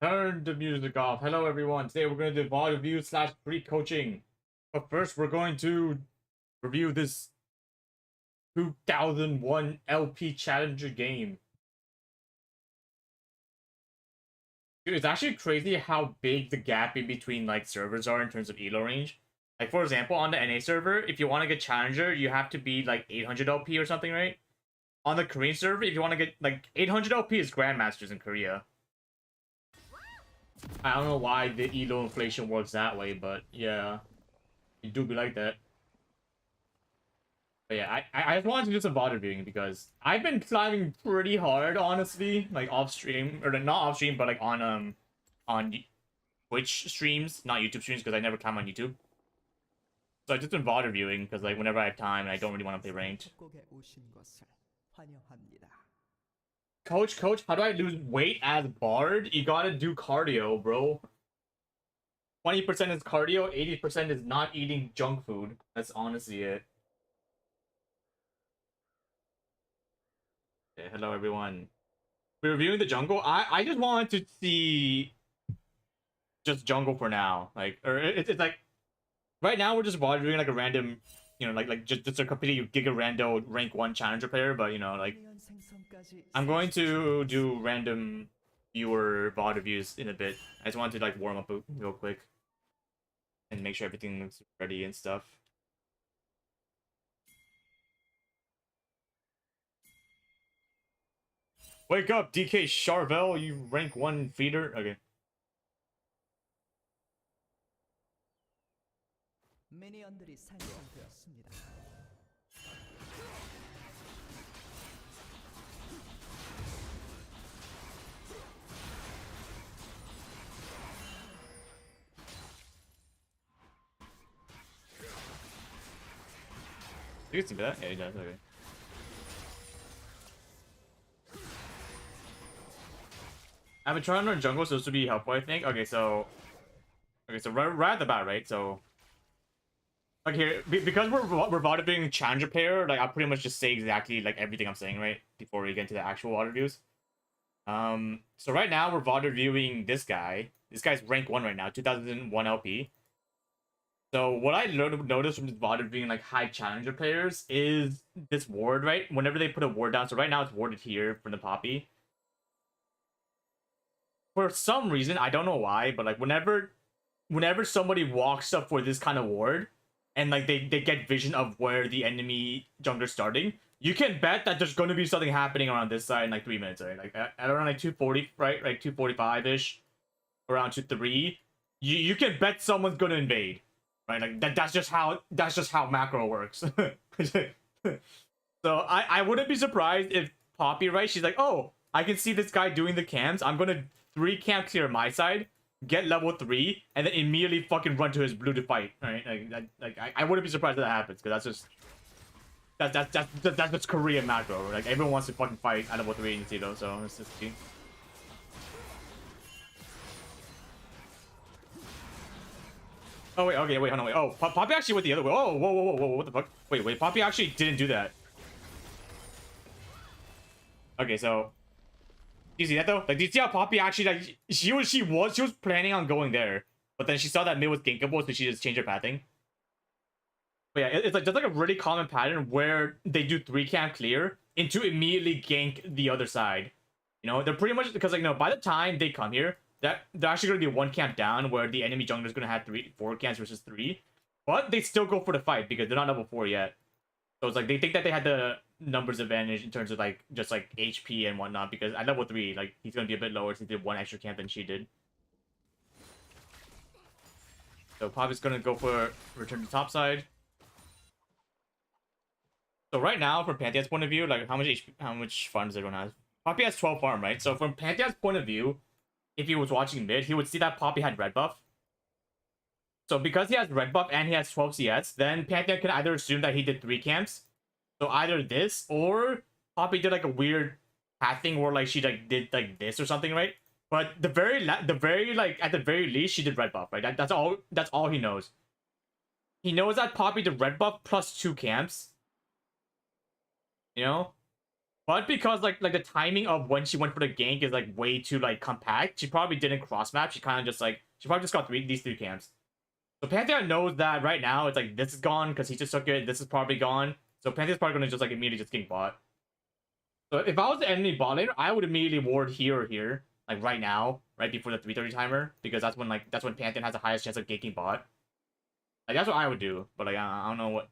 Turn the music off. Hello, everyone. Today we're going to do VOD review slash pre-coaching. But first, we're going to review this 2001 LP Challenger game. Dude, it's actually crazy how big the gap in between like servers are in terms of elo range. Like, for example, on the NA server, if you want to get Challenger, you have to be like 800 LP or something, right? On the Korean server, if you want to get like 800 LP is Grandmasters in Korea. I don't know why the elo inflation works that way, but yeah, it do be like that. But yeah, I just wanted to do some VOD reviewing because I've been climbing pretty hard, honestly, like off stream or not off stream, but like on Twitch streams, not YouTube streams, because I never climb on YouTube. So I just been VOD reviewing because like whenever I have time and I don't really want to play ranked. Coach, how do I lose weight as Bard? You gotta do cardio, bro. 20% is cardio, 80% is not eating junk food. That's honestly it. Okay, hello everyone. We're reviewing the jungle. I just wanted to see just jungle for now. Like, or it's like right now we're just doing like a random, you know, like just a completely giga rando rank 1 challenger player, but you know, like I'm going to do random viewer VOD reviews in a bit. I just wanted to like warm up real quick and make sure everything looks ready and stuff. Wake up, DK Charvel, you rank 1 feeder. Okay. 미니언들이 생성되었습니다. You can see that? Yeah, he does. Okay. I've been trying to run jungle, so this would be helpful, I think. Okay, so right at the bat, right? So like here, because we're VOD being challenger player, like I'll pretty much just say exactly like everything I'm saying, right? Before we get into the actual VOD reviews. So right now we're VOD reviewing this guy. This guy's rank 1 right now, 2001 LP. So what I noticed from this VOD being like high challenger players is this ward, right? Whenever they put a ward down, so right now it's warded here from the Poppy. For some reason, I don't know why, but like whenever somebody walks up for this kind of ward, and like they get vision of where the enemy jungler's starting, you can bet that there's going to be something happening around this side in like 3 minutes, right? Like at around like 240, right? Like 245-ish, around 2-3. You can bet someone's going to invade, right? Like that's just how macro works. So I wouldn't be surprised if Poppy, right? She's like, oh, I can see this guy doing the camps. I'm gonna 3 camp clear my side, get level 3, and then immediately fucking run to his blue to fight. Right? I wouldn't be surprised if that happens, because that's just Korean macro. Like everyone wants to fucking fight at level 3 in Zito, so it's just key. Oh wait, okay, wait, hold on, wait. Oh, Poppy actually went the other way. Oh, whoa, what the fuck? Wait, Poppy actually didn't do that. Okay, so do you see that though? Like, do you see how Poppy actually like she was planning on going there, but then she saw that mid was gankable, so she just changed her pathing. But yeah, it's like just like a really common pattern where they do 3 camp clear into immediately gank the other side. You know, they're pretty much because like by the time they come here, that they're actually gonna be 1 camp down where the enemy jungler is gonna have 4 camps versus 3, but they still go for the fight because they're not level 4 yet. So it's like they think that they had the numbers advantage in terms of like just like HP and whatnot, because at level 3, like he's gonna be a bit lower since he did 1 extra camp than she did. So Poppy's gonna go for return to top side. So right now, from Pantheon's point of view, like how much farm does everyone have? Poppy has 12 farm, right? So from Pantheon's point of view, if he was watching mid, he would see that Poppy had red buff. So because he has red buff and he has 12 CS, then Pantheon can either assume that he did 3 camps. So either this or Poppy did like a weird pathing where like she like did like this or something, right? But at the very least she did red buff, right? That's all he knows. He knows that Poppy did red buff plus 2 camps. You know? But because like the timing of when she went for the gank is like way too like compact, she probably didn't cross map. She kind of just like she probably just got these three camps. So Pantheon knows that right now it's like this is gone because he just took it. This is probably gone. So Pantheon's probably gonna just like immediately just gank bot. So if I was the enemy bot laner, I would immediately ward here or here, like right now, right before the 3:30 timer, because that's when Pantheon has the highest chance of ganking bot. Like that's what I would do, but like I don't know what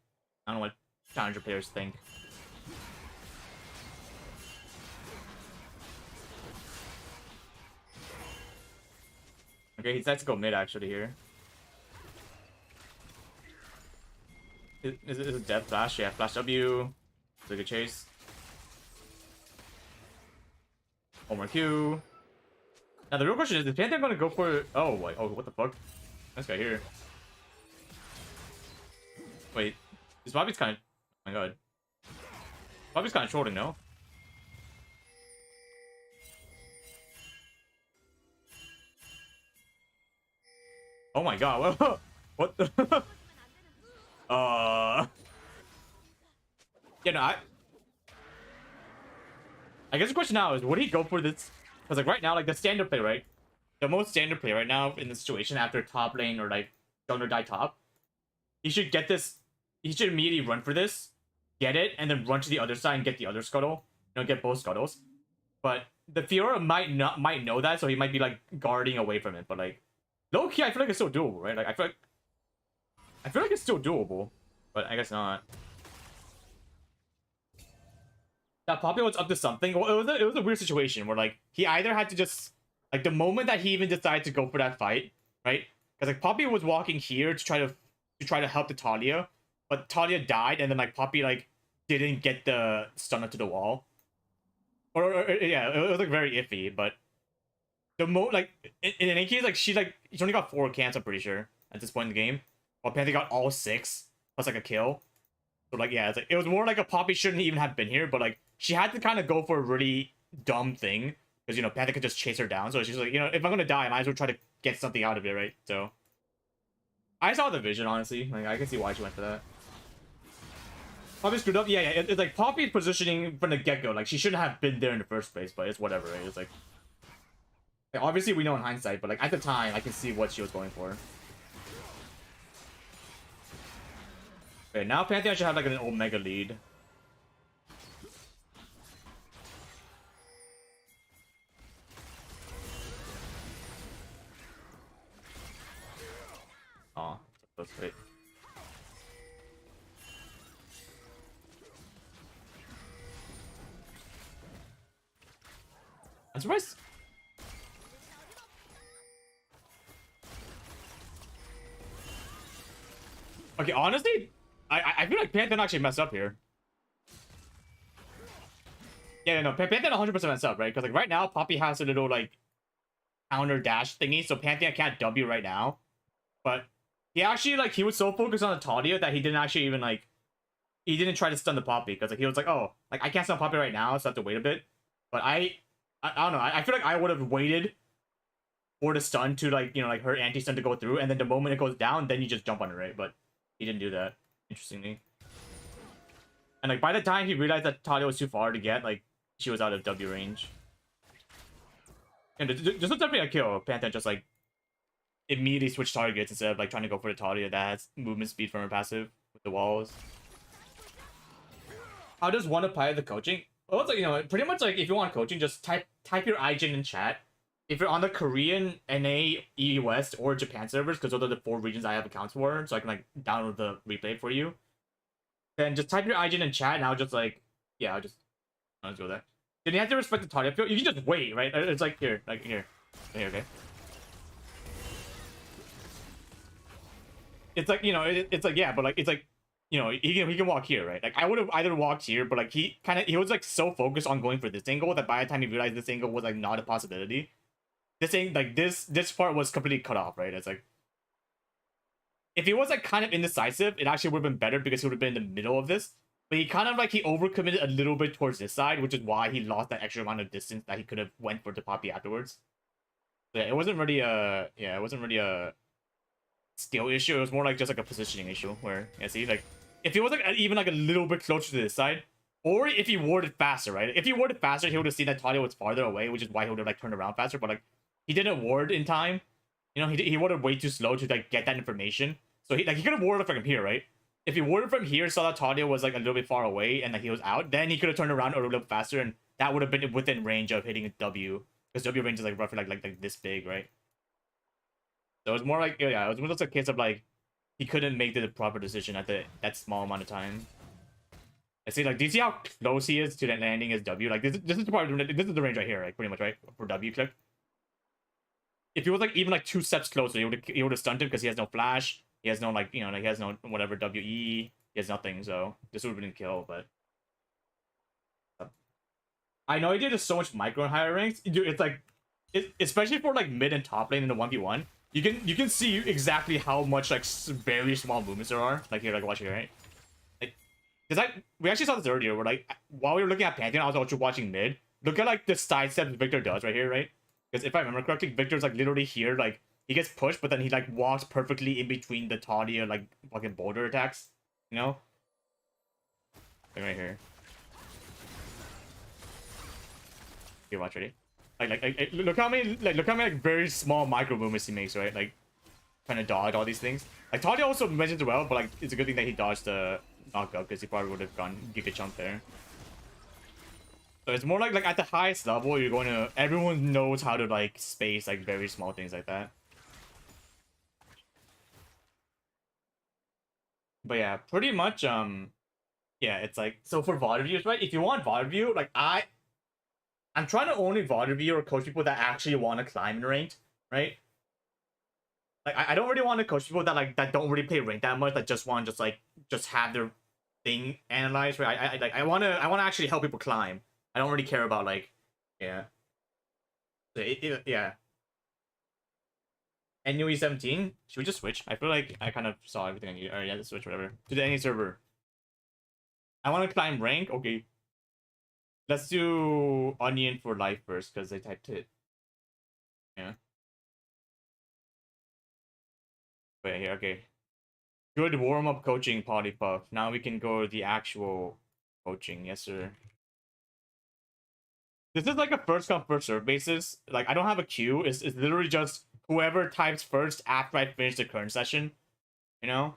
challenger players think. Okay, he decides to go mid actually here. Is it death flash? Yeah, flash W. It's a good chase. Homer Q. Now the real question is Pantheon gonna go for? Oh wait, oh what the fuck? This guy here. Wait, this Bobby's kind of. Oh my god, Bobby's kind of trolling, no? Oh my god, what the? Yeah, no, I guess the question now is, would he go for this? Because like right now, like the standard play, right? The most standard play right now in the situation after top lane or like jungler die top, he should get this. He should immediately run for this, get it, and then run to the other side and get the other scuttle. You know, get both scuttles. But the Fiora might know that, so he might be like guarding away from it. But like, low key, I feel like it's still doable, right? Like I feel like it's still doable, but I guess not. That Poppy was up to something. Well, it was a weird situation where like he either had to just like the moment that he even decided to go for that fight, right? Because like Poppy was walking here to try to help the Talia, but Talia died, and then like Poppy like didn't get the stun to the wall, or yeah, it was like very iffy. But the like in any case, like she only got 4 camps, I'm pretty sure at this point in the game, while Panther got all 6 plus like a kill. So like yeah, it was more like a Poppy shouldn't even have been here, but like she had to kind of go for a really dumb thing because you know Panther could just chase her down. So she's like, you know, if I'm gonna die, I might as well try to get something out of it, right? So I saw the vision, honestly. Like I can see why she went for that. Poppy screwed up. Yeah, it's like Poppy's positioning from the get-go. Like she shouldn't have been there in the first place, but it's whatever, right? It's like obviously we know in hindsight, but like at the time I can see what she was going for. Okay, now Pantheon should have like an Omega lead. Oh, that's great. I'm surprised. Okay, honestly, I feel like Pantheon actually messed up here. Yeah, no, Pantheon 100% messed up, right? Because like right now, Poppy has a little like counter dash thingy, so Pantheon can't W right now. But he actually like he was so focused on the Talia that he didn't actually even like he didn't try to stun the Poppy because like he was like, oh, like I can't stun Poppy right now, so I have to wait a bit. But I don't know. I feel like I would have waited for the stun to like you know like her anti stun to go through, and then the moment it goes down, then you just jump on it, right? But he didn't do that. Interestingly. And like by the time he realized that Talia was too far to get, like she was out of W range. And just definitely a kill. Pantheon just like immediately switch targets instead of like trying to go for the Talia that has movement speed from her passive with the walls. How does one apply the coaching? Well, it's like, you know, pretty much like if you want coaching, just type your IGN in chat. If you're on the Korean, NA, EU West, or Japan servers, because those are the 4 regions I have accounts for, so I can like download the replay for you. Then just type your IGN in chat, and I'll just like, yeah, I'll just go there. Then you have to respect the Talia. You can just wait, right? It's like here, here, okay. It's like, you know, it's like, yeah, but like, it's like, you know, he can walk here, right? Like, I would have either walked here, but like, he was like so focused on going for this angle that by the time he realized this angle was like not a possibility, this thing, like, this part was completely cut off, right? It's like, if he was like kind of indecisive, it actually would have been better because he would have been in the middle of this. But he kind of like, he overcommitted a little bit towards this side, which is why he lost that extra amount of distance that he could have went for the Poppy afterwards. So yeah, it wasn't really a skill issue. It was more like just like a positioning issue where, yeah, see, like if he was like even like a little bit closer to this side, Or if he warded faster, right? If he warded faster, he would have seen that Talia was farther away, which is why he would have like turned around faster. But like he didn't ward in time. You know, he warded way too slow to like get that information. So he could have warded from here, right? If he warded from here, saw that Talia was like a little bit far away and like he was out, then he could have turned around a little bit faster, and that would have been within range of hitting a W, because W range is like roughly like this big, right? So it was more like, yeah, it was more just a case of like he couldn't make the proper decision at that small amount of time. I see, like, do you see how close he is to that landing his W? Like, this is the part, this is the range right here, like, pretty much, right? For W click. If he was, like, even, like, 2 steps closer, he would have stunned him because he has no flash. He has no, like, you know, like, he has no whatever WE. He has nothing, so this would have been a kill, but... I know he did so much micro in higher ranks. Dude, it's, like... especially for, like, mid and top lane in the 1v1, you can see exactly how much, like, very small movements there are. Like, here, like, watch here, right? Because we actually saw this earlier, where like while we were looking at Pantheon, I was also watching mid. Look at like the side steps Victor does right here, right? Because if I remember correctly, Victor's like literally here, like he gets pushed, but then he like walks perfectly in between the Talia like fucking boulder attacks, you know? Like right here. Here, watch, ready? Look how many like very small micro movements he makes, right? Like trying to dodge all these things. Like Talia also mentions well, but like it's a good thing that he dodged the knockup, because he probably would have gone giga chunk there. So it's more like at the highest level, you're going to, everyone knows how to like space like very small things like that. But yeah, pretty much yeah, it's like, so for VOD reviews, right? If you want VOD review, like I'm trying to only VOD review or coach people that actually want to climb in ranked, right? Like I don't really want to coach people that like that don't really play ranked that much, that just want to just have their thing analyzed, right? I wanna actually help people climb. I don't really care about like, yeah. Yeah. NUE 17? Should we just switch? I feel like I kind of saw everything I need. Alright, yeah, let's switch, whatever. To the NA server. I want to climb rank? Okay. Let's do Onion for life first, because they typed it. Yeah. Wait, here, okay. Good warm-up coaching, Potty Puff. Now we can go to the actual coaching. Yes, sir. This is like a first come first serve basis. Like I don't have a queue. It's literally just whoever types first after I finish the current session. You know?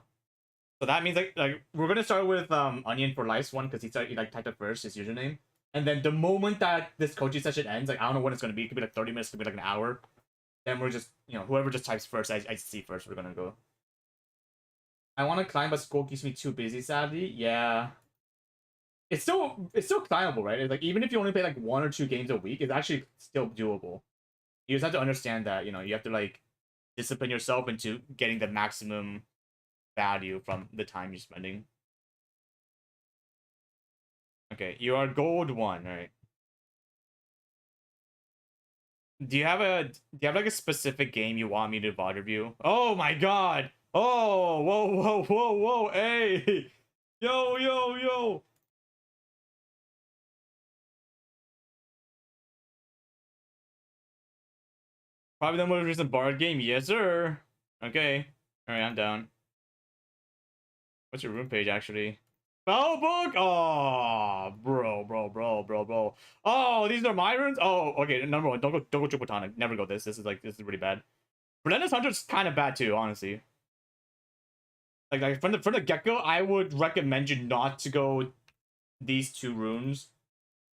So that means like we're gonna start with Onion for Life's one, because he like typed it first, his username. And then the moment that this coaching session ends, like I don't know when it's gonna be, it could be like 30 minutes, it could be like an hour. Then we're just, you know, whoever just types first, I see first, we're gonna go. I wanna climb, but school keeps me too busy, sadly. Yeah. It's still climbable, right? It's like even if you only play like 1 or 2 games a week, it's actually still doable. You just have to understand that, you know, you have to like discipline yourself into getting the maximum value from the time you're spending. Okay, you are gold 1, all right. Do you have like a specific game you want me to VOD review? Oh my god! Oh, whoa, hey! Yo! Probably the most recent Bard game, yes sir! Okay, alright, I'm down. What's your room page, actually? Spell book? Oh, bro. Oh, these are my runes? Oh, okay, number 1, don't go triple tonic. Never go this. This is really bad. Relentless Hunter's kind of bad too, honestly. Like from the get-go, I would recommend you not to go these 2 runes,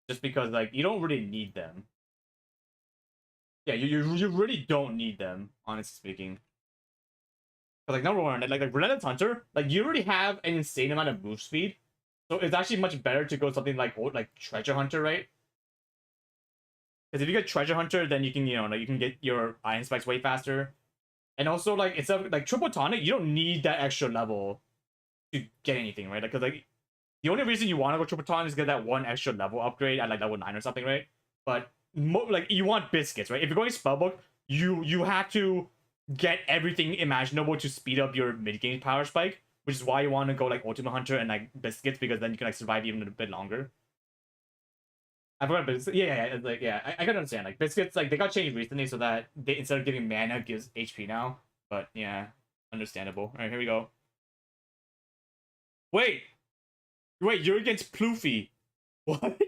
just because like you don't really need them. Yeah, you really don't need them, honestly speaking. Like number 1, like Relentless Hunter, like you already have an insane amount of move speed, so it's actually much better to go something like Treasure Hunter, right? Because if you get Treasure Hunter, then you can, you know, like you can get your Iron Spikes way faster. And also, like, instead of like Triple Tonic, you don't need that extra level to get anything, right? Because like the only reason you want to go Triple Tonic is get that 1 extra level upgrade at like level 9 or something, right? But like you want biscuits, right? If you're going Spellbook, you have to get everything imaginable to speed up your mid game power spike, which is why you want to go like Ultimate Hunter and like biscuits, because then you can like survive even a bit longer. I forgot biscuits. Yeah. Like, yeah, I can understand. Like biscuits, like they got changed recently so that they, instead of giving mana, gives HP now. But yeah, understandable. All right, here we go. Wait, you're against Ploofy. What?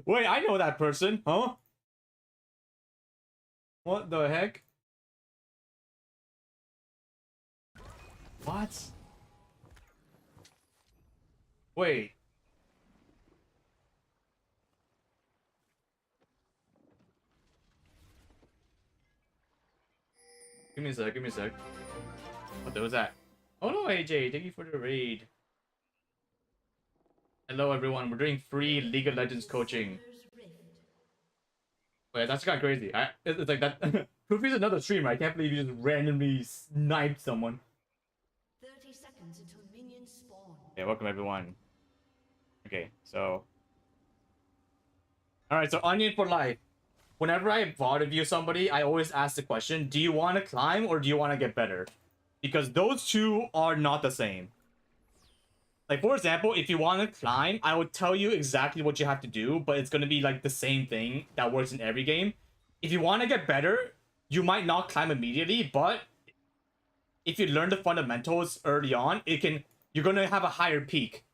Wait, I know that person, huh? What the heck? What? Wait. Give me a sec, give me a sec. What was that? Oh no, AJ, thank you for the raid. Hello everyone, we're doing free League of Legends coaching. Wait, that's kind of crazy. It's like that. Proofy's another streamer. I can't believe you just randomly sniped someone. 30 seconds until minions spawn. Yeah, welcome everyone. Okay, so. Alright, so Onion for life. Whenever I VOD review somebody, I always ask the question, do you want to climb or do you want to get better? Because those two are not the same. Like, for example, if you want to climb, I would tell you exactly what you have to do, but it's going to be like the same thing that works in every game. If you want to get better, you might not climb immediately, but if you learn the fundamentals early on, you're going to have a higher peak.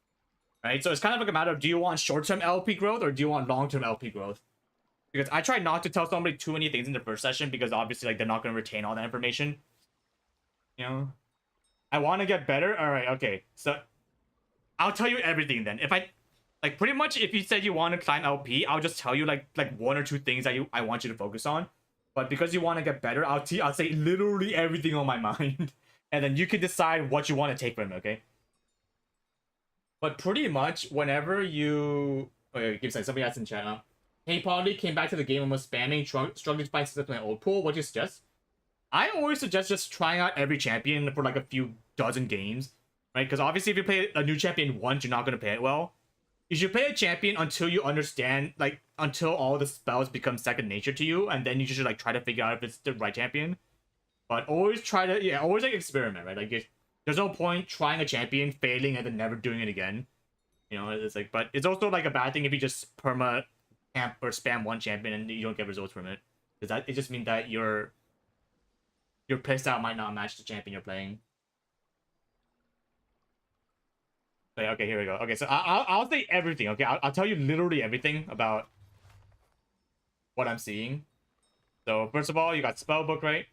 Right? So it's kind of like a matter of, do you want short-term LP growth or do you want long-term LP growth? Because I try not to tell somebody too many things in the first session because obviously like they're not going to retain all that information. You know? I want to get better. All right, okay. So I'll tell you everything then. If I like pretty much if you said you want to climb LP, I'll just tell you like one or two things that I want you to focus on. But because you want to get better, I'll say literally everything on my mind. And then you can decide what you want to take from it, okay? But pretty much whenever you give somebody else in chat now. Hey, Polly came back to the game and was spamming, struggling to find success in my old pool. What do you suggest? I always suggest just trying out every champion for like a few dozen games, right? Because obviously if you play a new champion once, you're not going to play it well. You should play a champion until you understand, like, until all the spells become second nature to you, and then you should, like, try to figure out if it's the right champion. But always try to, yeah, always, like, experiment, right? Like, there's no point trying a champion, failing, and then never doing it again. You know, it's like, but it's also, like, a bad thing if you just perma camp or spam one champion and you don't get results from it. Because it just means that your playstyle might not match the champion you're playing. Okay, here we go. Okay, so I'll say everything, okay? I'll tell you literally everything about what I'm seeing. So, first of all, you got Spellbook, right?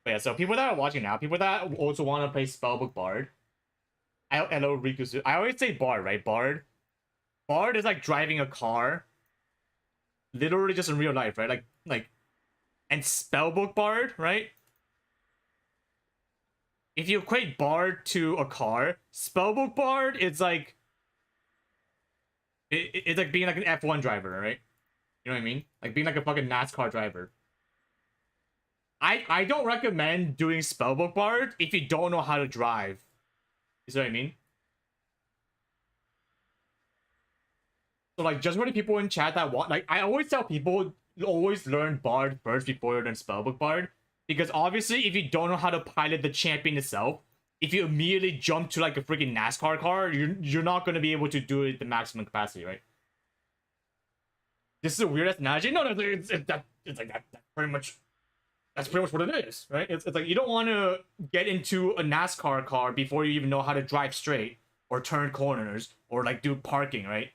But yeah, so people that are watching now, people that also want to play Spellbook Bard. Hello, Rikusu. I always say Bard, right? Bard. Bard is like driving a car. Literally just in real life, right? Like, and Spellbook Bard, right? If you equate Bard to a car, Spellbook Bard is like... It's like being like an F1 driver, right? You know what I mean? Like being like a fucking NASCAR driver. I don't recommend doing Spellbook Bard if you don't know how to drive. You see what I mean? So like, just for the people in chat that want... Like, I always tell people, always learn Bard first before you learn Spellbook Bard. Because obviously, if you don't know how to pilot the champion itself, if you immediately jump to like a freaking NASCAR car, you're not going to be able to do it at the maximum capacity, right? This is a weird analogy. No, it's like that. That's pretty much what it is, right? It's like you don't want to get into a NASCAR car before you even know how to drive straight or turn corners or like do parking, right?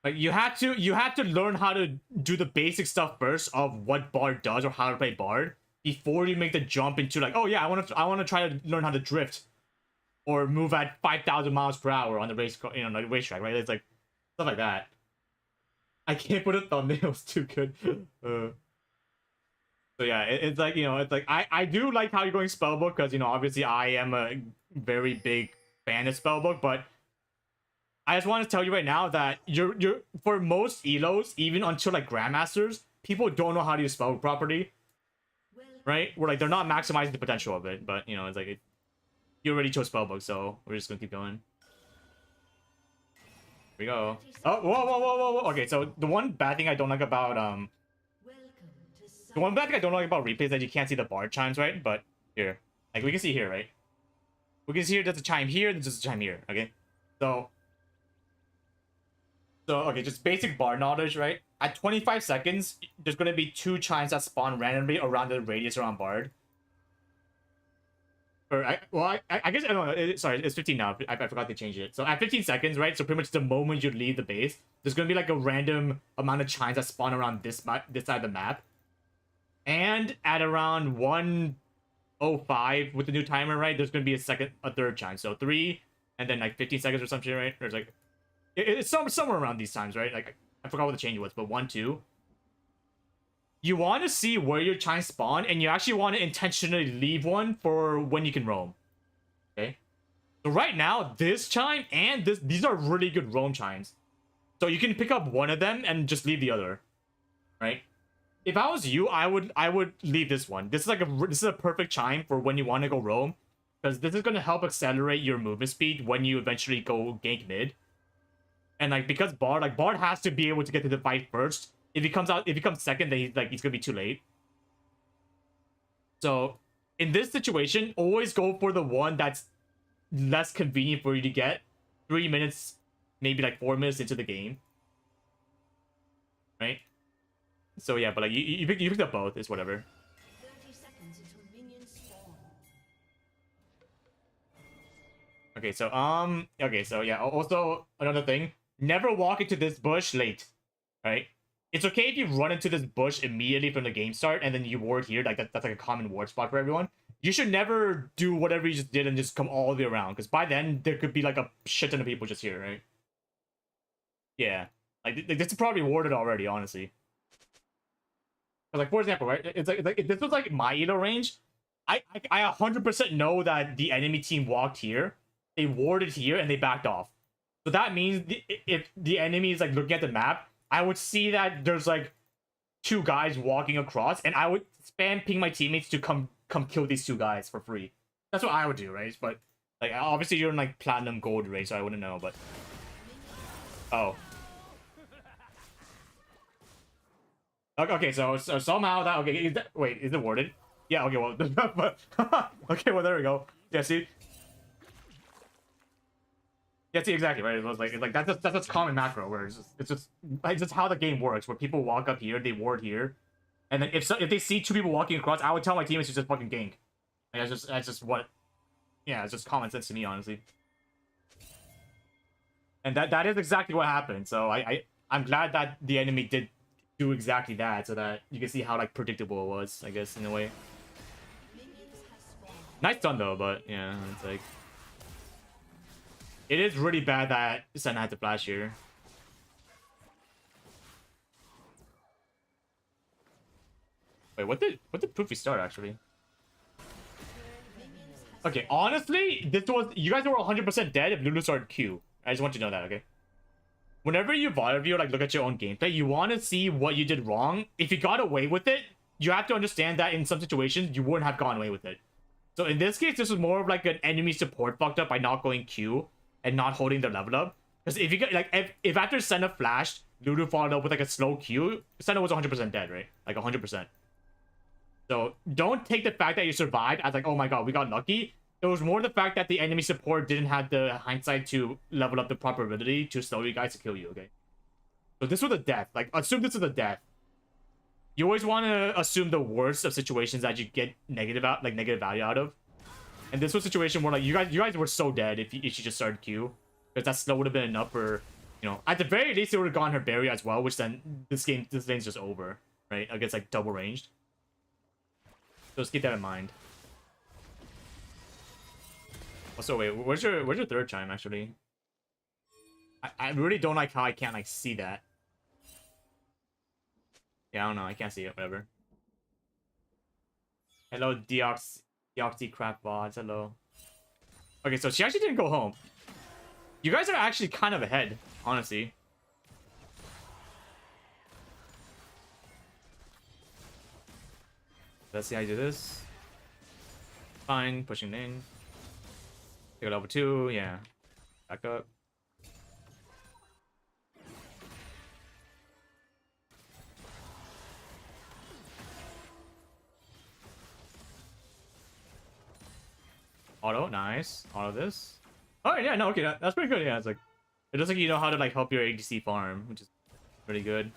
Like you have to learn how to do the basic stuff first of what Bard does or how to play Bard before you make the jump into like, oh yeah, I want to try to learn how to drift or move at 5,000 miles per hour on the like racetrack, right? It's like stuff like that. I can't put a thumbnail. It's too good. So yeah, it's like, you know, it's like I do like how you're going Spellbook because, you know, obviously I am a very big fan of Spellbook, but I just want to tell you right now that you're for most elos, even until like Grandmasters, people don't know how to use Spellbook properly, right? We're like, they're not maximizing the potential of it, but you know, it's like you already chose Spellbook, so we're just gonna keep going. Here we go. Oh, whoa. Okay, so the one bad thing I don't like about replays is that you can't see the Bard chimes, right? But here, like we can see here, right? We can see here there's a chime here, there's a chime here. Okay, so okay, just basic Bard knowledge, right? At 25 seconds, there's gonna be 2 chimes that spawn randomly around the radius around Bard. Or I guess I don't know. Sorry, it's 15 now. I forgot to change it. So at 15 seconds, right? So pretty much the moment you leave the base, there's gonna be like a random amount of chimes that spawn around this side of the map. And at around 1:05 with the new timer, right? There's gonna be a third chime. So 3, and then like 15 seconds or something, right? Or it's like it's somewhere around these times, right? Like I forgot what the change was, but 1, 2. You want to see where your chimes spawn, and you actually want to intentionally leave one for when you can roam. Okay. So right now, this chime and these are really good roam chimes. So you can pick up one of them and just leave the other. Right? If I was you, I would leave this one. This is a perfect chime for when you want to go roam, because this is going to help accelerate your movement speed when you eventually go gank mid. And like because Bard has to be able to get to the fight first. If he comes second, then he's gonna be too late. So in this situation, always go for the one that's less convenient for you to get 3 minutes, maybe like 4 minutes into the game, right? So yeah, but like you picked up both. It's whatever. 30 seconds until minions spawn. Okay, so yeah. Also another thing: never walk into this bush late, right? It's okay if you run into this bush immediately from the game start and then you ward here. Like that's like a common ward spot for everyone. You should never do whatever you just did and just come all the way around, because by then there could be like a shit ton of people just here, right? Yeah, like this is probably warded already, honestly. Like for example, right? It's like if this was like my elo range, I 100% know that the enemy team walked here, they warded here, and they backed off. So that means if the enemy is like looking at the map, I would see that there's like 2 guys walking across, and I would spam ping my teammates to come kill these 2 guys for free. That's what I would do, right? But like obviously you're in like platinum gold race, so I wouldn't know. But oh, okay. So somehow that wait, is it warded? Yeah. Okay. Well, but okay. Well, there we go. Yeah. See. Yeah, see, exactly, right? It's like that's just common macro, where it's just how the game works, where people walk up here, they ward here, and then if they see 2 people walking across, I would tell my teammates to just fucking gank. Like, that's just what, yeah, it's just common sense to me, honestly. And that is exactly what happened. So I'm glad that the enemy did do exactly that, so that you can see how like predictable it was, I guess, in a way. Nice stun though, but yeah, it's like. It is really bad that Senna had to flash here. Wait, what did Poofy start actually? Okay, honestly, you guys were 100% dead if Lulu started Q. I just want you to know that, okay? Whenever you VOD review, like look at your own gameplay, you want to see what you did wrong. If you got away with it, you have to understand that in some situations you wouldn't have gone away with it. So in this case, this was more of like an enemy support fucked up by not going Q and not holding their level up. Because if you get like if after Senna flashed, Lulu followed up with like a slow Q, Senna was 100% dead, right? Like 100%. So don't take the fact that you survived as like, oh my god, we got lucky. It was more the fact that the enemy support didn't have the hindsight to level up the proper ability to slow you guys to kill you, okay? So this was a death. Like, assume this is a death. You always want to assume the worst of situations that you get negative value out of. And this was a situation where like you guys were so dead if you just started Q, because that slow would have been enough for, you know, at the very least it would have gotten her berry as well, which then this lane's just over, right? Against like double ranged. So just keep that in mind. Also, wait, where's your 3rd chime actually? I really don't like how I can't like see that. Yeah, I don't know, I can't see it. Whatever. Hello, Deoxy crap bots. Hello. Okay, so she actually didn't go home. You guys are actually kind of ahead, honestly. Let's see how you do this. Fine, pushing in. Take it level 2, yeah. Back up. Auto, nice. Auto this. Oh yeah, no, okay, that's pretty good. Yeah, it's like it looks like you know how to like help your ADC farm, which is pretty good.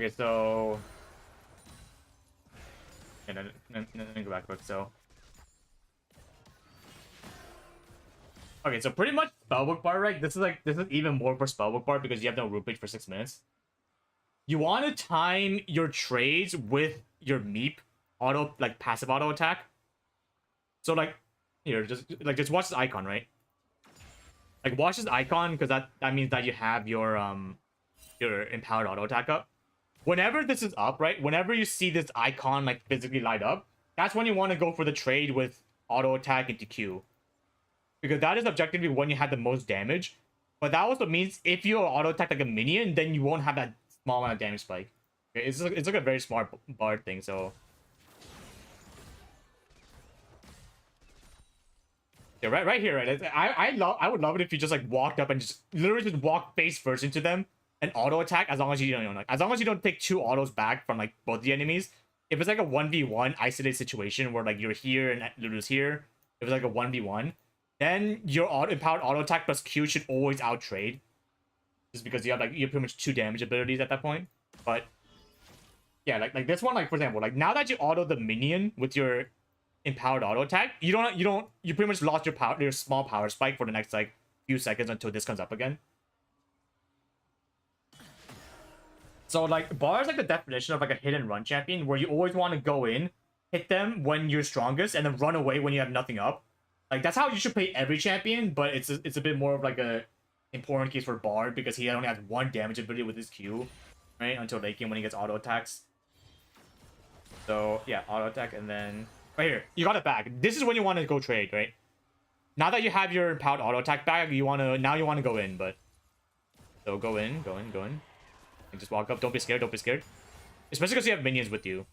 Okay, so and then go back quick. So okay, so pretty much spellbook bar, right? This is even more for spellbook bar because you have no root page for 6 minutes. You want to time your trades with your meep auto, like passive auto attack. So like here, just watch this icon, right? Like watch this icon because that means that you have your empowered auto attack up. Whenever this is up, right? Whenever you see this icon like physically light up, that's when you want to go for the trade with auto attack into Q. Because that is objectively when you have the most damage. But that also means if you auto attack like a minion, then you won't have that small amount of damage spike. Okay, it's like a very smart bard thing, so. Yeah, right here, right? I would love it if you just like walked up and just literally just walk face first into them and auto attack as long as you don't like as long as you don't take 2 autos back from like both the enemies. If it's like a 1v1 isolated situation where like you're here and Lulu's here, if it's like a 1v1, then your empowered auto attack plus Q should always out trade. Just because you have pretty much 2 damage abilities at that point. But yeah, like this one, like for example, like now that you auto the minion with your empowered auto attack, you pretty much lost your small power spike for the next like few seconds until this comes up again. So like bar is like the definition of like a hit and run champion where you always want to go in, hit them when you're strongest, and then run away when you have nothing up. Like that's how you should play every champion, but it's a bit more of like a important case for Bard because he only has 1 damage ability with his Q, right? Until late game when he gets auto attacks. So yeah, auto attack, and then right here, you got it back. This is when you want to go trade, right? Now that you have your empowered auto attack back, you want to go in, but so go in. And just walk up. Don't be scared. Especially because you have minions with you.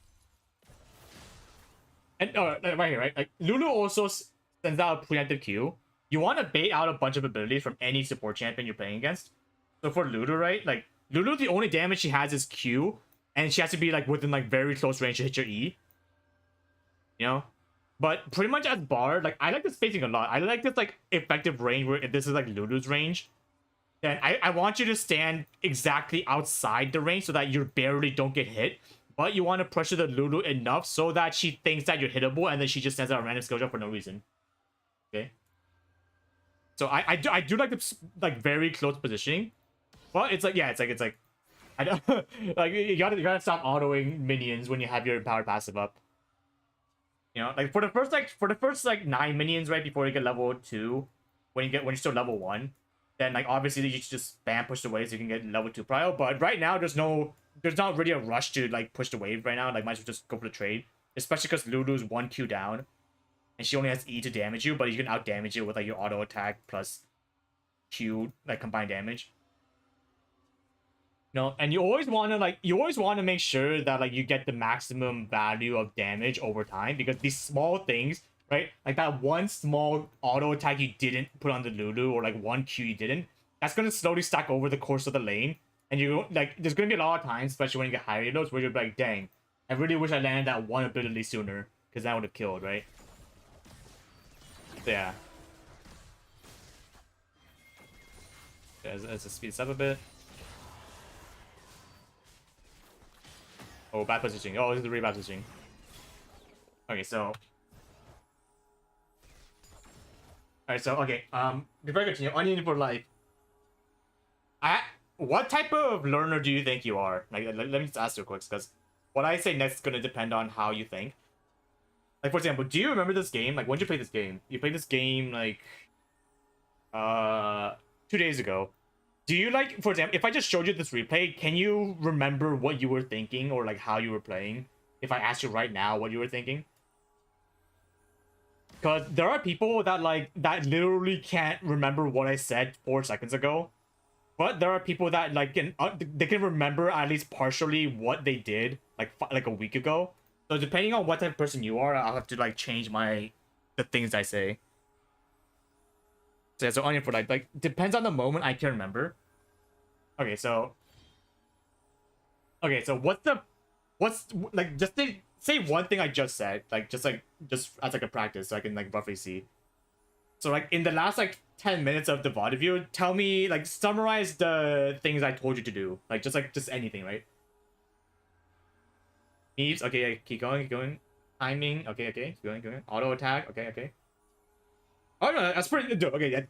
And right here, right? Like Lulu also sends out a preemptive Q. You want to bait out a bunch of abilities from any support champion you're playing against. So for Lulu, right? Like Lulu, the only damage she has is Q, and she has to be like within like very close range to hit your E. You know? But pretty much as Bard, like I like the spacing a lot. I like this like effective range where if this is like Lulu's range, then I want you to stand exactly outside the range so that you barely don't get hit. But you want to pressure the Lulu enough so that she thinks that you're hittable and then she just sends out a random skill shot for no reason. Okay. So I do like the like very close positioning. But it's like yeah, it's like I don't like you gotta stop autoing minions when you have your empowered passive up. You know, like for the first 9 minions right before you get level 2, when you're still level 1. Then like obviously you should just spam push the wave so you can get level 2 prio. But right now there's not really a rush to like push the wave right now. Like might as well just go for the trade. Especially because Lulu's 1 Q down. And she only has E to damage you, but you can out damage it with like your auto attack plus Q like combined damage. No, and you always want to make sure that like you get the maximum value of damage over time because these small things, right? Like that one small auto attack you didn't put on the Lulu or like 1 Q you didn't, that's gonna slowly stack over the course of the lane. And you like there's gonna be a lot of times, especially when you get higher loads, where you're like, dang, I really wish I landed that one ability sooner, because that would have killed, right? So, yeah. As it speeds up a bit. Oh, bad positioning. Oh, this is really bad positioning. Okay, so. Alright, so okay. Before I continue, Onion for life. What type of learner do you think you are? Like, let me just ask you quick, because what I say next is gonna depend on how you think. Like, for example, do you remember this game? Like, when did you play this game? You played this game like 2 days ago. Do you like, for example, if I just showed you this replay, can you remember what you were thinking or like how you were playing? If I asked you right now what you were thinking? Because there are people that that literally can't remember what I said 4 seconds ago. But there are people that like they can remember at least partially what they did like a week ago. So depending on what type of person you are, I'll have to like change the things I say. So yeah, so Onion for like depends on the moment I can remember. Okay, so what's like just say one thing I just said, like just as like a practice so I can like roughly see. So like in the last like 10 minutes of the VOD review, tell me like summarize the things I told you to do. Like just anything, right? Eves, okay, keep going, keep going. Timing, okay, keep going, keep going. Auto attack, okay. Oh no, that's pretty good. Okay, yeah.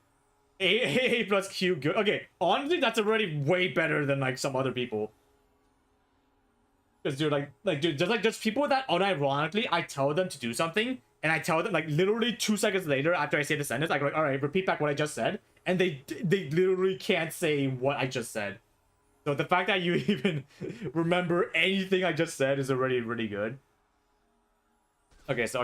A plus Q, good. Okay, honestly, that's already way better than like some other people. Because dude, dude, just people that unironically, I tell them to do something, and I tell them like literally 2 seconds later after I say the sentence, I go like, all right, repeat back what I just said, and they literally can't say what I just said. So the fact that you even remember anything I just said is already really good. Okay, so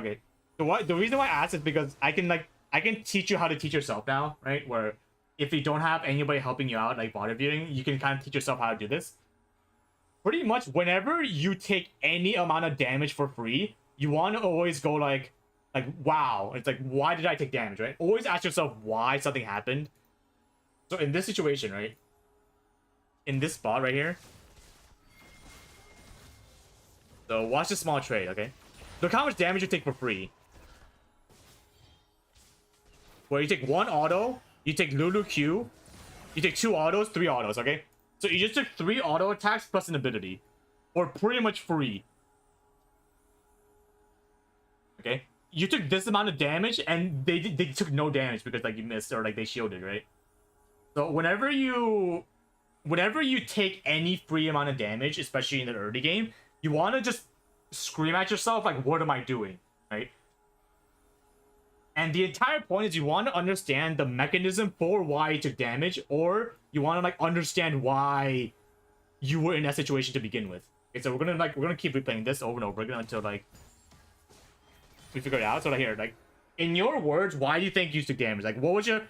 the reason why I asked is because I can teach you how to teach yourself now, right? Where if you don't have anybody helping you out, like body viewing, you can kind of teach yourself how to do this. Pretty much whenever you take any amount of damage for free, you want to always go like wow. It's like, why did I take damage, right? Always ask yourself why something happened. So in this situation, right? In this spot right here. So watch the small trade, okay? Look how much damage you take for free. Where you take 1 auto, you take Lulu Q, you take 2 autos, 3 autos, okay? So you just took 3 auto attacks plus an ability. Or pretty much free. Okay? You took this amount of damage and they took no damage because like you missed or like they shielded, right? So whenever you take any free amount of damage, especially in the early game, you want to just scream at yourself like, what am I doing, right? And the entire point is you want to understand the mechanism for why you took damage, or you want to like understand why you were in that situation to begin with. Okay, so we're gonna keep replaying this over and over again until like we figure it out. So like here, like in your words, why do you think you took damage? Like what was your,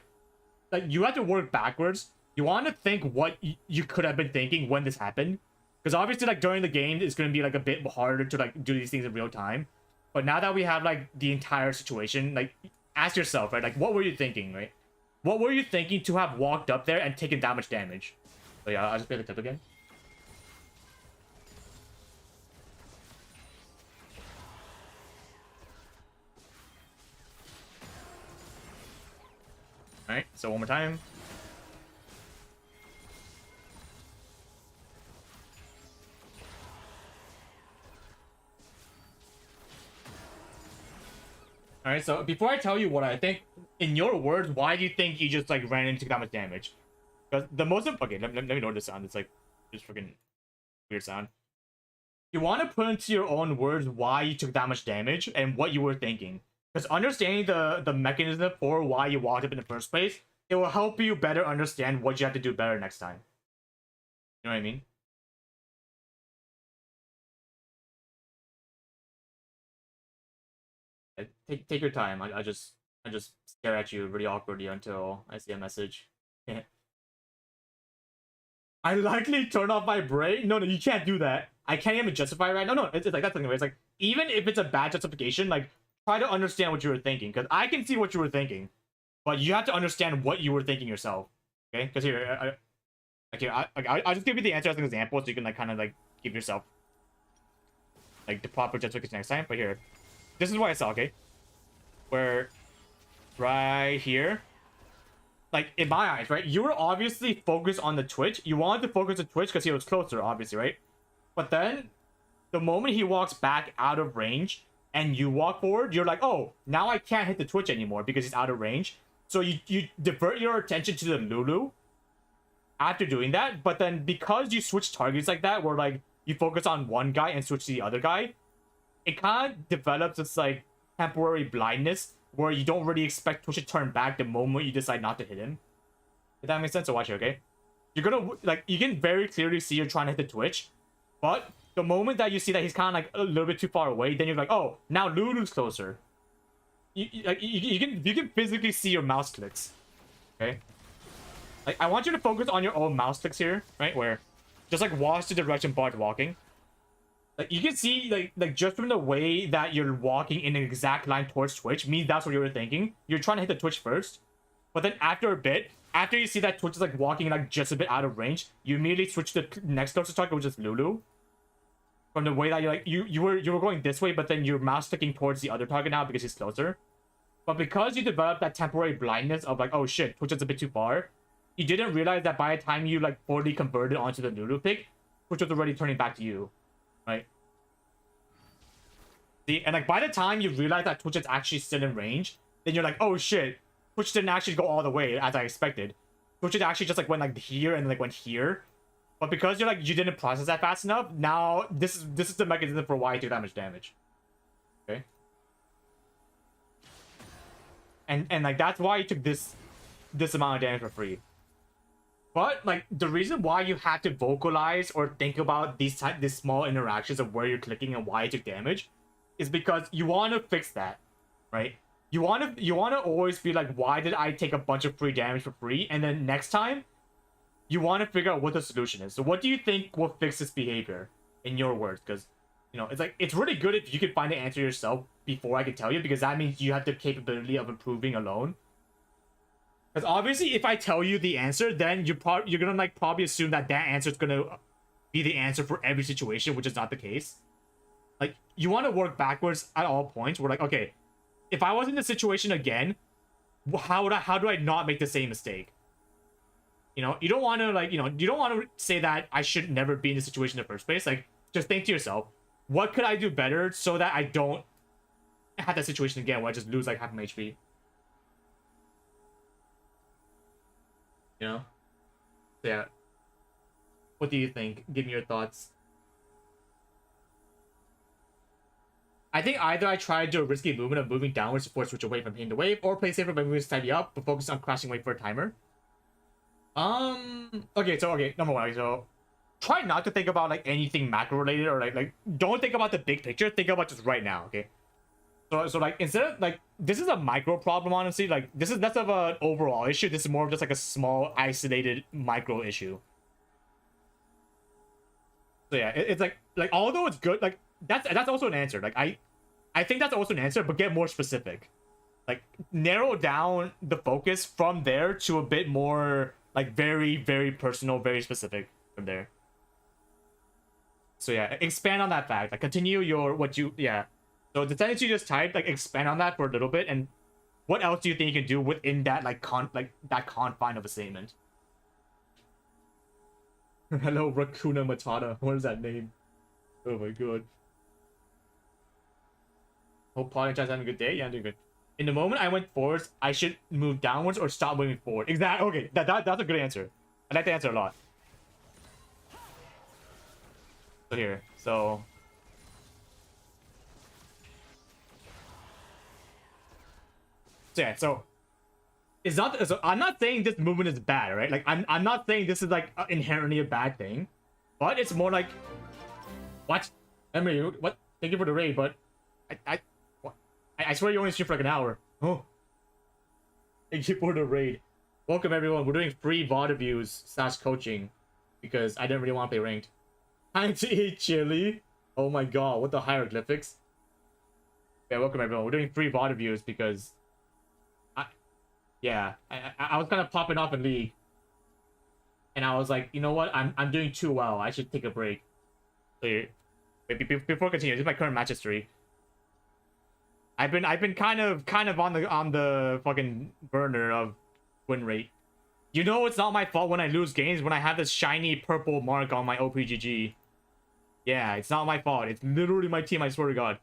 like you have to work backwards. You want to think what you could have been thinking when this happened, because obviously like during the game it's going to be like a bit harder to like do these things in real time. But now that we have like the entire situation, like ask yourself, right, like what were you thinking, right? What were you thinking to have walked up there and taken that much damage? So yeah, I'll just play the clip again. All right, so one more time. All right, so before I tell you what I think, in your words, why do you think you just like ran into that much damage? Because the most okay, let me know the sound. It's like just freaking weird sound. You want to put into your own words why you took that much damage and what you were thinking. Because understanding the mechanism for why you walked up in the first place, it will help you better understand what you have to do better next time. You know what I mean? Take your time. I just stare at you really awkwardly until I see a message. I likely turn off my brain. No, you can't do that. I can't even justify it right. No, it's like that's the thing. It's like even if it's a bad justification, like try to understand what you were thinking, because I can see what you were thinking, but you have to understand what you were thinking yourself. Okay? Because here, I'll just give you the answer as an example, so you can like kind of like give yourself like the proper justification next time. But here, this is what I saw. Okay, where right here. Like, in my eyes, right? You were obviously focused on the Twitch. You wanted to focus on Twitch because he was closer, obviously, right? But then, the moment he walks back out of range, and you walk forward, you're like, oh, now I can't hit the Twitch anymore because he's out of range. So you divert your attention to the Lulu after doing that. But then, because you switch targets like that, where, like, you focus on one guy and switch to the other guy, it kind of develops this, like, temporary blindness where you don't really expect Twitch to turn back the moment you decide not to hit him. If that makes sense, so watch it, okay? You're gonna, like, you can very clearly see you're trying to hit the Twitch, but the moment that you see that he's kind of, like, a little bit too far away, then you're like, oh, now Lulu's closer. You can physically see your mouse clicks, okay? Like, I want you to focus on your own mouse clicks here, right? Where, just, like, watch the direction Bart walking. Like, you can see, like just from the way that you're walking in an exact line towards Twitch, means that's what you were thinking. You're trying to hit the Twitch first. But then after a bit, after you see that Twitch is, like, walking, like, just a bit out of range, you immediately switch to the next closest target, which is Lulu. From the way that you're, like, you were going this way, but then you're mouse clicking towards the other target now because he's closer. But because you developed that temporary blindness of, like, oh shit, Twitch is a bit too far, you didn't realize that by the time you, like, fully converted onto the Lulu pick, Twitch was already turning back to you. Right? See, and like by the time you realize that Twitch is actually still in range, then you're like, oh shit, Twitch didn't actually go all the way as I expected. Twitch is actually just like went like here and like went here. But because you're like you didn't process that fast enough, now this is the mechanism for why you do that much damage. Okay. And like that's why you took this amount of damage for free. But like the reason why you had to vocalize or think about these small interactions of where you're clicking and why you took damage is because you want to fix that, right? You want to always be like, why did I take a bunch of free damage for free? And then next time, you want to figure out what the solution is. So what do you think will fix this behavior, in your words? Because, you know, it's like, it's really good if you can find the answer yourself before I can tell you, because that means you have the capability of improving alone. Because obviously, if I tell you the answer, then you're gonna like probably assume that answer is gonna be the answer for every situation, which is not the case. Like, you want to work backwards at all points. We're like, okay, if I was in this situation again, how do I not make the same mistake? You know, you don't want to like, you know, you don't want to say that I should never be in this situation in the first place. Like, just think to yourself, what could I do better so that I don't have that situation again where I just lose like half my HP? You know? So yeah. What do you think? Give me your thoughts. I think either I try to do a risky movement of moving downwards to force switch away from hitting the wave, or play safer by moving slightly up, but focus on crashing wave for a timer. Okay, number one, so try not to think about like anything macro related, or like don't think about the big picture, think about just right now, okay? So like instead of like, this is a micro problem, honestly. Like this is less of an overall issue, this is more of just like a small isolated micro issue. So yeah, it's like although it's good, like that's also an answer. Like I think that's also an answer, but get more specific. Like narrow down the focus from there to a bit more like very, very personal, very specific from there. So yeah, expand on that fact. Like continue your yeah. So the sentence you just typed, like expand on that for a little bit, and what else do you think you can do within that that confine of a statement? Hello, Raccoona Matata. What is that name? Oh my god. Hope Paul and Chad's having a good day. Yeah, I'm doing good. In the moment I went forwards, I should move downwards or stop moving forward. Exactly. Okay, that's a good answer. I like the answer a lot. So here, so yeah, so it's not. So I'm not saying this movement is bad, right? Like I'm not saying this is like inherently a bad thing, but it's more like, what? Emily, what? Thank you for the raid, but I swear you only stream for like an hour. Oh. Thank you for the raid. Welcome everyone. We're doing free VOD reviews / coaching because I didn't really want to play ranked. Time to eat chili. Oh my god, what the hieroglyphics? Yeah, welcome everyone. We're doing free VOD reviews because I was kind of popping off in League. And I was like, you know what? I'm doing too well. I should take a break. So here, before continuing, this is my current match history. I've been kind of on the fucking burner of win rate. You know it's not my fault when I lose games when I have this shiny purple mark on my OPGG. Yeah, it's not my fault. It's literally my team, I swear to god.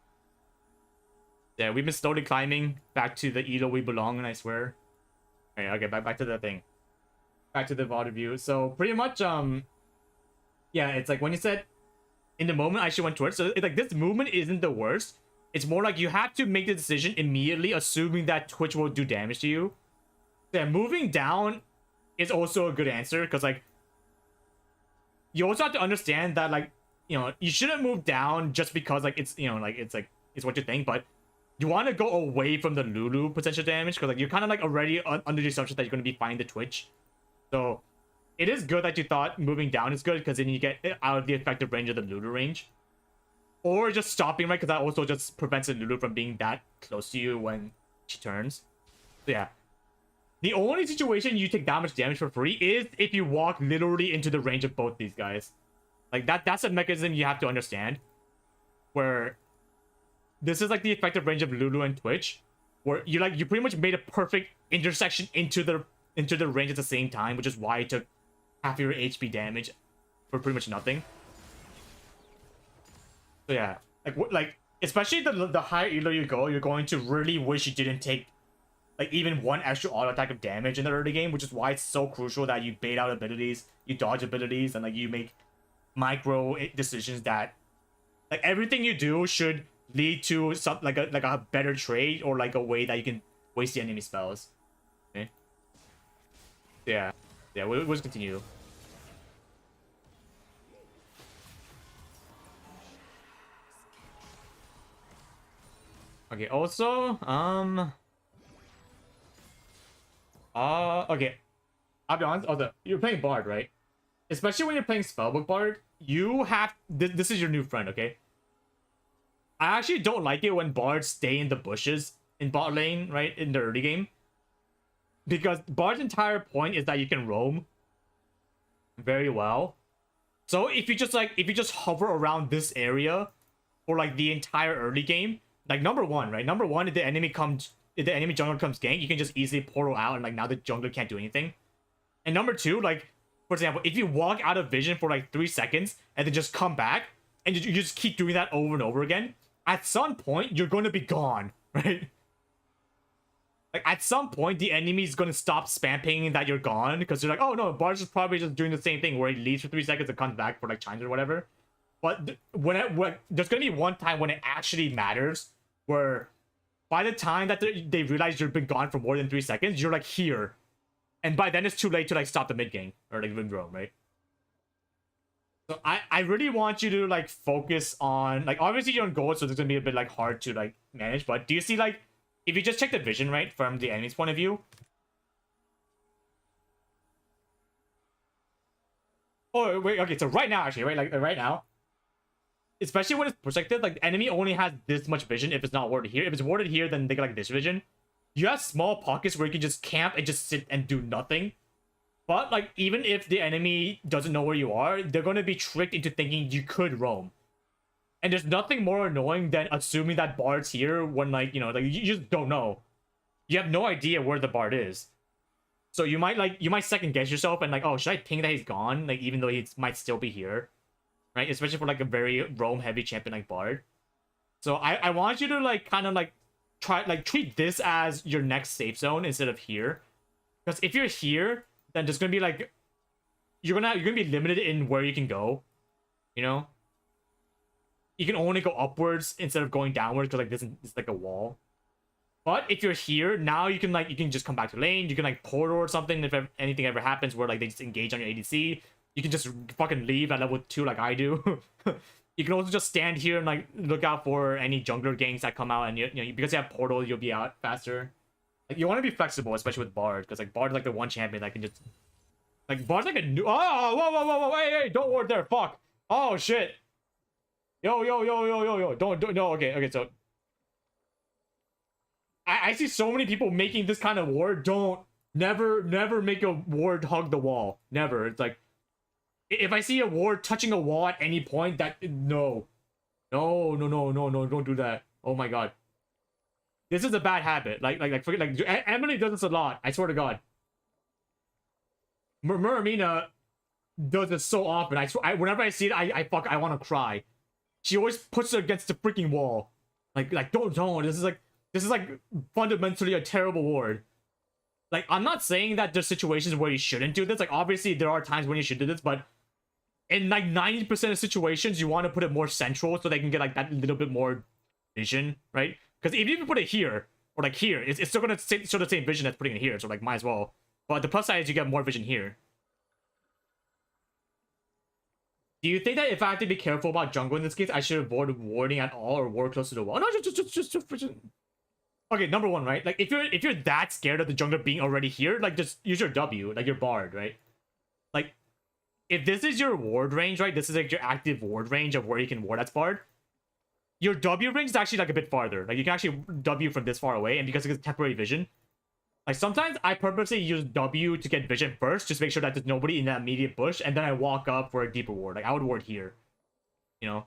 Yeah, we've been slowly climbing back to the elo we belong, and I swear. Okay, back to the thing. Back to the VOD review. So pretty much yeah, it's like when you said in the moment I should went towards, so it's like this movement isn't the worst. It's more like you have to make the decision immediately, assuming that Twitch will do damage to you. Yeah, moving down is also a good answer, because like you also have to understand that like, you know, you shouldn't move down just because like it's, you know, like it's what you think, but you want to go away from the Lulu potential damage, because like you're kind of like already under the assumption that you're going to be finding the Twitch. So it is good that you thought moving down is good, because then you get out of the effective range of the Lulu range. Or just stopping, right? Because that also just prevents the Lulu from being that close to you when she turns. So yeah. The only situation you take that much damage for free is if you walk literally into the range of both these guys. Like that's a mechanism you have to understand. Where this is like the effective range of Lulu and Twitch. Where you pretty much made a perfect intersection into the range at the same time, which is why it took half your HP damage for pretty much nothing. So yeah, especially the higher elo you go, you're going to really wish you didn't take like even one extra auto attack of damage in the early game, which is why it's so crucial that you bait out abilities, you dodge abilities, and like you make micro decisions that like everything you do should lead to some like a better trade or like a way that you can waste the enemy spells. Okay. Yeah. Yeah, we'll just continue. Okay, also, okay. I'll be honest, you're playing Bard, right? Especially when you're playing Spellbook Bard, you have, this is your new friend, okay? I actually don't like it when Bards stay in the bushes in bot lane, right, in the early game. Because Bard's entire point is that you can roam very well. So if you just hover around this area for like the entire early game, like number one, right? Number one, if the enemy jungler comes gank, you can just easily portal out and like now the jungler can't do anything. And number two, like for example, if you walk out of vision for like 3 seconds and then just come back and you just keep doing that over and over again, at some point you're going to be gone, right? Like at some point the enemy is going to stop spam pinging that you're gone because they're like, oh no, Bart's is probably just doing the same thing where he leaves for 3 seconds and comes back for like chimes or whatever. But when there's going to be one time when it actually matters, where by the time that they realize you've been gone for more than 3 seconds, you're like here. And by then it's too late to like stop the mid game or like win roam, right? So I really want you to like focus on like obviously you're on gold, so it's gonna be a bit like hard to like manage. But do you see like if you just check the vision right from the enemy's point of view? Oh wait, okay, so right now actually, right, like right now, especially when it's protected, like the enemy only has this much vision if it's not warded here. If it's warded here, then they get like this vision. You have small pockets where you can just camp and just sit and do nothing. But like even if the enemy doesn't know where you are, they're going to be tricked into thinking you could roam. And there's nothing more annoying than assuming that Bard's here when like, you know, like you just don't know. You have no idea where the Bard is. So you might second guess yourself and like, oh, should I ping that he's gone? Like even though he might still be here. Right? Especially for like a very roam heavy champion like Bard. So I want you to like kind of like treat this as your next safe zone instead of here. Because if you're here, then there's gonna be like you're gonna be limited in where you can go. You know? You can only go upwards instead of going downwards because like this is like a wall. But if you're here, now you can just come back to lane, you can like portal or something if anything ever happens where like they just engage on your ADC. You can just fucking leave at level 2 like I do. You can also just stand here and like look out for any jungler ganks that come out, and you know because you have portal, you'll be out faster. Like you want to be flexible, especially with Bard, because like Bard is like the one champion that can just like Bard's like a new. Oh, whoa, hey, don't ward there, fuck. Oh shit. Yo, don't no, okay, so I see so many people making this kind of ward. Don't never make a ward hug the wall. Never. It's like if I see a ward touching a wall at any point, that no, don't do that. Oh my god, this is a bad habit. Forget Emily does this a lot. I swear to God. Muramina does this so often. I swear, whenever I see it, I want to cry. She always puts it against the freaking wall. Like don't. This is like fundamentally a terrible ward. Like I'm not saying that there's situations where you shouldn't do this. Like obviously there are times when you should do this, but in like 90% of situations, you want to put it more central so they can get like that little bit more vision, right? Because even if you put it here or like here, it's still gonna show the same vision as putting it here. So like might as well. But the plus side is you get more vision here. Do you think that if I have to be careful about jungle in this case, I should avoid warding at all or ward close to the wall? No, just okay, number one, right? Like if you're that scared of the jungler being already here, like just use your W, like your Bard, right? Like if this is your ward range, right? This is like your active ward range of where you can ward at Bard. Your W range is actually like a bit farther. Like you can actually W from this far away, and because it's temporary vision. Like sometimes I purposely use W to get vision first, just to make sure that there's nobody in that immediate bush, and then I walk up for a deeper ward. Like I would ward here, you know.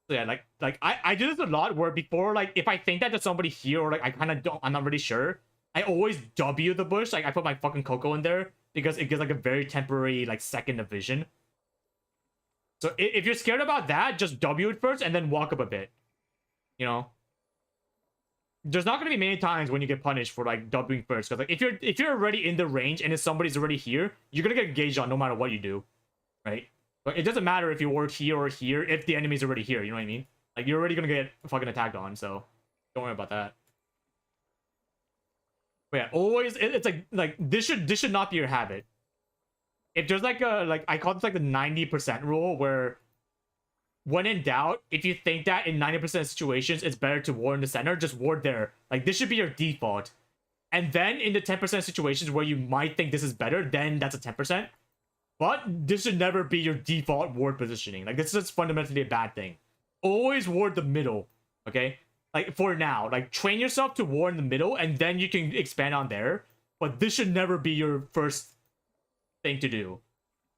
So yeah, like I do this a lot where before, like if I think that there's somebody here or like I kind of don't, I'm not really sure, I always W the bush. Like I put my fucking Coco in there because it gives like a very temporary like second of vision. So if you're scared about that, just W it first and then walk up a bit. You know? There's not gonna be many times when you get punished for like Wing first. Because like if you're already in the range and if somebody's already here, you're gonna get engaged on no matter what you do. Right? But it doesn't matter if you were here or here if the enemy's already here, you know what I mean? Like you're already gonna get fucking attacked on, so don't worry about that. But yeah, always it's like this should not be your habit. If there's like a I call this like the 90% rule where when in doubt, if you think that in 90% of situations it's better to ward in the center, just ward there. Like this should be your default. And then in the 10% of situations where you might think this is better, then that's a 10%. But this should never be your default ward positioning. Like this is fundamentally a bad thing. Always ward the middle, okay? Like for now, like train yourself to ward in the middle and then you can expand on there. But this should never be your first thing to do.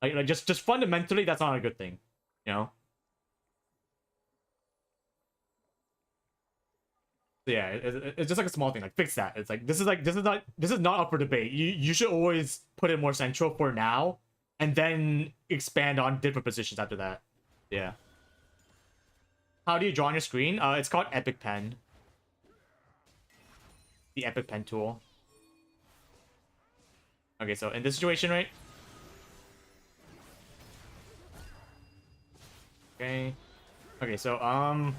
Like just fundamentally, that's not a good thing, you know? So yeah, it's just like a small thing. Like fix that. It's like this is not up for debate. You should always put it more central for now, and then expand on different positions after that. Yeah. How do you draw on your screen? It's called Epic Pen. The Epic Pen tool. Okay, so in this situation, right? Okay. Okay, so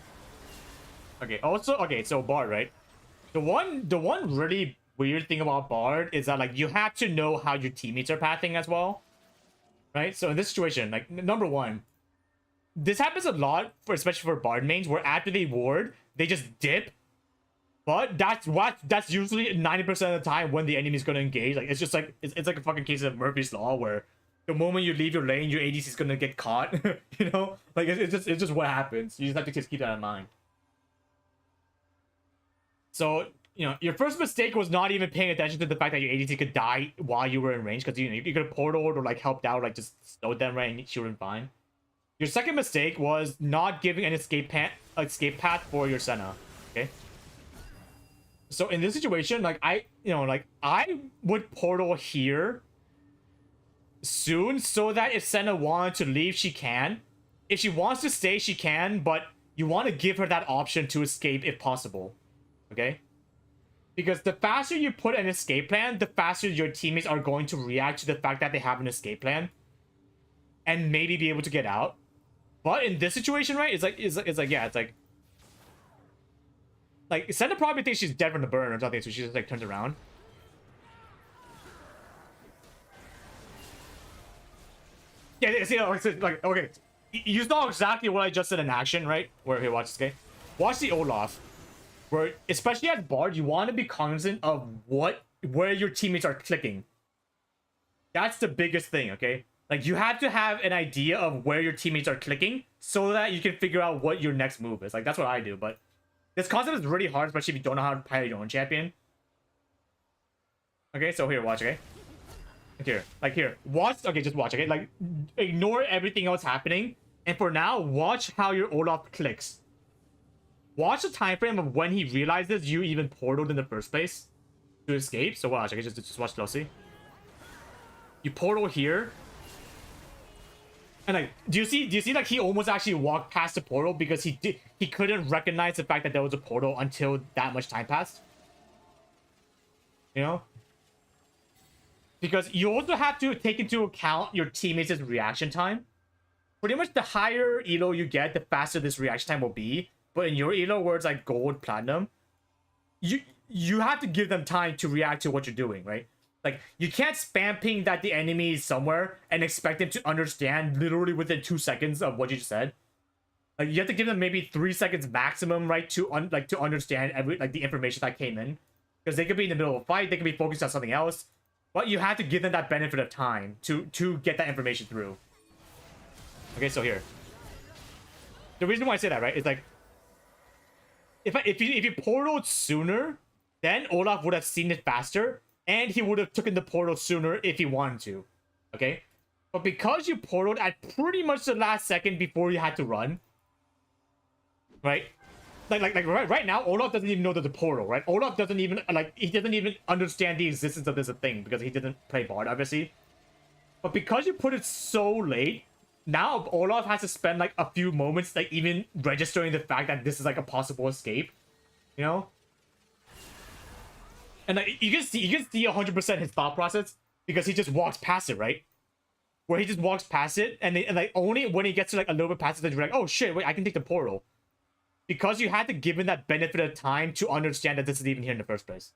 okay, also okay, so Bard, right? The one really weird thing about Bard is that like you have to know how your teammates are pathing as well. Right? So in this situation, like number one, this happens a lot for especially for Bard mains where after they ward, they just dip. But that's usually 90% of the time when the enemy is gonna engage. Like it's just like it's like a fucking case of Murphy's Law where the moment you leave your lane, your ADC is gonna get caught. You know? Like it's just what happens. You just have to just keep that in mind. So, you know, your first mistake was not even paying attention to the fact that your ADC could die while you were in range, because you could have portaled or like helped out, like just slowed them right and she would have been fine. Your second mistake was not giving an escape path for your Senna. Okay. So in this situation, like I would portal here soon so that if Senna wanted to leave, she can. If she wants to stay, she can, but you want to give her that option to escape if possible. Okay? Because the faster you put an escape plan, the faster your teammates are going to react to the fact that they have an escape plan and maybe be able to get out. But in this situation, right, it's like Senna probably thinks she's dead from the burn or something, so she just like turns around. Yeah, see, like okay, you saw exactly what I just said in action, right? Where here, watch this, okay? Watch the Olaf. Where, especially as Bard, you want to be cognizant of where your teammates are clicking. That's the biggest thing, okay? Like, you have to have an idea of where your teammates are clicking so that you can figure out what your next move is. Like, that's what I do, but this concept is really hard, especially if you don't know how to play your own champion. Okay, so here, watch, okay? Here, watch, okay, just watch, okay? Like, ignore everything else happening, and for now, watch how your Olaf clicks. Watch the time frame of when he realizes you even portaled in the first place to escape. So watch, okay, just watch closely. You portal here. And like, do you see like he almost actually walked past the portal because he couldn't recognize the fact that there was a portal until that much time passed? You know? Because you also have to take into account your teammates' reaction time. Pretty much the higher elo you get, the faster this reaction time will be. But in your elo where it's like gold, platinum, you have to give them time to react to what you're doing, right? Like, you can't spam ping that the enemy is somewhere and expect them to understand literally within 2 seconds of what you just said. Like, you have to give them maybe 3 seconds maximum, right, to understand the information that came in. Because they could be in the middle of a fight, they could be focused on something else. But you have to give them that benefit of time to get that information through. Okay, so here. The reason why I say that, right, is like, if you portaled sooner, then Olaf would have seen it faster, and he would have taken the portal sooner if he wanted to. Okay? But because you portaled at pretty much the last second before you had to run, right? Like right now, Olaf doesn't even know there's a portal, right? Olaf doesn't even he doesn't even understand the existence of this thing because he didn't play Bard, obviously. But because you put it so late, now Olaf has to spend like a few moments like even registering the fact that this is like a possible escape, you know. And like you can see 100% his thought process because he just walks past it, right? Where he just walks past it, and like only when he gets to like a little bit past it, that you're like, oh shit, wait, I can take the portal. Because you had to give him that benefit of time to understand that this is even here in the first place.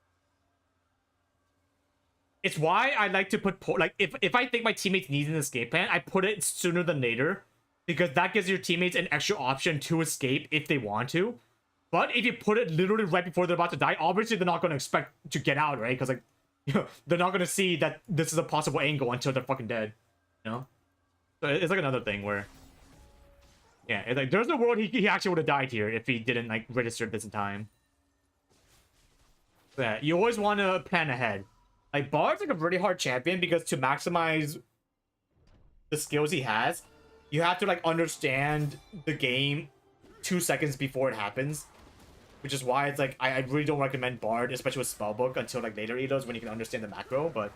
It's why I like to put like if I think my teammates need an escape plan, I put it sooner than later, because that gives your teammates an extra option to escape if they want to. But if you put it literally right before they're about to die, obviously they're not going to expect to get out, right? Because like, you know, they're not going to see that this is a possible angle until they're fucking dead, you know. So it's like another thing where, yeah, it's like there's no world he actually would have died here if he didn't like register this in time. But yeah, you always want to plan ahead. Like Bard's like a really hard champion because to maximize the skills he has, you have to like understand the game 2 seconds before it happens, which is why it's like I really don't recommend Bard, especially with Spellbook, until like later elos when you can understand the macro. But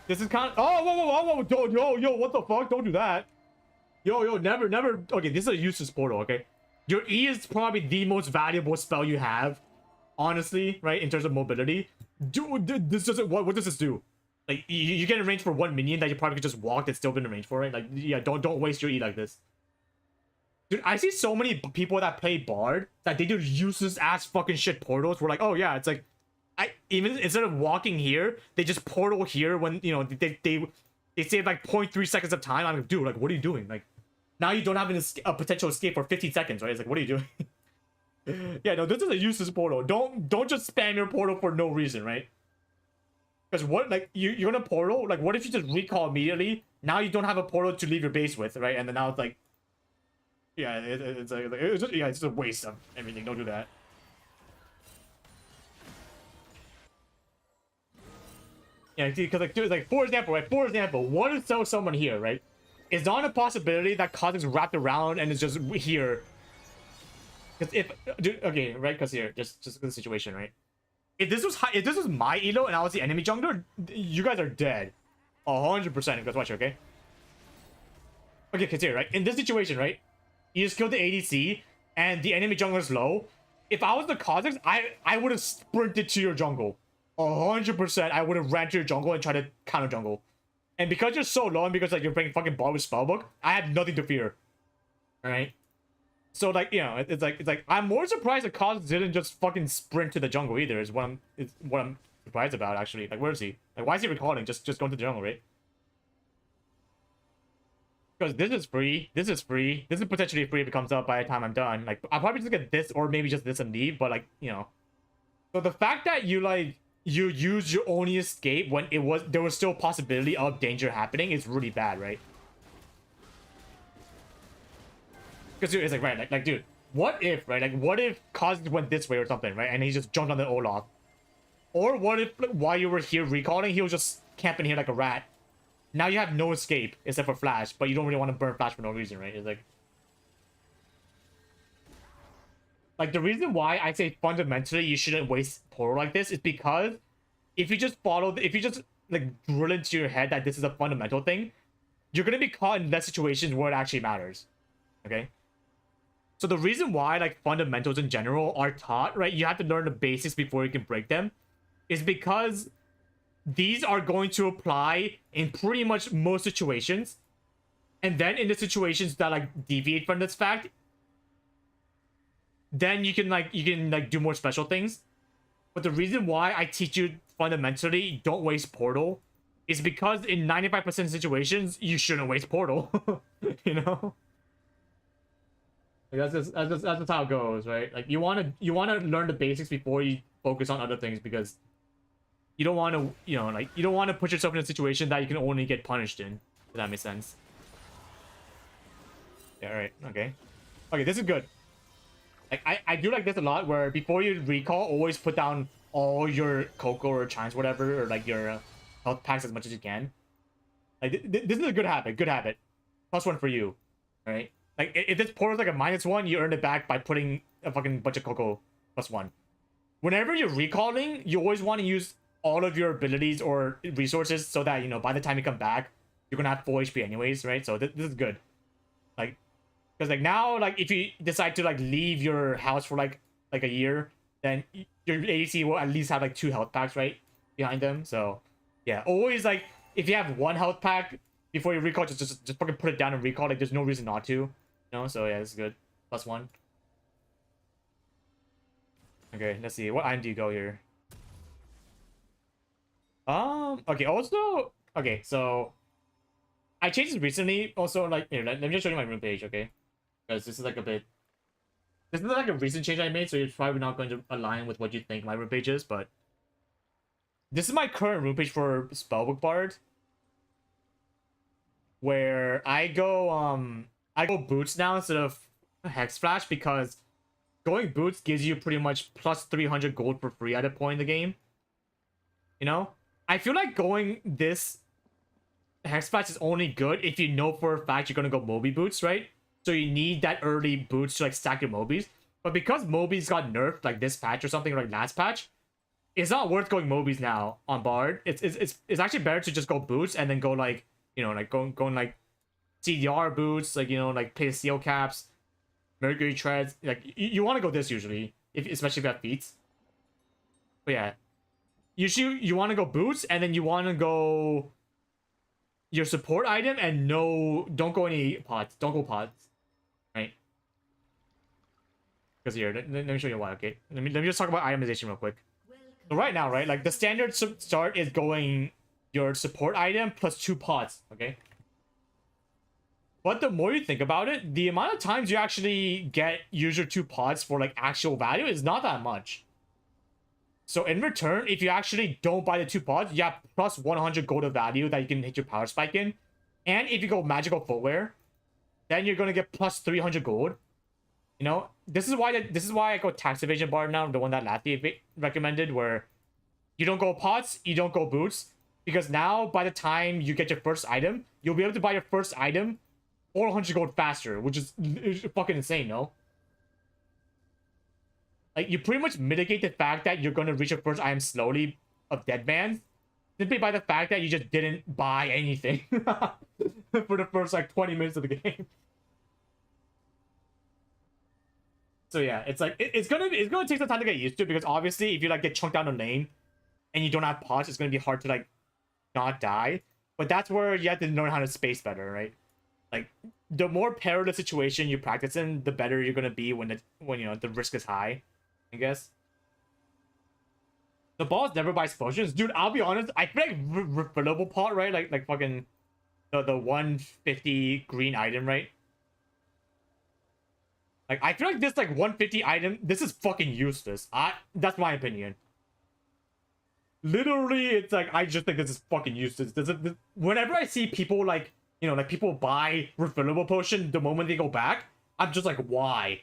this is kind of whoa, yo, what the fuck? Don't do that. Yo, never. Okay, this is a useless portal. Okay, your E is probably the most valuable spell you have, honestly, right? In terms of mobility. Dude, this doesn't. What does this do? Like you get in range for one minion that you probably could just walk that's still been in range for, right? Like yeah, don't waste your E like this. Dude, I see so many people that play Bard that they do useless ass fucking shit portals. We're like, oh yeah, it's like, even instead of walking here, they just portal here when, you know, they save like 0.3 seconds of time. I'm like, dude, like, what are you doing? Like, now you don't have a potential escape for 15 seconds, right? It's like, what are you doing? Yeah, no, this is a useless portal. Don't just spam your portal for no reason, right? Because what, like, you're gonna portal? Like, what if you just recall immediately? Now you don't have a portal to leave your base with, right? And then now it's like, yeah, it's just a waste of everything. Don't do that. Yeah, because like, dude, like for example, right? For example, what if someone here, right? Is not a possibility that Kha'Zix wrapped around and is just here. Because if, dude, okay, right? Because here, just the situation, right? If this was my elo and I was the enemy jungler, you guys are dead, 100%. Because watch, okay? Okay, because here, right? In this situation, right? You just killed the ADC, and the enemy jungler's low. If I was the Kha'Zix, I would have sprinted to your jungle. 100%, I would have ran to your jungle and tried to counter jungle. And because you're so low, and because like you're playing fucking ball with Spellbook, I have nothing to fear. Alright? So like, you know, it's like I'm more surprised that Kha'Zix didn't just fucking sprint to the jungle either, is what I'm surprised about, actually. Like, where is he? Like, why is he recalling? Just going to the jungle, right? Because this is free. This is free. This is potentially free if it comes up by the time I'm done. Like, I'll probably just get this or maybe just this and leave. But like, you know. So the fact that you use your only escape when there was still a possibility of danger happening is really bad, right? Because it's like, right, like dude, what if, right? Like, what if Kha'Zix went this way or something, right? And he just jumped on the Olaf. Or what if, like, while you were here recalling, he was just camping here like a rat. Now you have no escape except for Flash, but you don't really want to burn Flash for no reason, right? It's like the reason why I say fundamentally you shouldn't waste portal like this is because if you just like drill into your head that this is a fundamental thing, you're gonna be caught in less situations where it actually matters. Okay? So the reason why like fundamentals in general are taught, right? You have to learn the basics before you can break them, is because these are going to apply in pretty much most situations. And then in the situations that like deviate from this fact, then you can do more special things. But the reason why I teach you fundamentally don't waste portal is because in 95% of situations you shouldn't waste portal. You know? Like that's just how it goes, right? Like you wanna learn the basics before you focus on other things, because you don't want to, you know, like you don't want to put yourself in a situation that you can only get punished in. If that makes sense. Yeah, alright, okay. Okay, this is good. Like I do like this a lot, where before you recall, always put down all your Coco or Chimes, whatever, or like your health packs as much as you can. Like this is a good habit. Good habit. +1 for you. Alright? Like if this portal's like a -1, you earn it back by putting a fucking bunch of Coco +1. Whenever you're recalling, you always want to use all of your abilities or resources so that, you know, by the time you come back, you're gonna have full HP anyways, right? So this is good. Like, because like now, like if you decide to like leave your house for like a year, then your ADC will at least have like 2 health packs, right, behind them. So yeah, always like if you have 1 health pack before you recall, just fucking put it down and recall. Like there's no reason not to, you know. So yeah, this is good. +1. Okay, let's see. What item do you go here? Okay, also, okay, so I changed this recently. Also, like, here, let me just show you my room page, okay? Because this is like a recent change I made, so it's probably not going to align with what you think my room page is, but this is my current room page for Spellbook Bard, where I go boots now instead of Hex Flash, because going boots gives you pretty much plus 300 gold for free at a point in the game. You know? I feel like going this Hex Flash is only good if you know for a fact you're gonna go Moby boots, right? So you need that early boots to like stack your Mobies. But because Mobies got nerfed like this patch or something, or like last patch, it's not worth going Mobies now on Bard. It's actually better to just go boots and then go like, you know, like going like CDR boots, like, you know, like play steel caps, Mercury treads. Like you want to go this usually, especially if you have feats. But yeah, usually you want to go boots and then you want to go your support item, and don't go any pods. Don't go pods, right? Because here, let me show you why. Okay, let me just talk about itemization real quick. So right now, right, like the standard start is going your support item plus 2 pods, okay? But the more you think about it, the amount of times you actually use your 2 pods for like actual value is not that much. So in return, if you actually don't buy the 2 pods, you have plus 100 gold of value that you can hit your power spike in. And if you go magical footwear, then you're gonna get plus 300 gold. You know, this is why I go tax evasion bar now, the one that Lathi recommended, where you don't go pots, you don't go boots, because now by the time you get your first item, you'll be able to buy your first item 400 gold faster, which is fucking insane, no? Like, you pretty much mitigate the fact that you're gonna reach your first item slowly of Deadman simply by the fact that you just didn't buy anything for the first like 20 minutes of the game. So yeah, it's like it's gonna take some time to get used to, because obviously if you like get chunked down the lane and you don't have pots, it's gonna be hard to like not die. But that's where you have to learn how to space better, right? Like the more perilous situation you practice in, the better you're gonna be when you know the risk is high, I guess. The boss never buys potions, dude. I'll be honest, I feel like refillable pot, right? Like fucking the 150 green item, right? Like, I feel like this, like, 150 item, this is fucking useless. That's my opinion. Literally, it's like, I just think this is fucking useless. Whenever I see people, like, you know, like, people buy refillable potion the moment they go back, I'm just like, why?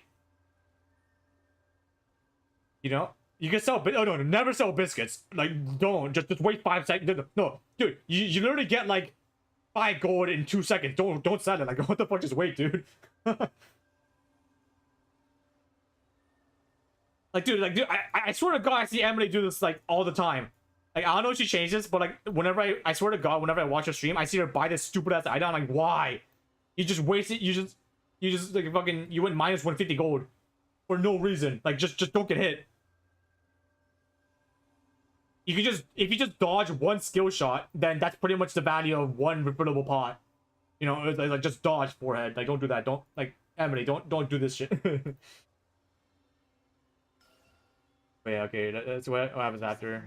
You know? You can sell, oh, no, never sell biscuits. Like, don't. Just wait 5 seconds. No, dude, you literally get, like, 5 gold in 2 seconds. Don't sell it. Like, what the fuck? Just wait, dude. Like, dude, I swear to God, I see Emily do this, like, all the time. Like, I don't know if she changed this, but, like, whenever I swear to God, whenever I watch her stream, I see her buy this stupid-ass item. I'm like, why? You just wasted, you just, like, fucking, you went minus 150 gold. For no reason. Like, just don't get hit. If you just dodge 1 skill shot, then that's pretty much the value of 1 refillable pot. You know, like, just dodge forehead. Like, don't do that. Don't, like, Emily, don't do this shit. But yeah, okay, that's what happens after.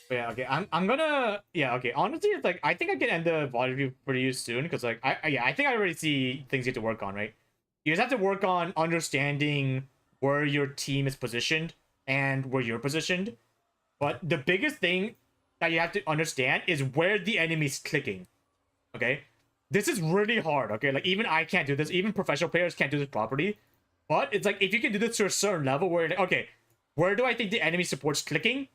But yeah, okay, I'm gonna, yeah, okay, honestly, it's like, I think I can end the VOD review pretty soon, because, like, I think I already see things you have to work on, right? You just have to work on understanding where your team is positioned and where you're positioned. But the biggest thing that you have to understand is where the enemy's clicking, okay? This is really hard, okay? Like, even I can't do this, even professional players can't do this properly. But it's like, if you can do this to a certain level where, like, okay, where do I think the enemy support's clicking?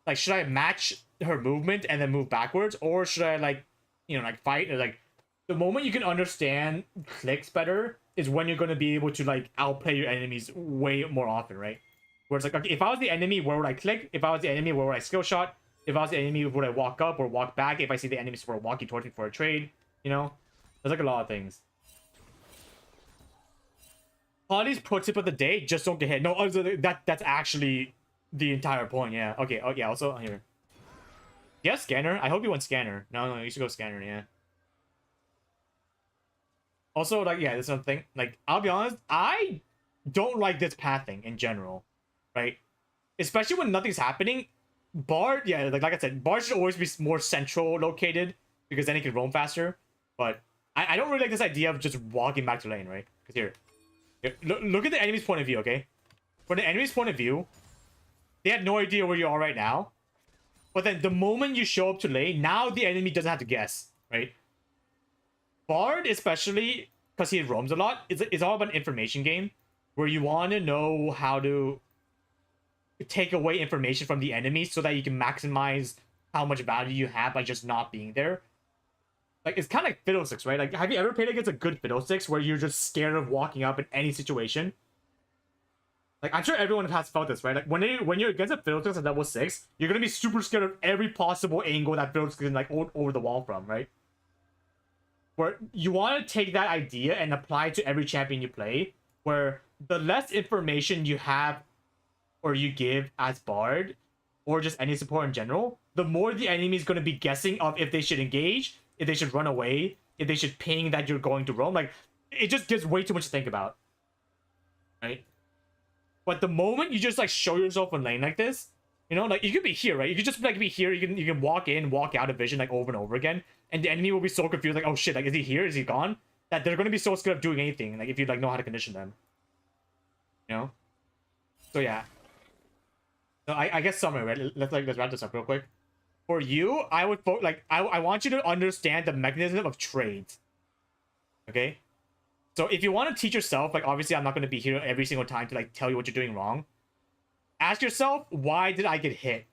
Like, should I match her movement and then move backwards? Or should I, like, you know, like, fight? Or, like, the moment you can understand clicks better is when you're going to be able to, like, outplay your enemies way more often, right? Where it's like, okay, if I was the enemy, where would I click? If I was the enemy, where would I skill shot? If I was the enemy, would I walk up or walk back? If I see the enemy support walking towards me for a trade, you know, there's like a lot of things. Holly's pro tip of the day: just don't get hit. No, that's actually the entire point. Yeah. Okay. Oh yeah. Also here. Yeah, scanner. I hope you went scanner. No, you should go scanner. Yeah. Also, like, yeah, there's something. Like, I'll be honest, I don't like this pathing in general, right? Especially when nothing's happening. Bard, yeah, like I said, Bard should always be more central located because then he can roam faster. But I don't really like this idea of just walking back to lane, right? Because here look at the enemy's point of view, okay? From the enemy's point of view, they have no idea where you are right now. But then the moment you show up to lane, now the enemy doesn't have to guess, right? Bard, especially because he roams a lot, it's all about an information game where you want to know how to take away information from the enemy so that you can maximize how much value you have by just not being there. Like, it's kind of like Fiddlesticks, right? Like, have you ever played against a good Fiddlesticks where you're just scared of walking up in any situation? Like, I'm sure everyone has felt this, right? Like, when you're against a Fiddlesticks at level 6, you're gonna be super scared of every possible angle that Fiddlesticks can, like, over the wall from, right? Where you want to take that idea and apply it to every champion you play, where the less information you have or you give as Bard, or just any support in general, the more the enemy is going to be guessing of if they should engage, if they should run away, if they should ping that you're going to roam. Like, it just gives way too much to think about, right? But the moment you just, like, show yourself in lane like this, you know, like, you could be here, right? You could just, like, be here, you can walk in, walk out of vision, like, over and over again, and the enemy will be so confused, like, oh shit, like, is he here, is he gone, that they're going to be so scared of doing anything, like, if you, like, know how to condition them, you know? So yeah. So I guess summary, right? Let's wrap this up real quick. For you, I would I want you to understand the mechanism of trades. Okay? So if you want to teach yourself, like, obviously I'm not going to be here every single time to, like, tell you what you're doing wrong. Ask yourself, why did I get hit?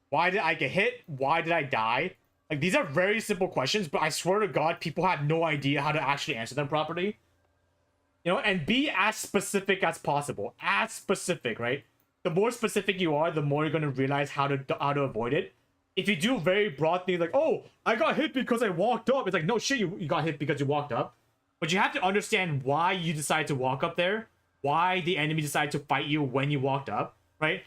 Why did I get hit? Why did I die? Like, these are very simple questions, but I swear to God, people have no idea how to actually answer them properly. You know, and be as specific as possible. As specific, right? The more specific you are, the more you're going to realize how to avoid it. If you do very broad things like, oh, I got hit because I walked up. It's like, no shit, you got hit because you walked up. But you have to understand why you decided to walk up there. Why the enemy decided to fight you when you walked up, right?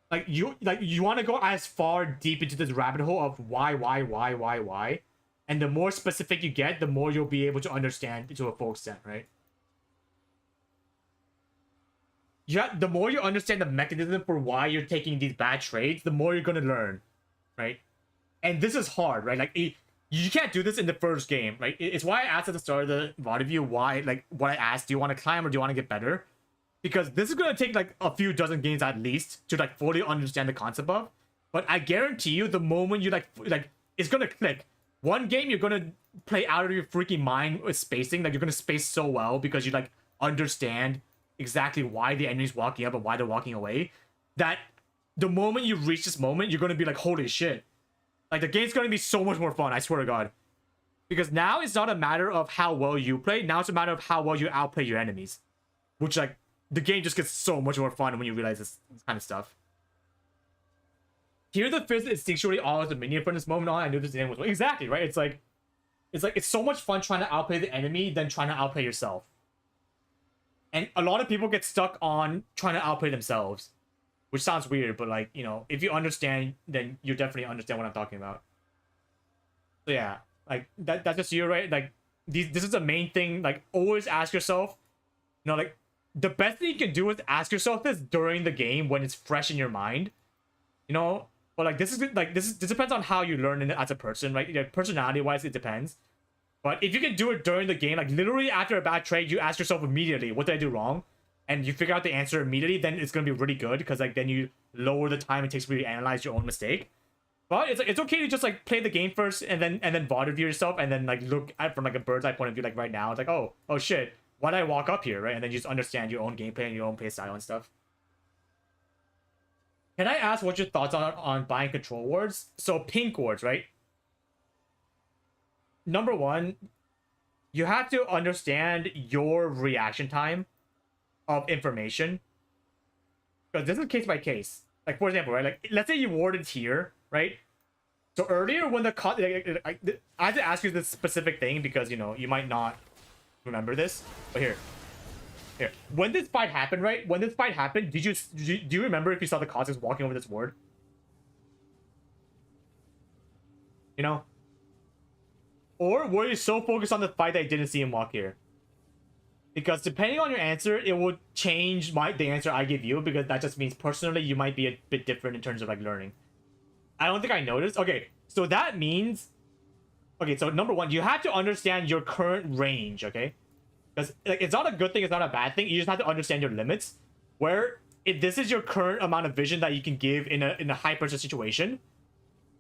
Like, you want to go as far deep into this rabbit hole of why. And the more specific you get, the more you'll be able to understand to a full extent, right? The more you understand the mechanism for why you're taking these bad trades, the more you're going to learn, right? And this is hard, right? Like, you can't do this in the first game, right? It's why I asked at the start of the VOD review why, like, what I asked, do you want to climb or do you want to get better? Because this is going to take, like, a few dozen games at least to, like, fully understand the concept of. But I guarantee you, the moment you, like, it's going to click. One game, you're going to play out of your freaking mind with spacing. Like, you're going to space so well because you, like, understand exactly why the enemy's walking up and why they're walking away, that the moment you reach this moment, you're going to be like, holy shit. Like, the game's going to be so much more fun, I swear to God. Because now it's not a matter of how well you play, now it's a matter of how well you outplay your enemies. Which, like, the game just gets so much more fun when you realize this kind of stuff. Here the fist instinctually all as a minion from this moment on, I knew this name was exactly, right? It's so much fun trying to outplay the enemy than trying to outplay yourself. And a lot of people get stuck on trying to outplay themselves, which sounds weird, but, like, you know, if you understand, then you definitely understand what I'm talking about. So yeah, like, that's just you, right? Like, this is the main thing. Like, always ask yourself, you know, like, the best thing you can do is ask yourself this during the game when it's fresh in your mind, you know. But, like, this depends on how you learn it as a person, right? Like, personality wise, it depends. But if you can do it during the game, like, literally after a bad trade, you ask yourself immediately, what did I do wrong? And you figure out the answer immediately, then it's going to be really good, because, like, then you lower the time it takes for you to analyze your own mistake. But it's, like, it's okay to just, like, play the game first and then VOD review yourself and then, like, look at from, like, a bird's eye point of view, like, right now. It's like, oh shit, why did I walk up here, right? And then you just understand your own gameplay and your own play style and stuff. Can I ask what your thoughts are on buying control wards? So pink wards, right? Number one, you have to understand your reaction time of information. Because this is case by case. like for example, right? Like let's say you warded here, right? So earlier when the I had to ask you this specific thing because you know you might not remember this, but here. When this fight happened, right? When this fight happened, do you remember if you saw the Kha'Zix walking over this ward? You know? Or were you so focused on the fight that you didn't see him walk here? Because depending on your answer, it would change the answer I give you, because that just means personally you might be a bit different in terms of like learning. I don't think I noticed. Okay, so that means... Okay, so number one, you have to understand your current range, okay? Because like, it's not a good thing, it's not a bad thing. You just have to understand your limits. Where if this is your current amount of vision that you can give in a high pressure situation,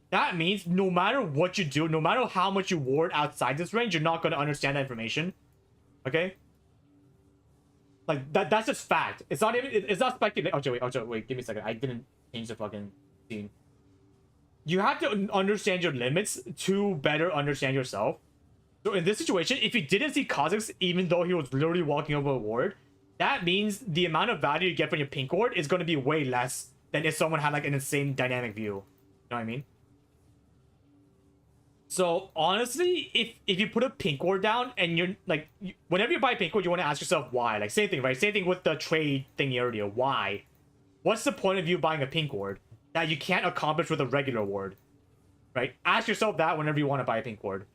that means no matter what you do, no matter how much you ward outside this range, you're not going to understand that information. Okay? Like that's just fact. It's not even it's not speculation. Wait, give me a second. I didn't change the fucking scene. You have to understand your limits to better understand yourself. So in this situation, if you didn't see Kha'Zix, even though he was literally walking over a ward, that means the amount of value you get from your pink ward is going to be way less than if someone had like an insane dynamic view. You know what I mean? So honestly, if you put a pink ward down and you're like, whenever you buy pink ward, you want to ask yourself why. Like same thing, right? Same thing with the trade thing earlier. Why? What's the point of you buying a pink ward that you can't accomplish with a regular ward? Right? Ask yourself that whenever you want to buy a pink ward.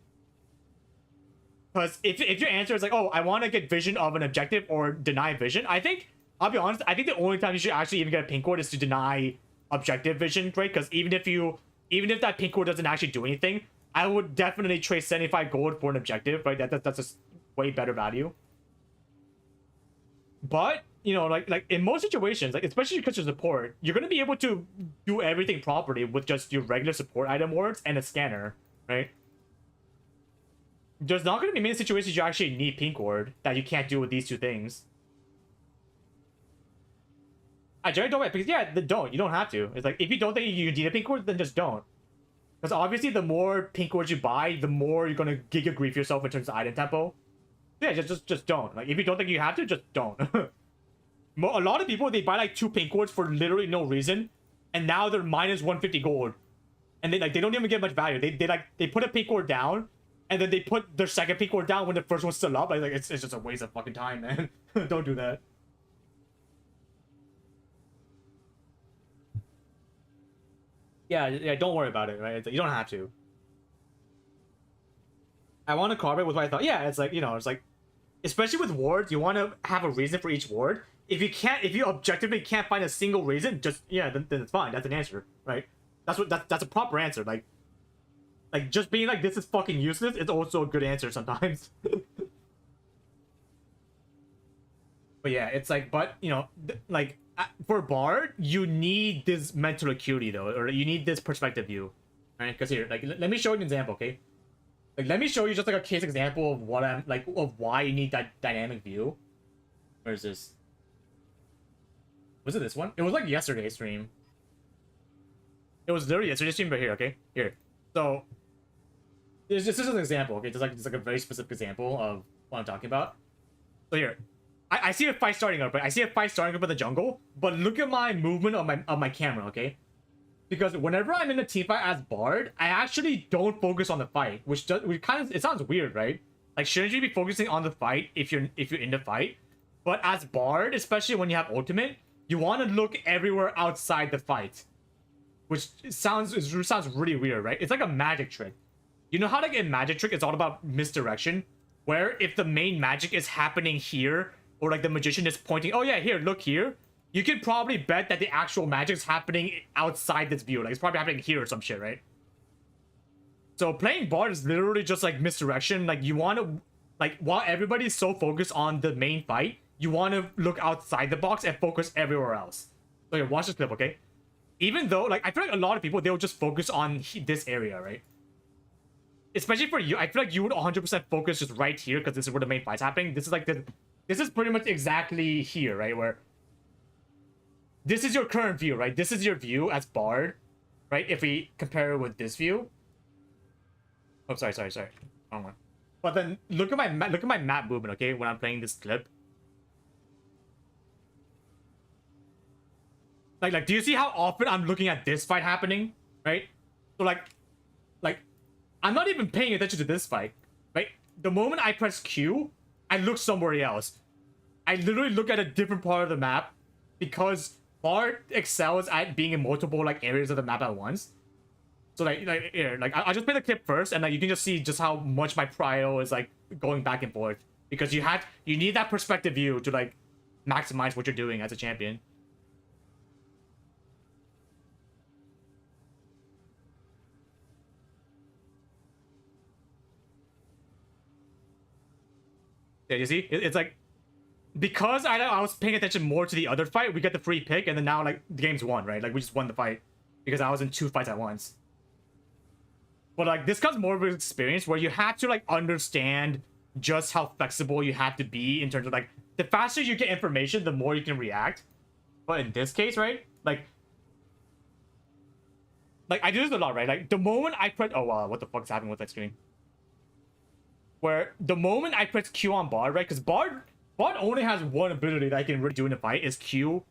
Because if your answer is like, oh, I want to get vision of an objective or deny vision, I think, I'll be honest, I think the only time you should actually even get a pink ward is to deny objective vision, right? Because even if that pink ward doesn't actually do anything, I would definitely trade 75 gold for an objective, right? That's just way better value. But, you know, like in most situations, like especially because you're support, you're going to be able to do everything properly with just your regular support item wards and a scanner, right? There's not going to be many situations you actually need pink ward that you can't do with these two things. I generally don't, because yeah, don't. You don't have to. It's like, if you don't think you need a pink ward, then just don't. Because obviously the more pink wards you buy, the more you're going to giga grief yourself in terms of item tempo. Yeah, just don't. Like, if you don't think you have to, just don't. A lot of people, they buy like 2 pink wards for literally no reason, and now they're minus 150 gold. And they don't even get much value. They put a pink ward down, and then they put their second pink ward down when the first one's still up. Like it's just a waste of fucking time, man. Don't do that. Yeah, don't worry about it, right? You don't have to. I want to correlate with what I thought. Yeah, it's like, you know, it's like, especially with wards, you want to have a reason for each ward. If you objectively can't find a single reason, just, yeah, then it's fine. That's an answer, right? That's a proper answer. Like just being like, this is fucking useless, it's also a good answer sometimes. But yeah, it's like, but, you know, like, for Bard, you need this mental acuity, though, or you need this perspective view, right? Because here, like, let me show you an example, okay? Like, let me show you just like a case example of what I'm like, of why you need that dynamic view. Where is this? Was it this one? It was like yesterday's stream. It was literally yesterday's stream, but here, okay? Here. So, this is an example, okay? Just like a very specific example of what I'm talking about. So here. I see a fight starting up, right? I see a fight starting up in the jungle, but look at my movement of my camera, okay? Because whenever I'm in a team fight as Bard, I actually don't focus on the fight, which kind of, it sounds weird, right? Like, shouldn't you be focusing on the fight if you're in the fight? But as Bard, especially when you have ultimate, you want to look everywhere outside the fight, which sounds really weird, right? It's like a magic trick. You know how like in magic trick, it's all about misdirection, where if the main magic is happening here, or like the magician is pointing, oh yeah, here, look here, you can probably bet that the actual magic's happening outside this view. Like, it's probably happening here or some shit, right? So playing Bard is literally just like misdirection. Like, you want to, like, while everybody's so focused on the main fight, you want to look outside the box and focus everywhere else. So here, watch this clip, okay? Even though, like, I feel like a lot of people, they'll just focus on this area, right? Especially for you, I feel like you would 100% focus just right here, because this is where the main fight's happening. This is like this is pretty much exactly here, right? Where this is your current view, right? This is your view as Bard, right? If we compare it with this view. Oh, sorry. Wrong one. But then look at my map movement, okay? When I'm playing this clip. Like, do you see how often I'm looking at this fight happening, right? So like, I'm not even paying attention to this fight, right? The moment I press Q, I look somewhere else. I literally look at a different part of the map because Bard excels at being in multiple like areas of the map at once. So here, I'll just play the clip first, and like you can just see just how much my prio is like going back and forth because you need that perspective view to like maximize what you're doing as a champion. Yeah, you see, it's like because I was paying attention more to the other fight, we get the free pick, and then now like the game's won, right? Like we just won the fight because I was in 2 fights at once. But like this comes more of an experience where you have to like understand just how flexible you have to be in terms of like the faster you get information, the more you can react. But in this case, right? Like I do this a lot, right? Like the moment I press, oh wow, what the fuck's happening with that screen? Where the moment I press Q on Bard, right? Because Bard only has one ability that I can really do in a fight is Q.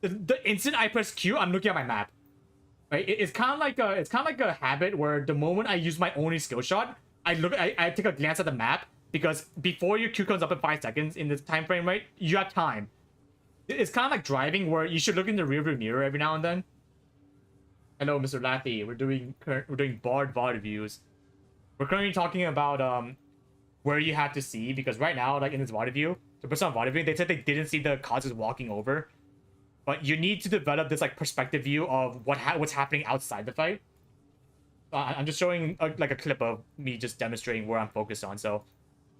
The instant I press Q, I'm looking at my map. Right? It's kind of like a habit where the moment I use my only skill shot, I take a glance at the map because before your Q comes up in 5 seconds in this time frame, right? You have time. It's kind of like driving where you should look in the rearview mirror every now and then. Hello, Mr. Lathy. We're doing Bard VOD reviews. We're currently talking about where you have to see because right now, like in this VOD review, the person on VOD review, they said they didn't see the causes walking over. But you need to develop this like perspective view of what's happening outside the fight. I'm just showing like a clip of me just demonstrating where I'm focused on. So,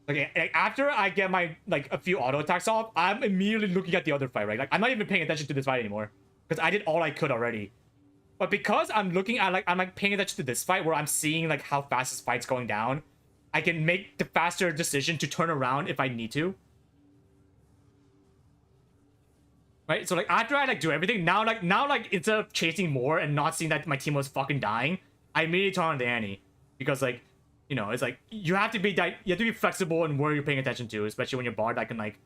okay, like, after I get my like a few auto attacks off, I'm immediately looking at the other fight, right? Like I'm not even paying attention to this fight anymore because I did all I could already. But because I'm looking at I'm paying attention to this fight where I'm seeing like how fast this fight's going down, I can make the faster decision to turn around if I need to. Right, so like after I like do everything, now instead of chasing more and not seeing that my team was fucking dying, I immediately turn on the Annie because like, you know, it's like you have to be flexible in where you're paying attention to, especially when you're Bard that can like,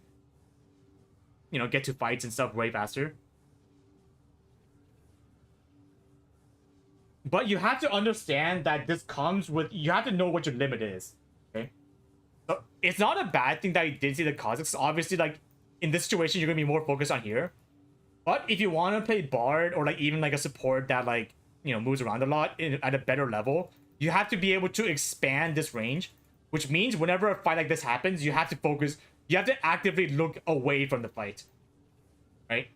you know, get to fights and stuff way faster. But you have to understand that this comes with you have to know what your limit is. Okay, so it's not a bad thing that you did see the causes. Obviously, like. In this situation, you're gonna be more focused on here. But if you want to play Bard or like even like a support that like, you know, moves around a lot at a better level, you have to be able to expand this range, which means whenever a fight like this happens, you have to focus, you have to actively look away from the fight, right?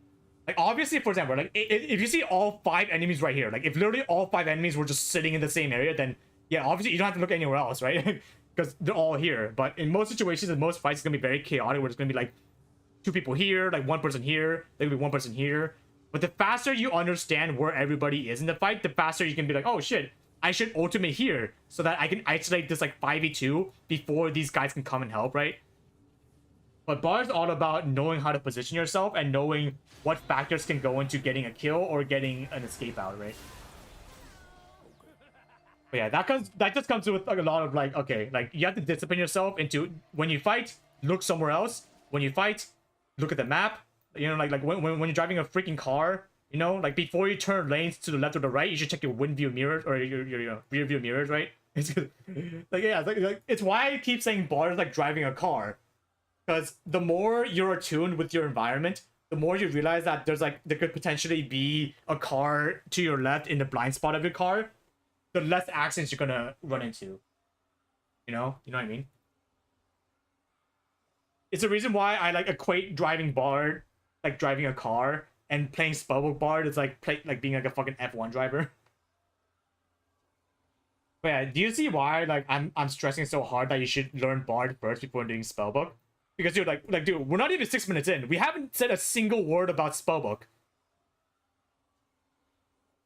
Like obviously, for example, like if you see all 5 enemies right here, like if literally all 5 enemies were just sitting in the same area, then yeah, obviously you don't have to look anywhere else, right? Because they're all here. But in most situations, in most fights, it's gonna be very chaotic where it's gonna be like 2 people here, like 1 person here, there could be 1 person here. But the faster you understand where everybody is in the fight, the faster you can be like, oh shit, I should ultimate here so that I can isolate this like 5v2 before these guys can come and help, right? But Bard's all about knowing how to position yourself and knowing what factors can go into getting a kill or getting an escape out, right? But yeah, that just comes with like a lot of like, okay, like you have to discipline yourself into when you fight, look somewhere else. When you fight, look at the map. You know, like when you're driving a freaking car, you know, like before you turn lanes to the left or the right, you should check your wind view mirrors or your rear view mirrors, right? It's like yeah, like it's why I keep saying Bard is like driving a car, because the more you're attuned with your environment, the more you realize that there could potentially be a car to your left in the blind spot of your car, the less accidents you're gonna run into. You know what I mean? It's the reason why I like equate driving Bard, like driving a car, and playing Spellbook Bard is like being like a fucking F1 driver. But yeah, do you see why like I'm stressing so hard that you should learn Bard first before doing Spellbook? Because dude, like dude, we're not even 6 minutes in. We haven't said a single word about Spellbook.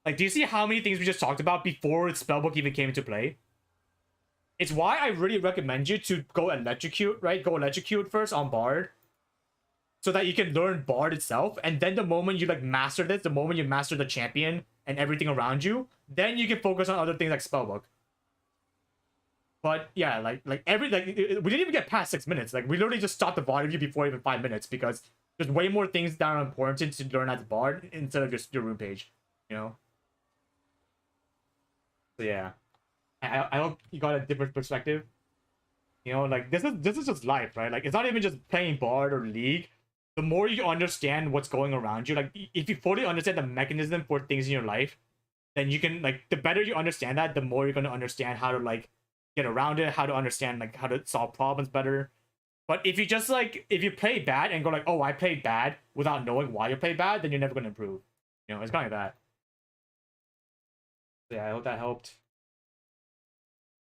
Like, do you see how many things we just talked about before Spellbook even came into play? It's why I really recommend you to go Electrocute, right? Go Electrocute first on Bard. So that you can learn Bard itself. And then the moment you like master this, the moment you master the champion and everything around you, then you can focus on other things like Spellbook. But yeah, we didn't even get past 6 minutes. Like we literally just stopped the VOD review before even 5 minutes because there's way more things that are important to learn as a bard instead of just your rune page, you know. So yeah, I hope you got a different perspective. You know, like this is just life, right? Like it's not even just playing bard or league. The more you understand what's going around you, like if you fully understand the mechanism for things in your life, then you can like the better you understand that, the more you're gonna understand how to like get around it, how to understand like how to solve problems better. But if you just like if you play bad and go like, oh, I played bad without knowing why you played bad, then you're never gonna improve. You know, it's kind of that. So yeah, I hope that helped.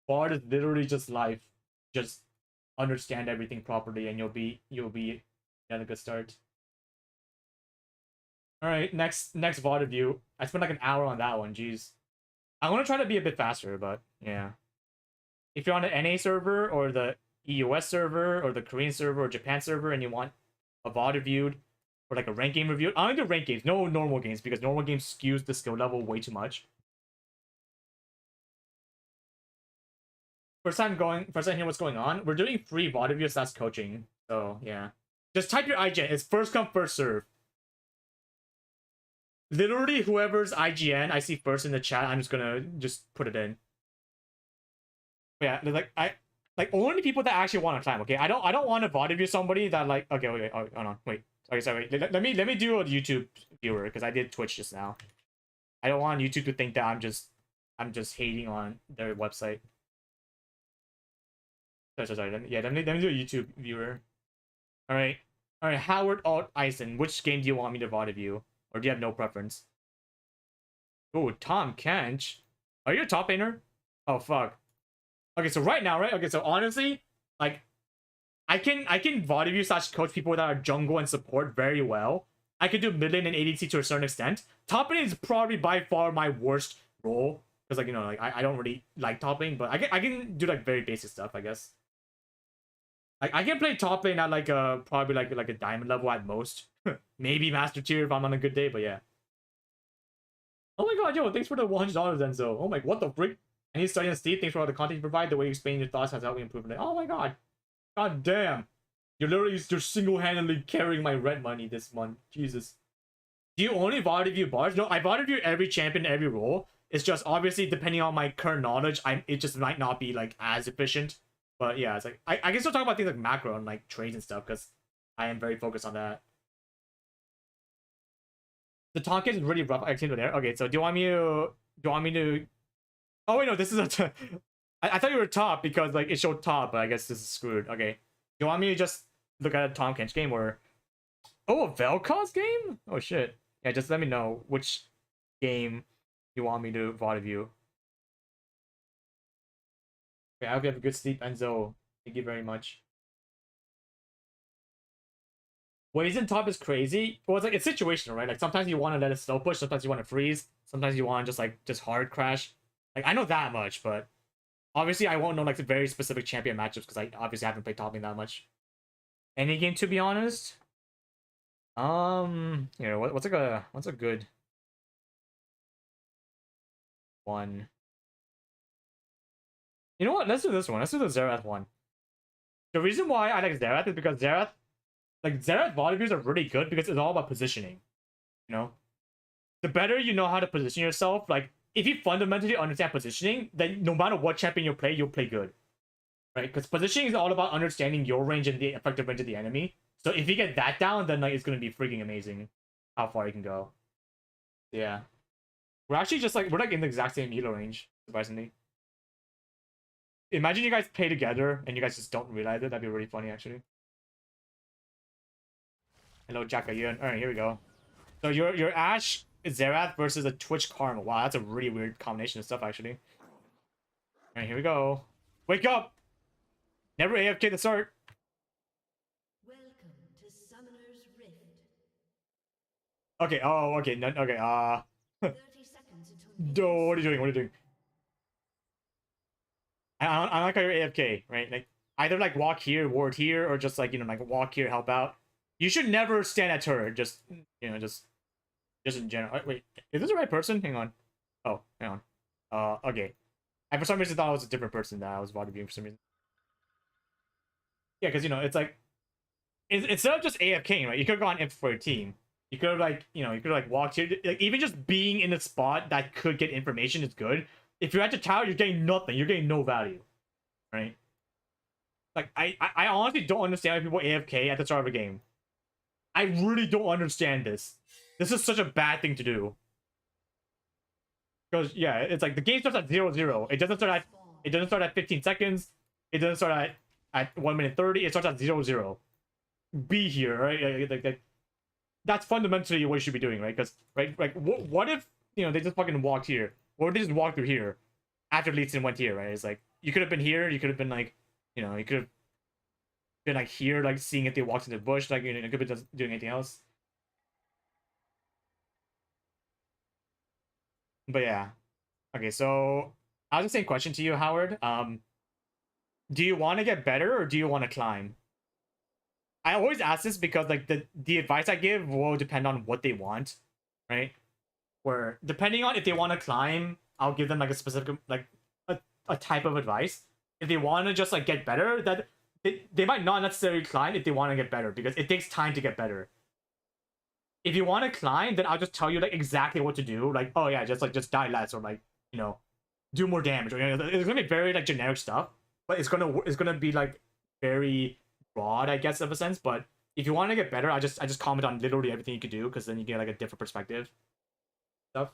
Bard is literally just life. Just understand everything properly, and you'll be at a good start. All right, next VOD review. I spent like an hour on that one. Jeez, I want to try to be a bit faster, but yeah. If you're on the NA server or the EUS server or the Korean server or Japan server, and you want a VOD reviewed or like a rank game reviewed, I only do rank games, no normal games, because normal games skews the skill level way too much. First time hearing what's going on. We're doing free VOD reviews, that's coaching. So yeah. Just type your IGN. It's first come, first serve. Literally whoever's IGN I see first in the chat, I'm just gonna just put it in. Yeah, like like only people that actually want to climb, okay? I don't want to VOD review somebody that like okay, wait, oh, hold on, wait. Okay, sorry, wait. Let me do a YouTube viewer because I did Twitch just now. I don't want YouTube to think that I'm just hating on their website. Sorry. Let me do a YouTube viewer. All right. Howard Alt Eisen. Which game do you want me to VOD review, or do you have no preference? Oh, Tom Kench. Are you a top laner? Oh fuck. Okay, so right now, right? Okay, so honestly, like, I can VOD review / coach people that are jungle and support very well. I could do mid lane and ADC to a certain extent. Top lane is probably by far my worst role because like you know like I don't really like top lane, but I can do like very basic stuff, I guess. Like I can play top lane at like a probably like a diamond level at most. Maybe master tier if I'm on a good day, but yeah. Oh my god, yo, thanks for the $100 Enzo. Oh my, what the frick? I need to study on Steve. Thanks for all the content you provide. The way you explain your thoughts has helped me improve it. Oh my god. God damn. You're single-handedly carrying my rent money this month. Jesus. Do you only VOD review bars? No, I VOD review every champion, every role. It's just obviously depending on my current knowledge, it just might not be like as efficient. But yeah, it's like I can still talk about things like macro and like trades and stuff because I am very focused on that. The Tonkin is really rough. I came to there. Okay, so do you want me to? Oh wait, no, this is a. I thought you were top because like it showed top, but I guess this is screwed. Okay, do you want me to just look at a Tom Kench game or? Oh, a Vel'Koz game? Oh shit. Yeah, just let me know which game you want me to VOD review. Okay, I hope you have a good sleep, Enzo. Thank you very much. Waves in top is crazy. Well, it's like it's situational, right? Like sometimes you want to let it slow push, sometimes you want to freeze, sometimes you want to just hard crash. Like I know that much, but obviously I won't know like the very specific champion matchups because I obviously haven't played top lane that much. Any game, to be honest. You know what's a good one? You know what? Let's do this one. Let's do the Xerath one. The reason why I like Xerath is because Xerath VOD reviews are really good because it's all about positioning. You know, the better you know how to position yourself, like if you fundamentally understand positioning, then no matter what champion you play, you'll play good, right? Because positioning is all about understanding your range and the effective range of the enemy. So if you get that down, then like it's gonna be freaking amazing how far you can go. Yeah, we're actually just like we're like in the exact same elo range, surprisingly. Imagine you guys play together and you guys just don't realize it. That'd be really funny, actually. Hello, Jack. Are you in? All right, here we go. So your Ashe Xerath versus a Twitch Karma. Wow, that's a really weird combination of stuff, actually. All right, here we go. Wake up! Never AFK the start. Welcome to Summoner's Rift. Okay. Oh, okay. No, okay. 30 seconds until What are you doing? What are you doing? I like how you're AFK, right? Like either like walk here, ward here, or just like you know like walk here, help out. You should never stand at turret. Just you know just in general. Wait, is this the right person? Hang on. Oh, hang on. Okay. I for some reason thought it was a different person that I was VOD viewing for some reason. Yeah, because you know it's like instead of just AFKing, right? You could have gone in for a team. You could have like, you could have like walked here. Like even just being in a spot that could get information is good. If you're at the tower, you're getting nothing. You're getting no value, right? Like I honestly don't understand why people AFK at the start of a game. I really don't understand this. This is such a bad thing to do. Because yeah, it's like the game starts at 0-0. It doesn't start at 15 seconds. It doesn't start at 1 minute 30. It starts at 0-0. Be here, right? Like, that's fundamentally what you should be doing, right? Because right, like what if they just fucking walked here, or they just walked through here after Lee Sin went here, right? It's like you could have been here. You could have been like, you could have been like here, like seeing if they walked in the bush, like you could have been just doing anything else. But yeah, okay. So I was the same question to you, Howard. Do you want to get better or do you want to climb? I always ask this because like the advice I give will depend on what they want, right? Where depending on if they want to climb, I'll give them like a specific like a type of advice. If they want to just like get better, that they might not necessarily climb if they want to get better because it takes time to get better. If you want to climb, then I'll just tell you like exactly what to do. Like, oh yeah, just die less or like do more damage. Or, it's gonna be very like generic stuff, but it's gonna be like very broad, I guess, of a sense. But if you want to get better, I just comment on literally everything you could do because then you get like a different perspective. Stuff.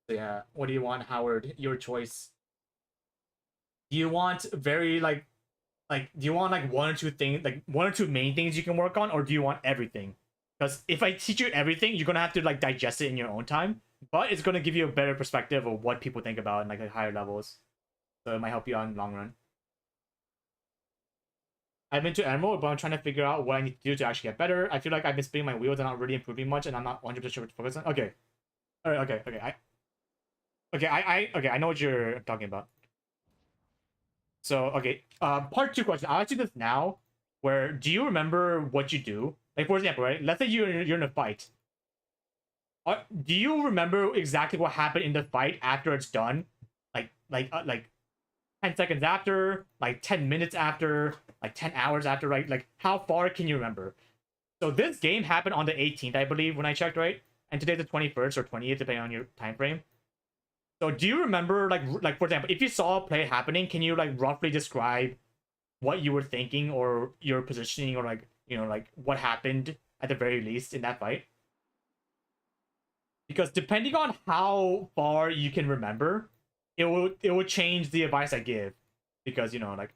So yeah, what do you want, Howard? Your choice. Do you want very like do you want like one or two things, like one or two main things you can work on, or do you want everything? Because if I teach you everything, you're gonna have to like digest it in your own time, but it's gonna give you a better perspective of what people think about in like higher levels. So it might help you out in the long run. I've been to Emerald, but I'm trying to figure out what I need to do to actually get better. I feel like I've been spinning my wheels and not really improving much, and I'm not 100% sure what to focus on. Okay. All right. Okay. I know what you're talking about. So okay, part 2 question. I'll ask you this now. Where do you remember what you do? Like for example, right? Let's say you're in a fight. Do you remember exactly what happened in the fight after it's done? Like 10 seconds after, like 10 minutes after, like 10 hours after, right? Like how far can you remember? So this game happened on the 18th, I believe, when I checked, right? And today's the 21st or 20th, depending on your time frame. So do you remember, like for example, if you saw a play happening, can you like roughly describe what you were thinking or your positioning or like like what happened at the very least in that fight? Because depending on how far you can remember, it will change the advice I give. Because like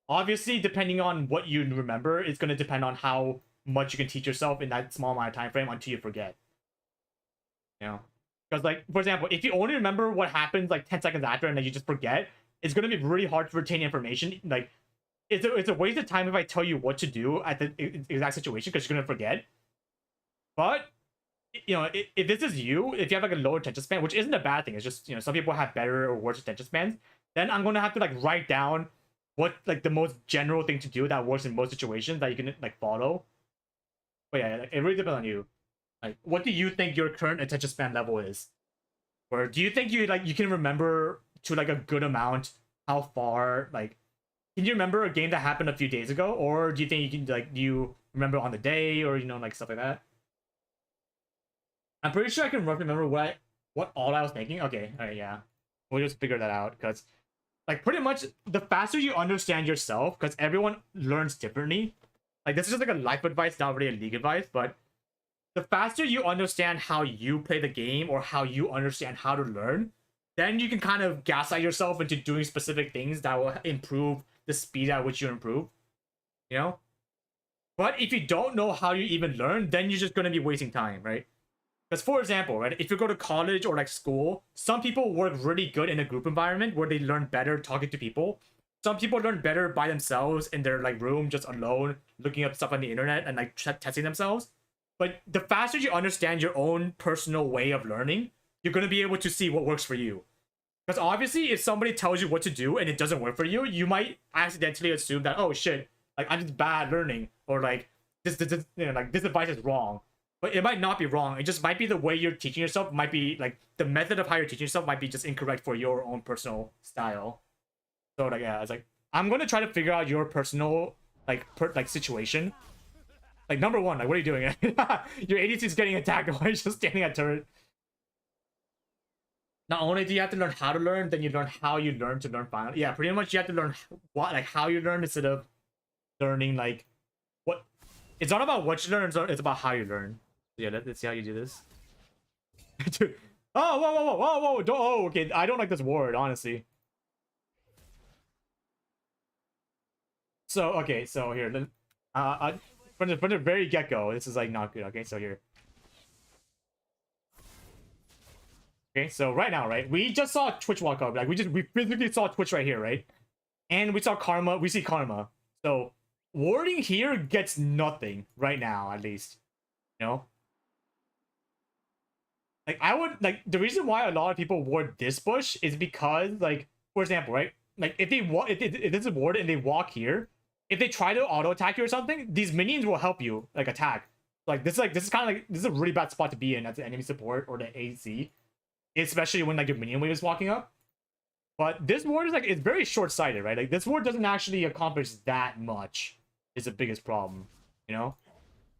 obviously depending on what you remember, it's going to depend on how much you can teach yourself in that small amount of time frame until you forget. Because like for example, if you only remember what happens like 10 seconds after and then you just forget, it's going to be really hard to retain information. Like it's a waste of time if I tell you what to do at the exact situation because you're going to forget. But if this is you, if you have like a lower attention span, which isn't a bad thing, it's just some people have better or worse attention spans, then I'm going to have to like write down what like the most general thing to do that works in most situations that you can like follow. But yeah, like, it really depends on you. Like, what do you think your current attention span level is? Or do you think you can remember to like a good amount how far, like, can you remember a game that happened a few days ago? Or do you think you can like, do you remember on the day or like stuff like that? I'm pretty sure I can roughly remember what all I was thinking. Okay, all right, yeah. We'll just figure that out because like pretty much the faster you understand yourself, because everyone learns differently. Like this is just like a life advice, not really a league advice, but the faster you understand how you play the game or how you understand how to learn, then you can kind of gaslight yourself into doing specific things that will improve the speed at which you improve. But if you don't know how you even learn, then you're just going to be wasting time, right? Because for example, right, if you go to college or like school, some people work really good in a group environment where they learn better talking to people. Some people learn better by themselves in their like room, just alone, looking up stuff on the internet and like testing themselves. But the faster you understand your own personal way of learning, you're going to be able to see what works for you. Because obviously, if somebody tells you what to do and it doesn't work for you, you might accidentally assume that, oh shit, like I'm just bad learning, or like this like this advice is wrong. But it might not be wrong. It just might be the way you're teaching yourself might be like the method of how you're teaching yourself might be just incorrect for your own personal style. So like yeah, it's like I'm gonna try to figure out your personal like situation. Like number one, like what are you doing? Your ADC is getting attacked while you're just standing at turret. Not only do you have to learn how to learn, then you learn how you learn to learn final. Yeah, pretty much you have to learn what, like how you learn instead of learning like what. It's not about what you learn, it's about how you learn. Yeah, let's see how you do this. Dude. Oh, whoa, whoa, whoa, whoa, whoa! Don't, oh, okay. I don't like this ward, honestly. So okay, so here, then, from the very get go, this is like not good. Okay, so here. Okay, so right now, right, we just saw Twitch walk up. Like we physically saw Twitch right here, right? And we saw Karma. We see Karma. So warding here gets nothing right now, at least. You know. Like I would like the reason why a lot of people ward this bush is because like for example, right? Like if they walk, if this is ward and they walk here, if they try to auto attack you or something, these minions will help you like attack. Like this is kind of like this is a really bad spot to be in as an enemy support or the AC. Especially when like your minion wave is walking up. But this ward is like it's very short-sighted, right? Like this ward doesn't actually accomplish that much. Is the biggest problem, you know?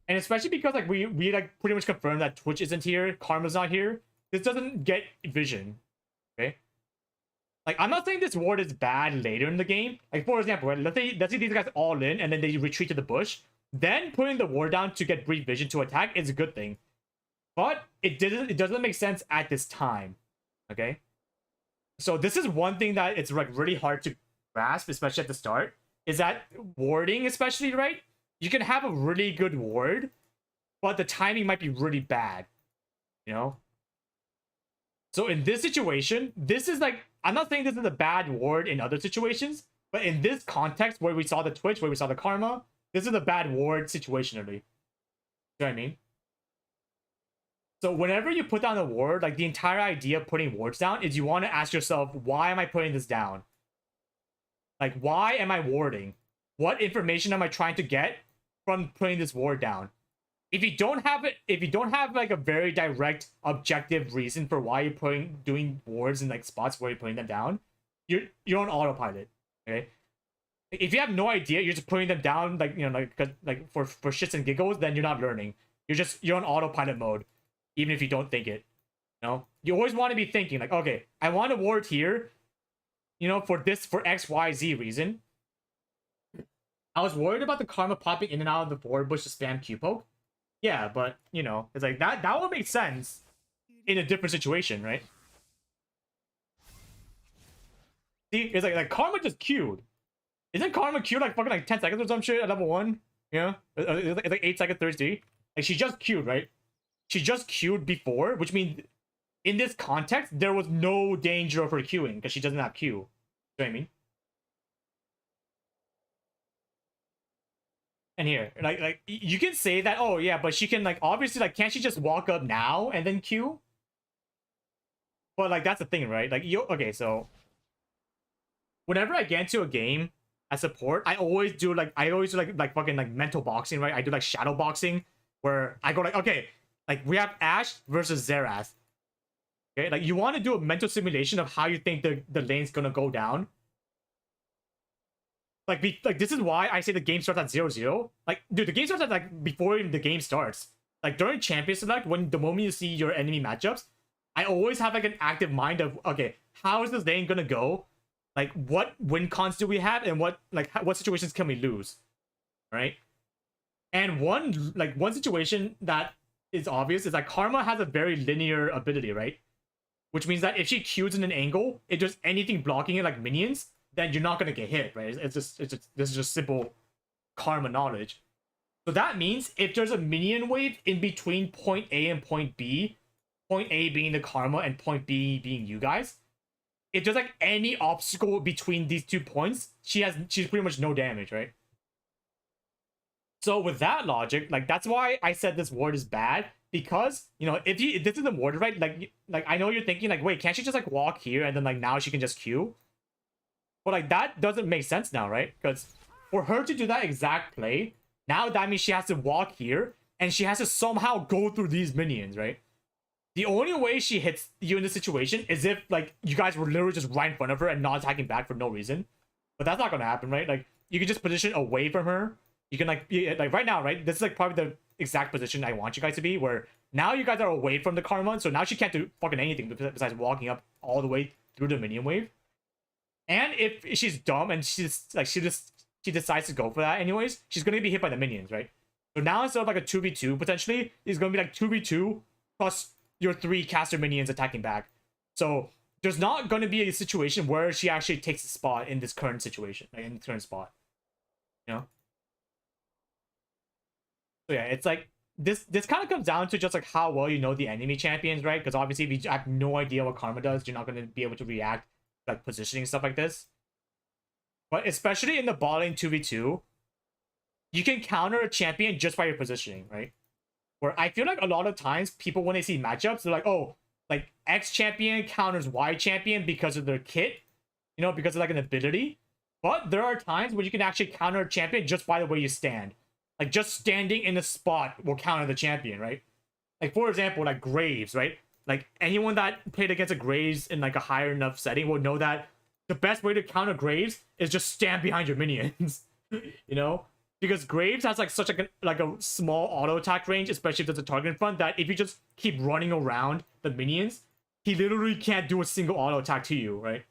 And especially because like we like pretty much confirmed that Twitch isn't here, Karma's not here. This doesn't get vision. Okay? Like I'm not saying this ward is bad later in the game. Like for example, right? Let's say these guys all in and then they retreat to the bush. Then putting the ward down to get brief vision to attack is a good thing. But it doesn't make sense at this time. Okay? So this is one thing that it's like really hard to grasp, especially at the start, is that warding, especially, right? You can have a really good ward, but the timing might be really bad. You know? So in this situation, this is like, I'm not saying this is a bad ward in other situations, but in this context where we saw the Twitch, where we saw the Karma, this is a bad ward situationally. You know what I mean? So whenever you put down a ward, like the entire idea of putting wards down is you want to ask yourself, why am I putting this down? Like, why am I warding? What information am I trying to get from putting this ward down? If you don't have it, if you don't have like a very direct, objective reason for why you're doing wards in like spots where you're putting them down, you're on autopilot. Okay. If you have no idea, you're just putting them down like like for shits and giggles, then you're not learning. You're on autopilot mode. Even if you don't think it, you know, you always want to be thinking like, okay, I want a ward here, you know, for X, Y, Z reason. I was worried about the Karma popping in and out of the forward bush to spam Q poke. Yeah, but you know, it's like that would make sense in a different situation, right? See, it's like Karma just queued. Isn't Karma queued like fucking like 10 seconds or some shit at level 1? Yeah, it's like 8 seconds 30. Like she just queued, right? She just queued before, which means in this context, there was no danger of her queuing because she doesn't have Q. You know what I mean? And here, like you can say that, oh yeah, but she can like obviously like can't she just walk up now and then Q? But like that's the thing, right? Like okay, so whenever I get into a game as support, I always do like fucking like mental boxing, right? I do like shadow boxing where I go like, okay. Like, we have Ashe versus Xerath. Okay? Like, you want to do a mental simulation of how you think the lane's gonna go down. Like, this is why I say the game starts at 0-0. Like, dude, the game starts at, like, before even the game starts. Like, during Champion Select, the moment you see your enemy matchups, I always have, like, an active mind of, okay, how is this lane gonna go? Like, what win cons do we have? And what situations can we lose? Right? And one situation that is obvious is that Karma has a very linear ability, right? Which means that if she Qs in an angle, if there's anything blocking it like minions, then you're not gonna get hit, right? This is just simple Karma knowledge. So that means if there's a minion wave in between point A and point B, point A being the Karma and point B being you guys, if there's like any obstacle between these 2 points, she's pretty much no damage, right? So with that logic, like that's why I said this ward is bad, because you know if this is the ward, right? Like I know you're thinking like, wait, can't she just like walk here and then like now she can just Q? But like that doesn't make sense now, right? Because for her to do that exact play, now that means she has to walk here and she has to somehow go through these minions, right? The only way she hits you in this situation is if like you guys were literally just right in front of her and not attacking back for no reason. But that's not gonna happen, right? Like you can just position away from her. You can like right now, right? This is like probably the exact position I want you guys to be, where now you guys are away from the Karma, so now she can't do fucking anything besides walking up all the way through the minion wave. And if she's dumb and she decides to go for that anyways, she's gonna be hit by the minions, right? So now instead of like a 2v2 potentially, it's gonna be like 2v2 plus your 3 caster minions attacking back. So there's not gonna be a situation where she actually takes a spot in this current situation, like in the current spot. You know? So yeah, it's like this kind of comes down to just like how well you know the enemy champions, right? Because obviously if you have no idea what Karma does, you're not gonna be able to react like positioning stuff like this. But especially in the bot lane 2v2, you can counter a champion just by your positioning, right? Where I feel like a lot of times people, when they see matchups, they're like, oh, like X champion counters Y champion because of their kit, you know, because of like an ability. But there are times when you can actually counter a champion just by the way you stand. Like just standing in the spot will counter the champion, right? Like for example, like Graves, right? Like anyone that played against a Graves in like a higher enough setting will know that the best way to counter Graves is just stand behind your minions, you know? Because Graves has like such a small auto attack range, especially if there's a target in front, that if you just keep running around the minions, he literally can't do a single auto attack to you, right?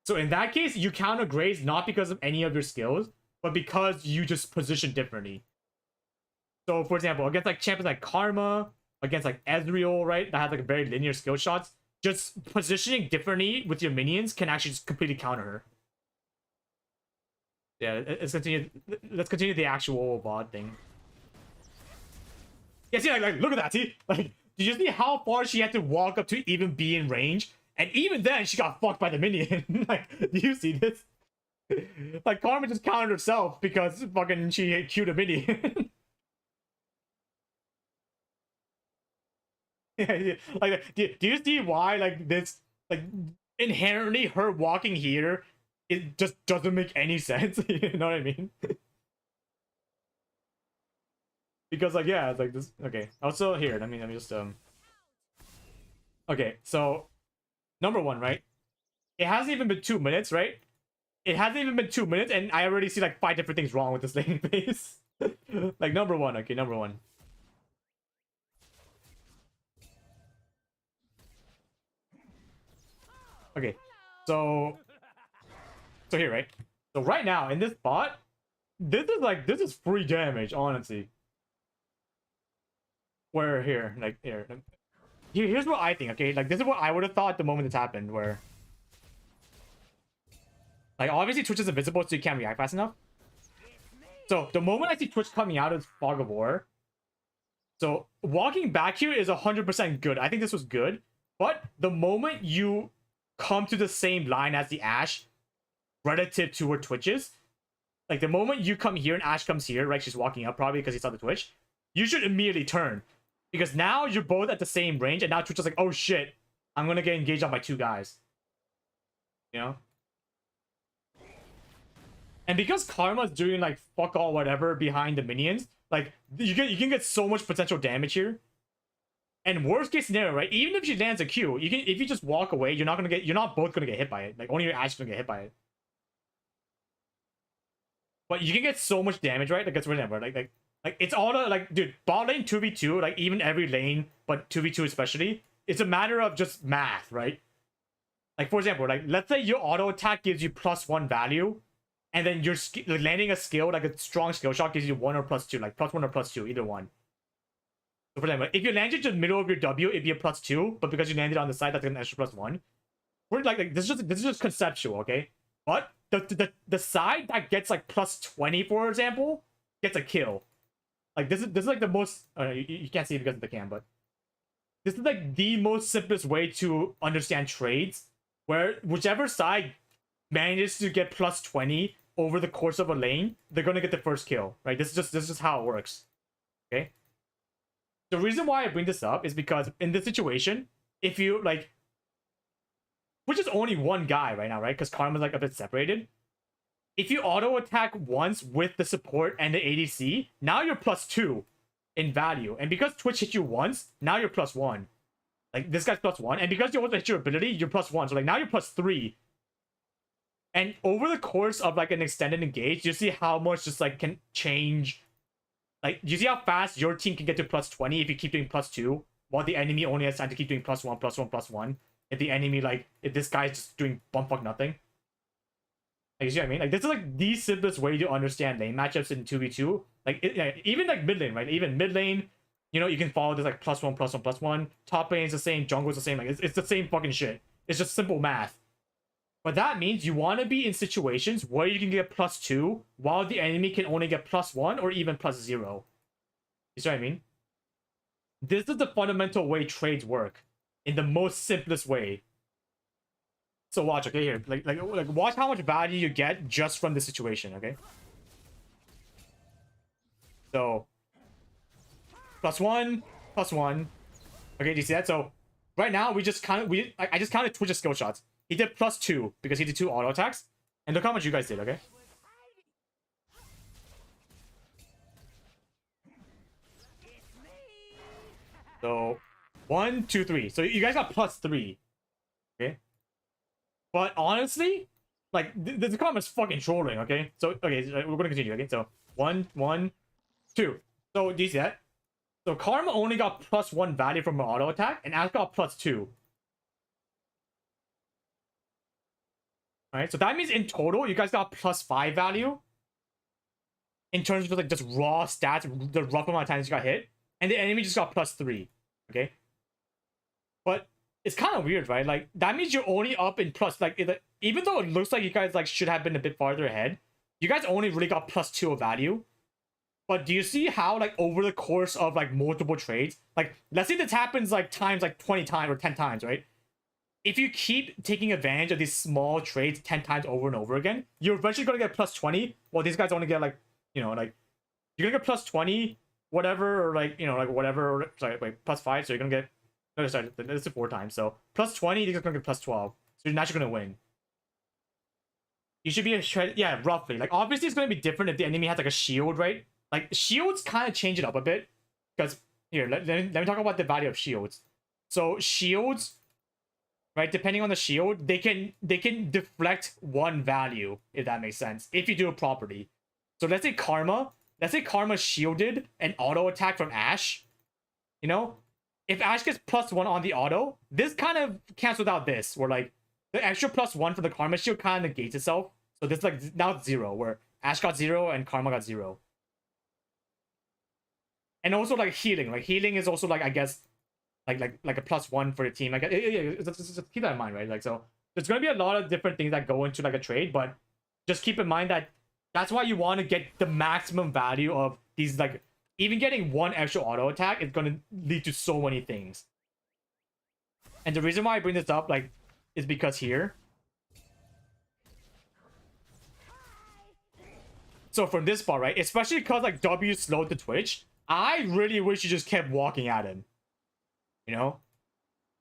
So in that case, you counter Graves not because of any of your skills, but because you just position differently. So for example, against like champions like Karma, against like Ezreal, right, that has like very linear skill shots, just positioning differently with your minions can actually just completely counter her. Yeah, let's continue the actual VOD thing. Yeah, see, like look at that, see? Like, did you see how far she had to walk up to even be in range? And even then, she got fucked by the minion. Like, do you see this? Like, Karma just countered herself because fucking she queued a minion. Yeah, like, do you see why, like, this, like, inherently her walking here, it just doesn't make any sense? You know what I mean? Because, like, yeah, it's like this. Okay, also here, let me just okay, so number one, right? It hasn't even been 2 minutes, right? It hasn't even been 2 minutes, and I already see like 5 different things wrong with this laning phase. Like number one, okay, number one. Okay, so here, right? So right now in this bot, this is free damage, honestly. Where here, like here's what I think. Okay, like this is what I would have thought the moment this happened. Where like obviously Twitch is invisible, so you can't react fast enough. So the moment I see Twitch coming out of Fog of War, so walking back here is 100% good. I think this was good, but the moment you come to the same line as the Ashe relative to where Twitch is, like the moment you come here and Ashe comes here, right? She's walking up probably because he saw the Twitch. You should immediately turn, because now you're both at the same range, and now Twitch is like, oh shit, I'm gonna get engaged on by 2 guys. You know? And because Karma's doing like fuck all whatever behind the minions, like you can get so much potential damage here. And worst case scenario, right? Even if she lands a Q, if you just walk away, you're not both gonna get hit by it. Like only your Ashe is gonna get hit by it. But you can get so much damage, right? Like that's whatever. Like it's all like, dude, bot lane 2v2, like even every lane, but 2v2 especially, it's a matter of just math, right? Like for example, like let's say your auto attack gives you +1 value, and then you're like, landing a skill, like a strong skill shot gives you 1 or +2, like +1 or +2, either one. So for example, if you landed just middle of your W, it'd be a +2, but because you landed on the side, that's an extra +1. We're like this is just conceptual, okay? But the side that gets like +20, for example, gets a kill. Like this is like the most you can't see it because of the cam, but this is like the most simplest way to understand trades, where whichever side manages to get +20 over the course of a lane, they're gonna get the first kill, right? This is just how it works. Okay. The reason why I bring this up is because in this situation, if you like, which is only one guy right now, right? Because Karma's like a bit separated. If you auto attack once with the support and the ADC, now you're +2 in value. And because Twitch hit you once, now you're +1. Like this guy's +1. And because you also hit your ability, you're +1. So like now you're +3. And over the course of like an extended engage, you see how much just like can change. Like, you see how fast your team can get to +20 if you keep doing +2, while the enemy only has time to keep doing +1, +1, +1. If the enemy, like, if this guy's just doing bumfuck nothing. Like, you see what I mean? Like, this is like the simplest way to understand lane matchups in 2v2. Like, even like mid lane, right? Even mid lane, you know, you can follow this like +1, +1, +1. Top lane is the same, jungle is the same. Like, it's the same fucking shit. It's just simple math. But that means you want to be in situations where you can get +2 while the enemy can only get +1 or even +0. You see what I mean? This is the fundamental way trades work in the most simplest way. So watch, okay, here. Like watch how much value you get just from this situation, okay? So +1, +1. Okay, do you see that? So right now we just kind of I just counted Twitch's skill shots. He did +2 because he did 2 auto attacks. And look how much you guys did, okay? So 1, 2, 3. So you guys got +3. Okay. But honestly, like the comment is fucking trolling, okay? So okay, so we're gonna continue, okay? So 1, 1, 2. So do you see that? So Karma only got +1 value from an auto attack, and Ash got +2. Alright, so that means in total, you guys got +5 value in terms of like just raw stats, the rough amount of times you got hit, and the enemy just got +3. Okay, but it's kind of weird, right? Like that means you're only up in plus. Like even though it looks like you guys like should have been a bit farther ahead, you guys only really got +2 of value. But do you see how like over the course of like multiple trades, like let's say this happens like times like 20 times or 10 times, right? If you keep taking advantage of these small trades 10 times over and over again, you're eventually going to get +20. Well, these guys only get like, you know, like you're going to get +20, whatever, or like, you know, like whatever. Sorry, wait, +5. So you're going to get, no, sorry, this is 4 times. So +20, these are going to get +12. So you're naturally going to win. You should be a shred. Yeah, roughly. Like, obviously, it's going to be different if the enemy has like a shield, right? Like, shields kind of change it up a bit. Because, here, let me talk about the value of shields. So, shields, right, depending on the shield, they can deflect 1 value, if that makes sense, if you do it properly. So let's say Karma shielded an auto attack from Ashe. You know, if Ashe gets +1 on the auto, this kind of cancels out this, where like the extra +1 for the Karma shield kind of negates itself. So this like now it's 0, where Ashe got 0 and Karma got 0. And also like healing is also like, I guess, like a +1 for the team. Like, just keep that in mind, right? Like, so there's gonna be a lot of different things that go into like a trade, but just keep in mind that that's why you want to get the maximum value of these. Like, even getting 1 extra auto attack is gonna lead to so many things. And the reason why I bring this up, like, is because here. So from this spot, right? Especially because like W slowed the Twitch, I really wish you just kept walking at him. You know,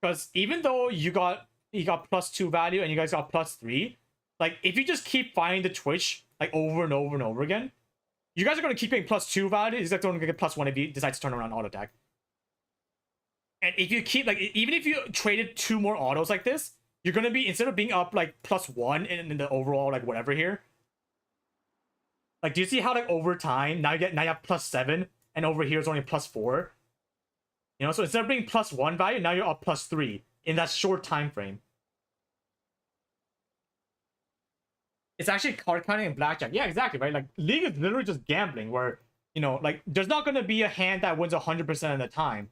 because even though you got +2 value and you guys got +3, like if you just keep finding the Twitch like over and over and over again, you guys are gonna keep getting +2 value. He's like only gonna get +1 if he decides to turn around auto attack. And if you keep like, even if you traded 2 more autos like this, you're gonna be, instead of being up like +1 in the overall like whatever here. Like, do you see how like over time now you have +7 and over here it's only +4? You know, so instead of being +1 value, now you're up +3 in that short time frame. It's actually card counting in blackjack. Yeah, exactly, right? Like, League is literally just gambling where, you know, like, there's not going to be a hand that wins 100% of the time.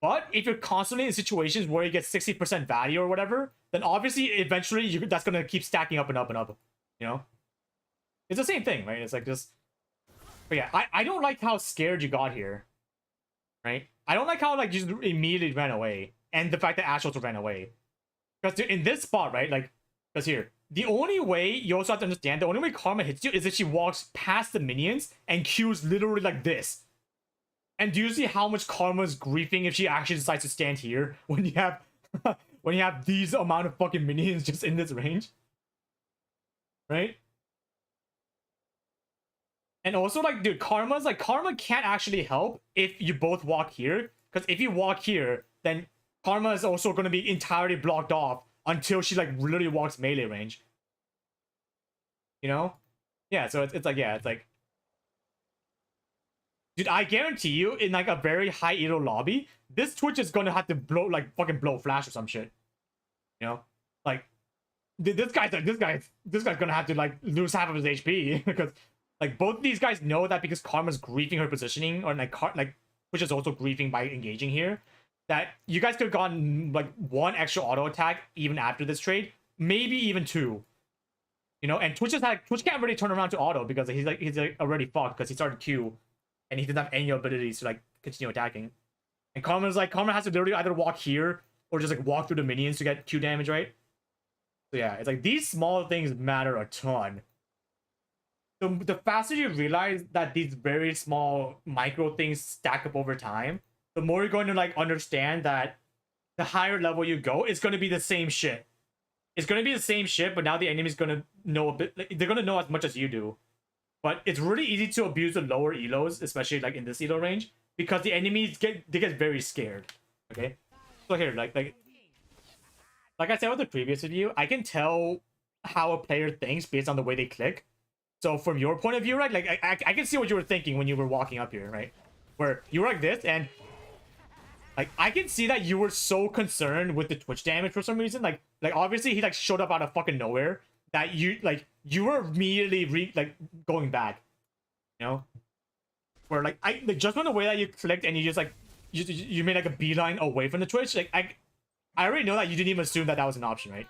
But if you're constantly in situations where you get 60% value or whatever, then obviously, eventually, that's going to keep stacking up and up and up, you know? It's the same thing, right? It's like just... But yeah, I don't like how scared you got here, right? I don't like how like you just immediately ran away, and the fact that Ashe also ran away. Because in this spot, right, like, because here, the only way you also have to understand, the only way Karma hits you is if she walks past the minions and queues literally like this. And do you see how much Karma's griefing if she actually decides to stand here when you have when you have these amount of fucking minions just in this range, right? And also, like, dude, Karma can't actually help if you both walk here. Because if you walk here, then Karma is also going to be entirely blocked off until she, like, literally walks melee range. You know? Yeah, so it's like, yeah, it's like, dude, I guarantee you, in like a very high elo lobby, this Twitch is gonna have to blow, like, fucking blow flash or some shit. You know? Like, this guy's gonna have to, like, lose half of his HP because, like, both these guys know that because Karma's griefing her positioning, or like, Twitch is also griefing by engaging here, that you guys could have gotten, like, one extra auto attack even after this trade, maybe even two. You know, and Twitch can't really turn around to auto because he's already fucked because he started Q, and he doesn't have any abilities to, like, continue attacking. And Karma has to literally either walk here or just, like, walk through the minions to get Q damage, right? So yeah, it's like these small things matter a ton. The faster you realize that these very small micro things stack up over time, the more you're going to, like, understand that the higher level you go, it's going to be the same shit. It's going to be the same shit, but now the enemy's going to know a bit. Like, they're going to know as much as you do. But it's really easy to abuse the lower elos, especially, like, in this elo range, because the enemies get very scared. Okay, so here, like I said with the previous video, I can tell how a player thinks based on the way they click. So from your point of view, right, like I can see what you were thinking when you were walking up here, right, where you were like this, and like I can see that you were so concerned with the Twitch damage for some reason. Like obviously he, like, showed up out of fucking nowhere that you were immediately going back, you know, where like just from the way that you clicked and you just, like, you made, like, a beeline away from the Twitch, like I already know that you didn't even assume that was an option, right?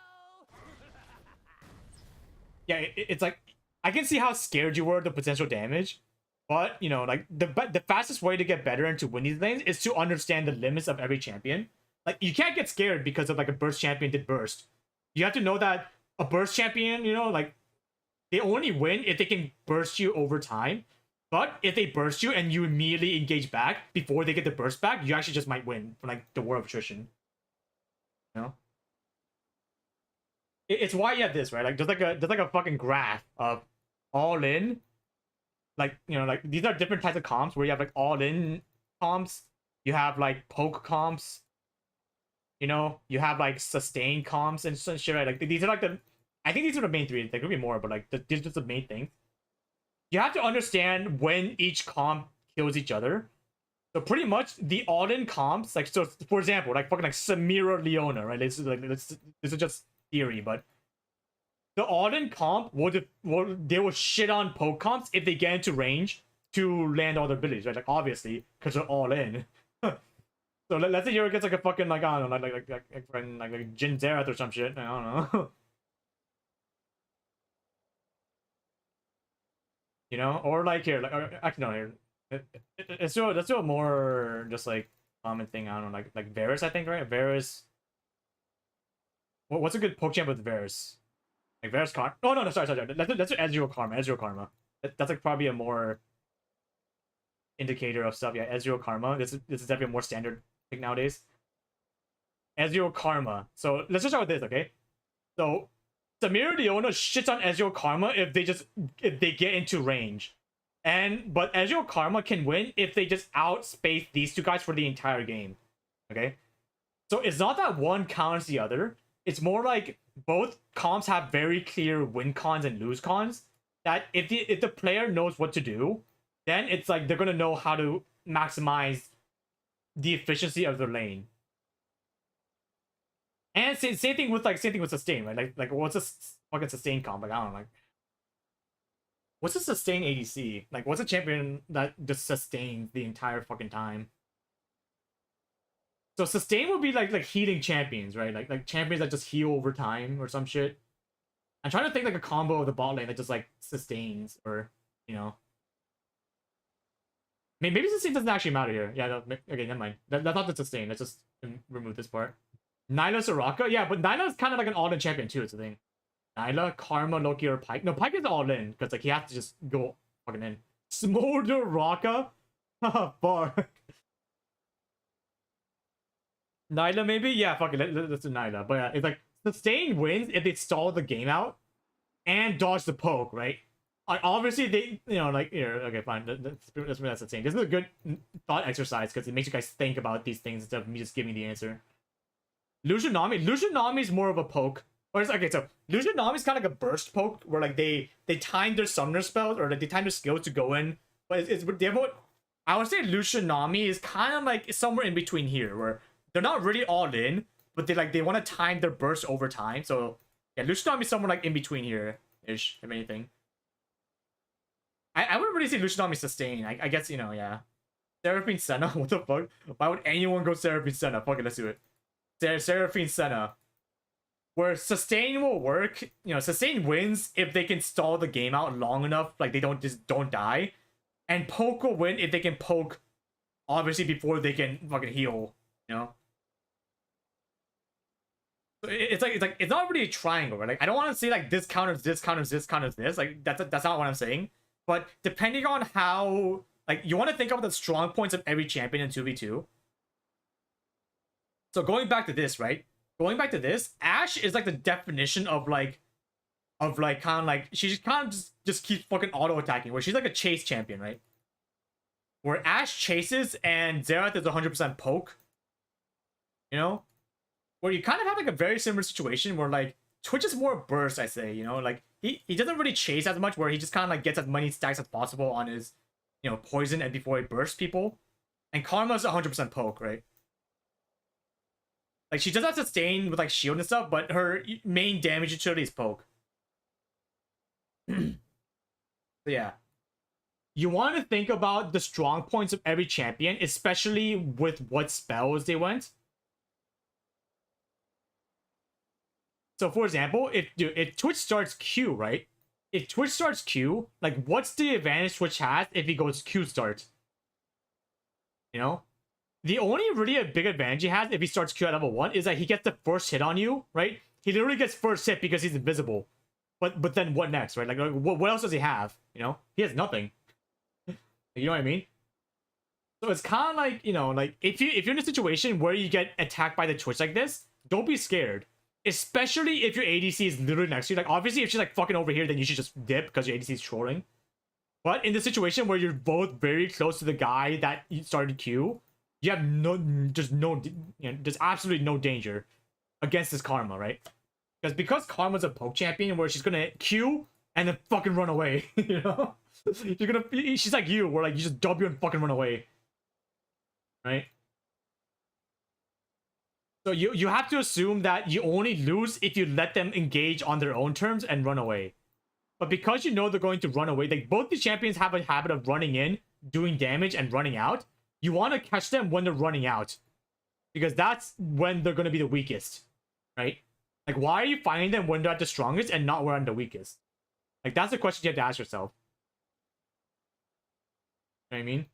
Yeah, it's like I can see how scared you were of the potential damage, but, you know, like, the fastest way to get better and to win these lanes is to understand the limits of every champion. Like, you can't get scared because of, like, a burst champion did burst. You have to know that a burst champion, you know, like, they only win if they can burst you over time. But if they burst you and you immediately engage back before they get the burst back, you actually just might win from, like, the war of attrition. You know? It's why you have this, right? Like, there's like a fucking graph of all in. Like, you know, like, these are different types of comps where you have, like, all in comps. You have, like, poke comps. You know, you have, like, sustain comps and shit, right? Like, these are, like, I think these are the main three. There could be more, but, like, these are just the main things. You have to understand when each comp kills each other. So pretty much the all-in comps, like, so for example, like, fucking, like, Samira Leona, right? This is just theory, but the all-in comp they will shit on poke comps if they get into range to land all their abilities, right? Like, obviously, because they're all in. So let's say Hero gets, like, a fucking, like, I don't know, like Jin Zerath or some shit. I don't know. You know, or like here, like, actually no, here. Let's do a more just, like, common thing. I don't know, like Varus, I think, right? Varus. What's a good poke champ with Varus? Like Varus Karma. Oh no, sorry. Let's do Ezreal Karma. Ezreal Karma. That's, like, probably a more indicator of stuff. Yeah, Ezreal Karma. This is definitely a more standard thing nowadays. Ezreal Karma. So let's just start with this, okay? So Samira Leona shits on Ezreal Karma if they get into range. But Ezreal Karma can win if they just outspace these two guys for the entire game. Okay? So it's not that one counts the other. It's more like both comps have very clear win cons and lose cons. That if the player knows what to do, then it's like they're gonna know how to maximize the efficiency of their lane. And same thing with sustain, right? Like what's a fucking sustain comp? Like, I don't know, like, what's a sustain ADC? Like, what's a champion that just sustains the entire fucking time? So sustain would be like healing champions, right? Like champions that just heal over time or some shit. I'm trying to think, like, a combo of the bot lane that just, like, sustains, or, you know. Maybe sustain doesn't actually matter here. Yeah, no, okay, never mind. That's not the sustain. Let's just remove this part. Nyla Soraka? Yeah, but Nyla is kind of like an all-in champion too, it's the thing. Nyla, Karma, Loki, or Pyke. No, Pyke is all-in, because, like, he has to just go fucking in. Smolder Raka? Haha, fuck. Nyla, maybe? Yeah, fuck it. Let's do Nyla. But yeah, it's like, sustain wins if they stall the game out and dodge the poke, right? Obviously, they, you know, like, here, okay, fine. That's sustain. This is a good thought exercise because it makes you guys think about these things instead of me just giving the answer. Lucian Nami is more of a poke Or it's okay, so Lucian Nami is kind of like a burst poke where like they time their summoner spells or like they time their skills to go in. But it's they have what I would say Lucian Nami is kind of like somewhere in between here where they're not really all in, but they want to time their burst over time. So yeah, Lucian Nami is somewhere like in between here ish, if anything. I wouldn't really say Lucian Nami sustain. I guess, you know, yeah. Seraphine Senna, what the fuck? Why would anyone go Seraphine Senna? Fuck it, let's do it. Seraphine Senna. Where sustain will work, you know, sustain wins if they can stall the game out long enough, like they don't die. And poke will win if they can poke, obviously, before they can fucking heal, you know? It's not really a triangle, right? Like I don't want to say like this counters this counters this counters this. Like that's not what I'm saying. But depending on how, like, you want to think about the strong points of every champion in 2v2. So going back to this, right? Going back to this, Ashe is like the definition of like kind of like she kind of just keeps fucking auto attacking, where she's like a chase champion, right? Where Ashe chases and Xerath is 100% poke. You know, where you kind of have like a very similar situation where like Twitch is more burst, I say. You know, like he doesn't really chase as much, where he just kind of like gets as many stacks as possible on his, you know, poison and before he bursts people. And Karma's 100% poke, right? Like, she does have sustain with, like, shield and stuff, but her main damage utility is poke. So, yeah. You want to think about the strong points of every champion, especially with what spells they went. So, for example, if Twitch starts Q, right? If Twitch starts Q, like, what's the advantage Twitch has if he goes Q start? You know? The only really a big advantage he has if he starts Q at level 1 is that he gets the first hit on you, right? He literally gets first hit because he's invisible. But then what next, right? Like what else does he have? You know? He has nothing. You know what I mean? So it's kind of like, you know, like if you're in a situation where you get attacked by the Twitch like this, don't be scared. Especially if your ADC is literally next to you. Like obviously if she's like fucking over here, then you should just dip because your ADC is trolling. But in the situation where you're both very close to the guy that you started Q, you have there's absolutely no danger against this Karma, right? Because Karma's a poke champion where she's gonna Q and then fucking run away, you know? She's like you, where like you just W and fucking run away, right? So you have to assume that you only lose if you let them engage on their own terms and run away. But because you know they're going to run away, like both the champions have a habit of running in, doing damage, and running out. You want to catch them when they're running out, because that's when they're going to be the weakest, right? Like, why are you finding them when they're at the strongest and not when they're the weakest? Like, that's the question you have to ask yourself. You know what I mean?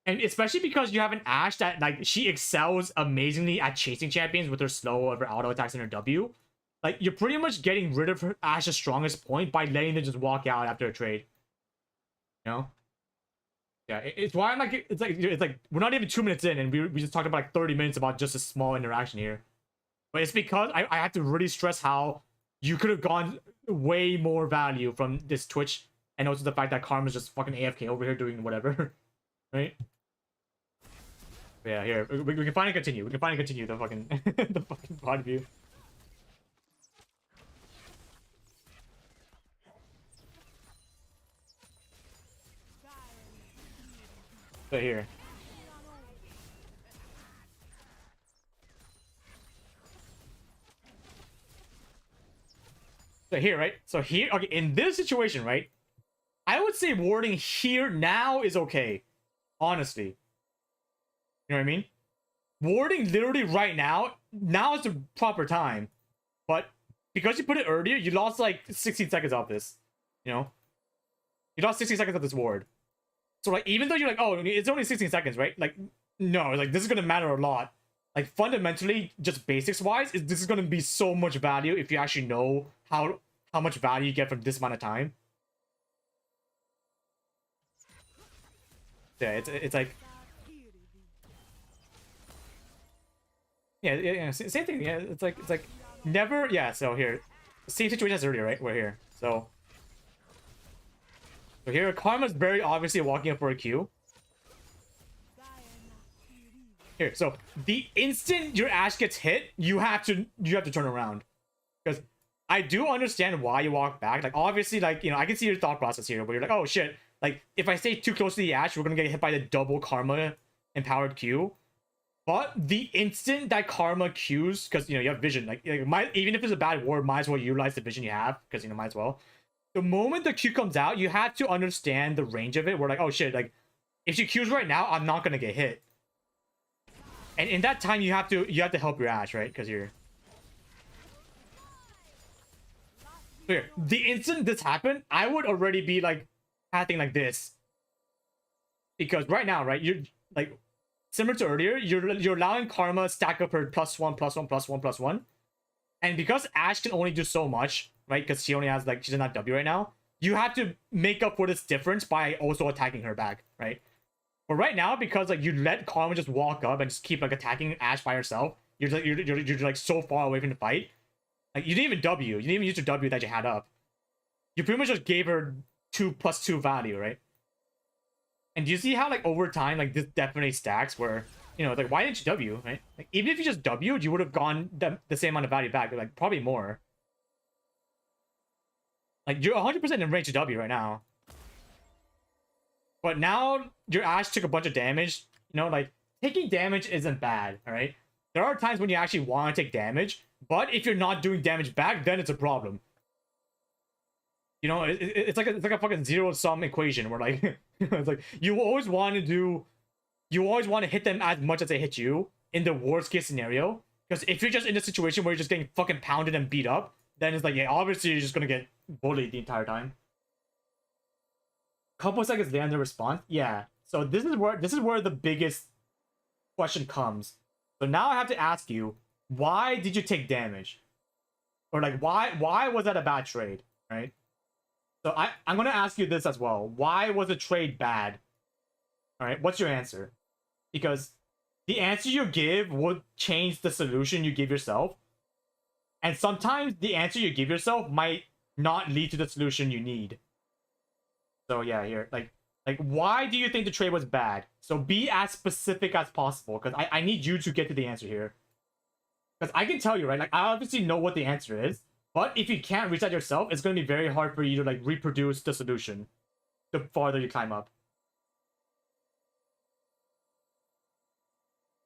And especially because you have an Ashe that, like, she excels amazingly at chasing champions with her slow, her auto attacks, and her W. Like, you're pretty much getting rid of her Ashe's strongest point by letting them just walk out after a trade. You know? Yeah, it's why I'm like, it's like we're not even 2 minutes in, and we just talked about like 30 minutes about just a small interaction here. But it's because I have to really stress how you could have gone way more value from this Twitch, and also the fact that Karma's just fucking AFK over here doing whatever, right? But yeah, here we can finally continue. We can finally continue the fucking the fucking VOD view. Right here. So here, right? So here, okay, in this situation, right? I would say warding here now is okay. Honestly. You know what I mean? Warding literally right now is the proper time. But because you put it earlier, you lost like 16 seconds off this. You know? You lost 16 seconds of this ward. So like, even though you're like, oh, it's only 16 seconds, right? Like, no, like this is gonna matter a lot. Like fundamentally, just basics wise, this is gonna be so much value if you actually know how much value you get from this amount of time. Yeah, it's like, yeah, same thing. Yeah, it's like never. Yeah, so here, same situation as earlier, right? We're here, so. So here, Karma's very obviously walking up for a Q. Here, so the instant your Ashe gets hit, you have to turn around. Because I do understand why you walk back. Like, obviously, like, you know, I can see your thought process here, where you're like, oh shit, like, if I stay too close to the Ashe, we're gonna get hit by the double Karma empowered Q. But the instant that Karma Qs, because, you know, you have vision, like even if it's a bad ward, might as well utilize the vision you have, because, you know, might as well. The moment the Q comes out, you have to understand the range of it. We're like, oh shit, like, if she Qs right now, I'm not gonna get hit. And in that time, you have to help your Ashe, right? Because you're... Here, the instant this happened, I would already be like acting like this, because right now, right, you're like similar to earlier, you're allowing Karma stack up her +1/+1/+1/+1, and because Ashe can only do so much, right, because she only has like, she's in that W right now, you have to make up for this difference by also attacking her back, right? But right now, because like you let Karma just walk up and just keep like attacking Ashe by herself, you're like so far away from the fight. Like, you didn't even W. You didn't even use your W that you had up. You pretty much just gave her 2+2 value, right? And do you see how, like, over time, like, this definitely stacks where, you know, like, why didn't you W, right? Like, even if you just W'd, you would have gone the same amount of value back, like, probably more. Like, you're 100% in range to W right now. But now, your Ashe took a bunch of damage. You know, like, taking damage isn't bad, alright? There are times when you actually want to take damage, but if you're not doing damage back, then it's a problem. You know, it's like a fucking zero-sum equation where, like, it's like you always want to hit them as much as they hit you in the worst case scenario. Because if you're just in a situation where you're just getting fucking pounded and beat up, then it's like, yeah, obviously you're just gonna get bullied the entire time. Couple seconds later, the response, yeah. So this is where the biggest question comes. So now I have to ask you, why did you take damage? Or like, why was that a bad trade, right? So I'm gonna ask you this as well. Why was the trade bad? All right, what's your answer? Because the answer you give would change the solution you give yourself. And sometimes the answer you give yourself might not lead to the solution you need. So yeah, here, like why do you think the trade was bad? So be as specific as possible, because I need you to get to the answer here. Because I can tell you, right? Like, I obviously know what the answer is, but if you can't reach that yourself, it's going to be very hard for you to, like, reproduce the solution the farther you climb up.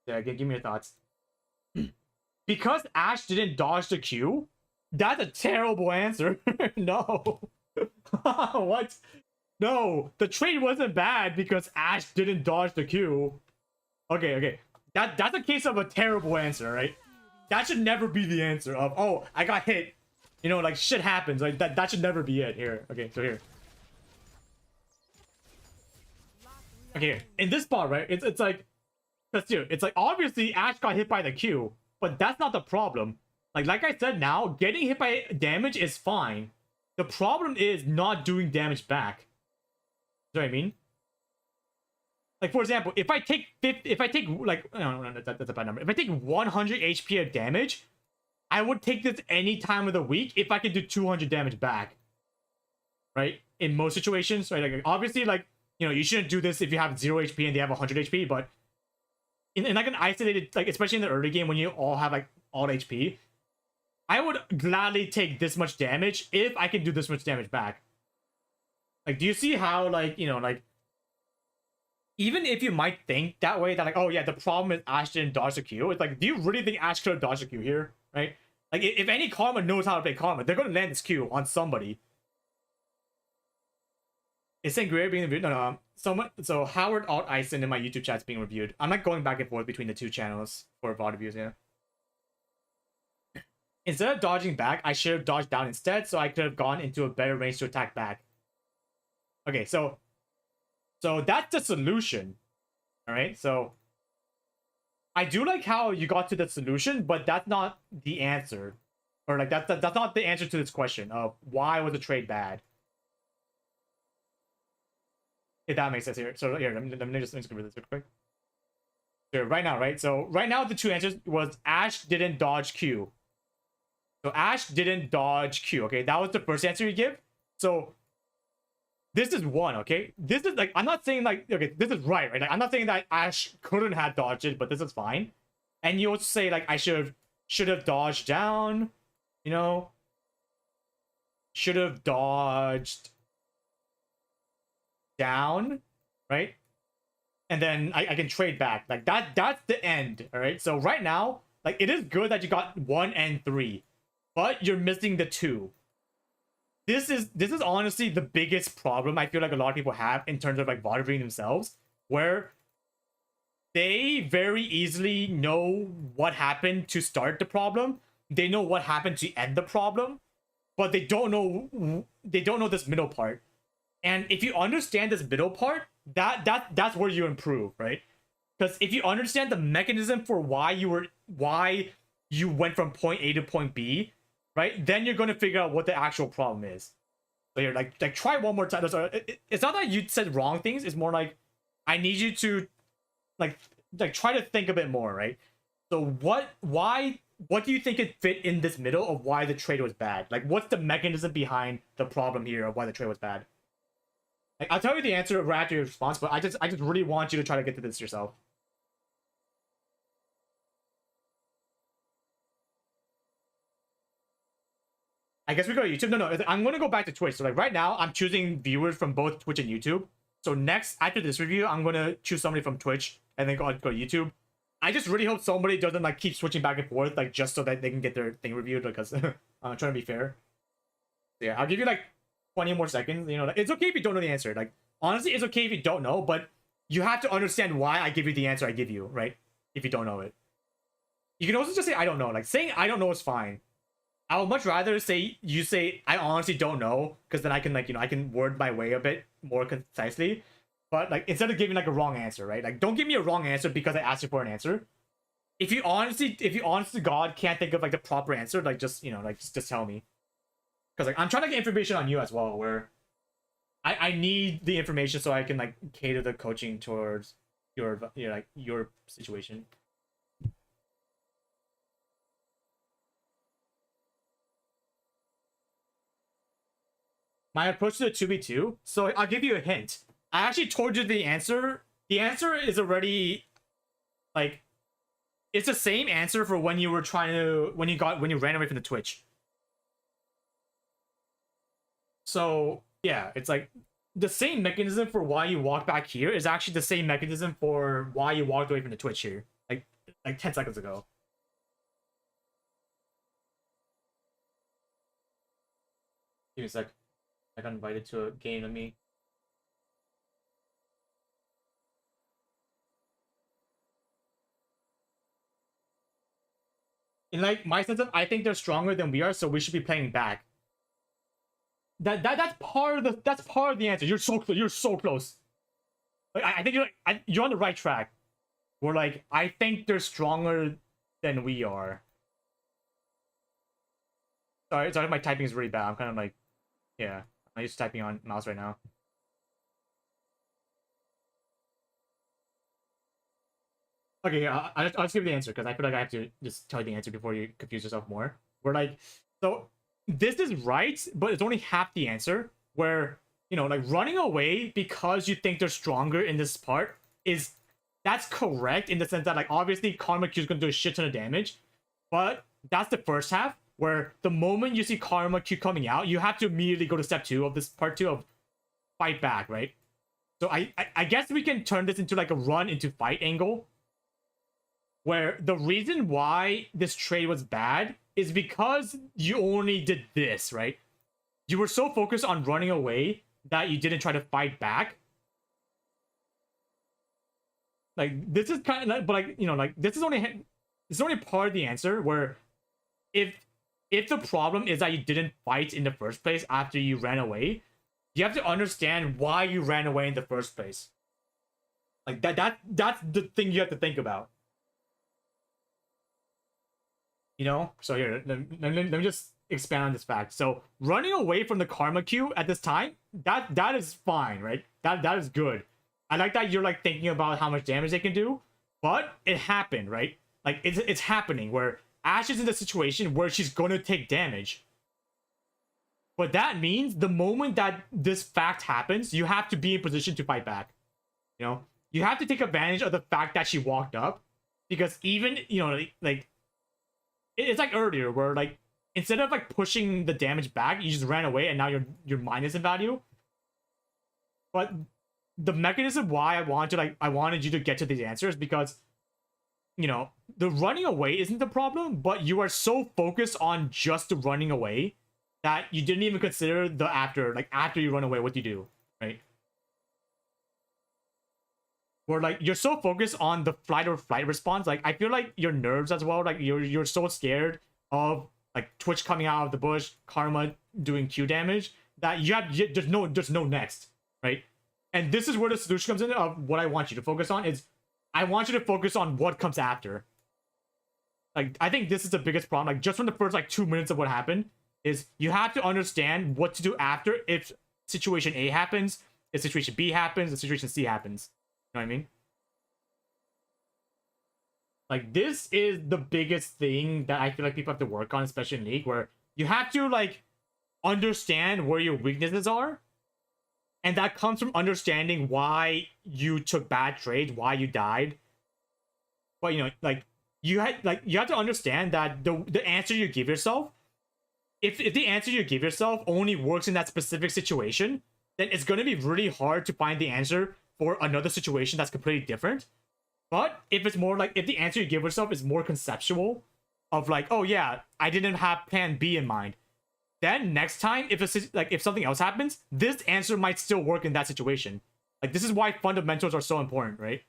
Yeah, give me your thoughts. Because Ashe didn't dodge the Q, that's a terrible answer. No. What? No, the trade wasn't bad because Ashe didn't dodge the Q. Okay. That's a case of a terrible answer, right? That should never be the answer of, oh, I got hit. You know, like, shit happens. Like, that should never be it. Here. Okay, so here. Okay, in this spot, right? It's like, let's do it. It's like, obviously, Ashe got hit by the Q, but that's not the problem. Like I said now, getting hit by damage is fine. The problem is not doing damage back. You know what I mean? Like, for example, if I take like, no, that's a bad number. If I take 100 HP of damage, I would take this any time of the week if I could do 200 damage back. Right? In most situations, right? Like, obviously, like, you know, you shouldn't do this if you have 0 HP and they have 100 HP, but in like an isolated, like, especially in the early game when you all have, like, all HP, I would gladly take this much damage if I can do this much damage back. Like, do you see how, like, you know, like, even if you might think that way, that like, oh yeah, the problem is Ashe didn't dodge the Q, it's like, do you really think Ashe could have dodged the Q here, right? Like, if any Karma knows how to play Karma, they're gonna land this Q on somebody. Is saying great being reviewed? No. So Howard Alt Ison in my YouTube chat's being reviewed. I'm like going back and forth between the two channels for VOD reviews, yeah. Instead of dodging back, I should have dodged down instead, so I could have gone into a better range to attack back. Okay, so that's the solution. Alright, so I do like how you got to the solution, but that's not the answer. Or like that's not the answer to this question of why was the trade bad. If that makes sense here. So here, let me just go over this real quick. Here, right now, right? So right now the two answers was Ashe didn't dodge Q. So Ashe didn't dodge Q, okay? That was the first answer you give. So this is one, okay? This is like, I'm not saying like, okay, this is right? Like, I'm not saying that Ashe couldn't have dodged it, but this is fine. And you also say like, I should have dodged down. you know, should have dodged down, right? And then I can trade back. Like that's the end. All right. So right now, like it is good that you got 1 and 3, but you're missing the 2. This is honestly the biggest problem I feel like a lot of people have in terms of like VODing themselves, where they very easily know what happened to start the problem. They know what happened to end the problem, but they don't know this middle part. And if you understand this middle part, that's where you improve, right? Because if you understand the mechanism for why you went from point A to point B, right, then you're going to figure out what the actual problem is. So you're like try one more time. It's not that you said wrong things. It's more like I need you to like try to think a bit more, right? So what do you think it fit in this middle of why the trade was bad? Like what's the mechanism behind the problem here of why the trade was bad? Like, I'll tell you the answer right after your response, but I just really want you to try to get to this yourself. I guess we go to YouTube. No, I'm going to go back to Twitch. So like right now, I'm choosing viewers from both Twitch and YouTube. So next, after this review, I'm going to choose somebody from Twitch and then go to YouTube. I just really hope somebody doesn't like keep switching back and forth, like just so that they can get their thing reviewed, because I'm trying to be fair. Yeah, I'll give you like 20 more seconds. You know, like, it's okay if you don't know the answer. Like honestly, it's okay if you don't know, but you have to understand why I give you the answer I give you, right? If you don't know it, you can also just say I don't know. Like saying I don't know is fine. I would much rather say you say I honestly don't know, because then I can like, you know, I can word my way a bit more concisely. But like instead of giving like a wrong answer, right? Like don't give me a wrong answer because I asked you for an answer. If you honest to God can't think of like the proper answer, like just, you know, like just tell me. Because like I'm trying to get information on you as well, where I need the information so I can like cater the coaching towards your, you know, like your situation. My approach to the 2v2. So I'll give you a hint. I actually told you the answer. The answer is already like it's the same answer for when you were trying to when you ran away from the Twitch. So yeah, it's like the same mechanism for why you walked back here is actually the same mechanism for why you walked away from the Twitch here. Like 10 seconds ago. Give me a sec. I got invited to a game. Let me. In like my sense of, I think they're stronger than we are, so we should be playing back. That's part of the answer. You're so close. You're so close. Like I think you're on the right track. We're like I think they're stronger than we are. Sorry, my typing is really bad. I'm kind of like, yeah. I'm just typing on mouse right now. Okay, yeah, I'll just give you the answer because I feel like I have to just tell you the answer before you confuse yourself more. We're like, so this is right, but it's only half the answer. Where, you know, like running away because you think they're stronger in this part that's correct in the sense that like obviously Karma Q is going to do a shit ton of damage, but that's the first half. Where the moment you see Karma Q coming out, you have to immediately go to step 2 of this part 2 of fight back, right? So I guess we can turn this into like a run into fight angle, where the reason why this trade was bad is because you only did this, right? You were so focused on running away that you didn't try to fight back. Like this is kind of like, but like, you know, like this is only part of the answer. Where if the problem is that you didn't fight in the first place after you ran away, you have to understand why you ran away in the first place. Like that's the thing you have to think about. You know? So here, let me just expand on this fact. So running away from the Karma Q at this time, that is fine, right? That is good. I like that you're like thinking about how much damage they can do, but it happened, right? Like it's happening where Ash is in the situation where she's gonna take damage. But that means the moment that this fact happens, you have to be in position to fight back. You know? You have to take advantage of the fact that she walked up. Because even, you know, like it's like earlier where like instead of like pushing the damage back, you just ran away and now you're minus in value. But the mechanism why I wanted you to get to these answers, because you know, the running away isn't the problem, but you are so focused on just the running away that you didn't even consider the after, like after you run away, what you do, right? Where like you're so focused on the flight or flight response, like I feel like your nerves as well, like you're so scared of like Twitch coming out of the bush, Karma doing Q damage, that there's no next, right? And this is where the solution comes in of what I want you to focus on is I want you to focus on what comes after. Like, I think this is the biggest problem. Like, just from the first, like, 2 minutes of what happened, is you have to understand what to do after if situation A happens, if situation B happens, if situation C happens. You know what I mean? Like, this is the biggest thing that I feel like people have to work on, especially in League, where you have to, like, understand where your weaknesses are. And that comes from understanding why you took bad trades, why you died. But you know, like you have to understand that the answer you give yourself, if the answer you give yourself only works in that specific situation, then it's gonna be really hard to find the answer for another situation that's completely different. But if it's more like if the answer you give yourself is more conceptual, of like, oh yeah, I didn't have plan B in mind, then next time, if something else happens, this answer might still work in that situation. Like, this is why fundamentals are so important, right?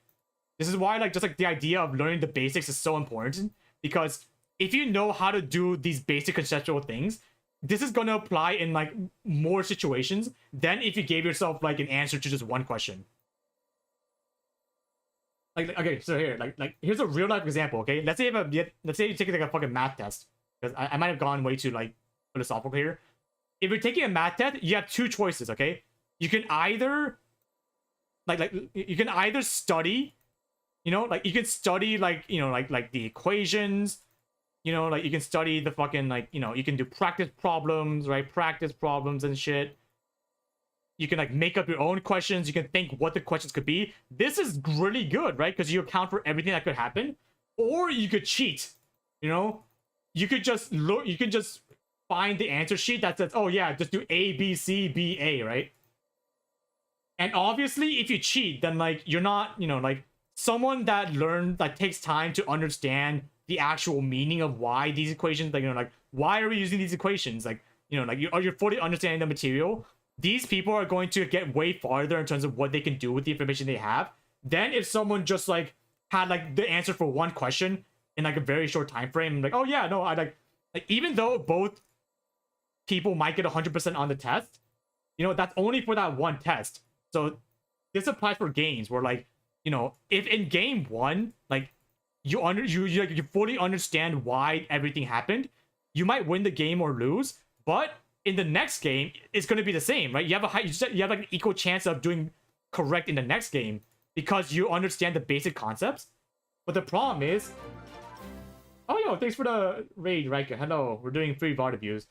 This is why, like, just like the idea of learning the basics is so important, because if you know how to do these basic conceptual things, this is going to apply in like more situations than if you gave yourself like an answer to just one question. Like okay, so here, like here's a real life example. Okay, let's say you take like a fucking math test, because I might have gone way too like philosophical here. If you're taking a math test, you have two choices. Okay, you can either you can either study, you know, like you can study like, you know, like the equations, you know, like you can study the fucking, like, you know, you can do practice problems, right? Practice problems and shit. You can like make up your own questions. You can think what the questions could be. This is really good, right? Because you account for everything that could happen. Or you could cheat, you know? You could just look, you could just find the answer sheet that says, oh yeah, just do A, B, C, B, A, right? And obviously, if you cheat, then like you're not, you know, like someone that learned, that takes time to understand the actual meaning of why these equations, like, you know, like why are we using these equations? Like, you know, like you're fully understanding the material. These people are going to get way farther in terms of what they can do with the information they have than if someone just like had like the answer for one question in like a very short time frame. Like, oh yeah, no, I like even though both people might get 100% on the test, you know, that's only for that one test. So this applies for games where, like, you know, if in game one, like you fully understand why everything happened, you might win the game or lose, but in the next game, it's going to be the same, right? You have you have like an equal chance of doing correct in the next game because you understand the basic concepts. But the problem is, oh yo, thanks for the raid, Riker. Hello, we're doing free VOD reviews.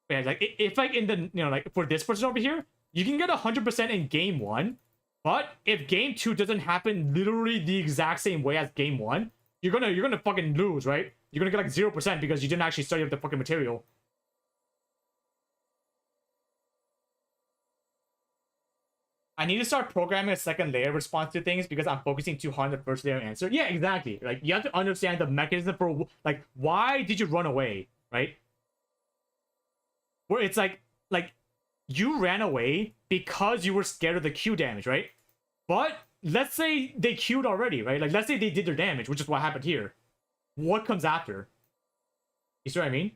Yeah, like if like in the, you know, like for this person over here, you can get 100% in game one, but if game two doesn't happen literally the exact same way as game one, you're gonna fucking lose, right? You're gonna get like 0% because you didn't actually study up the fucking material. I need to start programming a second layer response to things because I'm focusing too hard on the first layer answer. Yeah, exactly. Like, you have to understand the mechanism for, like, why did you run away, right? Where it's like you ran away because you were scared of the Q damage, right? But let's say they Q'd already, right? Like, let's say they did their damage, which is what happened here. What comes after? You see what I mean?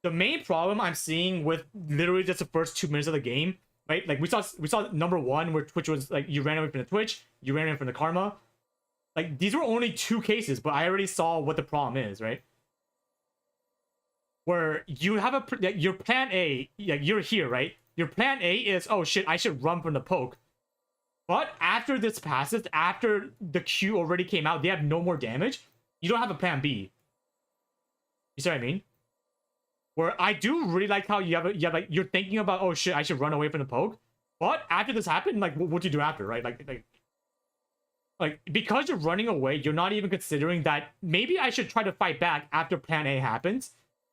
The main problem I'm seeing with literally just the first 2 minutes of the game, right? Like we saw number one, which was like you ran away from the Twitch, you ran away from the Karma. Like, these were only two cases, but I already saw what the problem is, right? Where you have your plan A, like you're here, right? Your plan A is, oh shit, I should run from the poke. But after this passes, after the Q already came out, they have no more damage. You don't have a plan B. You see what I mean? Where I do really like how you have like, you're thinking about, oh shit, I should run away from the poke. But after this happened, like, what do you do after, right? Like like, because you're running away, you're not even considering that maybe I should try to fight back after plan A happens.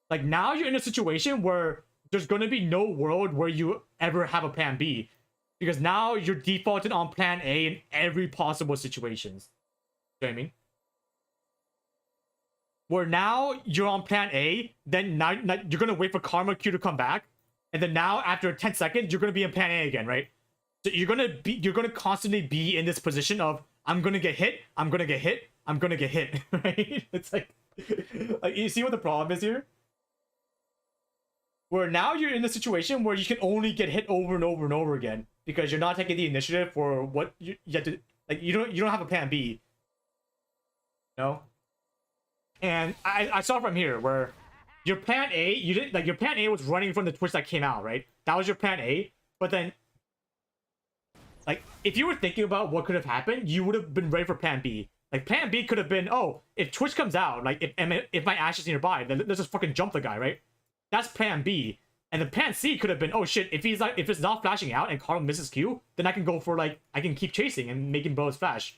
Like, now you're in a situation where there's gonna be no world where you ever have a plan B, because now you're defaulted on plan A in every possible situations. You know what I mean? Where now you're on plan A, then now you're gonna wait for Karma Q to come back, and then now after 10 seconds, you're gonna be in plan A again, right? So you're gonna constantly be in this position of I'm gonna get hit, I'm gonna get hit, I'm gonna get hit, right? It's like you see what the problem is here? Where now you're in a situation where you can only get hit over and over and over again because you're not taking the initiative for what you have to, like, you don't have a plan B. You know? And I saw from here where your plan A, you didn't, like, your plan A was running from the Twitch that came out, right? That was your plan A, but then, like, if you were thinking about what could have happened, you would have been ready for plan B. Like, plan B could have been, oh, if Twitch comes out, like, if my Ashe is nearby, then let's just fucking jump the guy, right? That's plan B. And the plan C could have been, oh shit, if it's not flashing out and Carl misses Q, then I can go for, like, I can keep chasing and making bows flash.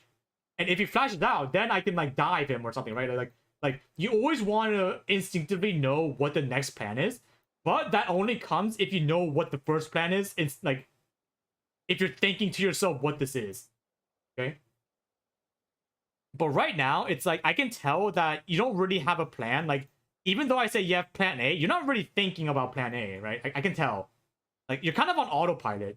And if he flashes out, then I can, like, dive him or something, right? Like you always want to instinctively know what the next plan is, but that only comes if you know what the first plan is. It's like, if you're thinking to yourself what this is, okay? But right now, it's like, I can tell that you don't really have a plan. Like, even though I say you have plan A, you're not really thinking about plan A, right? I can tell. Like, you're kind of on autopilot,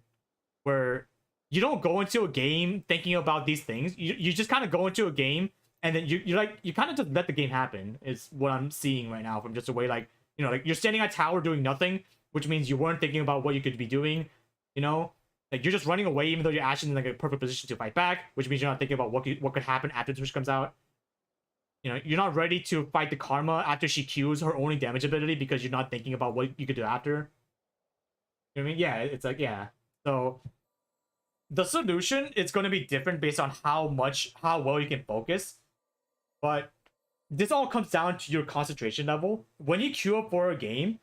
where you don't go into a game thinking about these things. You just kind of go into a game, and then you kind of just let the game happen, is what I'm seeing right now from just a way, like, you know, like, you're standing at tower doing nothing, which means you weren't thinking about what you could be doing, you know? Like, you're just running away even though you're actually in, like, a perfect position to fight back, which means you're not thinking about what could happen after Twitch comes out. You know, you're not ready to fight the Karma after she Qs her only damage ability because you're not thinking about what you could do after. You know what I mean? Yeah, it's like, yeah. So, the solution is going to be different based on how well you can focus. But this all comes down to your concentration level. When you queue up for a game,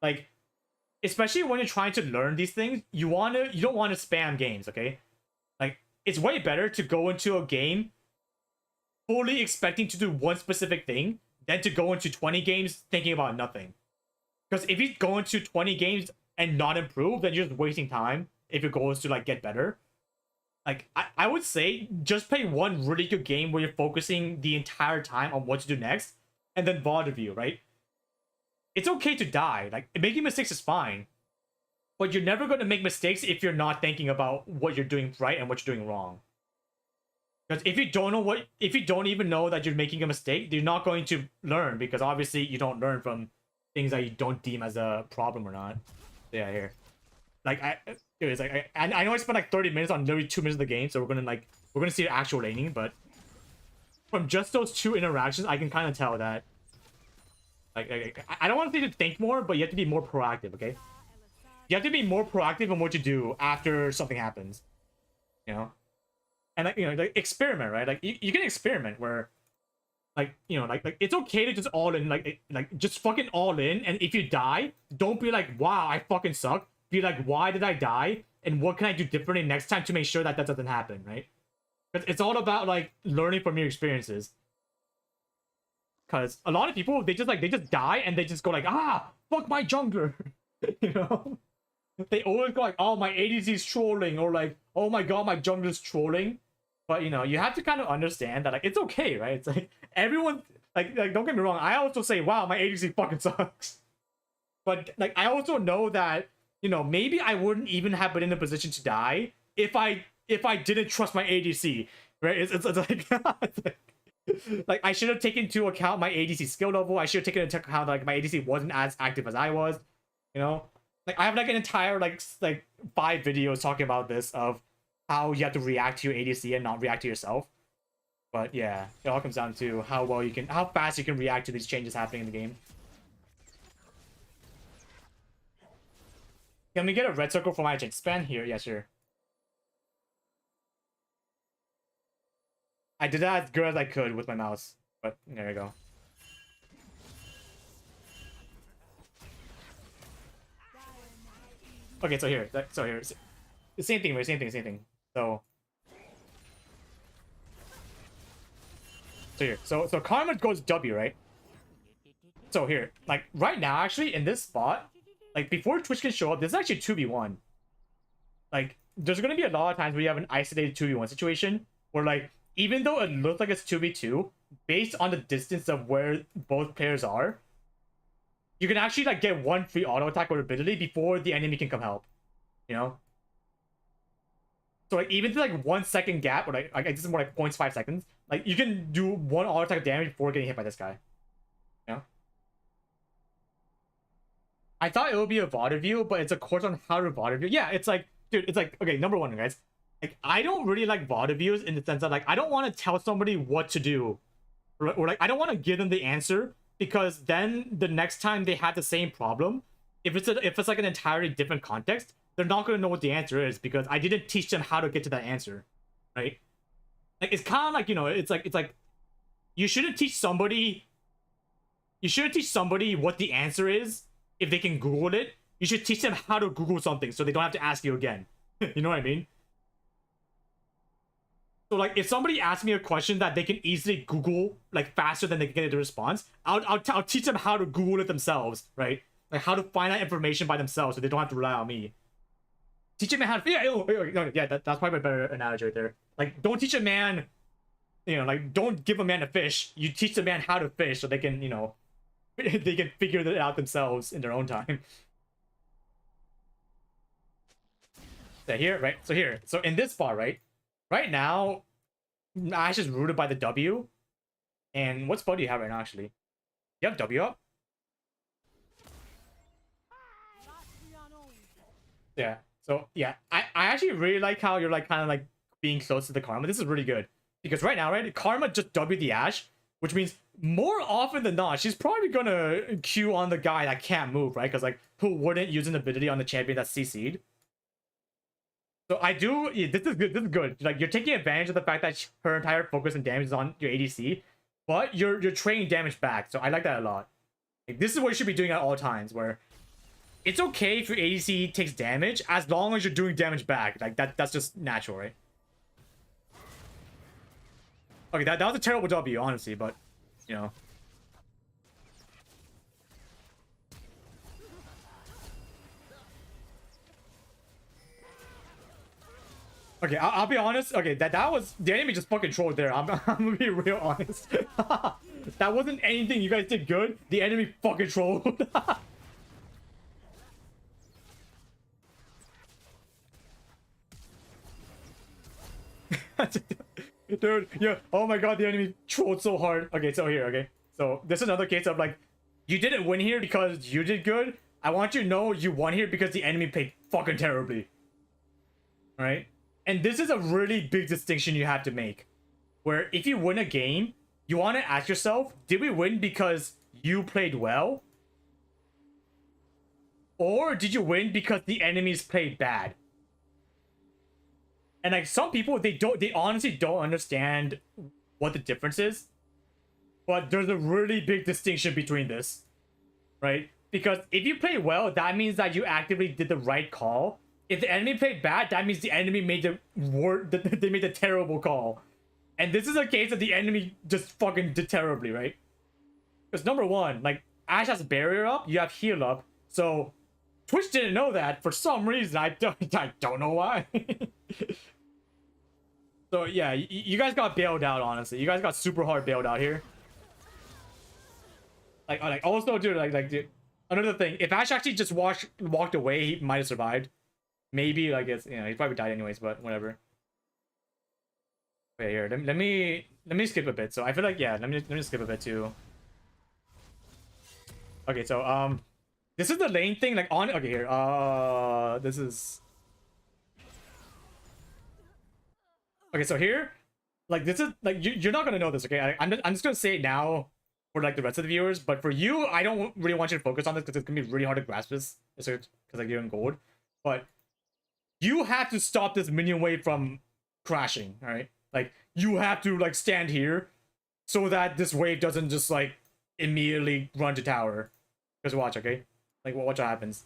like, especially when you're trying to learn these things, you don't want to spam games, okay? Like, it's way better to go into a game fully expecting to do one specific thing than to go into 20 games thinking about nothing. Because if you go into 20 games and not improve, then you're just wasting time if your goal is to, like, get better. Like, I would say just play one really good game where you're focusing the entire time on what to do next, and then VOD review, right? It's okay to die. Like, making mistakes is fine. But you're never going to make mistakes if you're not thinking about what you're doing right and what you're doing wrong. Because if you don't even know that you're making a mistake, you're not going to learn, because obviously you don't learn from things that you don't deem as a problem or not. Yeah, here. Like, anyways, like, I know I spent like 30 minutes on literally 2 minutes of the game, so we're gonna see the actual laning, but from just those two interactions, I can kind of tell that, like, I don't want to say to think more, but you have to be more proactive, okay? You have to be more proactive in what you do after something happens, you know? And, like, you know, like, experiment, right? Like, you can experiment where, like, you know, like it's okay to just all in, like just fucking all in, and if you die, don't be like, wow, I fucking suck. Be like, why did I die? And what can I do differently next time to make sure that doesn't happen, right? Because it's all about, like, learning from your experiences. Because a lot of people, they just die and they just go like, ah, fuck my jungler. You know? They always go like, oh, my ADC is trolling, or like, oh my god, my jungler's trolling. But, you know, you have to kind of understand that, like, it's okay, right? It's like, everyone, like don't get me wrong, I also say, wow, my ADC fucking sucks. But, like, I also know that, you know, maybe I wouldn't even have been in a position to die if I didn't trust my ADC, right? It's like, like, I should have taken into account my ADC skill level. I should have taken into account, like, my ADC wasn't as active as I was, you know? Like, I have, like, an entire, like 5 videos talking about this, of how you have to react to your ADC and not react to yourself. But yeah, it all comes down to how fast you can react to these changes happening in the game. Can we get a red circle for my expand here? Yeah, sure. I did that as good as I could with my mouse, but there we go. Okay, so here, the same thing, right? Same thing. So So here, so Karma goes W, right? So here, like right now, actually in this spot, like before Twitch can show up, this is actually 2v1. Like there's gonna be a lot of times where you have an isolated 2v1 situation where like even though it looks like it's 2v2, based on the distance of where both players are, you can actually like get one free auto attack or ability before the enemy can come help. You know? So like even to like 1 second gap, or like this is more like 0.5 seconds, like you can do one auto attack damage before getting hit by this guy. You know? I thought it would be a VOD review, but it's a course on how to VOD review. Yeah, it's like, dude, it's like, okay, number one, guys. Like, I don't really like VOD reviews in the sense that, like, I don't want to tell somebody what to do. Or like, I don't want to give them the answer, because then the next time they have the same problem, if it's like an entirely different context, they're not going to know what the answer is, because I didn't teach them how to get to that answer, right? Like, it's kind of like, you know, it's like, you shouldn't teach somebody what the answer is if they can Google it. You should teach them how to Google something so they don't have to ask you again. You know what I mean? So like, if somebody asks me a question that they can easily Google like faster than they can get the response, I'll teach them how to Google it themselves, right? Like how to find that information by themselves so they don't have to rely on me. Teach a man how to, yeah, that's probably a better analogy right there. Like, don't teach a man, you know, like, don't give a man a fish. You teach the man how to fish so they can, you know, they can figure it out themselves in their own time. So here, right? So here, so in this spot, right? Right now, Ash is rooted by the W. And what spot do you have right now, actually? You have W up? Yeah. So yeah, I actually really like how you're like kind of like being close to the Karma. This is really good. Because right now, right, Karma just W the Ash, which means more often than not, she's probably gonna Q on the guy that can't move, right? Because like, who wouldn't use an ability on the champion that's CC'd? So I do, yeah, this is good, this is good. Like, you're taking advantage of the fact that her entire focus and damage is on your ADC, but you're trading damage back. So I like that a lot. Like, this is what you should be doing at all times, where it's okay if your ADC takes damage as long as you're doing damage back. Like, that's just natural, right? Okay, that was a terrible W, honestly, but, you know. Okay, I'll be honest. Okay, that was... The enemy just fucking trolled there. I'm gonna be real honest. That wasn't anything you guys did good. The enemy fucking trolled. Dude, yeah. Oh my god, the enemy trolled so hard. Okay, so here, okay. So this is another case of like, you didn't win here because you did good. I want you to know you won here because the enemy played fucking terribly. Right? And this is a really big distinction you have to make. Where if you win a game, you want to ask yourself, did we win because you played well? Or did you win because the enemies played bad? And like, some people, they honestly don't understand what the difference is. But there's a really big distinction between this, right? Because if you play well, that means that you actively did the right call. If the enemy played bad, that means the enemy made they made a terrible call. And this is a case that the enemy just fucking did terribly, right? Because number one, like, Ashe has a barrier up, you have heal up. So Twitch didn't know that for some reason. I don't know why. So yeah, you guys got bailed out, honestly. You guys got super hard bailed out here. Like also, dude, dude, another thing, if Ashe actually just walked away, he might have survived. Maybe, like, it's, you know, he probably died anyways, but whatever. Okay, here, let me skip a bit. So I feel like, yeah, let me skip a bit too. Okay, so this is the lane thing, like, on, okay, here, this is, okay, so here, like, this is, like, you're not gonna know this, okay? I'm just gonna say it now for, like, the rest of the viewers, but for you, I don't really want you to focus on this because it's gonna be really hard to grasp this, because, like, you're in gold. But you have to stop this minion wave from crashing, all right? Like, you have to, like, stand here so that this wave doesn't just, like, immediately run to tower. Just watch, okay? Like, watch what happens.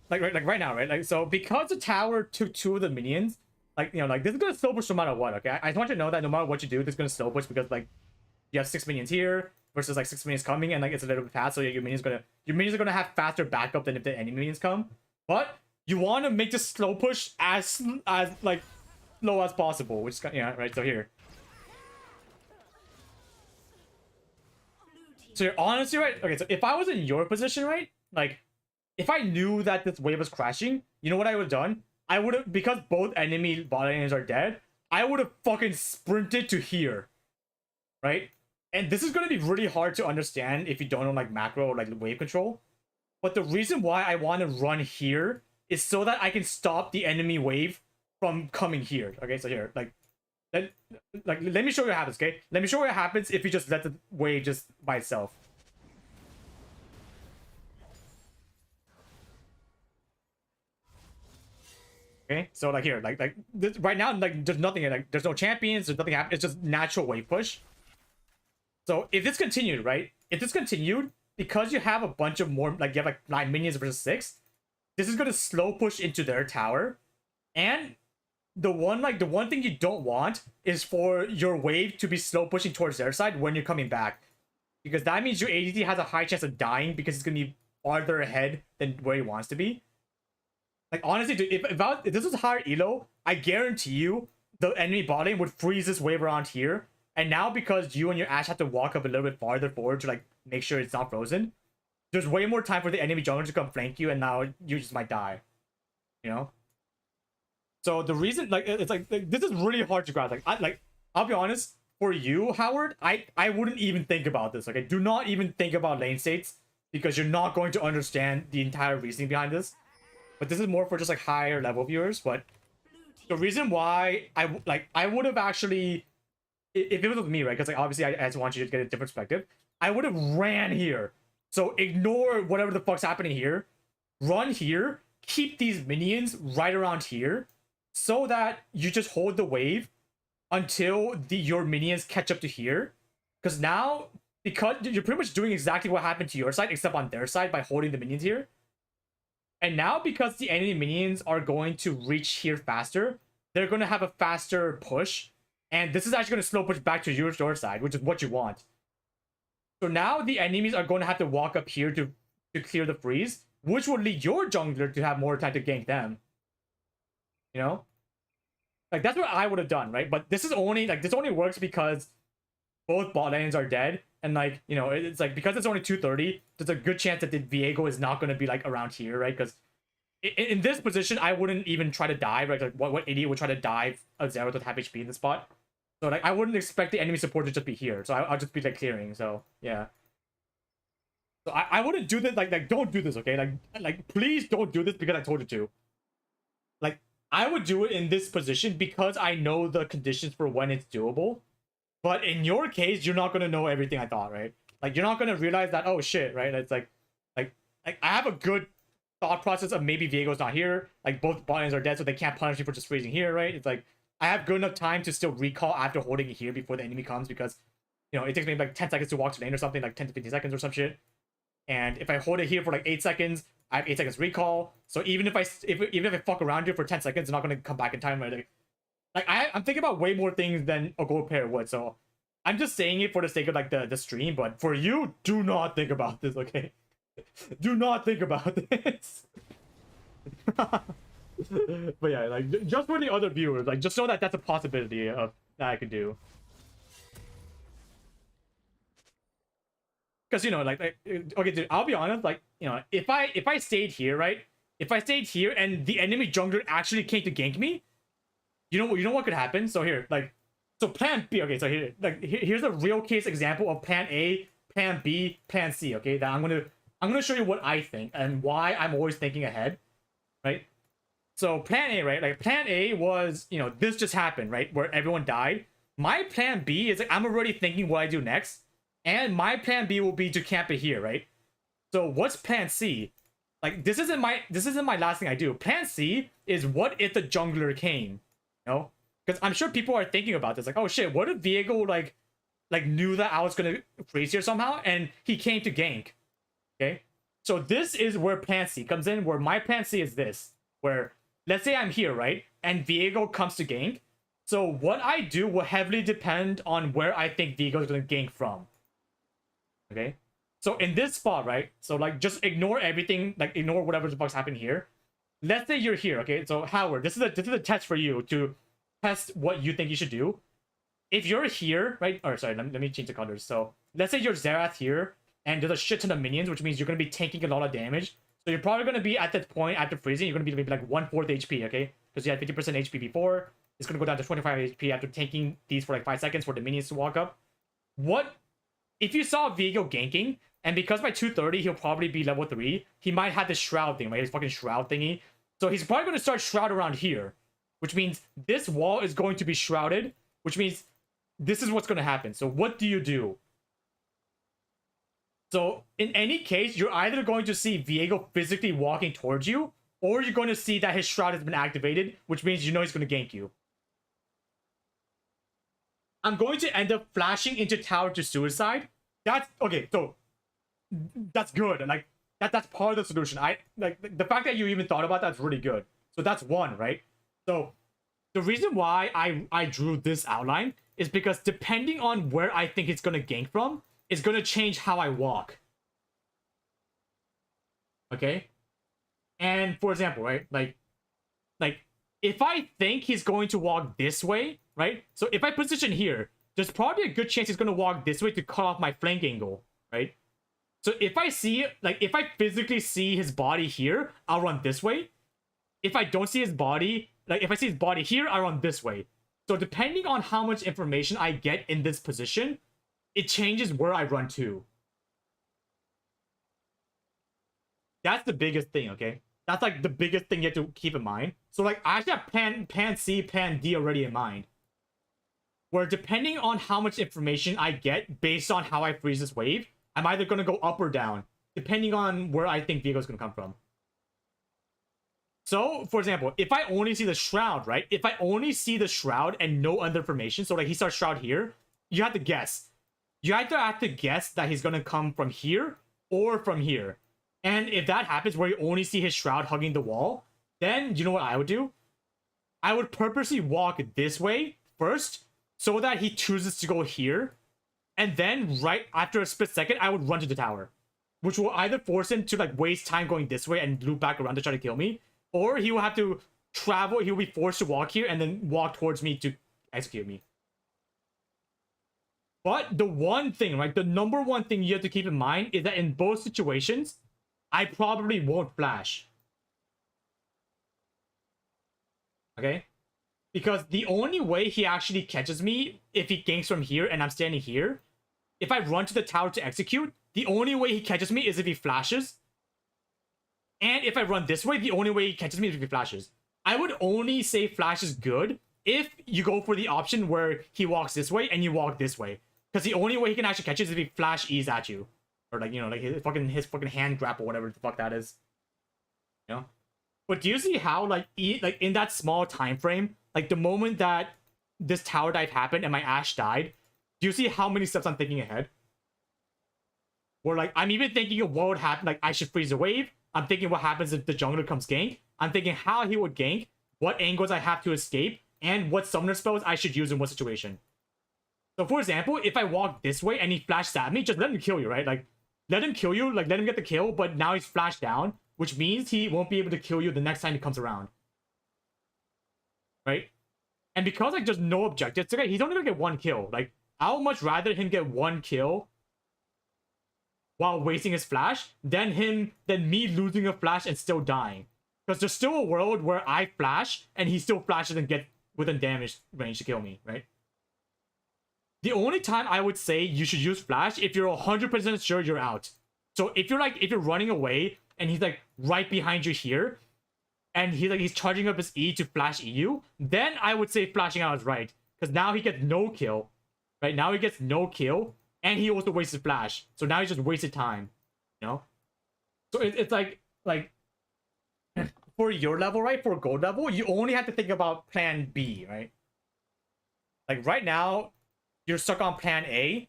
Like right now, right? Like, so because the tower took 2 of the minions, like, you know, like, this is gonna slow push no matter what, okay? I just want you to know that no matter what you do, this is gonna slow push because, like, you have 6 minions here versus, like, 6 minions coming, and, like, it's a little bit fast, so your minions are gonna have faster backup than if the enemy minions come. But you want to make the slow push as like, low as possible, which is, yeah, right? So here. So you're honestly right. Okay, so if I was in your position, right? Like, if I knew that this wave was crashing, you know what I would have done? I would have, because both enemy bot lanes are dead, I would have fucking sprinted to here, right? And this is going to be really hard to understand if you don't know, like, macro or, like, wave control. But the reason why I want to run here is so that I can stop the enemy wave from coming here. Okay, so here, like, let me show you what happens, okay? Let me show you what happens if you just let the wave just by itself. Okay, so like here, like this, right now, like there's nothing, like there's no champions, there's nothing happening. It's just natural wave push. So if this continued, right? If this continued, because you have a bunch of more, like you have like 9 minions versus 6, this is gonna slow push into their tower. And the one thing you don't want is for your wave to be slow pushing towards their side when you're coming back, because that means your ADT has a high chance of dying because it's gonna be farther ahead than where he wants to be. Like, honestly, dude, if this was higher elo, I guarantee you the enemy bot lane would freeze this wave around here. And now, because you and your Ashe have to walk up a little bit farther forward to, like, make sure it's not frozen, there's way more time for the enemy jungler to come flank you, and now you just might die. You know? So the reason, like, it's like this is really hard to grasp. Like, I'll be honest, for you, Howard, I wouldn't even think about this. Okay, do not even think about lane states, because you're not going to understand the entire reasoning behind this. But this is more for just, like, higher level viewers. But the reason why I would have actually, if it was with me, right? Because, like, obviously I just want you to get a different perspective. I would have ran here. So ignore whatever the fuck's happening here. Run here. Keep these minions right around here, so that you just hold the wave until your minions catch up to here. Because now, because you're pretty much doing exactly what happened to your side, except on their side by holding the minions here. And now, because the enemy minions are going to reach here faster, they're going to have a faster push. And this is actually going to slow push back to your side, which is what you want. So now the enemies are going to have to walk up here to clear the freeze, which will lead your jungler to have more time to gank them. You know? Like, that's what I would have done, right? But this is only, like, this only works because both bot lanes are dead. And, like, you know, it's like, because it's only 230, there's a good chance that the Viego is not going to be, like, around here, right? Because in this position, I wouldn't even try to dive, right? Like, what idiot would try to dive a Xerath with half HP in the spot? So, like, I wouldn't expect the enemy support to just be here. So I'll just be, like, clearing. So, yeah. So I wouldn't do this. Like, don't do this, okay? Like, please don't do this because I told you to. Like, I would do it in this position because I know the conditions for when it's doable. But in your case, you're not going to know everything I thought, right? Like, you're not going to realize that, oh, shit, right? It's like I have a good thought process of maybe Viego's not here. Like, both bot lanes are dead, so they can't punish me for just freezing here, right? It's like, I have good enough time to still recall after holding it here before the enemy comes, because, you know, it takes me like 10 seconds to walk to lane or something, like 10 to 15 seconds or some shit. And if I hold it here for like 8 seconds, I have 8 seconds recall. So even if I fuck around here for 10 seconds, it's not going to come back in time, right? Like, I'm thinking about way more things than a gold pair would. So I'm just saying it for the sake of, like, the stream. But for you, do not think about this, okay? Do not think about this. But yeah, like, just for the other viewers, like, just know that that's a possibility of that I could do. Because, you know, like, okay, dude, I'll be honest, like, you know, if I stayed here, right? If I stayed here and the enemy jungler actually came to gank me, you know what could happen? So here, like, so plan B, okay, so here, like, here's a real case example of plan A, plan B, plan C, okay? That I'm gonna show you what I think and why I'm always thinking ahead, right? So plan A, right? Like, plan A was, you know, this just happened, right? Where everyone died. My plan B is, like, I'm already thinking what I do next. And my plan B will be to camp it here, right? So what's plan C? Like, this isn't my last thing I do. Plan C is, what if the jungler came? You know? Because I'm sure people are thinking about this. Like, oh shit, what if Viego like knew that I was gonna freeze here somehow and he came to gank? Okay? So this is where plan C comes in, where my plan C is this. Where let's say I'm here, right? And Viego comes to gank. So what I do will heavily depend on where I think Viego is going to gank from. Okay? So in this spot, right? So like just ignore everything, like ignore whatever the fuck's happened here. Let's say you're here, okay? So Howard, this is a test for you to test what you think you should do. If you're here, right? Or sorry, let me change the colors. So let's say you're Xerath here, and there's a shit ton of minions, which means you're gonna be taking a lot of damage. So you're probably gonna be at that point after freezing, you're gonna be maybe like 1/4 HP, okay? Because you had 50% HP before. It's gonna go down to 25 HP after taking these for like 5 seconds for the minions to walk up. What if you saw Viego ganking, and because by 230 he'll probably be level 3, he might have this shroud thing, right? His fucking shroud thingy. So he's probably gonna start shroud around here, which means this wall is going to be shrouded, which means this is what's gonna happen. So what do you do? So in any case, you're either going to see Viego physically walking towards you, or you're going to see that his shroud has been activated, which means you know he's going to gank you. I'm going to end up flashing into tower to suicide. That's okay. So that's good. Like that's part of the solution. I like the fact that you even thought about that's really good. So that's one, right? So the reason why I drew this outline is because depending on where I think it's going to gank from, is going to change how I walk. Okay? And for example, right? Like if I think he's going to walk this way, right? So if I position here, there's probably a good chance he's going to walk this way to cut off my flank angle, right? So if I see, like, if I physically see his body here, I'll run this way. If I don't see his body, like, if I see his body here, I'll run this way. So depending on how much information I get in this position, it changes where I run to. That's the biggest thing, okay? That's like the biggest thing you have to keep in mind. So like I actually have plan C, plan D already in mind. Where depending on how much information I get based on how I freeze this wave, I'm either going to go up or down, depending on where I think Viego's going to come from. So, for example, if I only see the shroud, right? If I only see the shroud and no other information, so like he starts shroud here, you have to guess. You either have to guess that he's going to come from here or from here. And if that happens where you only see his shroud hugging the wall, then you know what I would do? I would purposely walk this way first so that he chooses to go here. And then right after a split second, I would run to the tower, which will either force him to like waste time going this way and loop back around to try to kill me, or he will have to travel. He will be forced to walk here and then walk towards me to execute me. But the one thing, right, the number one thing you have to keep in mind is that in both situations, I probably won't flash. Okay? Because the only way he actually catches me, if he ganks from here and I'm standing here, if I run to the tower to execute, the only way he catches me is if he flashes. And if I run this way, the only way he catches me is if he flashes. I would only say flash is good if you go for the option where he walks this way and you walk this way. Because the only way he can actually catch you is if he flash E's at you. Or like, you know, like his fucking hand grapple, whatever the fuck that is. You know? But do you see how like in that small time frame, like the moment that this tower dive happened and my Ashe died, do you see how many steps I'm thinking ahead? Where like I'm even thinking of what would happen, like I should freeze a wave. I'm thinking what happens if the jungler comes gank. I'm thinking how he would gank, what angles I have to escape, and what summoner spells I should use in what situation. So for example, if I walk this way and he flashes at me, just let him kill you, right? Like let him kill you, like let him get the kill, but now he's flashed down, which means he won't be able to kill you the next time he comes around. Right? And because like there's no objectives, okay, he's only gonna get one kill. Like I would much rather him get one kill while wasting his flash than me losing a flash and still dying. Because there's still a world where I flash and he still flashes and get within damage range to kill me, right? The only time I would say you should use flash if you're 100% sure you're out. So if you're running away and he's like right behind you here, and he's charging up his E to flash EU, then I would say flashing out is right. Because now he gets no kill. Right? Now he gets no kill. And he also wastes his flash. So now he's just wasted time. You know? So it's like for your level, right? For gold level, you only have to think about plan B, right? Like right now, you're stuck on plan A.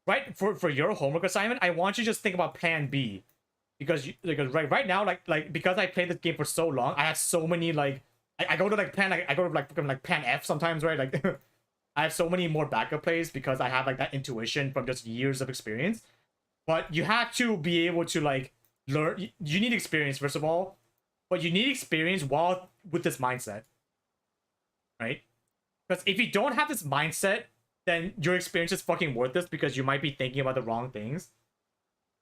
Right? For your homework assignment, I want you to just think about plan B. Because right now, like because I played this game for so long, I have so many like I go to like plan, like I go to like fucking like plan F sometimes, right? Like I have so many more backup plays because I have like that intuition from just years of experience. But you have to be able to like learn. You need experience first of all, but you need experience while with this mindset, right? Because if you don't have this mindset, then your experience is fucking worthless because you might be thinking about the wrong things.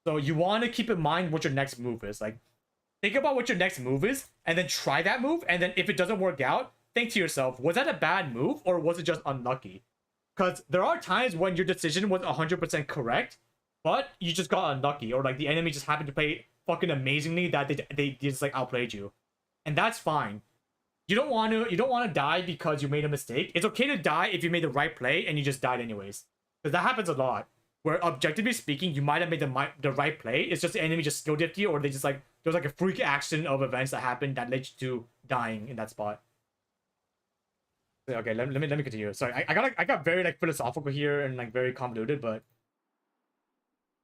So you want to keep in mind what your next move is. Like, think about what your next move is, and then try that move. And then if it doesn't work out, think to yourself, was that a bad move or was it just unlucky? Because there are times when your decision was 100% correct, but you just got unlucky, or like the enemy just happened to play fucking amazingly that they just like outplayed you, and that's fine. You don't want to die because you made a mistake. It's okay to die if you made the right play and you just died anyways, because that happens a lot. Where objectively speaking, you might have made the right play. It's just the enemy just skill dipped you, or they just like there's like a freak action of events that happened that led you to dying in that spot. Okay, let me continue. Sorry, I got very like philosophical here and like very convoluted, but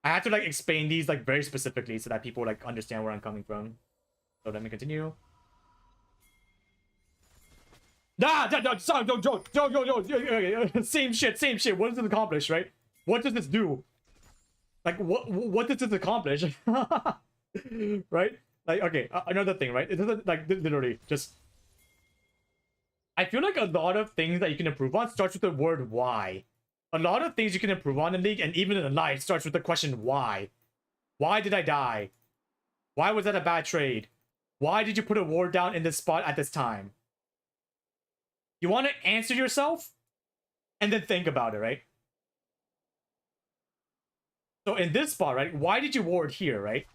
I had to like explain these like very specifically so that people like understand where I'm coming from. So let me continue. Sorry, no, same shit. What does it accomplish, right? What does this do? Like, what does this accomplish? Right? Like, okay, another thing, right? It doesn't, like, literally, just... I feel like a lot of things that you can improve on starts with the word why. A lot of things you can improve on in League, and even in life, starts with the question why. Why did I die? Why was that a bad trade? Why did you put a ward down in this spot at this time? You want to answer yourself, and then think about it, right? So in this spot, right, why did you ward here, right?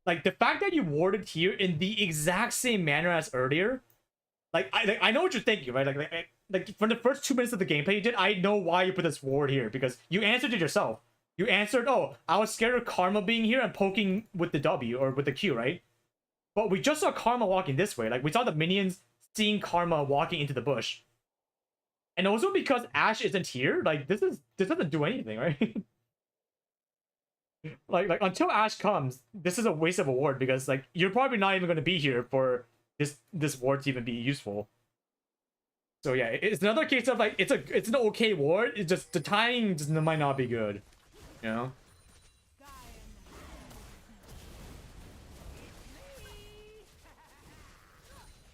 Like, the fact that you warded here in the exact same manner as earlier, like, I know what you're thinking, right? Like from the first 2 minutes of the gameplay you did, I know why you put this ward here, because you answered it yourself. You answered, oh, I was scared of Karma being here and poking with the W, or with the Q, right? But we just saw Karma walking this way. Like, we saw the minions seeing Karma walking into the bush. And also because Ashe isn't here, like, this doesn't do anything, right? like until Ashe comes, this is a waste of a ward, because like you're probably not even going to be here for this ward to even be useful. So yeah, it's another case of like it's an okay ward. It's just the timing just might not be good, you know.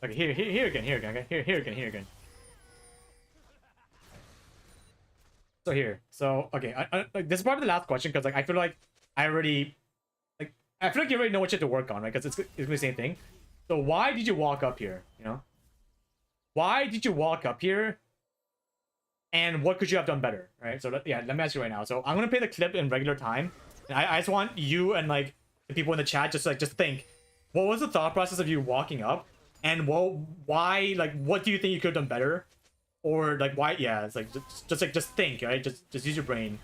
Okay, here again. Okay, here again. So here, so okay, like this is probably the last question, because like I feel like I feel like you already know what you have to work on, right? Because it's the same thing. So why did you walk up here? You know, why did you walk up here? And what could you have done better, right? So yeah, let me ask you right now. So I'm gonna play the clip in regular time, and I just want you and like the people in the chat just think, what was the thought process of you walking up, and why, like, what do you think you could have done better? Or like why? Yeah, it's like just think, right? Just use your brain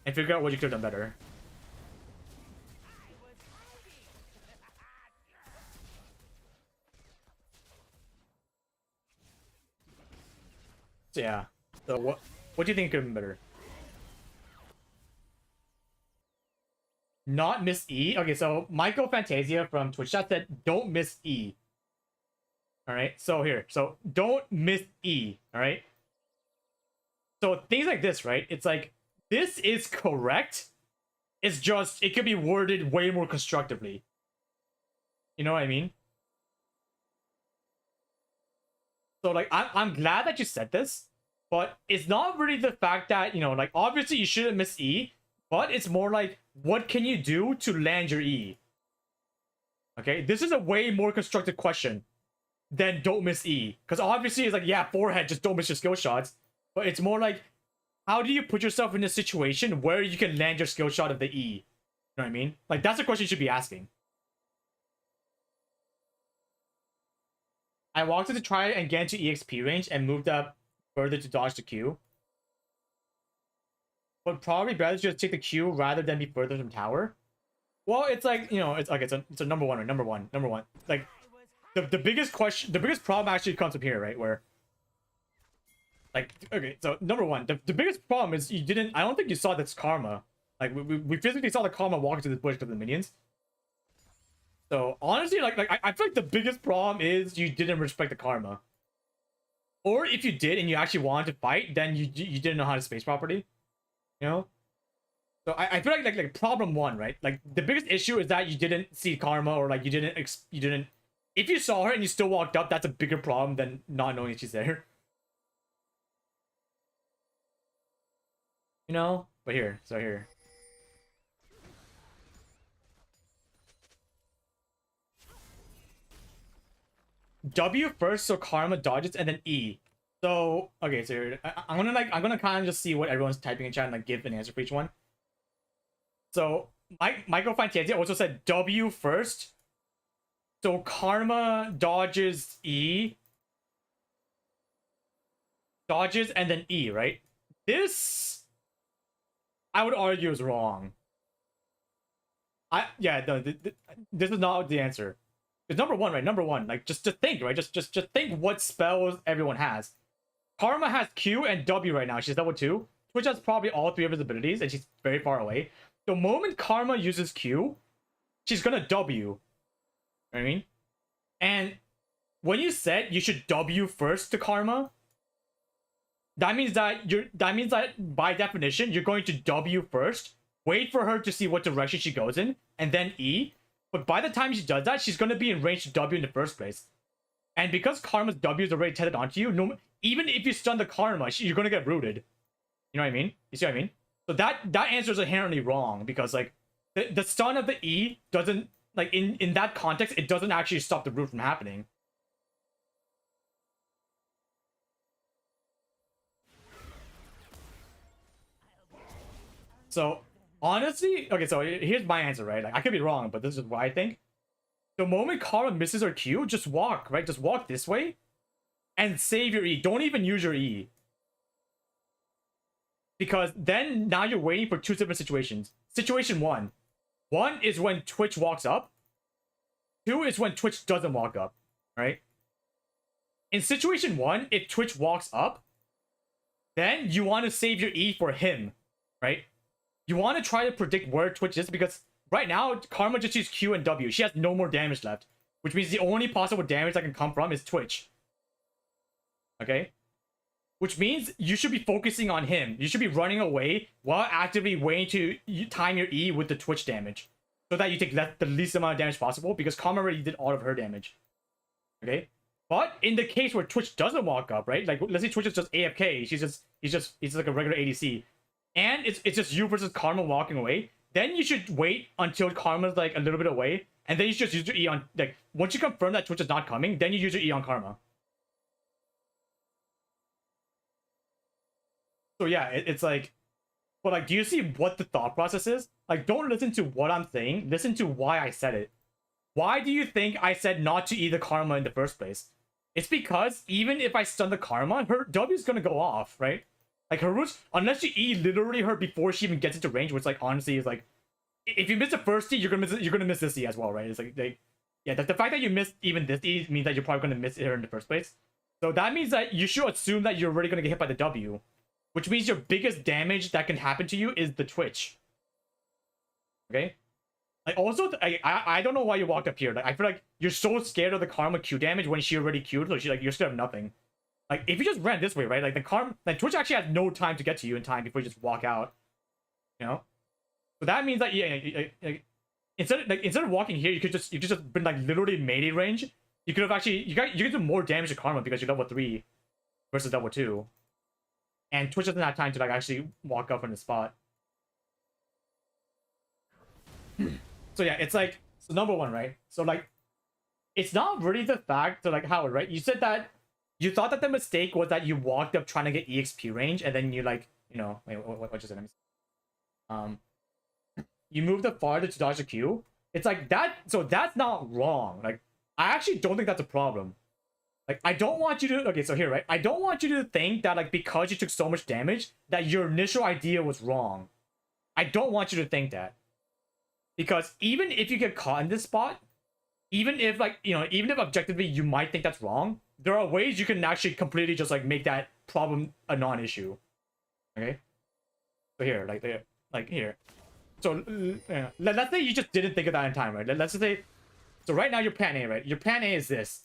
and figure out what you could have done better. So yeah. So what do you think could have been better? Not miss E. Okay, so Michael Fantasia from Twitch chat said don't miss E. All right, so here, so don't miss E. All right. So things like this, right? It's like this is correct. It's just it could be worded way more constructively. You know what I mean? So like I'm glad that you said this, but it's not really the fact that, you know, like obviously you shouldn't miss E, but it's more like what can you do to land your E? Okay, this is a way more constructive question than don't miss E, because obviously it's like, yeah, forehead, just don't miss your skill shots, but it's more like how do you put yourself in a situation where you can land your skill shot of the E? You know what I mean? Like that's the question you should be asking. I walked to try and get into EXP range and moved up further to dodge the Q. But probably better to just take the Q rather than be further from tower. Well, it's like, you know, it's like it's a number one. Like the biggest question, the biggest problem actually comes up here, right? Where like, okay, so number one, the biggest problem is you didn't, I don't think you saw this Karma. Like we physically saw the Karma walk into this bush because of the minions. So honestly, I feel like the biggest problem is you didn't respect the karma. Or if you did and you actually wanted to fight, then you didn't know how to space properly. You know? So I feel like problem one, right? Like the biggest issue is that you didn't see karma, or like you didn't if you saw her and you still walked up, that's a bigger problem than not knowing she's there. You know? But here, so here. W first, so karma dodges, and then E. So okay, so I'm gonna kind of just see what everyone's typing in chat and like give an answer for each one. So Michael Fantasia also said W first. So karma dodges E. Dodges and then E, right? This I would argue is wrong. This is not the answer. It's number one, right? Number one, like just think, right? Just think what spells everyone has. Karma has Q and W right now. She's level 2. Twitch has probably all 3 of his abilities, and she's very far away. The moment Karma uses Q, she's gonna W. You know what I mean? And when you said you should W first to Karma, that means that by definition you're going to W first, wait for her to see what direction she goes in, and then E. But by the time she does that, she's gonna be in range to W in the first place. And because Karma's W is already tethered onto you, even if you stun the Karma, you're gonna get rooted. You know what I mean? You see what I mean? So that answer is inherently wrong, because like the stun of the E doesn't, like in that context, it doesn't actually stop the root from happening. So honestly, okay, so here's my answer, right? Like I could be wrong, but this is what I think. The moment Karma misses her Q, just walk, right? Just walk this way and save your E. Don't even use your E. Because then now you're waiting for 2 different situations. Situation 1. 1 is when Twitch walks up. 2 is when Twitch doesn't walk up, right? In situation 1, if Twitch walks up, then you want to save your E for him, right? You want to try to predict where Twitch is, because right now, Karma just uses Q and W. She has no more damage left, which means the only possible damage that can come from is Twitch. Okay? Which means you should be focusing on him. You should be running away while actively waiting to time your E with the Twitch damage, so that you take the least amount of damage possible, because Karma already did all of her damage. Okay? But in the case where Twitch doesn't walk up, right? Like, let's say Twitch is just AFK. He's just like a regular ADC. And it's just you versus Karma walking away. Then you should wait until Karma's like a little bit away, and then you just use your E on, like, once you confirm that Twitch is not coming, then you use your E on Karma. So yeah, it's like, but like, do you see what the thought process is? Like, don't listen to what I'm saying, listen to why I said it. Why do you think I said not to E the Karma in the first place? It's because even if I stun the Karma, her W is gonna go off, right? Like, her roots, unless you E literally her before she even gets into range, which like honestly is like, if you miss the first E, you're gonna miss this E as well, right? It's like yeah, the fact that you missed even this E means that you're probably gonna miss her in the first place. So that means that you should assume that you're already gonna get hit by the W, which means your biggest damage that can happen to you is the Twitch. Okay? Like, also, I don't know why you walked up here. Like, I feel like you're so scared of the Karma Q damage when she already Q'd, so you're scared of nothing. Like, if you just ran this way, right? Like, like Twitch actually has no time to get to you in time before you just walk out. You know? So that means that, yeah, instead of walking here, you could just been like literally melee range. You could have actually, you could do more damage to Karma because you're level 3 versus level 2. And Twitch doesn't have time to like actually walk up from the spot. So yeah, it's like, so number 1, right? So like, it's not really the fact that like Howard, right? You said that you thought that the mistake was that you walked up trying to get EXP range, and then you like, you know, wait, what just said? Let me see. You moved it farther to dodge the Q. It's like that, so that's not wrong. Like, I actually don't think that's a problem. Like, I don't want you to, okay, so here, right? I don't want you to think that like because you took so much damage that your initial idea was wrong. I don't want you to think that. Because even if you get caught in this spot, even if like, you know, even if objectively you might think that's wrong, there are ways you can actually completely just like make that problem a non-issue. Okay? So here, like here. So let's say you just didn't think of that in time, right? Let's just say So right now your plan A, right? Your plan A is this.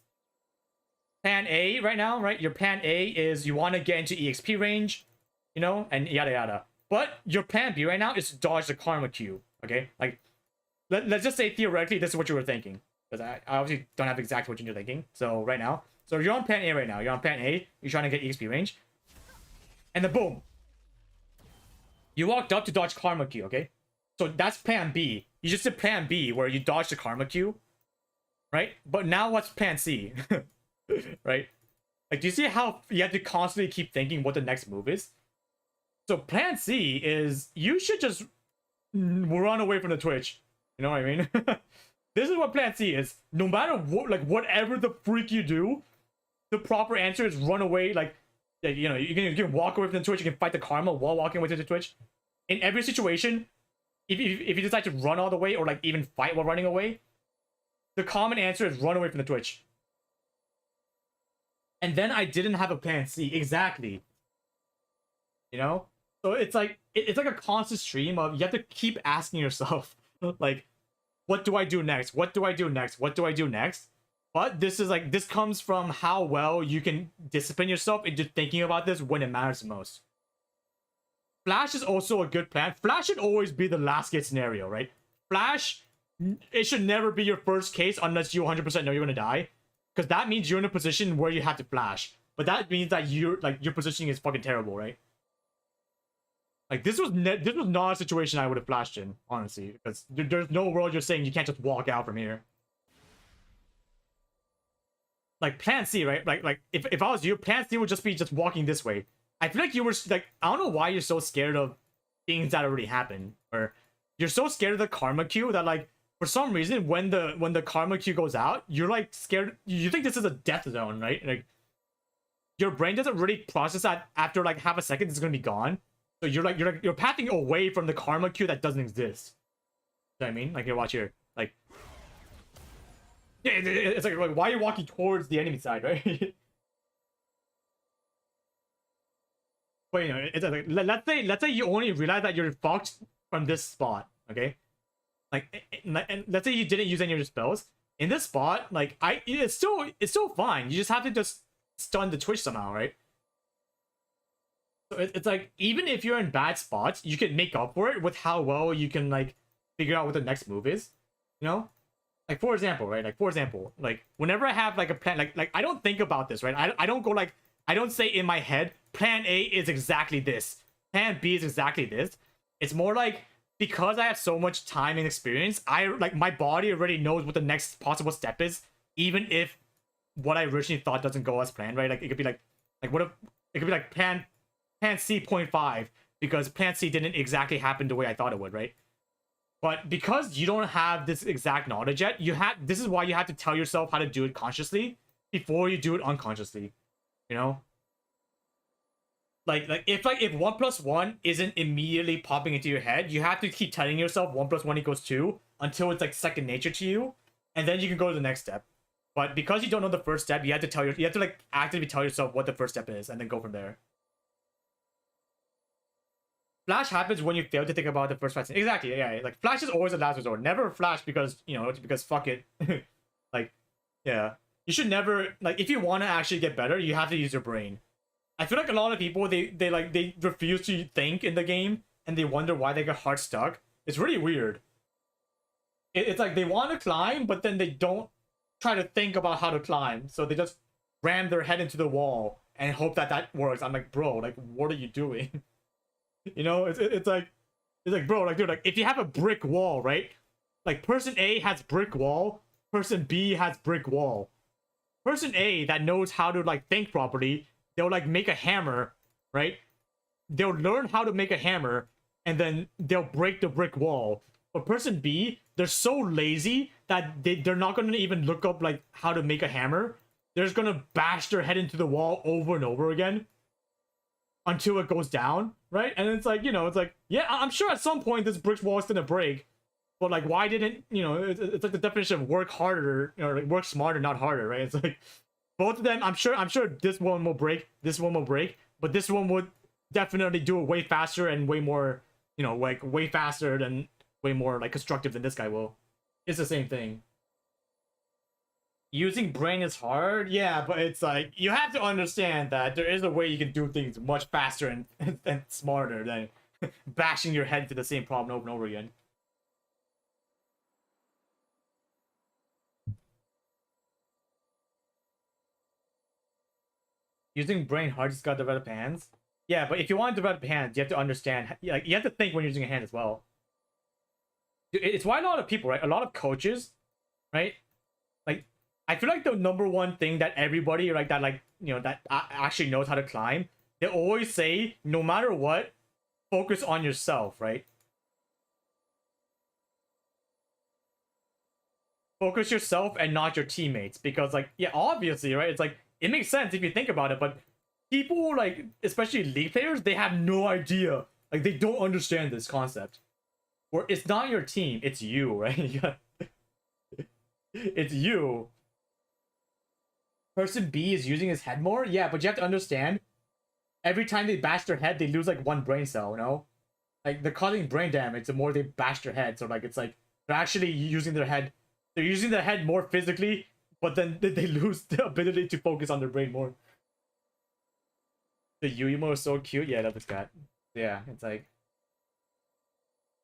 Plan A right now, right? Your plan A is you want to get into EXP range, you know, and yada yada. But your plan B right now is to dodge the karma queue. Okay, like let's just say theoretically this is what you were thinking, because I obviously don't have exactly what you're thinking. So right now, so you're on plan A right now. You're on plan A. You're trying to get EXP range, and then boom, you walked up to dodge karma queue. Okay, so that's plan B. You just did plan B where you dodge the karma queue, right? But now what's plan C? Right? Like, do you see how you have to constantly keep thinking what the next move is? So plan C is you should just run away from the Twitch. You know what I mean? This is what plan C is. No matter what, like whatever the freak you do, the proper answer is run away. Like you know, you can walk away from the Twitch. You can fight the karma while walking away to the Twitch. In every situation, if you decide to run all the way or like even fight while running away, the common answer is run away from the Twitch. And then I didn't have a plan C. Exactly. You know? So it's like a constant stream of you have to keep asking yourself, like, what do I do next? What do I do next? What do I do next? But this is like, this comes from how well you can discipline yourself into thinking about this when it matters the most. Flash is also a good plan. Flash should always be the last case scenario, right? Flash, it should never be your first case unless you 100% know you're gonna die. Because that means you're in a position where you have to flash. But that means that your positioning is fucking terrible, right? Like this was not a situation I would have flashed in, honestly. Because there's no world you're saying you can't just walk out from here. Like plan C, right? Like if I was you, plan C would just be just walking this way. I feel like you were like, I don't know why you're so scared of things that already happened, or you're so scared of the karma queue that like for some reason when the karma queue goes out, you're like scared. You think this is a death zone, right? Like your brain doesn't really process that after like half a second it's gonna be gone. So you're pathing away from the karma queue that doesn't exist. You know what I mean? Like here, watch here. Like yeah, it's like why are you walking towards the enemy side, right? But you know, it's like let's say you only realize that you're fucked from this spot, okay? Like, and let's say you didn't use any of your spells in this spot. Like, it's still fine. You just have to just stun the Twitch somehow, right? So it's like even if you're in bad spots, you can make up for it with how well you can like figure out what the next move is. You know, like for example, right? Like for example, like whenever I have like a plan, like I don't think about this, right? I don't go like I don't say in my head, plan A is exactly this, plan B is exactly this. It's more like because I have so much time and experience, I like my body already knows what the next possible step is, even if what I originally thought doesn't go as planned, right? Like it could be like what if it could be like plan C 0.5 because plan C didn't exactly happen the way I thought it would, right? But because you don't have this exact knowledge yet, this is why you have to tell yourself how to do it consciously before you do it unconsciously. You know? Like if 1+1 isn't immediately popping into your head, you have to keep telling yourself 1+1 equals 2 until it's like second nature to you, and then you can go to the next step. But because you don't know the first step, you have to like actively tell yourself what the first step is and then go from there. Flash happens when you fail to think about the first 5 seconds. Exactly, yeah. Like flash is always the last resort. Never flash because because fuck it. Like, yeah. You should never like if you want to actually get better, you have to use your brain. I feel like a lot of people they refuse to think in the game and they wonder why they get hard stuck. It's really weird. It's like they want to climb, but then they don't try to think about how to climb, so they just ram their head into the wall and hope that works. I'm like, bro, like what are you doing? You know, it's like bro, like dude, like if you have a brick wall, right? Like person A has brick wall, person B has brick wall. Person A that knows how to like think properly, they'll like make a hammer, right? They'll learn how to make a hammer and then they'll break the brick wall. But person B, they're so lazy that they're not gonna even look up like how to make a hammer. They're just gonna bash their head into the wall over and over again until it goes down, right? And it's like, it's like, yeah, I'm sure at some point this brick wall is gonna break, but like, why didn't, it's like the definition of work harder, or like work smarter, not harder, right? It's like both of them, I'm sure this one will break, this one will break, but this one would definitely do it way faster and way more, like way faster than way more like constructive than this guy will. It's the same thing. Using brain is hard, yeah, but it's like you have to understand that there is a way you can do things much faster and smarter than bashing your head into the same problem over and over again. Using brain hard, just gotta develop hands. Yeah, but if you want to develop hands, you have to understand. Like you have to think when you're using a hand as well. It's why a lot of people, right? A lot of coaches, right? Like, I feel like the number one thing that everybody, like that, like that actually knows how to climb, they always say, no matter what, focus on yourself, right? Focus yourself and not your teammates, because like, yeah, obviously, right? It's like it makes sense if you think about it, but people like, especially league players, they have no idea. Like they don't understand this concept. Where it's not your team, it's you, right? It's you. Person B is using his head more, yeah, but you have to understand. Every time they bash their head, they lose like one brain cell. You know, like they're causing brain damage the more they bash their head. So like it's like they're actually using their head. They're using their head more physically, but then they lose the ability to focus on their brain more. The Yuimo is so cute. Yeah, I love this cat. Yeah, it's like,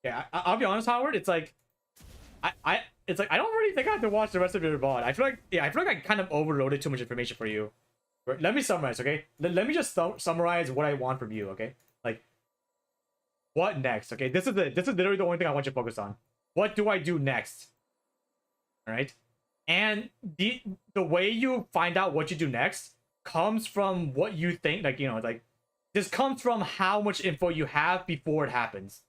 yeah, I'll be honest, Howard. It's like, it's like I don't really think I have to watch the rest of your VOD. I feel like, yeah, I feel like I kind of overloaded too much information for you. Let me summarize, okay? Let me just summarize what I want from you, okay? Like, what next? Okay, this is literally the only thing I want you to focus on. What do I do next? All right, and the way you find out what you do next comes from what you think. Like like this comes from how much info you have before it happens.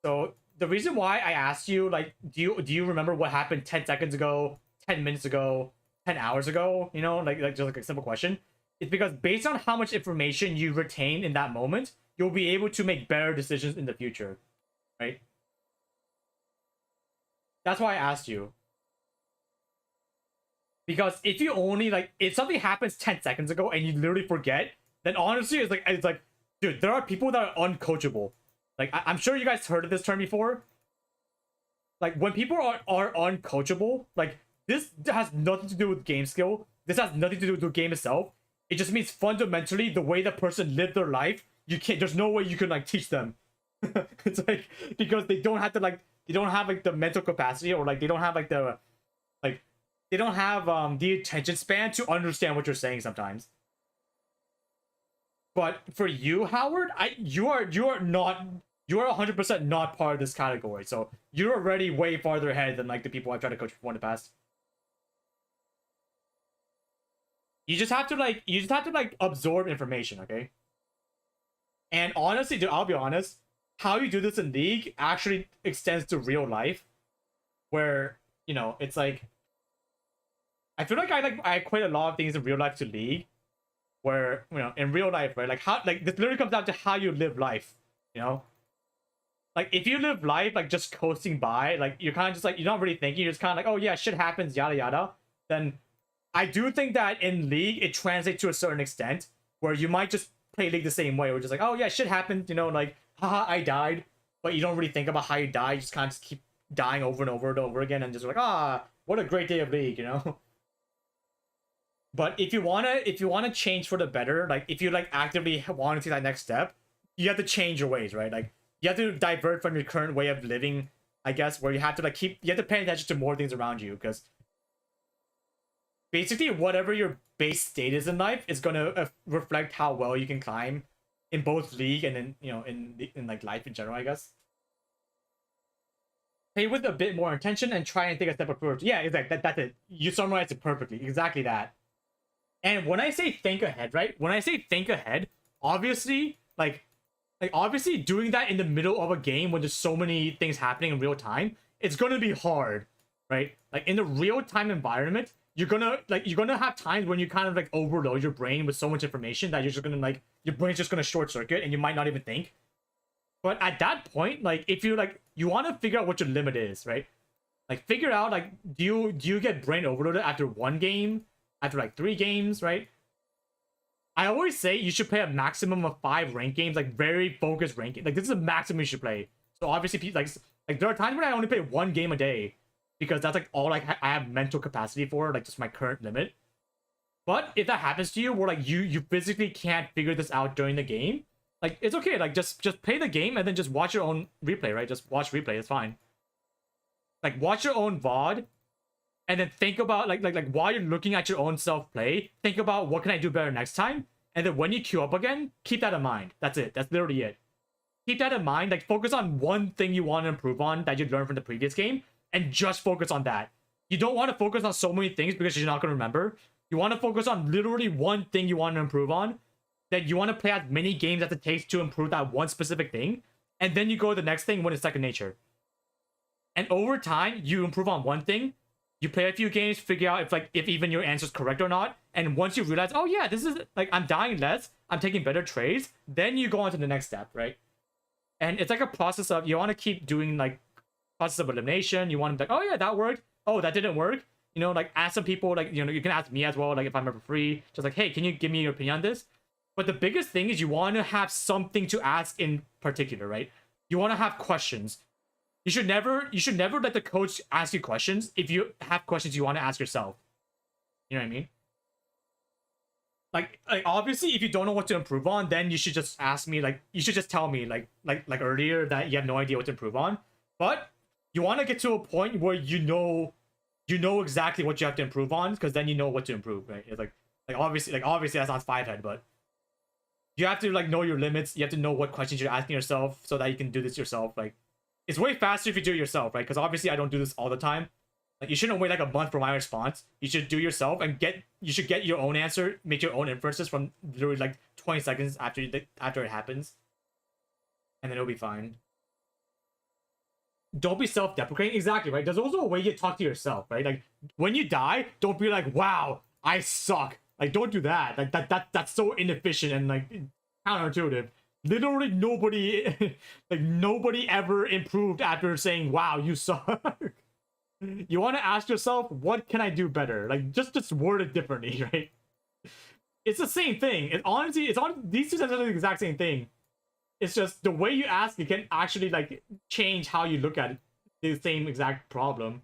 So the reason why I asked you, like, do you remember what happened 10 seconds ago, 10 minutes ago, 10 hours ago? You know, like just like a simple question. It's because based on how much information you retain in that moment, you'll be able to make better decisions in the future, right? That's why I asked you. Because if you only like, if something happens 10 seconds ago and you literally forget, then honestly, it's like, dude, there are people that are uncoachable. Like, I'm sure you guys heard of this term before. Like, when people are uncoachable, like, this has nothing to do with game skill. This has nothing to do with the game itself. It just means fundamentally the way the person lived their life, you can't, there's no way you can, like, teach them. It's like, because they don't have to, like, they don't have, like, the mental capacity, or, like, they don't have, like, the, like, they don't have, the attention span to understand what you're saying sometimes. But for you, Howard, you are 100% not part of this category. So you're already way farther ahead than like the people I've tried to coach before in the past. You just have to like absorb information, okay? And honestly, dude, I'll be honest, how you do this in League actually extends to real life, where it's like, I feel like I equate a lot of things in real life to League, where in real life, right? Like how, like, this literally comes down to how you live life, like if you live life like just coasting by, like you're kind of just like, you're not really thinking, you're just kind of like, oh yeah, shit happens, yada yada, then I do think that in League it translates to a certain extent, where you might just play League the same way, where just like, oh yeah, shit happened, like, haha, I died, but you don't really think about how you die, you just kind of just keep dying over and over and over again, and just like, what a great day of League, But if you wanna change for the better, like if you like actively want to take that next step, you have to change your ways, right? Like you have to divert from your current way of living, I guess, where you have to like you have to pay attention to more things around you, because basically whatever your base state is in life is gonna reflect how well you can climb in both League and in like life in general, I guess. Play with a bit more intention and try and take a step approach. Yeah, exactly. That's it. You summarized it perfectly. Exactly that. And when I say think ahead, right? When I say think ahead, obviously, like obviously doing that in the middle of a game when there's so many things happening in real time, it's gonna be hard, right? Like in the real time environment, you're gonna have times when you kind of like overload your brain with so much information that you're just gonna like, your brain's just gonna short circuit and you might not even think. But at that point, like if you like, you want to figure out what your limit is, right? Like figure out like, do you get brain overloaded after one game? After like 3 games, right? I always say you should play a maximum of 5 ranked games, like very focused ranking. Like this is a maximum you should play. So obviously, like there are times when I only play 1 game a day, because that's like all like I have mental capacity for, like just my current limit. But if that happens to you, where like you physically can't figure this out during the game, like it's okay. Like just play the game and then just watch your own replay, right? Just watch replay. It's fine. Like watch your own VOD, and then think about like while you're looking at your own self play, think about what can I do better next time, and then when you queue up again, keep that in mind. That's it. That's literally it. Keep that in mind. Like focus on one thing you want to improve on that you learned from the previous game, and just focus on that. You don't want to focus on so many things because you're not going to remember. You want to focus on literally one thing you want to improve on. Then you want to play as many games as it takes to improve that one specific thing. And then you go to the next thing when it's second nature. And over time, you improve on one thing. You play a few games, figure out if even your answer is correct or not. And once you realize, oh yeah, this is like I'm dying less, I'm taking better trades, then you go on to the next step, right? And it's like a process of, you want to keep doing like process of elimination. You want to be like, oh yeah, that worked. Oh, that didn't work. You know, like ask some people, like, you know, you can ask me as well, like if I'm ever free, just like, hey, can you give me your opinion on this? But the biggest thing is you want to have something to ask in particular, right? You want to have questions. You should never let the coach ask you questions if you have questions you want to ask yourself. You know what I mean? Like obviously, if you don't know what to improve on, then you should just ask me. Like you should just tell me, like earlier, that you have no idea what to improve on. But you want to get to a point where you know exactly what you have to improve on, because then you know what to improve, right? It's like obviously that sounds five head, but you have to like know your limits. You have to know what questions you're asking yourself so that you can do this yourself. Like it's way faster if you do it yourself, right? Because obviously I don't do this all the time. Like you shouldn't wait like a month for my response. You should do yourself and you should get your own answer, make your own inferences from literally like 20 seconds after it happens, and then it'll be fine. Don't be self-deprecating. Exactly, right? There's also a way you talk to yourself, right? Like when you die, don't be like, wow, I suck. Like don't do that. Like that's so inefficient and like counterintuitive. Literally nobody nobody ever improved after saying, wow, you suck. You want to ask yourself, what can I do better? Like just word it differently, right? It's the same thing. These two sentences are the exact same thing. It's just the way you ask it can actually like change how you look at it. The same exact problem.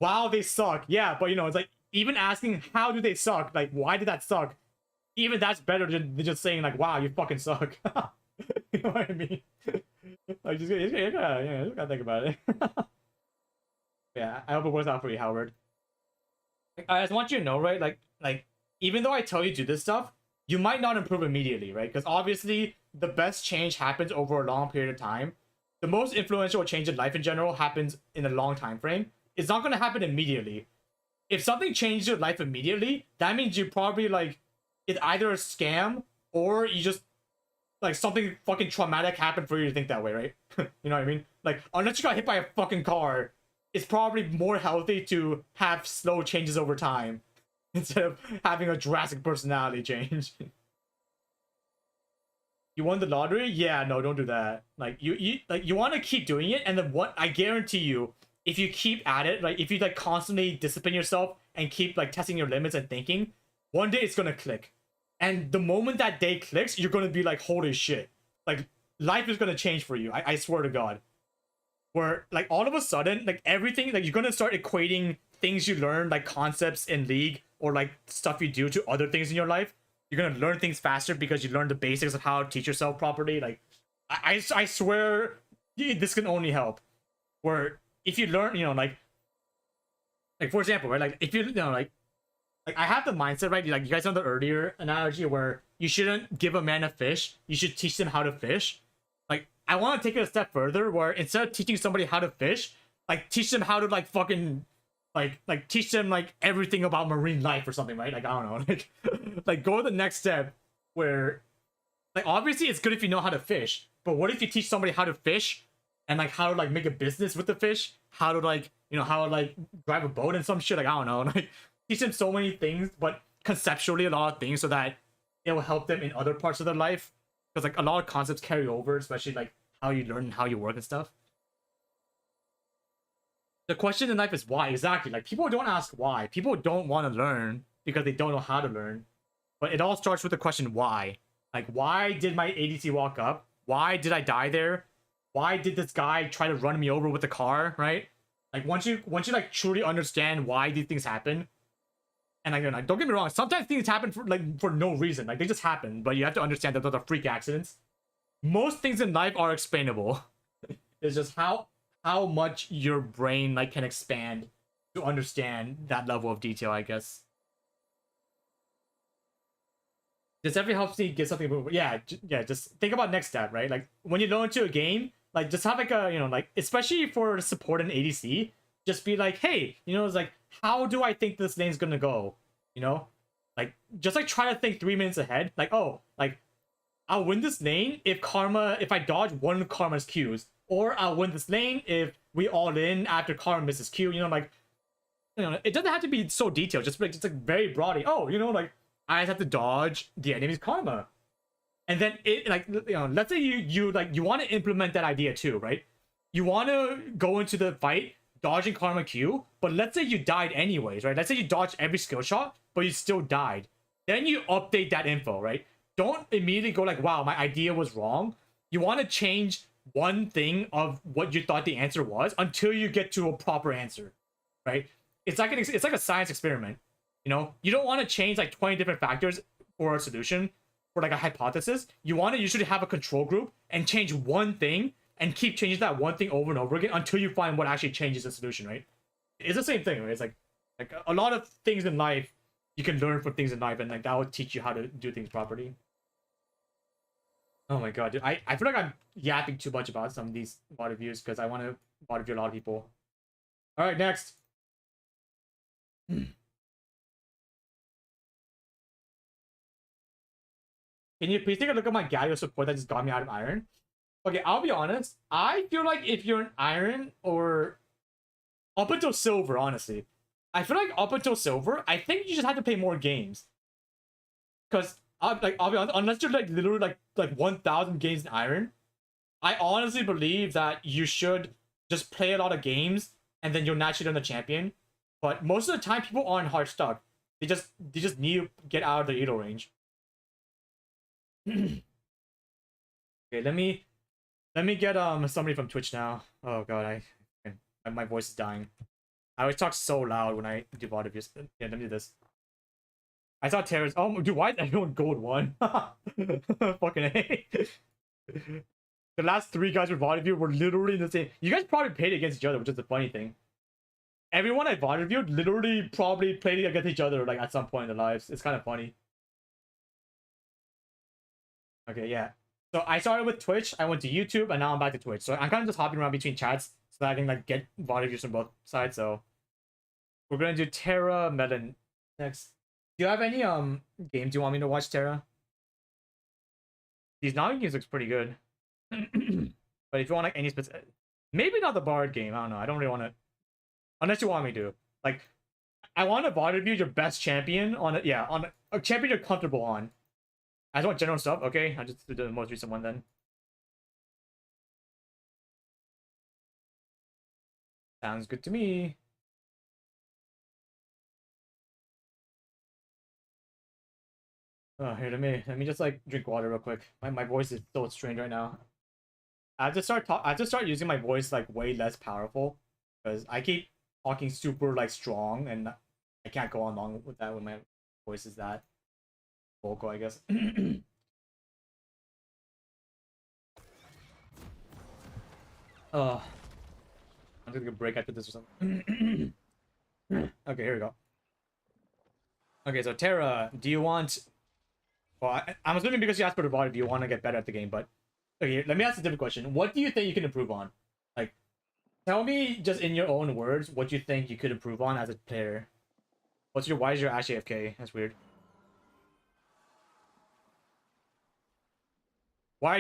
Wow, they suck. Yeah, but you know, it's like even asking how do they suck? Like why did that suck? Even that's better than just saying like, wow, you fucking suck. You know what I mean? Like just gotta think about it. Yeah, I hope it works out for you, Howard. Like, I just want you to know, right? Like even though I tell you to do this stuff, you might not improve immediately, right? Because obviously the best change happens over a long period of time. The most influential change in life in general happens in a long time frame. It's not going to happen immediately. If something changes your life immediately, that means you probably like it's either a scam or you just like something fucking traumatic happened for you to think that way, right? You know what I mean? Like unless you got hit by a fucking car, it's probably more healthy to have slow changes over time instead of having a drastic personality change. You won the lottery? Yeah, no, don't do that. Like you want to keep doing it, and then what? I guarantee you, if you keep at it, like if you like constantly discipline yourself and keep like testing your limits and thinking, one day it's gonna click. And the moment that day clicks, you're gonna be like, holy shit! Like life is gonna change for you. I swear to God. Where like all of a sudden, like everything, like you're gonna start equating things you learn, like concepts in League or like stuff you do, to other things in your life. You're gonna learn things faster because you learn the basics of how to teach yourself properly. Like I swear this can only help. Where if you learn, you know, like for example, right, like if you know, like I have the mindset, right, like you guys know the earlier analogy where you shouldn't give a man a fish, you should teach them how to fish. Like I want to take it a step further where instead of teaching somebody how to fish, like teach them how to like fucking like teach them like everything about marine life or something, right? Like I don't know, like go to the next step where like obviously it's good if you know how to fish, but what if you teach somebody how to fish and like how to like make a business with the fish, how to like, you know, how to like drive a boat and some shit, like I don't know, like teach them so many things, but conceptually a lot of things so that it will help them in other parts of their life, because like a lot of concepts carry over, especially like how you learn and how you work and stuff. The question in life is why. Exactly. Like people don't ask why. People don't want to learn because they don't know how to learn. But it all starts with the question why. Like why did my ADC walk up? Why did I die there? Why did this guy try to run me over with the car, right? Like once you like truly understand why these things happen, and like don't get me wrong, sometimes things happen for no reason. Like they just happen, but you have to understand that those are freak accidents. Most things in life are explainable. It's just how much your brain like can expand to understand that level of detail, I guess. This definitely helps me get something. Yeah, yeah. Just think about next step, right? Like when you go into a game, like just have like a like especially for support and ADC, just be like, hey, it's like, how do I think this lane's gonna go? Like just like try to think 3 minutes ahead. Like, oh, like I'll win this lane if I dodge one of Karma's Qs, or I'll win this lane if we all in after Karma misses Q. Like it doesn't have to be so detailed. Just like very broadly. Oh, like I just have to dodge the enemy's Karma, and then it like let's say you want to implement that idea too, right? You want to go into the fight dodging Karma Q, but let's say you died anyways, right? Let's say you dodged every skill shot, but you still died. Then you update that info, right? Don't immediately go like, wow, my idea was wrong. You want to change one thing of what you thought the answer was until you get to a proper answer, right? It's like a science experiment. You don't want to change like 20 different factors for a solution, for like a hypothesis. You want to usually have a control group and change one thing and keep changing that one thing over and over again until you find what actually changes the solution, right? It's the same thing, right? It's like a lot of things in life you can learn from things in life, and like that will teach you how to do things properly. Oh my god, dude. I feel like I'm yapping too much about some of these VOD reviews because I want to VOD review a lot of people. All right, next. Can you please take a look at my Galio support that just got me out of Iron? Okay, I'll be honest. I feel like if you're an Iron or up until Silver, honestly, I feel like up until Silver, I think you just have to play more games. Because I'll be honest, unless you're like literally like 1,000 games in Iron, I honestly believe that you should just play a lot of games and then you'll naturally learn the champion. But most of the time, people aren't hard stuck. They just need to get out of the Edo range. Okay, let me get somebody from Twitch now. Oh god, my voice is dying. I always talk so loud when I do VOD reviews. Yeah, let me do this. I saw Terra's. Oh, dude, why is everyone gold 1? Fucking A. The last 3 guys with VOD review were literally the same. You guys probably played against each other, which is the funny thing. Everyone I VOD reviewed literally probably played against each other like at some point in their lives. It's kind of funny. Okay, yeah. So I started with Twitch, I went to YouTube, and now I'm back to Twitch. So I'm kind of just hopping around between chats so that I can like get VOD reviews from both sides. So we're gonna do Terra Melon next. Do you have any games you want me to watch, Terra? These Nami games looks pretty good. But if you want like any specific, maybe not the Bard game. I don't know. I don't really want to, unless you want me to. Like, I want to VOD review your best champion on it. Yeah, on a champion you're comfortable on. I just want general stuff. Okay, I'll just do the most recent one then. Sounds good to me. Oh, here, let me just like drink water real quick. My voice is so strange right now. I have to start using my voice like way less powerful because I keep talking super like strong and I can't go on long with that when my voice is that vocal, I guess. I'm gonna take a break after this or something. Okay, here we go. Okay, so Terra, do you want? Well, I'm assuming because you asked for the VOD, do you want to get better at the game? But okay, let me ask a different question. What do you think you can improve on? Like, tell me just in your own words what you think you could improve on as a player. Why is your Ash AFK? That's weird. Why are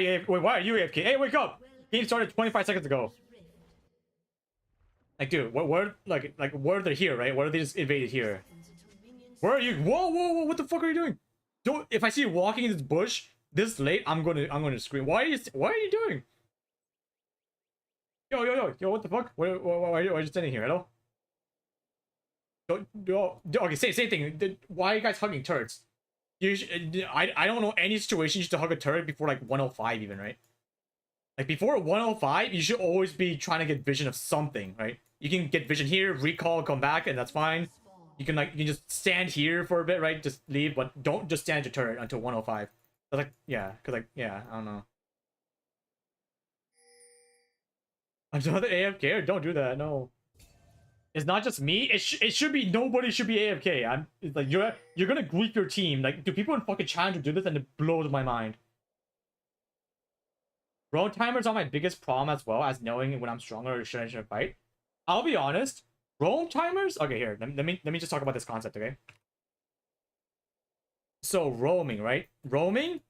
you AFK? Hey, wake up! Game started 25 seconds ago. Like, dude, where they're here, right? Where are they just invaded here? Where are you? Whoa! What the fuck are you doing? Don't. If I see you walking in this bush this late, I'm gonna scream. What are you doing? Yo! What the fuck? Why are you standing here? Hello? Okay, same thing. Why are you guys hugging turrets? I don't know any situation you should hug a turret before like 105 even, right? Like before 105, you should always be trying to get vision of something, right? you can get vision here, recall, come back, and that's fine. You can just stand here for a bit, right? Just leave, but don't just stand at your turret until 105. But like, yeah, cause like, yeah, I don't know. Another AFK? Or don't do that, no. It's not just me. It should be nobody should be AFK. It's like you're gonna grief your team. Like, do people in fucking Challenger do this? And it blows my mind. Road timers are my biggest problem as well as knowing when I'm stronger or shouldn't fight. I'll be honest. Roam timers. Okay, here. Let me just talk about this concept. Okay. So roaming, right? Roaming.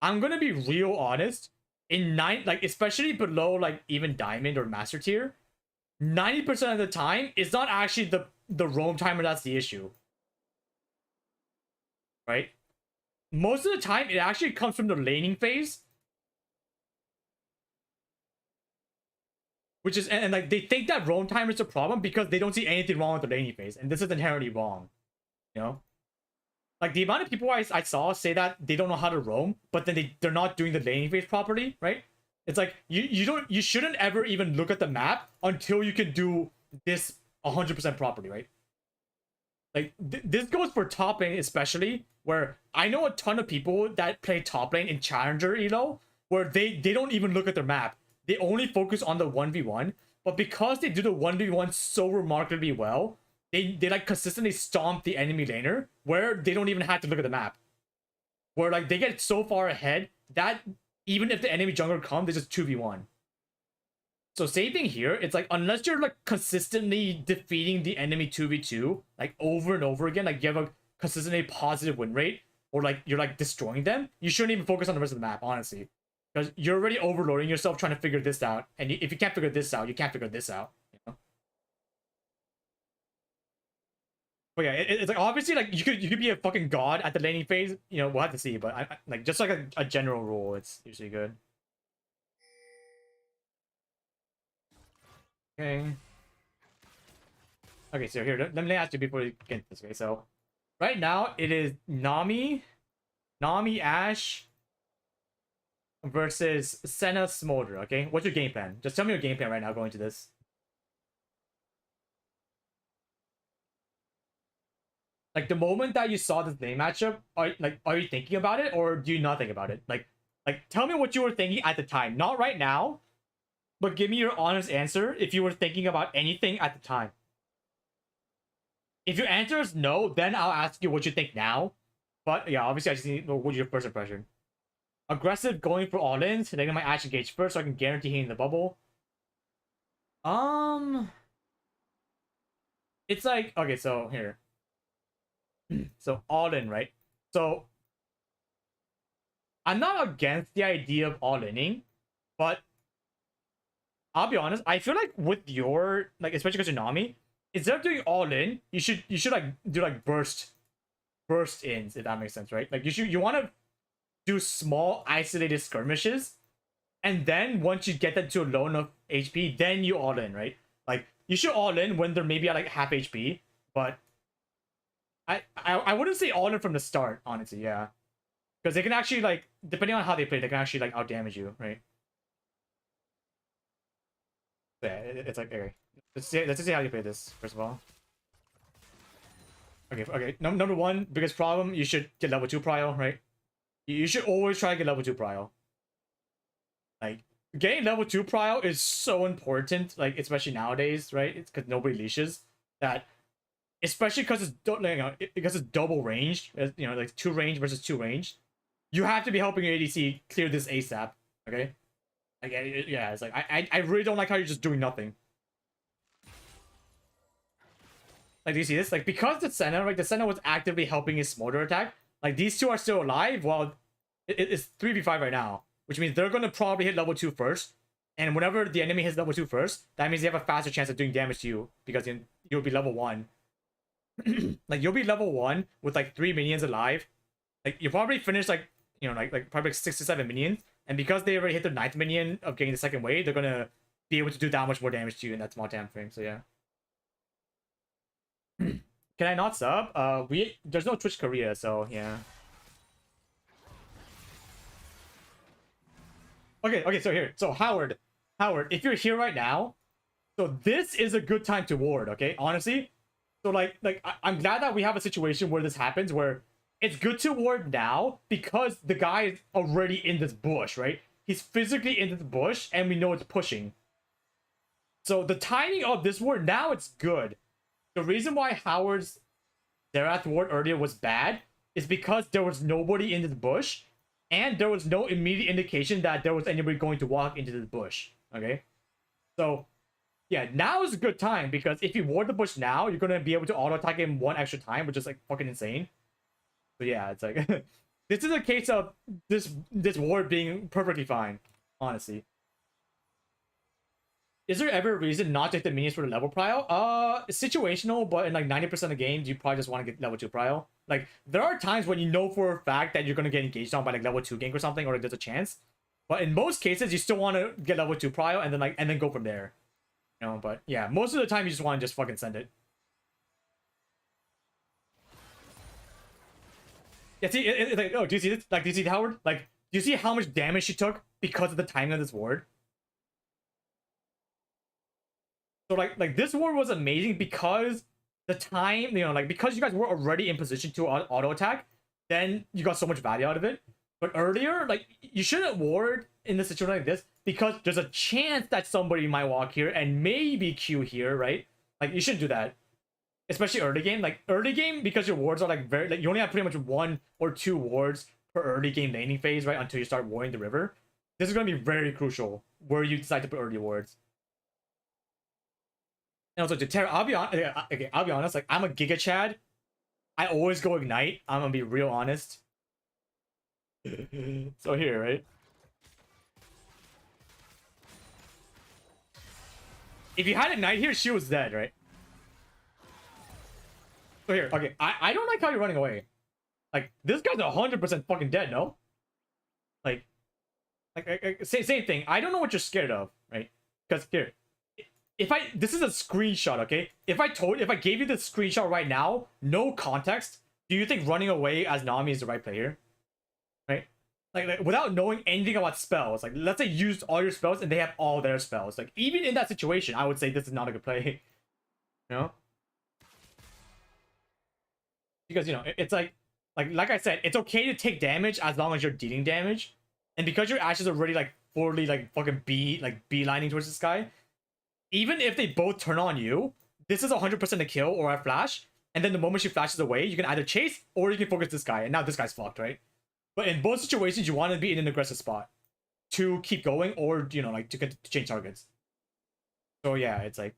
I'm gonna be real honest. In like especially below like even diamond or master tier, 90% of the time, it's not actually the roam timer that's the issue. Right? Most of the time, it actually comes from the laning phase. Which is, and like, they think that roam timer is a problem because they don't see anything wrong with the laning phase. And this is inherently wrong. You know? Like, the amount of people I saw say that they don't know how to roam, but then they're not doing the laning phase properly, right? It's like, you shouldn't ever even look at the map until you can do this 100% properly, right? Like, this goes for top lane especially, where I know a ton of people that play top lane in Challenger Elo, where they don't even look at their map. They only focus on the 1v1, but because they do the 1v1 so remarkably well, they like consistently stomp the enemy laner, where they don't even have to look at the map. Where like they get so far ahead that even if the enemy jungler comes, they just 2v1. So same thing here. It's like, unless you're like consistently defeating the enemy 2v2 like over and over again, like you have a consistently positive win rate, or like you're like destroying them, you shouldn't even focus on the rest of the map, honestly, because you're already overloading yourself trying to figure this out. And if you can't figure this out, you can't figure this out, you know? But yeah, it's like, obviously, like you could be a fucking god at the laning phase, you know. We'll have to see, but I like, just like a general rule, it's usually good. Okay. Okay, so here, let me ask you before we get this. Okay, so right now it is Nami Ashe versus Senna Smolder. Okay, what's your game plan? Just tell me your game plan right now going to this. Like, the moment that you saw this lane matchup, are you thinking about it, or do you not think about it? Like tell me what you were thinking at the time, not right now, but give me your honest answer if you were thinking about anything at the time. If your answer is no, then I'll ask you what you think now. But yeah, obviously I just need what's your first impression. Aggressive, going for all in, so they might actually engage first, so I can guarantee hitting the bubble. It's like, okay, so here. So all in, right? So I'm not against the idea of all inning, but I'll be honest, I feel like with your, like, especially because you're Nami, instead of doing all in, you should like do like burst ins, if that makes sense, right? Like, you want to do small isolated skirmishes, and then once you get them to a low enough HP, then you all in, right? Like, you should all in when they're maybe at like half HP, but I wouldn't say all in from the start, honestly, yeah. Because they can actually, like, depending on how they play, they can actually like out damage you, right? Yeah, it's like, okay. Let's just see how you play this, first of all. Okay. Number one, biggest problem, you should get level 2 prio, right? You should always try to get level 2 prio. Like, getting level 2 prio is so important, like, especially nowadays, right? It's because nobody leashes. That, especially because it's double range, you know, like 2 range versus 2 range. You have to be helping your ADC clear this ASAP, okay? Like, yeah, it's like, I really don't like how you're just doing nothing. Like, do you see this? Like, because the Senna, like, the Senna was actively helping his Smolder attack, like, these two are still alive while it's 3v5 right now, which means they're going to probably hit level 2 first. And whenever the enemy hits level 2 first, that means they have a faster chance of doing damage to you, because you'll be level 1. Like, you'll be level 1 with like 3 minions alive. Like, you'll probably finish like, you know, like probably like 6 to 7 minions. And because they already hit their 9th minion of getting the second wave, they're gonna be able to do that much more damage to you in that small time frame. So yeah. Can I not sub? There's no Twitch Korea, so yeah. Okay, so here. So Howard, if you're here right now, So this is a good time to ward, okay? Honestly. So I'm glad that we have a situation where this happens, where it's good to ward now because the guy is already in this bush, right? He's physically in this bush and we know it's pushing. So the timing of this ward now, it's good. The reason why Howard's Zerath ward earlier was bad is because there was nobody in this bush and there was no immediate indication that there was anybody going to walk into this bush, okay? So yeah, now is a good time because if you ward the bush now, you're gonna be able to auto attack him one extra time, which is like fucking insane. So yeah, it's like this is a case of this ward being perfectly fine, honestly. Is there ever a reason not to hit the minions for the level prio? Situational, but in like 90% of games, you probably just want to get level 2 prio. Like, there are times when you know for a fact that you're gonna get engaged on by like level 2 gank or something, or like, there's a chance. But in most cases, you still want to get level 2 prio and then go from there. You know, but yeah, most of the time you just want to just fucking send it. Yeah, see, it's like, oh, do you see this? Like, do you see Howard? Like, do you see how much damage she took because of the timing of this ward? So like this ward was amazing because the time, you know, like because you guys were already in position to auto attack, then you got so much value out of it. But earlier, like you shouldn't ward in a situation like this because there's a chance that somebody might walk here and maybe Q here, right? Like you shouldn't do that, especially early game. Like early game, because your wards are like very like you only have pretty much 1 or 2 wards per early game laning phase, right? Until you start warding the river. This is gonna be very crucial where you decide to put early wards. And also to Terra, I'll be honest. Okay, I'll be honest. Like I'm a Giga Chad. I always go Ignite. I'm gonna be real honest. So here, right? If you had Ignite here, she was dead, right? So here, okay. I don't like how you're running away. Like this guy's 100% fucking dead, no? Like same thing. I don't know what you're scared of, right? Because here, this is a screenshot, okay? If I gave you the screenshot right now, no context, do you think running away as Nami is the right play here? Right? Like without knowing anything about spells, like let's say you used all your spells and they have all their spells. Like even in that situation, I would say this is not a good play. You know? Because you know, it's like I said, it's okay to take damage as long as you're dealing damage. And because your ashes are already like fully like fucking beelining towards this guy, even if they both turn on you, this is 100% a kill or a flash. And then the moment she flashes away, you can either chase or you can focus this guy. And now this guy's fucked, right? But in both situations, you want to be in an aggressive spot to keep going or, you know, like to change targets. So yeah, it's like...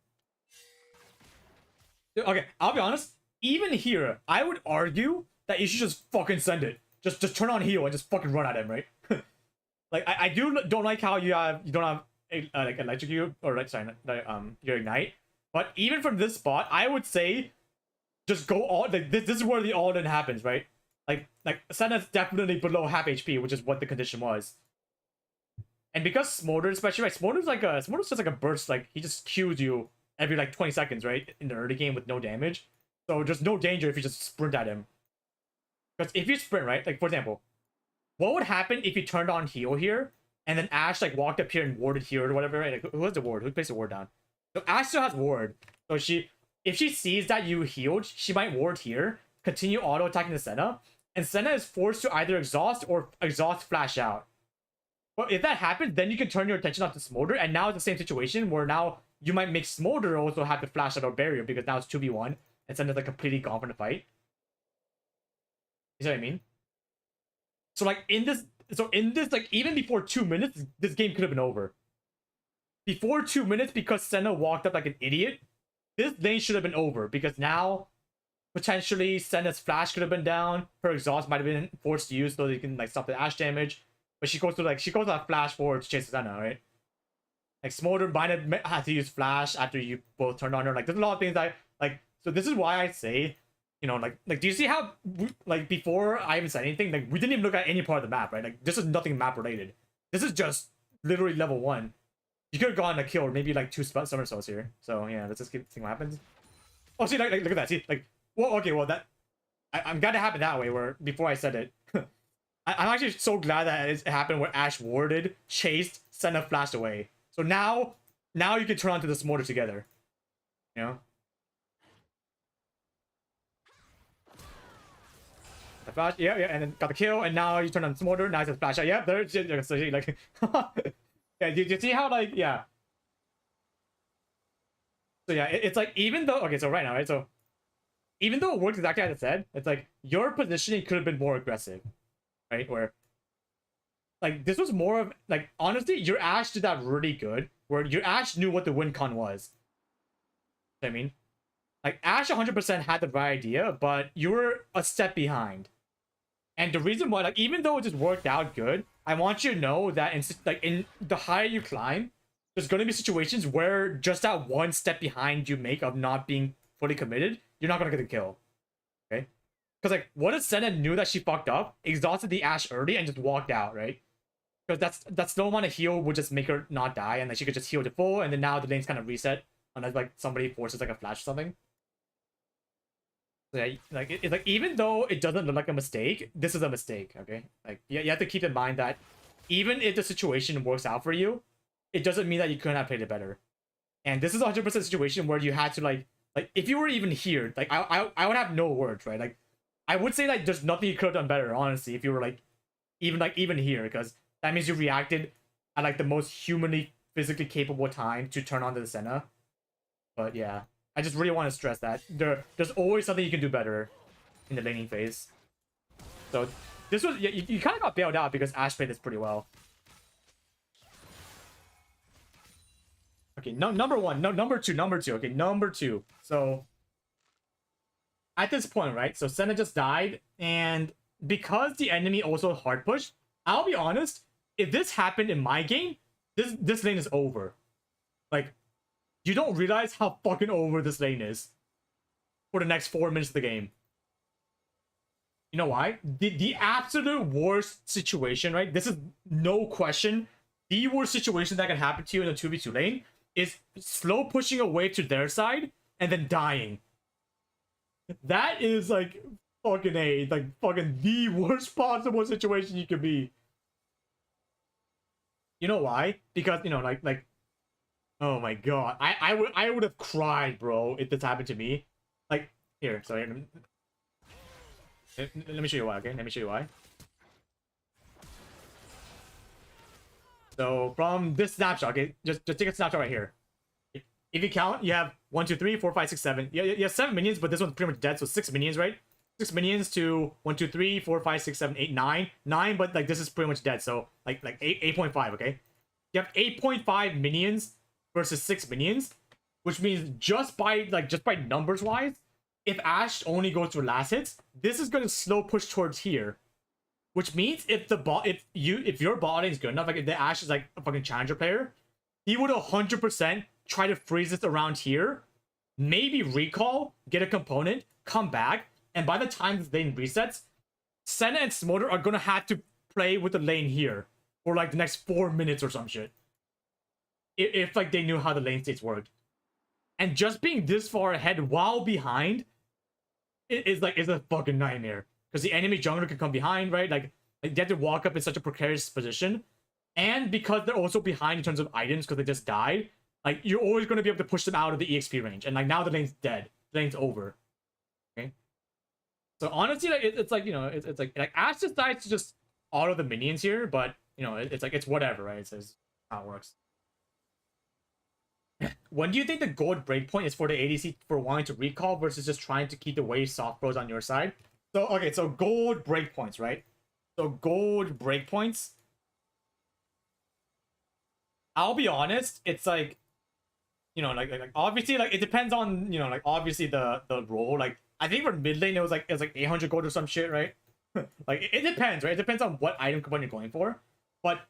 Okay, I'll be honest. Even here, I would argue that you should just fucking send it. Just turn on heal and just fucking run at him, right? Like, I don't like how you don't have like electrocute or like sorry, your ignite. But even from this spot, I would say just go all like this is where the all in happens, right? Like Senna's definitely below half HP, which is what the condition was. And because Smolder, especially right, Smolder's just like a burst, like he just Qs you every like 20 seconds, right? In the early game with no damage. So there's no danger if you just sprint at him. Because if you sprint, right, like for example, what would happen if you turned on heal here and then Ash like walked up here and warded here or whatever, right? Like who has the ward? Who placed the ward down? So Ash still has ward. So if she sees that you healed, she might ward here, continue auto attacking the Senna, and Senna is forced to either exhaust or exhaust flash out. Well, if that happens, then you can turn your attention off to Smolder, and now it's the same situation where now you might make Smolder also have to flash out or barrier because now it's 2v1 and Senna's like completely gone from the fight. You see what I mean? So like in this like even before 2 minutes, this game could have been over. Before 2 minutes, because Senna walked up like an idiot, this lane should have been over because now potentially Senna's flash could have been down, her exhaust might have been forced to use so they can like stop the Ash damage. But she goes to that flash forward to chase Senna, right? Like Smolder might have had to use flash after you both turned on her. Like there's a lot of things that like, so this is why I say, you know, like do you see how like before I even said anything, like we didn't even look at any part of the map, right? Like this is nothing map related. This is just literally level 1. You could have gotten a kill or maybe like 2 somersaults here. So yeah, let's just keep seeing what happens. Oh, see, like look at that. See, like, well, okay, well that I'm glad it happened that way. Where before I said it, I'm actually so glad that it happened where Ash warded, chased, Senna flashed away. So now now you can turn on to the Smolder together. You know? The flash, yeah, and then got the kill, and now you turn on Smolder, now it's a flash out. Yeah, there's so like yeah, you see how like yeah. So yeah, it's like even though okay, so right now, right? So even though it worked exactly as I said, it's like your positioning could have been more aggressive, right? Where like this was more of like honestly, your Ashe did that really good, where your Ashe knew what the win con was. You know what I mean, like Ashe 100% had the right idea, but you were a step behind. And the reason why, like, even though it just worked out good, I want you to know that in the higher you climb, there's going to be situations where just that one step behind you make of not being fully committed, you're not going to get the kill. Okay? Because, like, what if Senna knew that she fucked up, exhausted the Ashe early, and just walked out, right? Because that's no amount of heal would just make her not die, and like she could just heal to full, and then now the lane's kind of reset, unless, like, somebody forces, like, a flash or something. Yeah, like it's like even though it doesn't look like a mistake, this is a mistake. Okay, like you have to keep in mind that even if the situation works out for you, it doesn't mean that you couldn't have played it better. And this is a 100% situation where you had to like if you were even here, like I would have no words, right? Like I would say like there's nothing you could have done better, honestly, if you were like even here, because that means you reacted at like the most humanly physically capable time to turn on to the Senna. But yeah. I just really want to stress that there's always something you can do better in the laning phase. So this was you kind of got bailed out because Ashe played this pretty well. Okay, number one, no, number two. Okay, number two. So at this point, right? So Senna just died, and because the enemy also hard pushed, I'll be honest. If this happened in my game, this lane is over. Like. You don't realize how fucking over this lane is for the next 4 minutes of the game. You know why? The absolute worst situation, right? This is no question. The worst situation that can happen to you in a 2v2 lane is slow pushing away to their side and then dying. That is like fucking the worst possible situation you could be. You know why? Because, you know, like oh my god, I would have cried, bro, if this happened to me. Like here, sorry. Let me show you why. Okay, let me show you why. So from this snapshot, okay, just take a snapshot right here. If you count, you have 1, 2, 3, 4, 5, 6, 7. Yeah, you have 7 minions, but this one's pretty much dead, so 6 minions, right? 6 minions to 1, 2, 3, 4, 5, 6, 7, 8, 9. 9, but like this is pretty much dead, so like 8.5, okay? You have 8.5 minions versus 6 minions, which means just by numbers wise, if Ashe only goes to last hits, this is going to slow push towards here, which means if your bot lane is good enough, like if the Ashe is like a fucking challenger player, he would 100% try to freeze this around here, maybe recall, get a component, come back, and by the time this lane resets, Senna and Smolder are gonna have to play with the lane here for like the next 4 minutes or some shit. If like they knew how the lane states worked. And just being this far ahead while behind is a fucking nightmare. Because the enemy jungler can come behind, right? Like they have to walk up in such a precarious position. And because they're also behind in terms of items because they just died, like you're always going to be able to push them out of the EXP range. And like now the lane's dead. The lane's over. Okay. So honestly, like it's like, you know, it's like Ashe decides to just auto the minions here, but you know, it's like it's whatever, right? It says how it works. When do you think the gold breakpoint is for the ADC for wanting to recall versus just trying to keep the wave soft pros on your side? So okay, so gold breakpoints, right? So gold breakpoints. I'll be honest, it's like, you know, like obviously like it depends on, you know, like obviously the role. Like I think for mid lane it was like 800 gold or some shit, right? Like it depends, right? It depends on what item component you're going for. But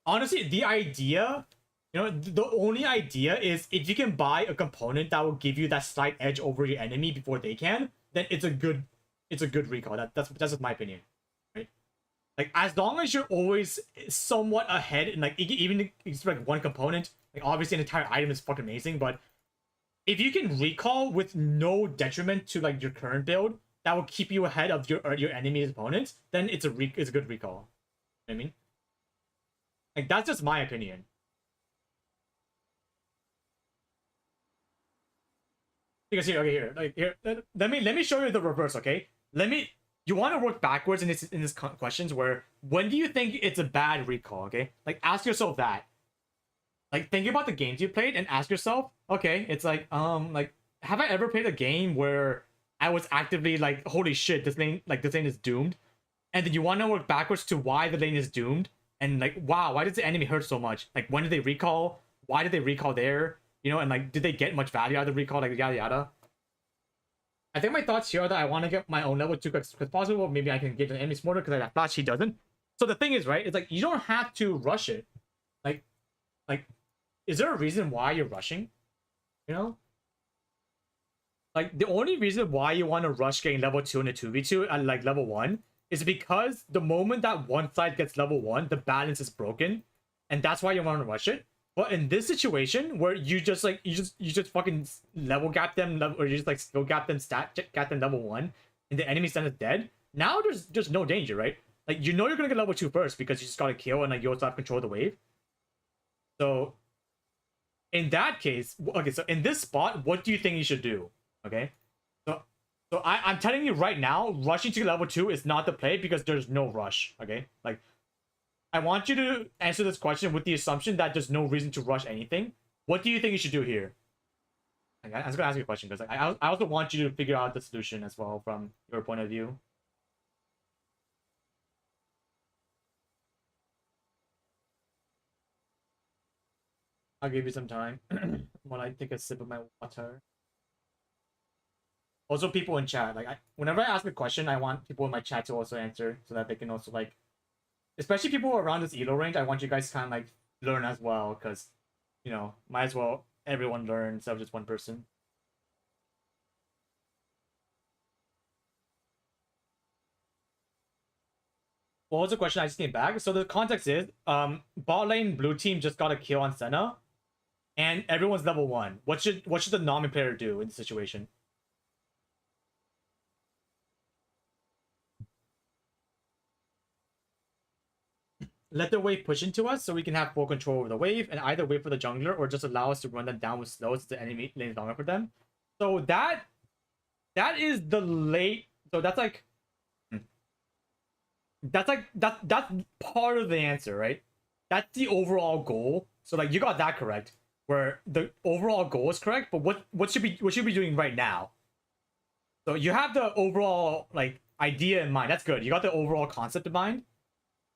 honestly, the idea, you know, the only idea is if you can buy a component that will give you that slight edge over your enemy before they can, then it's a good recall. That's just my opinion, right? Like as long as you're always somewhat ahead, and like even if it's like one component, like obviously an entire item is fucking amazing, but if you can recall with no detriment to like your current build, that will keep you ahead of your enemy's opponents, then it's a good recall. You know what I mean? Like that's just my opinion. Because here, okay, here, like here, let me show you the reverse, okay? You want to work backwards in this questions where when do you think it's a bad recall, okay? Like ask yourself that. Like think about the games you played and ask yourself, okay, it's like have I ever played a game where I was actively like, holy shit, this lane is doomed, and then you want to work backwards to why the lane is doomed, and like, wow, why does the enemy hurt so much? Like, when did they recall? Why did they recall there? You know, and like, did they get much value out of the recall? Like, yada yada. I think my thoughts here are that I want to get my own level 2 as possible. Maybe I can get an enemy smarter because I thought she doesn't. So the thing is, right, it's like you don't have to rush it. Like, like, is there a reason why you're rushing? You know? Like, the only reason why you want to rush getting level 2 in a 2v2 at like level 1 is because the moment that one side gets level 1, the balance is broken. And that's why you want to rush it. But in this situation where you just like you just fucking level gap them, or you just like skill gap them, gap them level 1, and the enemy stand is dead, now there's just no danger, right? Like, you know you're gonna get level 2 first because you just gotta kill, and like you also have control of the wave. So in that case, okay, so in this spot, what do you think you should do? Okay, so I'm telling you right now, rushing to level 2 is not the play because there's no rush. Okay, like, I want you to answer this question with the assumption that there's no reason to rush anything. What do you think you should do here? I was gonna ask you a question because like, I also want you to figure out the solution as well from your point of view. I'll give you some time while I take a sip of my water. Also, people in chat, like, whenever I ask a question, I want people in my chat to also answer so that they can also like, especially people around this elo range. I want you guys to kind of like learn as well, because you know, might as well everyone learn instead of just one person. What was the question? I just came back. So the context is, bot lane blue team just got a kill on Senna, and everyone's level 1. What should the Nami player do in the situation? Let the wave push into us so we can have full control over the wave, and either wait for the jungler or just allow us to run them down with slow since the enemy lane is longer for them. So that is the late. So that's like that's part of the answer, right? That's the overall goal. So like, you got that correct, where the overall goal is correct. But what should be doing right now? So you have the overall like idea in mind. That's good. You got the overall concept in mind.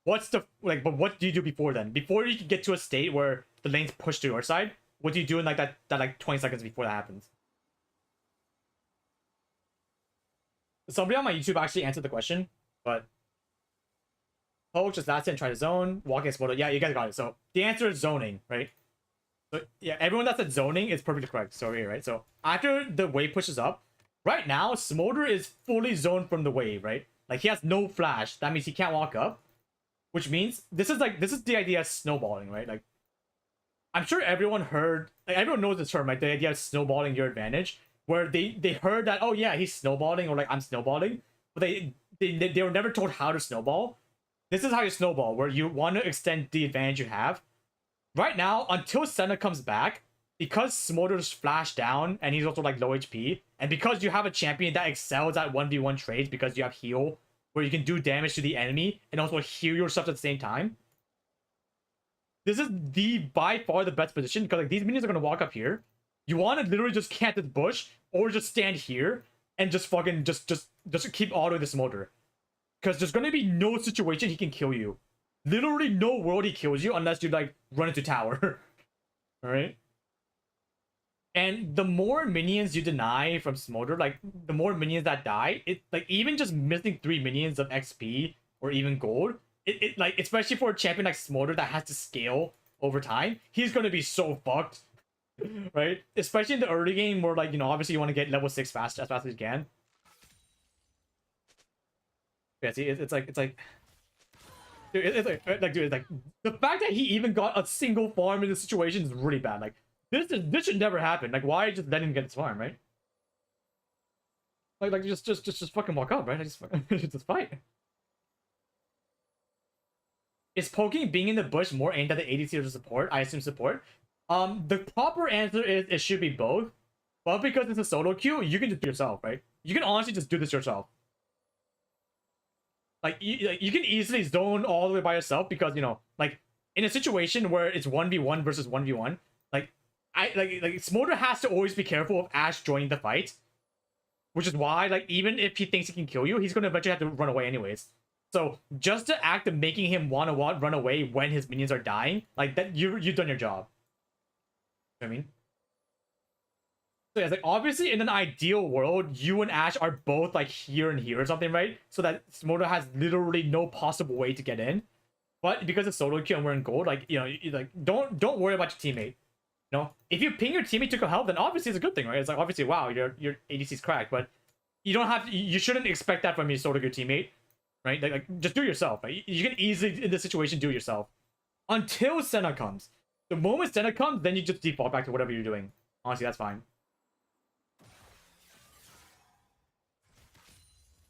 What's the like? But what do you do before then? Before you can get to a state where the lane's pushed to your side, what do you do in like that like 20 seconds before that happens? Somebody on my YouTube actually answered the question, but poke just last in, try to zone, walk against motor. Yeah, you guys got it. So the answer is zoning, right? So yeah, everyone that said zoning is perfectly correct. So here, right? So after the wave pushes up, right now Smolder is fully zoned from the wave, right? Like, he has no flash. That means he can't walk up, which means this is the idea of snowballing, right? Like, I'm sure everyone heard, like, everyone knows the term, right? The idea of snowballing your advantage, where they heard that, oh yeah, he's snowballing, or like, I'm snowballing, but they were never told how to snowball. This is how you snowball, where you want to extend the advantage you have. Right now, until Senna comes back, because Smolder's flashed down, and he's also like low HP, and because you have a champion that excels at 1v1 trades because you have heal, where you can do damage to the enemy and also heal yourself at the same time. This is by far the best position, because like, these minions are gonna walk up here. You want to literally just camp this bush, or just stand here and just fucking just keep autoing the Smolder. Because there's gonna be no situation he can kill you. Literally no world he kills you unless you like run into tower. Alright? And the more minions you deny from Smolder, like, the more minions that die, it like, even just missing 3 minions of XP or even gold, it like, especially for a champion like Smolder that has to scale over time, he's gonna be so fucked. Right? Especially in the early game where, like, you know, obviously you want to get level 6 as fast as you can. Yeah, see, it's like, dude, it's like the fact that he even got a single farm in this situation is really bad. Like, this should never happen. Like, why just let him get his farm, right? Like just fucking walk up, right? Just fight. Is poking being in the bush more aimed at the ADC or the support? I assume support. The proper answer is it should be both. But because it's a solo queue, you can just do it yourself, right? You can honestly just do this yourself. Like you can easily zone all the way by yourself because, you know, like in a situation where it's 1v1 versus 1v1, like Smolder has to always be careful of Ashe joining the fight, which is why, like, even if he thinks he can kill you, he's gonna eventually have to run away anyways. So just the act of making him want to run away when his minions are dying, like that, you've done your job. You know what I mean? So yeah, it's like obviously in an ideal world, you and Ashe are both like here and here or something, right? So that Smolder has literally no possible way to get in. But because it's solo queue and we're in gold, like, you know, like don't worry about your teammate. You know, if you ping your teammate to go help, then obviously it's a good thing, right? It's like obviously, wow, your ADC's cracked, but you don't have to, you shouldn't expect that from your solo queue teammate, right? Like just do it yourself. Right? You can easily in this situation do it yourself until Senna comes. The moment Senna comes, then you just default back to whatever you're doing. Honestly, that's fine.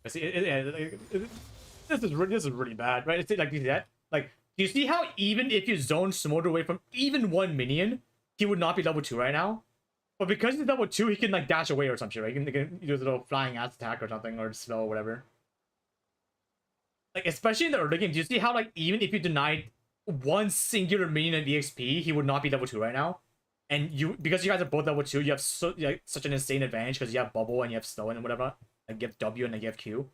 See, this is really bad, right? It's like that. Like, do you see how even if you zone Smolder away from even one minion, he would not be level 2 right now? But because he's level 2, he can like dash away or some shit, right? He can do a little flying ass attack or something, or slow or whatever. Like, especially in the early game, do you see how like even if you denied one singular minion in EXP, he would not be level 2 right now? And you, because you guys are both level 2, you have such an insane advantage because you have bubble and you have snow and whatever. Like you have W and you have Q.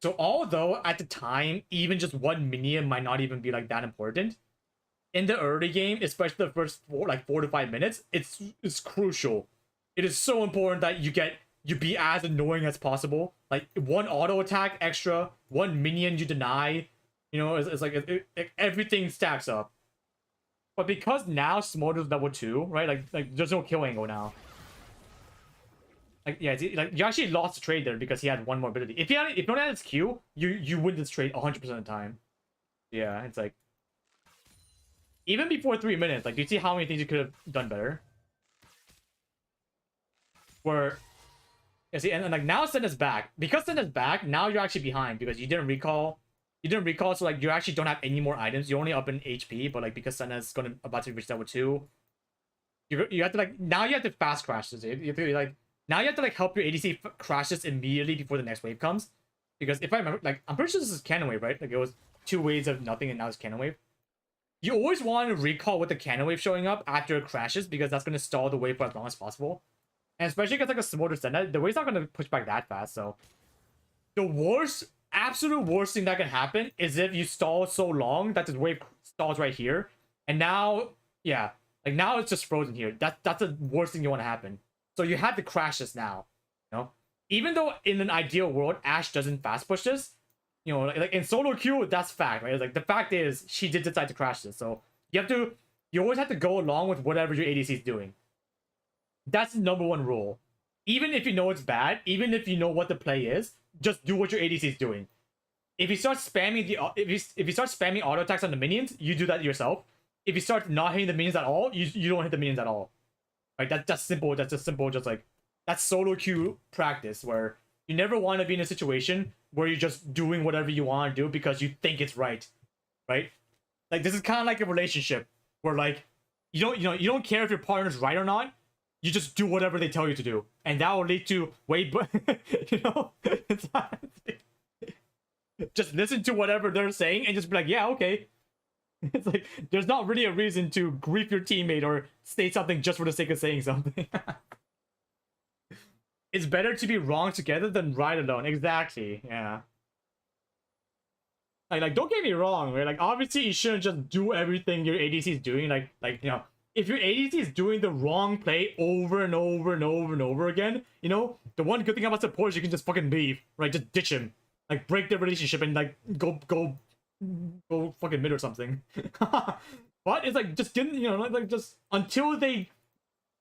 So although at the time, even just one minion might not even be like that important, in the early game, especially the first 4 to 5 minutes, it's crucial. It is so important that you be as annoying as possible. Like one auto attack extra, one minion you deny, you know, it's like everything stacks up. But because now Smolder's level 2, right? Like there's no kill angle now. Like yeah, like you actually lost the trade there because he had one more ability. If no one had his Q, you win this trade 100% of the time. Yeah, it's like even before 3 minutes, like do you see how many things you could have done better? Where yeah, see, and like now Senna's back. Because Senna's back, now you're actually behind because you didn't recall. You didn't recall, so like you actually don't have any more items. You're only up in HP, but like because Senna's about to reach level 2, you have to like now you have to fast crash this. You have to like now you have to like help your ADC crash this immediately before the next wave comes. Because if I remember, like I'm pretty sure this is cannon wave, right? Like it was 2 waves of nothing and now it's cannon wave. You always want to recall with the cannon wave showing up after it crashes because that's going to stall the wave for as long as possible. And especially because like a Smolder Senna, the wave's not going to push back that fast. So the worst, absolute worst thing that can happen is if you stall so long that this wave stalls right here. And now, yeah, like now it's just frozen here. That's the worst thing you want to happen. So you have to crash this now, you know? Even though in an ideal world, Ashe doesn't fast push this, you know, like in solo queue, that's fact, right? Like the fact is she did decide to crash this. So you always have to go along with whatever your ADC is doing. That's the #1 rule. Even if you know it's bad, even if you know what the play is, just do what your ADC is doing. If you start spamming if you start spamming auto attacks on the minions, you do that yourself. If you start not hitting the minions at all, you don't hit the minions at all. Right? That's simple. That's just simple. Just like that's solo queue practice where you never want to be in a situation where you're just doing whatever you want to do because you think it's right. Right? Like this is kind of like a relationship where like you don't care if your partner's right or not. You just do whatever they tell you to do, and that will lead to wait, but you know, it's not, just listen to whatever they're saying and just be like, yeah, okay. It's like there's not really a reason to grief your teammate or say something just for the sake of saying something. It's better to be wrong together than right alone. Exactly. Yeah. Like don't get me wrong, right? Like obviously you shouldn't just do everything your ADC is doing. Like you know, if your ADC is doing the wrong play over and over and over and over again, you know, the one good thing about support is you can just fucking leave, right? Just ditch him, like break the relationship and like go fucking mid or something. But it's like just didn't, you know, like just until they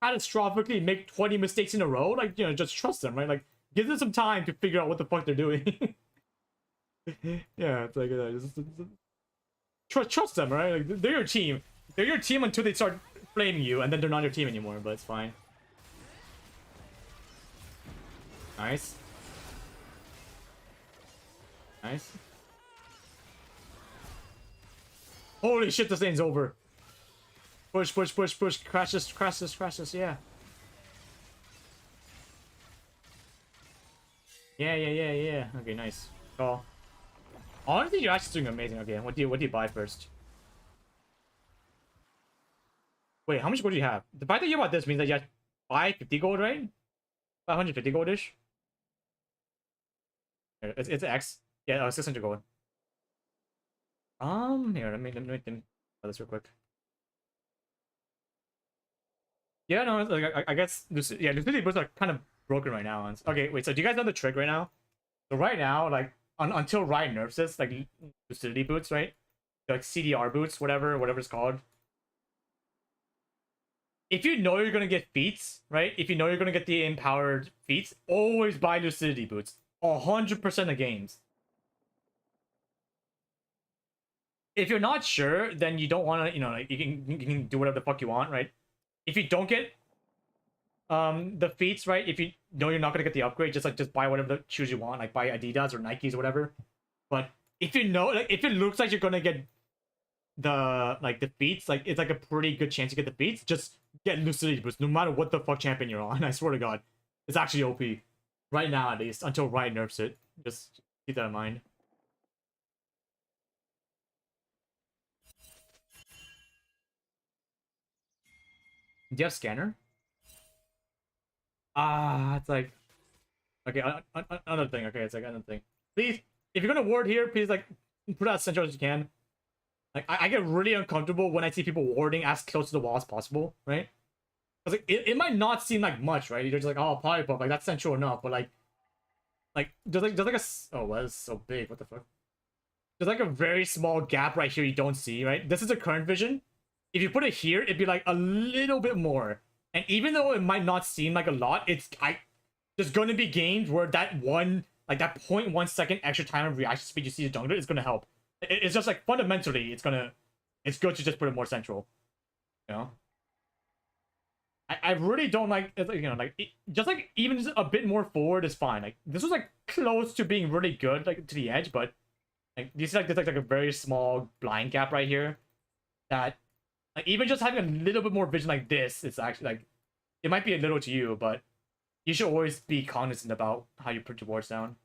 catastrophically make 20 mistakes in a row, like, you know, just trust them, right? Like give them some time to figure out what the fuck they're doing. Yeah, it's like trust them, right? Like they're your team. They're your team until they start flaming you, and then they're not your team anymore. But it's fine. Nice. Nice. Holy shit! This lane's over. Push, push, push, push. Crash this, crash this, crash this. Yeah. Yeah. Okay, nice. Call. Honestly, you're actually doing amazing. Okay, what do you buy first? Wait, how much gold do you have? The fact that you bought this means that you have 550 gold, right? 550 goldish. It's X. Yeah, 600 gold. Here, let me think about this real quick. Yeah, no, like I guess Lucidity boots are kind of broken right now. Okay, wait. So do you guys know the trick right now? So right now, like until Riot nerfs this, like Lucidity boots, right? Like CDR boots, whatever it's called. If you know you're gonna get feats, right? If you know you're gonna get the empowered feats, always buy Lucidity boots. 100% of games. If you're not sure, then you don't want to, you know, like you can do whatever the fuck you want, right? If you don't get the feats, right? If you know you're not gonna get the upgrade, just buy whatever the shoes you want, like buy Adidas or Nikes or whatever. But if you know, like if it looks like you're gonna get the feats, like it's like a pretty good chance to get the feats, just get Lucidity boots no matter what the fuck champion you're on. I swear to God, it's actually OP right now, at least until Riot nerfs it. Just keep that in mind. Do you have scanner? It's like okay. Another thing. Okay, it's like another thing. Please, if you're gonna ward here, please like put out as central as you can. Like I get really uncomfortable when I see people warding as close to the wall as possible, right? Because like, it might not seem like much, right? You're just like, oh, poly pop, like that's central enough, but like there's like a oh, well, it's so big. What the fuck? There's like a very small gap right here you don't see, right? This is the current vision. If you put it here, it'd be like a little bit more. And even though it might not seem like a lot, there's gonna be games where that 0.1 second extra time of reaction speed you see the jungler is gonna help. It's just like fundamentally, it's good to just put it more central. You know? I really don't like, you know, like just like even just a bit more forward is fine. Like this was like close to being really good, like to the edge, but like you see like there's like a very small blind gap right here that like even just having a little bit more vision like this, it's actually like it might be a little to you, but you should always be cognizant about how you put your wards down.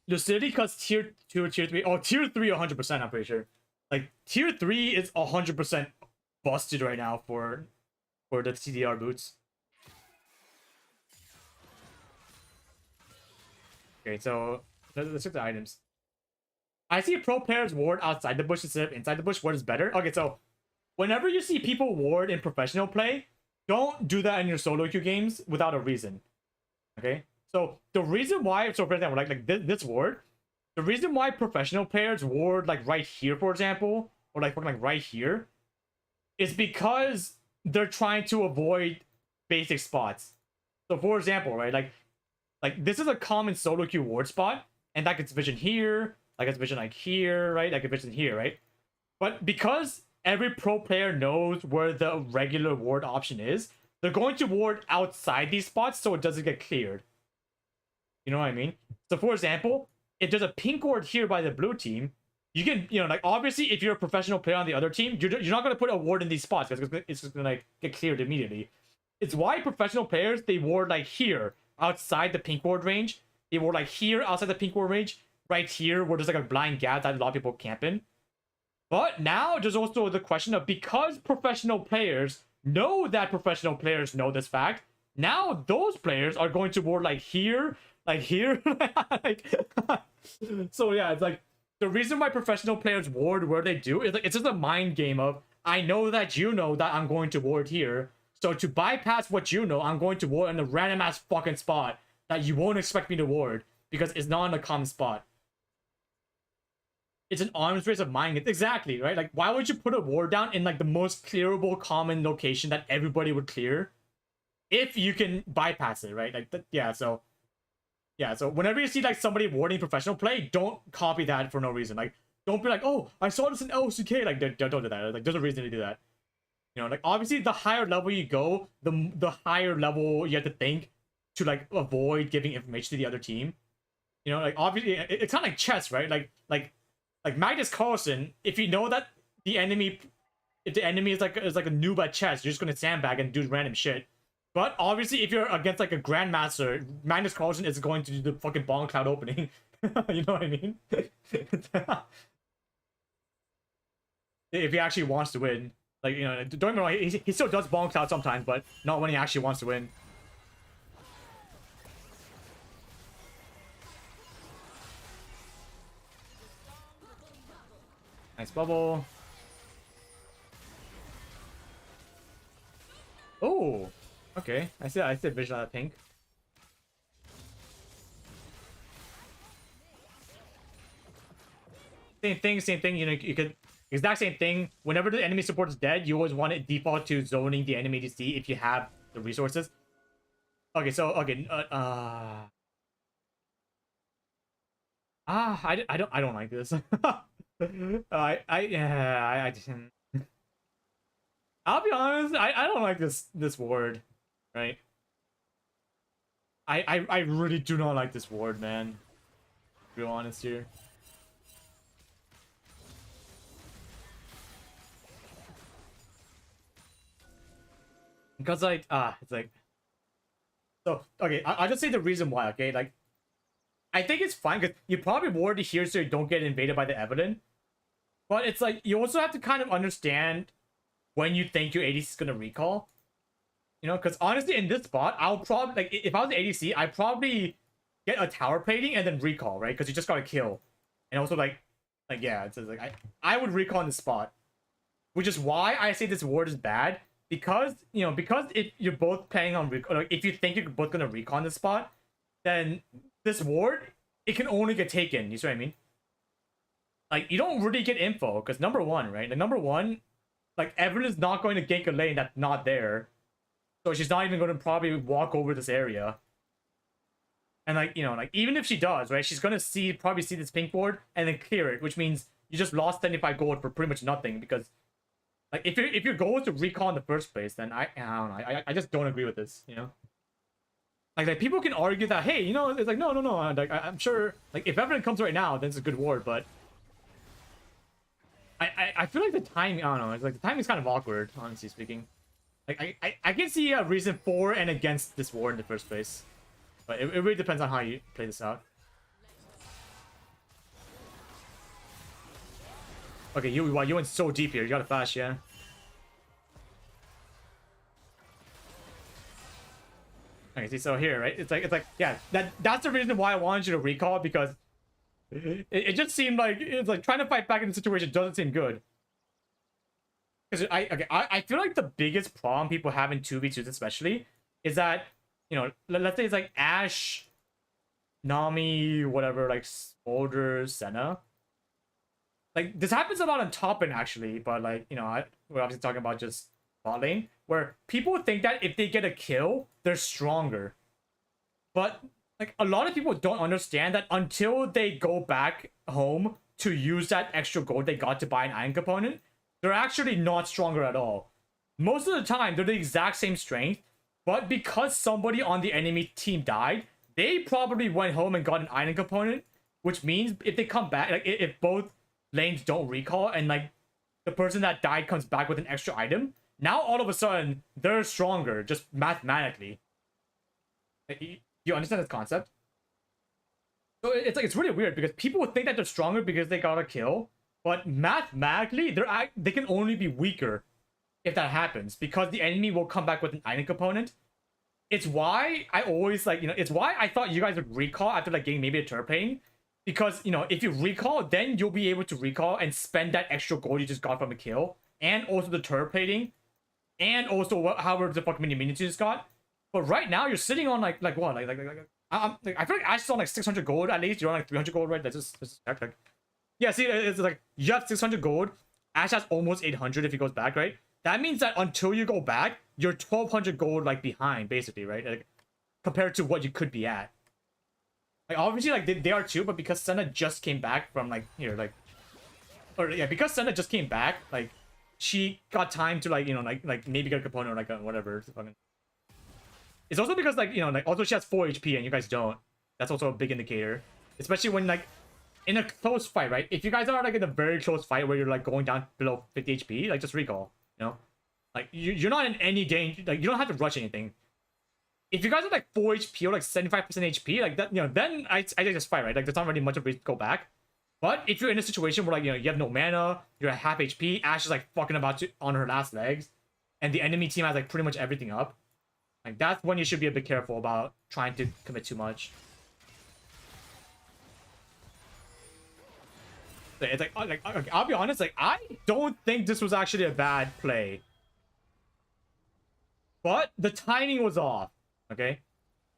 Lucidity cuts tier 2 or tier 3. Oh, tier 3 100%, I'm pretty sure. Like tier 3 is 100% busted right now for the CDR boots. Okay, so let's check the items. I see pro players ward outside the bush instead of inside the bush. What is better? Okay, so whenever you see people ward in professional play, don't do that in your solo queue games without a reason. Okay? So the reason why, so for example, like this ward, the reason why professional players ward like right here, for example, or like right here, is because they're trying to avoid basic spots. So for example, right, like this is a common solo queue ward spot, and that gets vision here, like it's vision like here, right? Like a vision here, right? But because every pro player knows where the regular ward option is, they're going to ward outside these spots so it doesn't get cleared. You know what I mean? So for example, if there's a pink ward here by the blue team, you can, you know, like obviously if you're a professional player on the other team, you're not going to put a ward in these spots because it's just going to like get cleared immediately. It's why professional players, they ward like here outside the pink ward range. They ward like here outside the pink ward range, right here where there's like a blind gap that a lot of people camp in. But now there's also the question of, because professional players know that professional players know this fact, now those players are going to ward like here, like here. Like, so yeah, it's like the reason why professional players ward where they do is like it's just a mind game of, I know that you know that I'm going to ward here, so to bypass what you know, I'm going to ward in a random ass fucking spot that you won't expect me to ward because it's not in a common spot. It's an arms race of mind. Exactly, right? Like, why would you put a ward down in like the most clearable common location that everybody would clear if you can bypass it, right? Like, yeah, so whenever you see like somebody warding professional play, don't copy that for no reason. Like, don't be like, oh, I saw this in LCK. Like, don't do that. Like, there's a reason to do that. You know, like obviously the higher level you go, the higher level you have to think to like avoid giving information to the other team. You know, like obviously it's kind of like chess, right? Like Magnus Carlsen, if you know that if the enemy is like a noob at chess, you're just gonna sandbag and do random shit. But obviously, if you're against like a grandmaster, Magnus Carlsen is going to do the fucking Bong Cloud opening. You know what I mean? If he actually wants to win, like, you know, don't get me wrong, he still does Bong Cloud sometimes, but not when he actually wants to win. Nice bubble. Oh, okay. I see vision out of pink. Same thing. You know, you could exact same thing. Whenever the enemy support is dead, you always want it default to zoning the enemy to see if you have the resources. Okay, so okay, I don't like this. I'll be honest, I don't like this ward, right? I really do not like this ward, man. To be honest here. Because like it's like, so okay, I'll just say the reason why, okay? Like, I think it's fine because you probably ward here so you don't get invaded by the Evelyn. But it's like you also have to kind of understand when you think your ADC is gonna recall. You know, because honestly, in this spot, I'll probably, like, if I was the ADC, I'd probably get a tower plating and then recall, right? Because you just gotta kill. And also like yeah, it's like I would recall in the spot, which is why I say this ward is bad. Because, you know, because if you're both planning on recall, like, if you think you're both gonna recon this spot, then this ward, it can only get taken. You see what I mean? Like, you don't really get info because number one, right? Like, number one, like, Evelyn is not going to gank a lane that's not there, so she's not even going to probably walk over this area. And like, you know, like, even if she does, right, she's gonna probably see this pink ward and then clear it, which means you just lost 75 gold for pretty much nothing. Because like, if your goal is to recall in the first place, then I don't know. I just don't agree with this, you know? Like people can argue that, hey, you know, it's like, no. Like, I'm sure, like, if Evelyn comes right now, then it's a good ward, but I feel like the timing, I don't know, it's like the timing is kind of awkward, honestly speaking. Like, I can see a reason for and against this ward in the first place. But it really depends on how you play this out. Okay, you went so deep here. You got to flash, yeah. Okay, see, so here, right? It's like, yeah, that's the reason why I wanted you to recall, because it just seemed like it's like trying to fight back in the situation doesn't seem good. Because I feel like the biggest problem people have in 2v2s especially is that, you know, let's say it's like Ashe, Nami, whatever, like Soldier, Senna. Like, this happens a lot on top end actually, but like, you know, we're obviously talking about just bot lane, where people think that if they get a kill, they're stronger. But like, a lot of people don't understand that until they go back home to use that extra gold they got to buy an iron component, they're actually not stronger at all. Most of the time, they're the exact same strength, but because somebody on the enemy team died, they probably went home and got an iron component, which means if they come back, like, if both lanes don't recall and like the person that died comes back with an extra item, now all of a sudden they're stronger just mathematically. Like, you understand this concept? So it's like, it's really weird because people think that they're stronger because they got a kill, but mathematically they can only be weaker if that happens, because the enemy will come back with an item component. It's why I always, like, you know, it's why I thought you guys would recall after like getting maybe a turret plane. Because, you know, if you recall, then you'll be able to recall and spend that extra gold you just got from a kill, and also the turret plating, and also however the fuck many minions you just got. But right now you're sitting on like what, like I feel like Ash is on like 600 gold at least. You're on like 300 gold, right? That's just like, yeah. See, it's like you have 600 gold. Ash has almost 800 if he goes back, right? That means that until you go back, you're 1200 gold like behind, basically, right? Like, compared to what you could be at. Like, obviously, like, they are too, but because Senna just came back from, like, here, like... Or, yeah, because Senna just came back, like, she got time to, like, you know, like maybe get a component or, like, whatever. It's also because, like, you know, like, also she has 4 HP and you guys don't. That's also a big indicator. Especially when, like, in a close fight, right? If you guys are, like, in a very close fight where you're, like, going down below 50 HP, like, just recall, you know? Like, you're not in any danger. Like, you don't have to rush anything. if you guys are like 4 HP or like 75% HP, like that, then I just fight, right? Like there's not really much of a reason to go back. But if you're in a situation where like you have no mana, you're at half HP, Ashe is like fucking about to on her last legs, and the enemy team has like pretty much everything up, like that's when you should be a bit careful about trying to commit too much. It's like okay, I'll be honest, like I don't think this was actually a bad play, but the timing was off. Okay,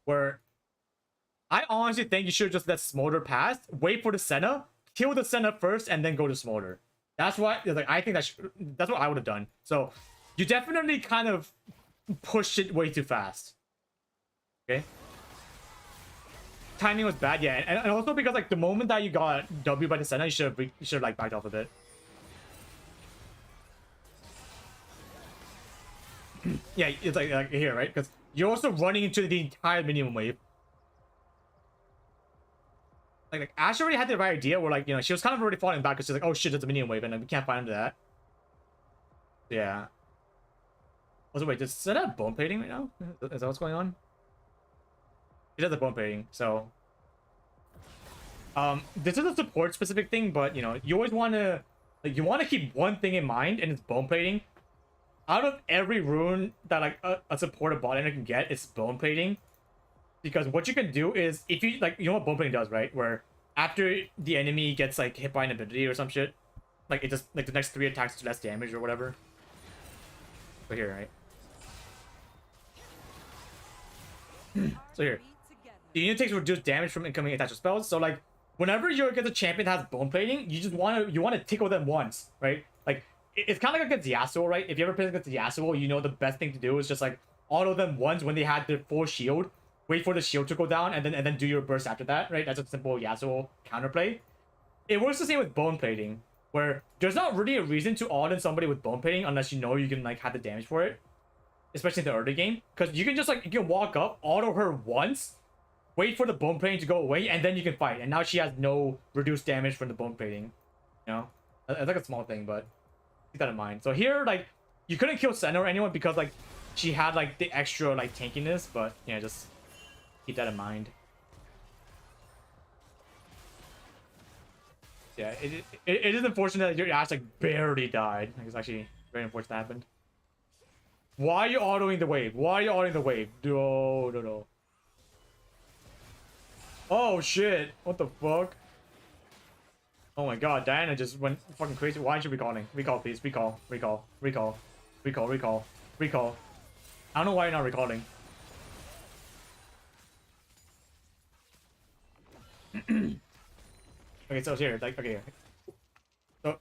where I honestly think you should just let Smolder pass, wait for the Senna, kill the Senna first, and then go to Smolder. That's what like I think that's what I would have done. So you definitely kind of pushed it way too fast. Okay. Timing was bad, yeah, and also because like the moment that you got W by the Senna, you should have like backed off a bit. Yeah, it's like here, right? Because you're also running into the entire minimum wave. Like Ashe already had the right idea where like she was kind of already falling back because she's like, oh shit, it's a minion wave and we can't find under that. Yeah. Also, wait, does Senna have bone plating right now? Is that what's going on? He does the bone plating, so this is a support specific thing, but you always want to keep one thing in mind, and it's bone plating. Out of every rune that like a supported bot laner can get, it's bone plating. Because what you can do is, if you like, what bone plating does, right? Where after the enemy gets like hit by an ability or some shit, like it just like the next 3 attacks do less damage or whatever. So here, right? So here, the unit takes reduced damage from incoming attached spells. So like, whenever you get a champion that has bone plating, you just want to tickle them once, right? Like it's kind of like against Yasuo, right? If you ever play against Yasuo, the best thing to do is just like auto them once when they had their full shield. Wait for the shield to go down and then do your burst after that, right? That's a simple Yasuo counterplay. It works the same with bone plating, where there's not really a reason to auto somebody with bone plating unless you can like have the damage for it, especially in the early game, because you can just like you can walk up, auto her once, wait for the bone plating to go away, and then you can fight. And now she has no reduced damage from the bone plating. It's like a small thing, but keep that in mind. So here, like, you couldn't kill Senna or anyone because like she had like the extra like tankiness, but just keep that in mind. Yeah, it is unfortunate that your Ashe like barely died. Like, it's actually very unfortunate that happened. Why are you autoing the wave? Why are you autoing the wave? No. Oh shit! What the fuck? Oh my god, Diana just went fucking crazy. Why aren't you recalling? Recall, please. Recall. I don't know why you're not recalling. Okay, so here, like, okay. So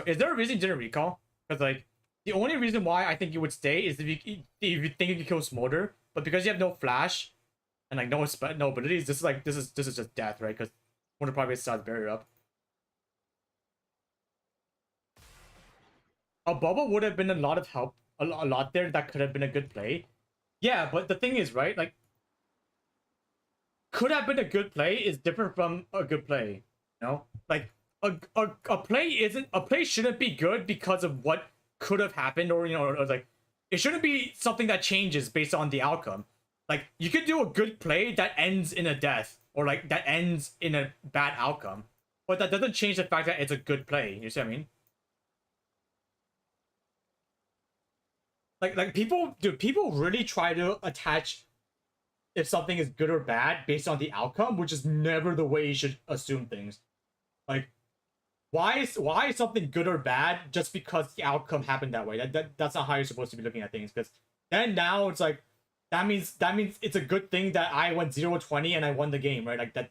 is there a reason you didn't recall? Because like, the only reason why I think you would stay is if you think you can kill Smolder, but because you have no flash and like no abilities, this is just death, right? Because Smolder probably starts barrier up. A bubble would have been a lot of help, a lot there that could have been a good play. Yeah, but the thing is, right? Like, could have been a good play is different from a good play. Like a play shouldn't be good because of what could have happened, or or like it shouldn't be something that changes based on the outcome. Like, you could do a good play that ends in a death, or like that ends in a bad outcome, but that doesn't change the fact that it's a good play. You see what I mean? Like people really try to attach if something is good or bad based on the outcome, which is never the way you should assume things. Like, why is something good or bad just because the outcome happened that way? That's not how you're supposed to be looking at things. Because then now it's like that means it's a good thing that I went 0-20 and I won the game, right? Like that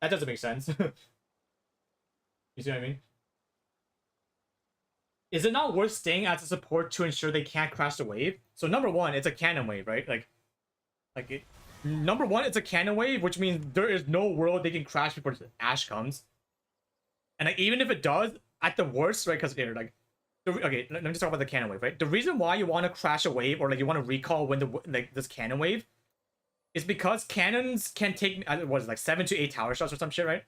doesn't make sense. You see what I mean? Is it not worth staying as a support to ensure they can't crash the wave? So number one, it's a cannon wave, right? Number one, it's a cannon wave, which means there is no world they can crash before Ashe comes. And like, even if it does, at the worst, right? Because like, okay, let me just talk about the cannon wave, right? The reason why you want to crash a wave, or like you want to recall when this cannon wave, is because cannons can take what is it, like 7 to 8 tower shots or some shit, right?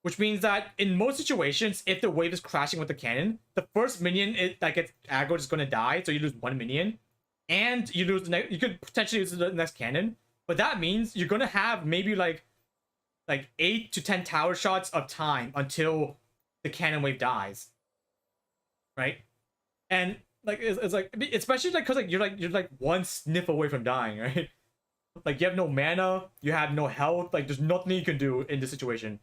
which means that in most situations, if the wave is crashing with the cannon, the first minion that gets aggroed is going to die, so you lose 1 minion, and you lose you could potentially lose the next cannon, but that means you're going to have maybe like 8 to 10 tower shots of time until the cannon wave dies, right? And like it's like, especially like because like you're like one sniff away from dying, right? Like you have no mana, you have no health, like there's nothing you can do in this situation.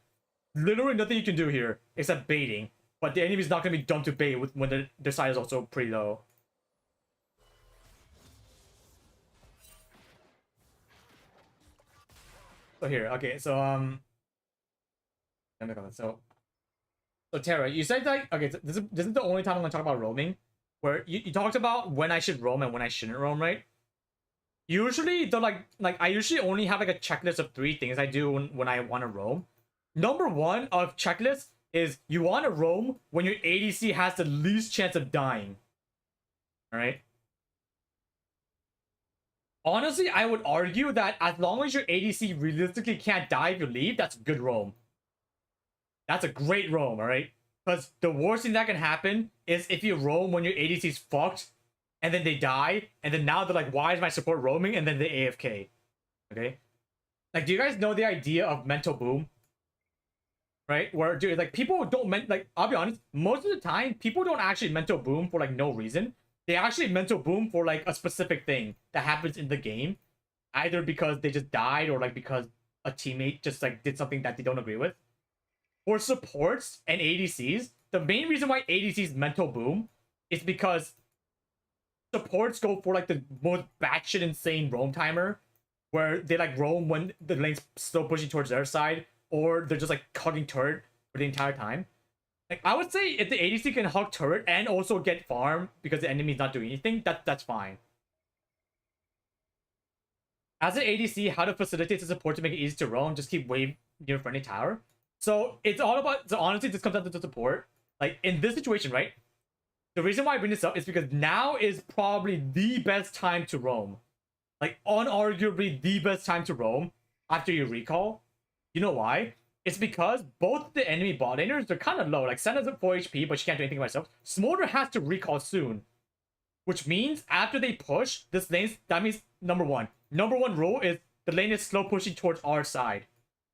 Literally nothing you can do here except baiting, but the enemy's not gonna be dumb to bait when their side is also pretty low. So here, okay, so so Tara, you said like, okay, so this is the only time I'm gonna talk about roaming, where you talked about when I should roam and when I shouldn't roam, right? Usually, though, like I usually only have like a checklist of 3 things I do when I want to roam. Number 1 of checklist is you want to roam when your ADC has the least chance of dying. All right. Honestly, I would argue that as long as your ADC realistically can't die if you leave, that's a good roam. That's a great roam, all right? Because the worst thing that can happen is if you roam when your ADC's fucked, and then they die, and then now they're like, why is my support roaming? And then they AFK. Okay? Like, do you guys know the idea of mental boom? Right? Where, dude, like, people don't like, I'll be honest, most of the time, people don't actually mental boom for, like, no reason. They actually mental boom for, like, a specific thing that happens in the game. Either because they just died, or, like, because a teammate just, like, did something that they don't agree with. For supports and ADCs, the main reason why ADCs mental boom is because supports go for like the most batshit insane roam timer, where they like roam when the lane's still pushing towards their side, or they're just like hugging turret for the entire time. Like I would say if the ADC can hug turret and also get farm because the enemy's not doing anything, that's fine. As an ADC, how to facilitate the support to make it easy to roam, just keep wave near friendly tower. So it's all about, so honestly, this comes down to the support. Like in this situation, right? The reason why I bring this up is because now is probably the best time to roam. Like, unarguably the best time to roam after you recall. You know why? It's because both the enemy bot laners, they're kind of low. Like, Senna's at 4 HP, but she can't do anything by herself. Smolder has to recall soon. Which means, after they push, this lane, that means, number one rule is the lane is slow pushing towards our side.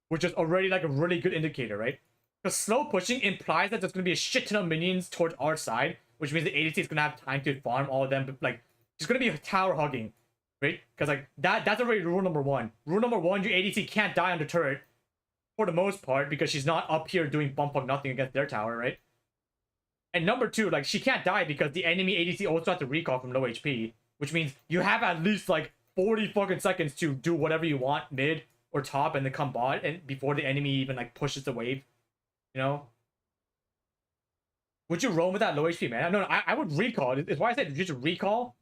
Which is already, like, a really good indicator, right? Because slow pushing implies that there's going to be a shit ton of minions towards our side, which means the ADC is going to have time to farm all of them, but like, there's going to be a tower hugging, right? Because like, that's already rule number 1. Rule number 1, your ADC can't die on the turret, for the most part, because she's not up here doing bump hug nothing against their tower, right? And number 2, like, she can't die because the enemy ADC also has to recall from low HP, which means you have at least like 40 fucking seconds to do whatever you want mid or top and then come bot, and before the enemy even like pushes the wave, you know? Would you roam with that low HP, man? No, I would recall. It's why I said you should recall,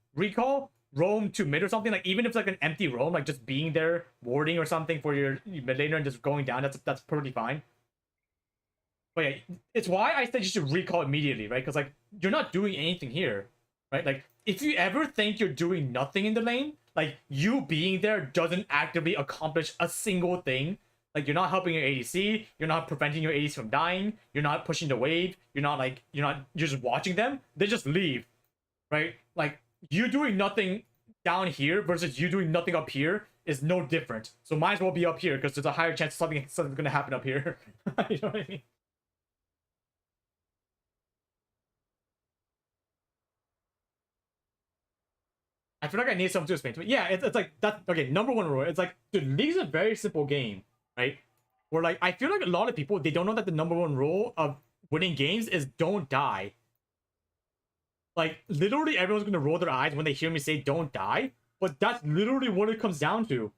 roam to mid or something. Like, even if it's like an empty roam, like just being there, warding or something for your mid laner and just going down, that's perfectly fine. But yeah, it's why I said you should recall immediately, right? Because like, you're not doing anything here, right? Like, if you ever think you're doing nothing in the lane, like, you being there doesn't actively accomplish a single thing. Like, you're not helping your ADC, you're not preventing your ADC from dying, you're not pushing the wave, you're just watching them, they just leave, right? Like, you doing nothing down here versus you doing nothing up here is no different. So might as well be up here, because there's a higher chance something's gonna happen up here. You know what I mean? I feel like I need someone to explain to me. Yeah, it's like, that. Okay, number 1 rule, it's like, dude, League's a very simple game, right? Where like, I feel like a lot of people, they don't know that the number 1 rule of winning games is don't die. Like, literally everyone's gonna roll their eyes when they hear me say don't die, but that's literally what it comes down to.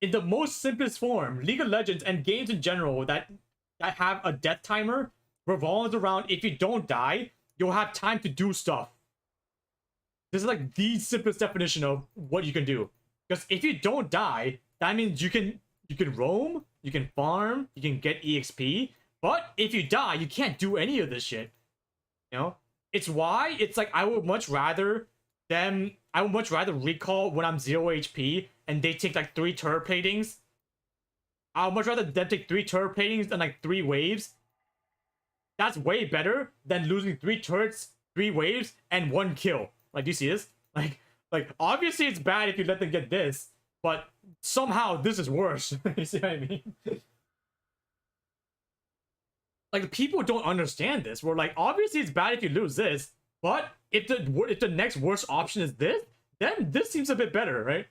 In the most simplest form, League of Legends and games in general that have a death timer revolves around, if you don't die, you'll have time to do stuff. This is like the simplest definition of what you can do. Because if you don't die, that means you can roam, you can farm, you can get EXP. But if you die, you can't do any of this shit. You know? It's why it's like I would much rather recall when I'm 0 HP and they take like 3 turret platings. I would much rather them take 3 turret platings and like 3 waves That's way better than losing 3 turrets, 3 waves, and 1 kill. Like, do you see this? Like obviously it's bad if you let them get this, but somehow this is worse. You see what I mean? Like, people don't understand this. We're like, obviously it's bad if you lose this, but if the next worst option is this, then this seems a bit better, right?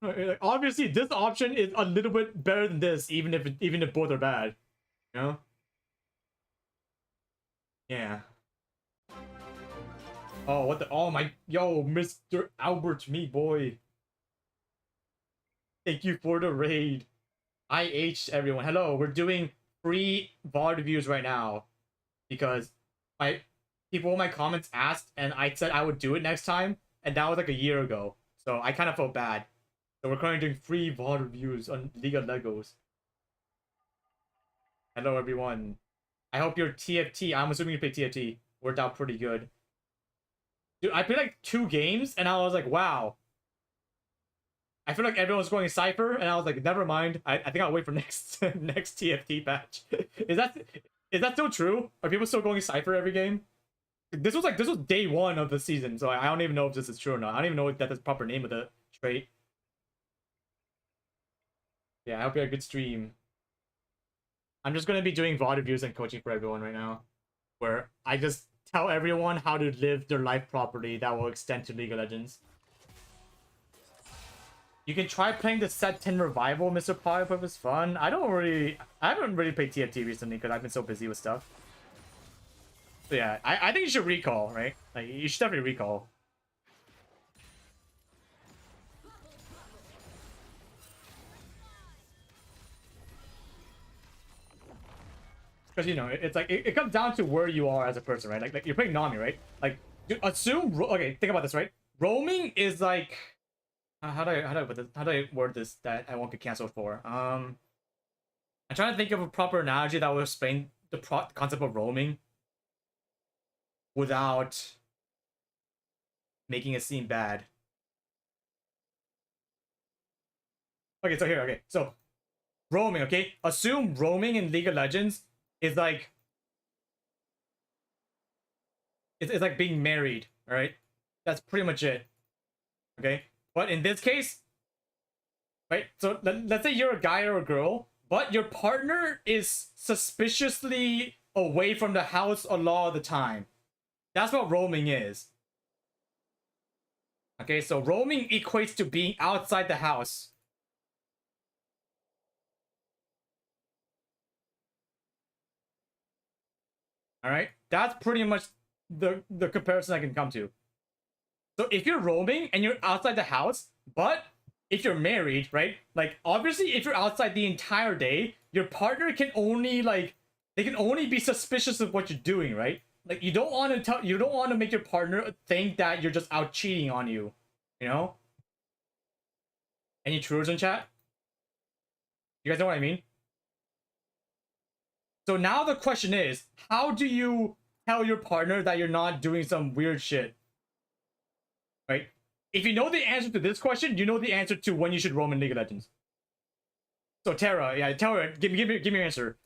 Like, obviously this option is a little bit better than this, even if both are bad, you know? Yeah. Oh, what the? Oh my, yo, Mr. Albert, me boy. Thank you for the raid. IH everyone. Hello, we're doing free VOD reviews right now because people in my comments asked and I said I would do it next time, and that was like a year ago. So I kind of felt bad. So we're currently doing free VOD reviews on League of Legos. Hello everyone. I hope your TFT, I'm assuming you play TFT, worked out pretty good. Dude, I played like 2 games and I was like, wow. I feel like everyone was going Cypher and I was like, never mind. I think I'll wait for next next TFT patch. Is that still true? Are people still going Cypher every game? This was day 1 of the season, so I don't even know if this is true or not. I don't even know if that's the proper name of the trait. Yeah, I hope you had a good stream. I'm just gonna be doing VOD reviews and coaching for everyone right now, where I just tell everyone how to live their life properly that will extend to League of Legends. You can try playing the Set 10 Revival, Mr. Pipe, if it's fun. I haven't really played TFT recently because I've been so busy with stuff. So yeah, I think you should recall, right? Like, you should definitely recall. Because, you know, it's like, it comes down to where you are as a person, right? Like you're playing Nami, right? Like, assume, okay, think about this, right? Roaming is like, how do I word this that I won't get canceled for? I'm trying to think of a proper analogy that will explain the concept of roaming without making it seem bad. Okay, so here, okay, so roaming, okay? Assume roaming in League of Legends is like, it's like being married, all right? That's pretty much it, okay? But in this case, right? So let's say you're a guy or a girl, but your partner is suspiciously away from the house a lot of the time. That's what roaming is. Okay, so roaming equates to being outside the house. All right, that's pretty much the comparison I can come to. So if you're roaming and you're outside the house, but if you're married, right? Like, obviously, if you're outside the entire day, your partner can only, like, they can only be suspicious of what you're doing, right? Like, you don't want to make your partner think that you're just out cheating on you, you know? Any truers in chat? You guys know what I mean? So now the question is, how do you tell your partner that you're not doing some weird shit? Right? If you know the answer to this question, you know the answer to when you should roam in League of Legends. So Tara, yeah, tell her, give me your answer.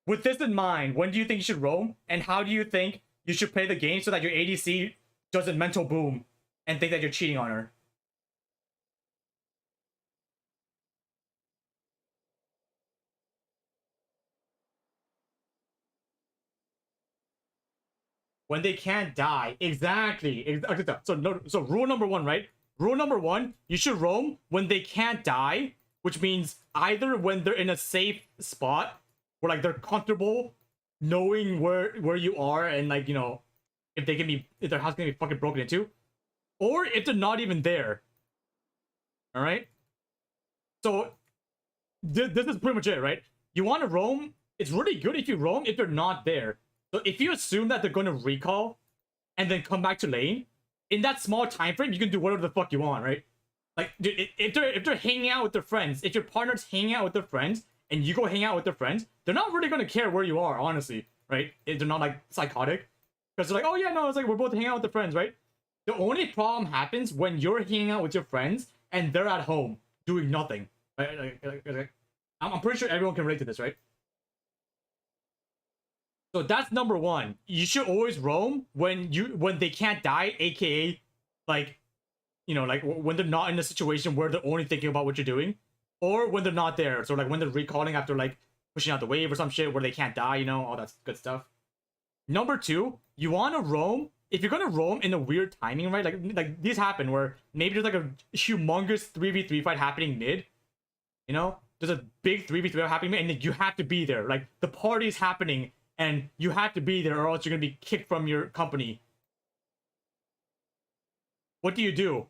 With this in mind, when do you think you should roam? And how do you think you should play the game so that your ADC doesn't mental boom and think that you're cheating on her? When they can't die. Exactly. So rule number 1, right? Rule number 1, you should roam when they can't die, which means either when they're in a safe spot where, like, they're comfortable knowing where you are and, like, you know, if their house can be fucking broken into, or if they're not even there. All right? So this is pretty much it, right? You want to roam. It's really good if you roam if they're not there. So if you assume that they're going to recall and then come back to lane, in that small time frame, you can do whatever the fuck you want, right? Like, dude, if they're hanging out with their friends, if your partner's hanging out with their friends and you go hang out with their friends, they're not really going to care where you are, honestly, right? If they're not, like, psychotic. Because they're like, oh yeah, no, it's like we're both hanging out with the friends, right? The only problem happens when you're hanging out with your friends and they're at home doing nothing. Right? I'm pretty sure everyone can relate to this, right? So that's number one. You should always roam when they can't die, aka like, you know, like when they're not in a situation where they're only thinking about what you're doing, or when they're not there. So like when they're recalling after like pushing out the wave or some shit where they can't die, you know, all that good stuff. Number two, you want to roam. If you're gonna roam in a weird timing, right? Like these happen where maybe there's like a humongous 3v3 fight happening mid. You know, there's a big 3v3 happening mid, and then you have to be there. Like the party's happening, and you have to be there, or else you're gonna be kicked from your company. What do?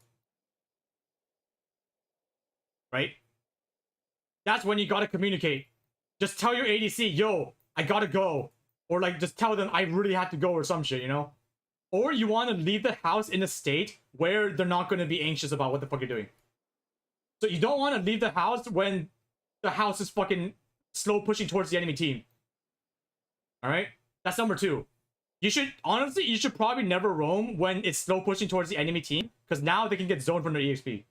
Right? That's when you gotta communicate. Just tell your ADC, yo, I gotta go. Or like just tell them I really have to go or some shit, you know? Or you want to leave the house in a state where they're not going to be anxious about what the fuck you're doing. So you don't want to leave the house when the house is fucking slow pushing towards the enemy team. Alright? That's number two. You should, honestly, you should probably never roam when it's slow pushing towards the enemy team, because now they can get zoned from their EXP.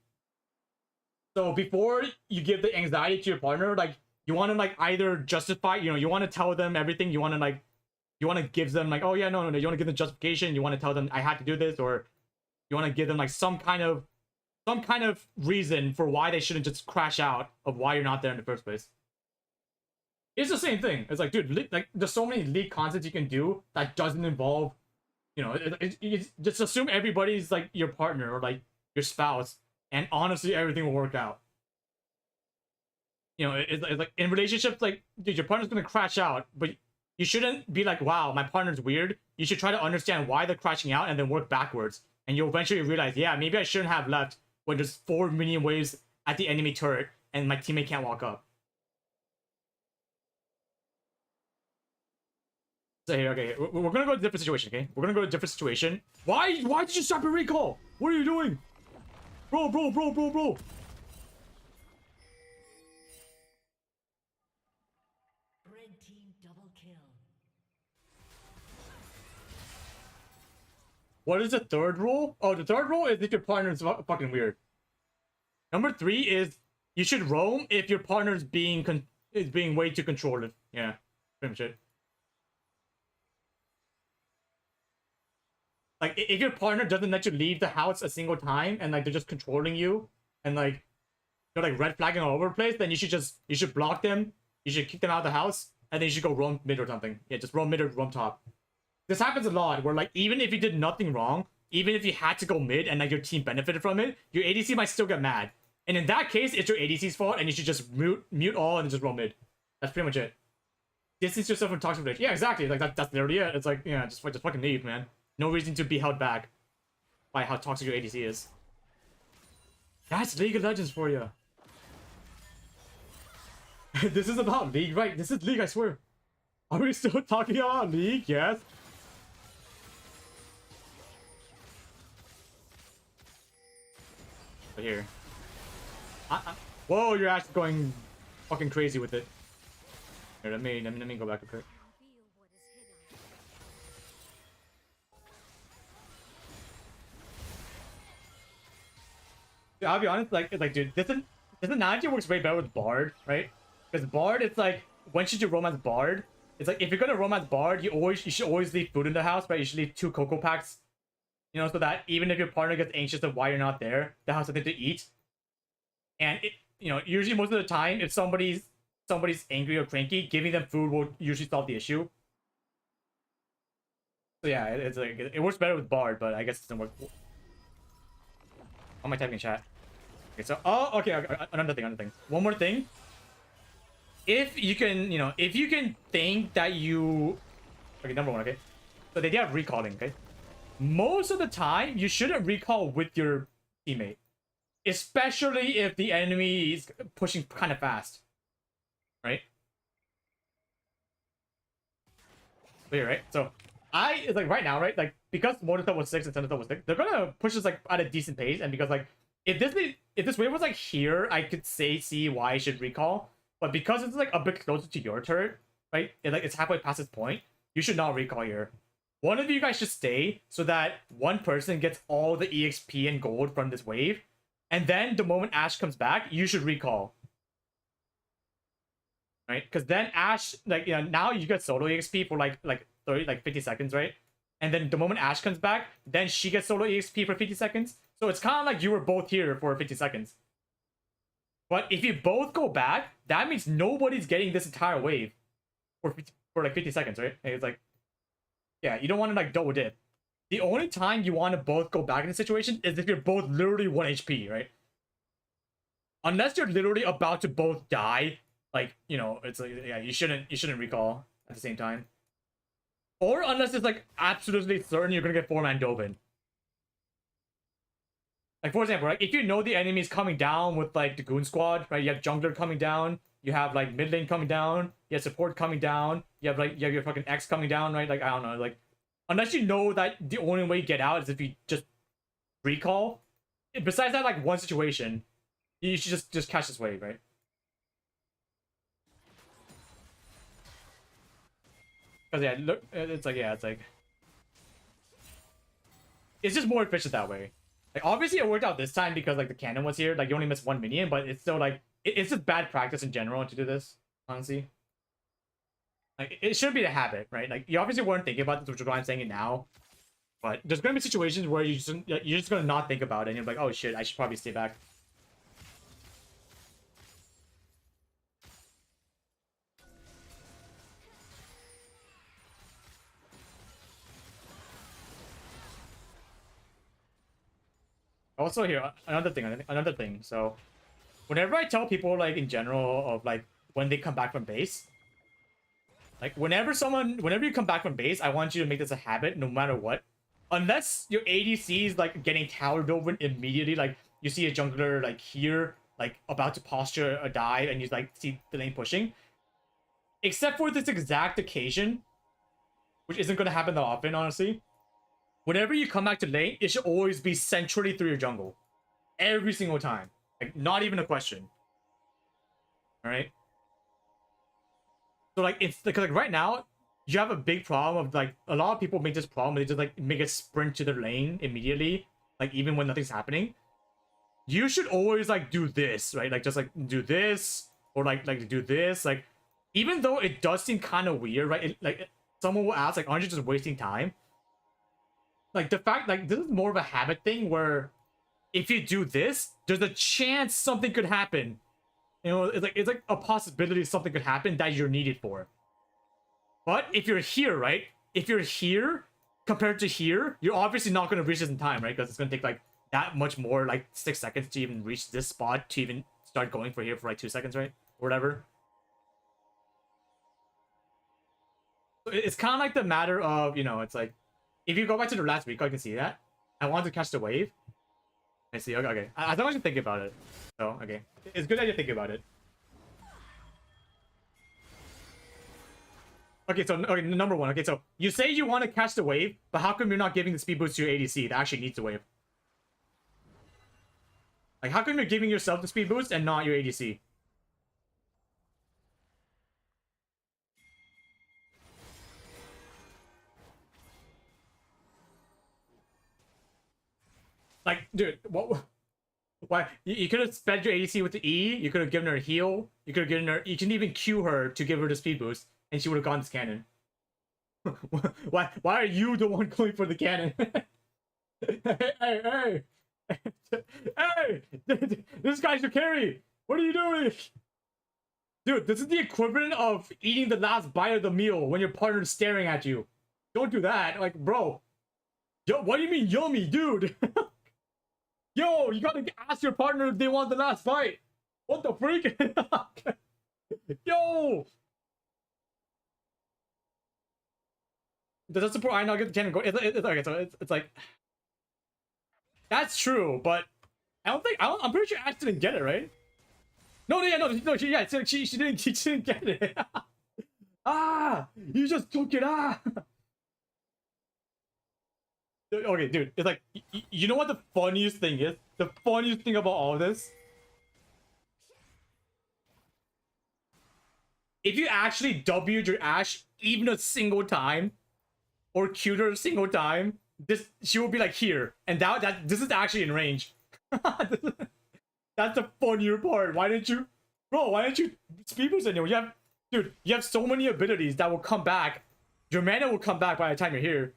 So before you give the anxiety to your partner, like, you want to like either justify, you know, you want to tell them everything, you want to like, you want to give them like, oh yeah, no, you want to give them justification, you want to tell them I had to do this, or you want to give them like some kind of reason for why they shouldn't just crash out of why you're not there in the first place. It's the same thing. It's like, dude, like there's so many league concepts you can do that doesn't involve, you know, it's just assume everybody's like your partner or like your spouse, and honestly everything will work out. You know, it's like in relationships, like, dude, your partner's gonna crash out, but you shouldn't be like, wow, my partner's weird. You should try to understand why they're crashing out and then work backwards. And you'll eventually realize, yeah, maybe I shouldn't have left when there's 4 minion waves at the enemy turret and my teammate can't walk up. So here, okay, we're gonna go to a different situation, okay? We're gonna go to a different situation. Why did you stop your recall? What are you doing? Bro. Red team double kill. What is the third rule? Oh, the third rule is if your partner is fucking weird. Number 3 is you should roam if your partner is being way too controlling. Yeah, pretty much it. Like if your partner doesn't let you leave the house a single time and like they're just controlling you and like they're like red flagging all over the place, then you should block them. You should kick them out of the house, and then you should go roam mid or something. Yeah, just roam mid or roam top. This happens a lot where like even if you did nothing wrong, even if you had to go mid and like your team benefited from it, your ADC might still get mad. And in that case, it's your ADC's fault, and you should just mute all and just roam mid. That's pretty much it. Distance yourself from toxic relationship. Yeah, exactly. Like that's literally it. It's like, yeah, just fucking leave, man. No reason to be held back by how toxic your ADC is. That's League of Legends for you. This is about League, right? This is League, I swear. Are we still talking about League? Yes. But here. Whoa, you're actually going fucking crazy with it. Here, let me go back a quick. I'll be honest, like dude, this analogy works way better with Bard, right? Because Bard, it's like, when should you roam as Bard? It's like, if you're gonna roam as Bard, you should always leave food in the house, right? You should leave 2 cocoa packs, you know, so that even if your partner gets anxious of why you're not there, they have something to eat. And it, you know, usually most of the time, if somebody's angry or cranky, giving them food will usually solve the issue. So yeah, it's like, it works better with Bard, but I guess it doesn't work. How am I typing in chat? Okay, so, oh, okay, another thing. One more thing. If you can, you know, if you can think that you... Okay, number 1, okay? So the idea of recalling, okay? Most of the time, you shouldn't recall with your teammate. Especially if the enemy is pushing kind of fast. Right? So here, right? So, it's like right now, right? Like, because Mortar was 6 and Center was 6, they're gonna push us like at a decent pace, and because like, if this wave was like here, I could see why I should recall. But because it's like a bit closer to your turret, right? It's halfway past its point, you should not recall here. One of you guys should stay so that one person gets all the EXP and gold from this wave. And then the moment Ashe comes back, you should recall. right? Because then Ashe, like, you know, now you get solo EXP for like 30, like 50 seconds, right? And then the moment Ashe comes back, then she gets solo EXP for 50 seconds. So it's kind of like you were both here for 50 seconds. But if you both go back, that means nobody's getting this entire wave for like 50 seconds, right? And it's like, yeah, you don't want to like double dip. The only time you want to both go back in the situation is if you're both literally 1 HP, right? Unless you're literally about to both die, like, you know, it's like, yeah, you shouldn't recall at the same time. Or unless it's like absolutely certain you're gonna get 4-man Dovin. Like, for example, right, if you know the enemy is coming down with like the Goon Squad, right? You have jungler coming down, you have like mid lane coming down, you have support coming down, you have your fucking X coming down, right? Like, I don't know, like, unless you know that the only way you get out is if you just recall. Besides that, like, one situation, you should just catch this wave, right? Because yeah, look, it's like, yeah, it's just more efficient that way. Like, obviously it worked out this time because like the cannon was here, like you only missed 1 minion, but it's still like it's just bad practice in general to do this, honestly. Like, it should be the habit, right? Like, you obviously weren't thinking about this, which is why I'm saying it now. But there's gonna be situations where you're just gonna not think about it, and you're like, oh shit, I should probably stay back. Also here, another thing. So, whenever I tell people, like, in general, of like when they come back from base, like whenever you come back from base, I want you to make this a habit, no matter what. Unless your ADC is like getting towered over immediately, like you see a jungler like here, like about to posture a dive, and you like see the lane pushing. Except for this exact occasion, which isn't gonna happen that often, honestly. Whenever you come back to lane, it should always be centrally through your jungle. Every single time. Like, not even a question. Alright? So, like, it's like right now, you have a big problem of, like, a lot of people make this problem. They just, like, make a sprint to their lane immediately. Like, even when nothing's happening. You should always, like, do this, right? Like, just, like, do this. Or, like do this. Like, even though it does seem kind of weird, right? Someone will ask, like, aren't you just wasting time? Like, the fact, like, this is more of a habit thing where if you do this, there's a chance something could happen. You know, it's like a possibility something could happen that you're needed for. But if you're here, right? If you're here compared to here, you're obviously not going to reach this in time, right? Because it's going to take like that much more, like 6 seconds to even reach this spot to even start going for here for like 2 seconds, right? Or whatever. So it's kind of like the matter of, you know, it's like, if you go back to the last week, I can see that. I want to catch the wave. I see. Okay. I don't want to think about it. So, okay. It's good that you think about it. Okay, so, okay, number one. Okay, so you say you want to catch the wave, but how come you're not giving the speed boost to your ADC that actually needs the wave? Like, how come you're giving yourself the speed boost and not your ADC? Like, dude, what? Why? You could have sped your ADC with the E. You could have given her a heal. You could have given her. You can even Q her to give her the speed boost, and she would have gone this cannon. Why are you the one going for the cannon? hey! Hey! This guy's your carry. What are you doing? Dude, this is the equivalent of eating the last bite of the meal when your partner's staring at you. Don't do that. Like, bro. Yo, what do you mean yummy, dude? Yo, you gotta ask your partner if they want the last bite. What the freak? Yo! Does that support I not get the cannon go? Okay, so it's like... That's true, but... I'm pretty sure Ash didn't get it, right? No, she didn't get it. Ah! You just took it, ah! Okay, dude, it's like, you know what the funniest thing is? The funniest thing about all this? If you actually W'd your Ashe even a single time, or Q'd her a single time, she will be like here, and this is actually in range. That's the funnier part. Why didn't you speed boost anyway? Dude, you have so many abilities that will come back. Your mana will come back by the time you're here.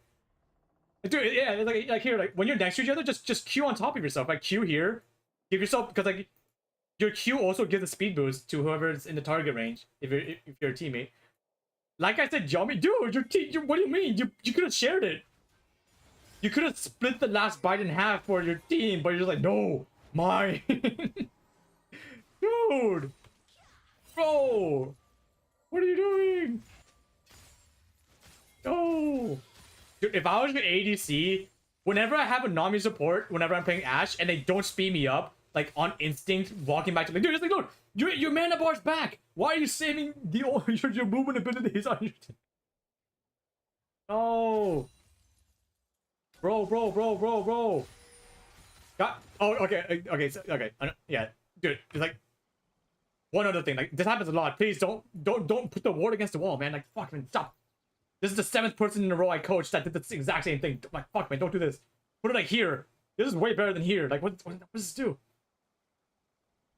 Dude, yeah, like here, like when you're next to each other, just Q on top of yourself. Like Q here, give yourself, because like your Q also gives a speed boost to whoever's in the target range if you're a teammate. Like I said, Yummy, dude, what do you mean? You could have shared it. You could have split the last bite in half for your team, but you're just like, no, mine. Dude, bro, what are you doing? No. Dude, if I was an ADC, whenever I have a Nami support, whenever I'm playing Ashe, and they don't speed me up, like on instinct, walking back to like, dude, just like, dude, your mana bar's back. Why are you saving your movement abilities on your team? No. Bro. God. Oh, okay, okay. Yeah, dude. It's like one other thing. Like this happens a lot. Please don't put the ward against the wall, man. Like fuck, man, stop. This is the 7th person in a row I coached that did the exact same thing. Like fuck, man, don't do this. Put it like here. This is way better than here. Like what does this do?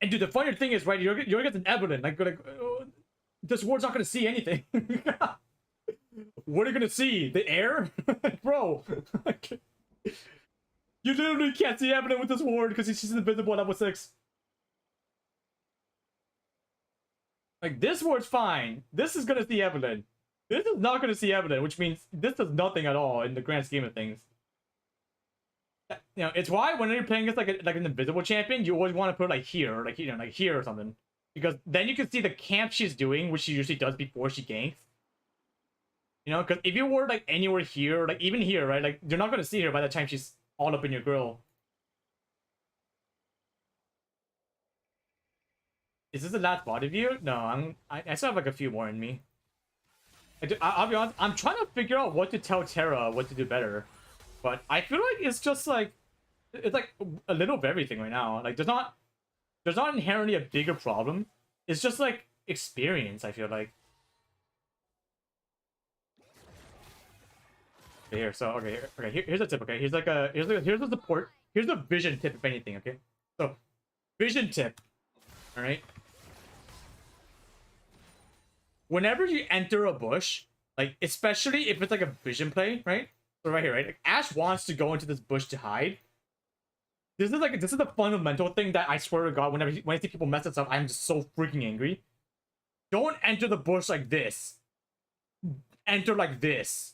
And dude, the funny thing is, right? You're against an Evelyn. Like this ward's not gonna see anything. What are you gonna see? The air? Bro. You literally can't see Evelyn with this ward because she's invisible at level 6. Like, this ward's fine. This is gonna see Evelyn. This is not gonna see Evelyn, which means this does nothing at all in the grand scheme of things. You know, it's why when you're playing against like an invisible champion, you always want to put like here, like here or something. Because then you can see the camp she's doing, which she usually does before she ganks. You know, because if you were like anywhere here, like even here, right? Like you're not gonna see her by the time she's all up in your grill. Is this the last body view? No, I still have like a few more in me. I'll be honest, I'm trying to figure out what to tell Terra what to do better. But I feel like it's just like it's like a little of everything right now. Like there's not inherently a bigger problem. It's just like experience, I feel like. Here, so okay, here's a tip, okay? Here's a support. Here's a vision tip, if anything, okay? So vision tip. Alright. Whenever you enter a bush, like especially if it's like a vision play, right? So right here, right? Like Ashe wants to go into this bush to hide. This is the fundamental thing that I swear to God, when I see people mess this up, I'm just so freaking angry. Don't enter the bush like this. Enter like this.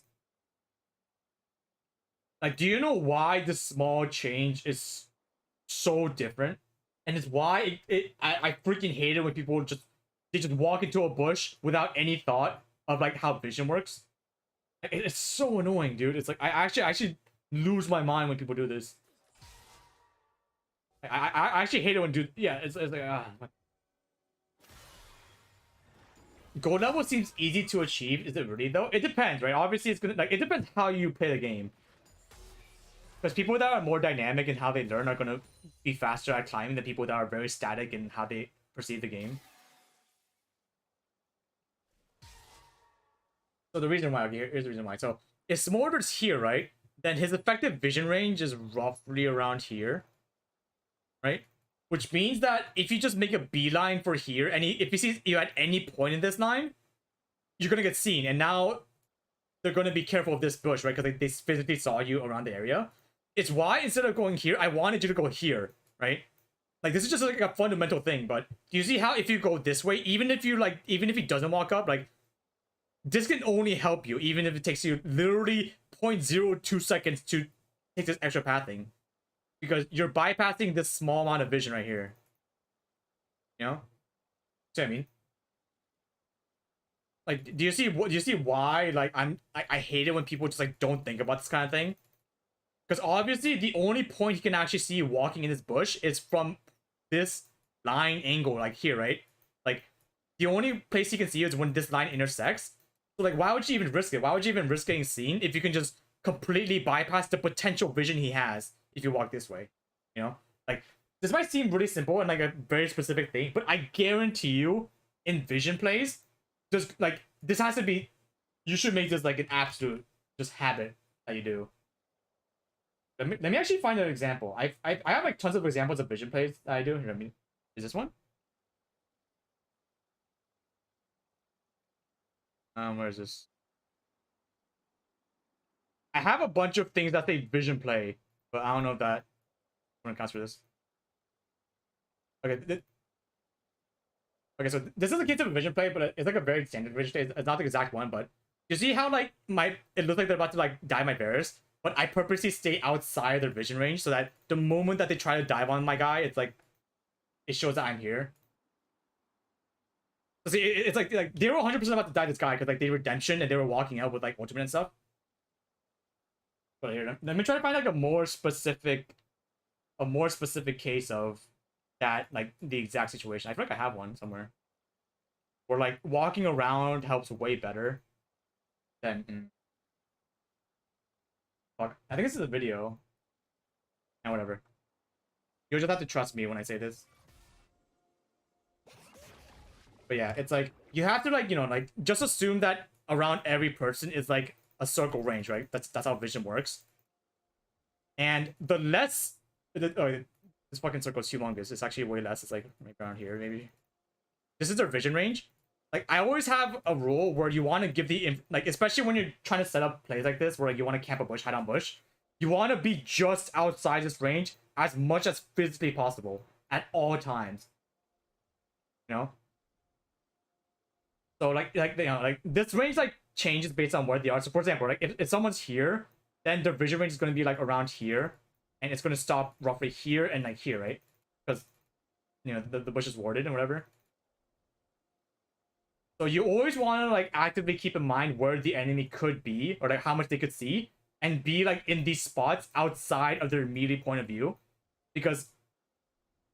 Like, do you know why this small change is so different? And it's why I freaking hate it when people just walk into a bush without any thought of like how vision works. It's so annoying, dude. It's like I actually lose my mind when people do this. I actually hate it when it's like gold level seems easy to achieve. Is it really though? It depends, right? Obviously, it's gonna it depends how you play the game. Because people that are more dynamic in how they learn are gonna be faster at climbing than people that are very static in how they perceive the game. So the reason why, okay, here's the reason why. So if Smolder's here, right? Then his effective vision range is roughly around here. Right? Which means that if you just make a beeline for here, and if he sees you at any point in this line, you're gonna get seen. And now they're gonna be careful of this bush, right? Because they physically saw you around the area. It's why instead of going here, I wanted you to go here, right? Like this is just like a fundamental thing. But do you see how if you go this way, even if he doesn't walk up, like this can only help you, even if it takes you literally 0.02 seconds to take this extra pathing. Because you're bypassing this small amount of vision right here. You know? See what I mean? Like, do you see why like I hate it when people just like don't think about this kind of thing? Because obviously the only point he can actually see you walking in this bush is from this line angle, like here, right? Like the only place he can see you is when this line intersects. So like why would you even risk it? Why would you even risk getting seen if you can just completely bypass the potential vision he has if you walk this way? You know? Like this might seem really simple and like a very specific thing, but I guarantee you in vision plays, just like this has to be, you should make this like an absolute just habit that you do. Let me actually find an example. I have like tons of examples of vision plays that I do. I mean, is this one? Where is this? I have a bunch of things that say vision play, but I don't know if that one counts for this. Okay. Okay, so this is a case of a vision play, but it's like a very standard vision play. It's not the exact one, but you see how like it looks like they're about to like dive my bears, but I purposely stay outside their vision range so that the moment that they try to dive on my guy, it's like it shows that I'm here. So see, it's like they were 100% about to die this guy because like they redemption and they were walking out with like ultimate and stuff. But here, let me try to find like a more specific case of that, like the exact situation. I feel like I have one somewhere where like walking around helps way better than fuck. I think this is a video. And whatever. You'll just have to trust me when I say this. But yeah, it's like you have to like, you know, like just assume that around every person is like a circle range, right? That's how vision works. And the less this fucking circle is humongous. It's actually way less. It's like maybe around here, maybe. This is their vision range. Like I always have a rule where you want to give the like, especially when you're trying to set up plays like this, where like you want to camp a bush, hide on bush. You want to be just outside this range as much as physically possible at all times. You know. So like you know, like this range like changes based on where they are. So for example, like if someone's here, then their vision range is going to be like around here, and it's going to stop roughly here and like here, right? Because you know the bush is warded and whatever. So you always want to like actively keep in mind where the enemy could be or like how much they could see, and be like in these spots outside of their immediate point of view, because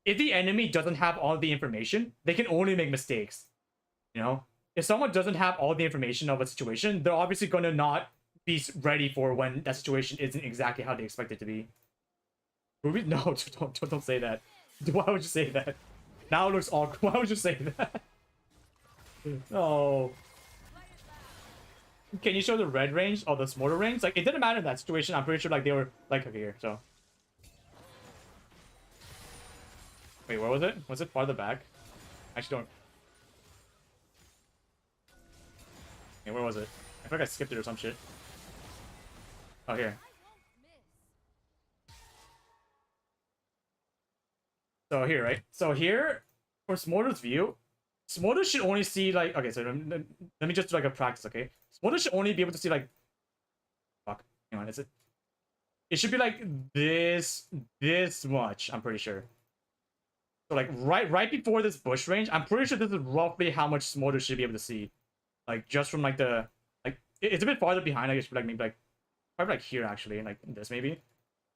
if the enemy doesn't have all the information, they can only make mistakes. You know, if someone doesn't have all the information of a situation, they're obviously going to not be ready for when that situation isn't exactly how they expect it to be. Ruby, no, don't say that. Why would you say that? Now it looks awkward. Why would you say that? No. Can you show the red range or the smaller range? Like, it didn't matter in that situation. I'm pretty sure, like, they were, like, okay, here, so. Wait, where was it? Was it farther back? I actually don't. Okay, where was it? I feel like I skipped it or some shit. Oh, here. So here, right? So here, for Smolder's view, Smolder should only see, like, okay, so let me just do, like, a practice, okay? Smolder should only be able to see, like, fuck, hang on, is it? It should be, like, this much, I'm pretty sure. So, like, right before this bush range, I'm pretty sure this is roughly how much Smolder should be able to see. Like, just from, like, the, like, it's a bit farther behind, I guess, like, maybe, like, probably, like, here, actually, like, this, maybe.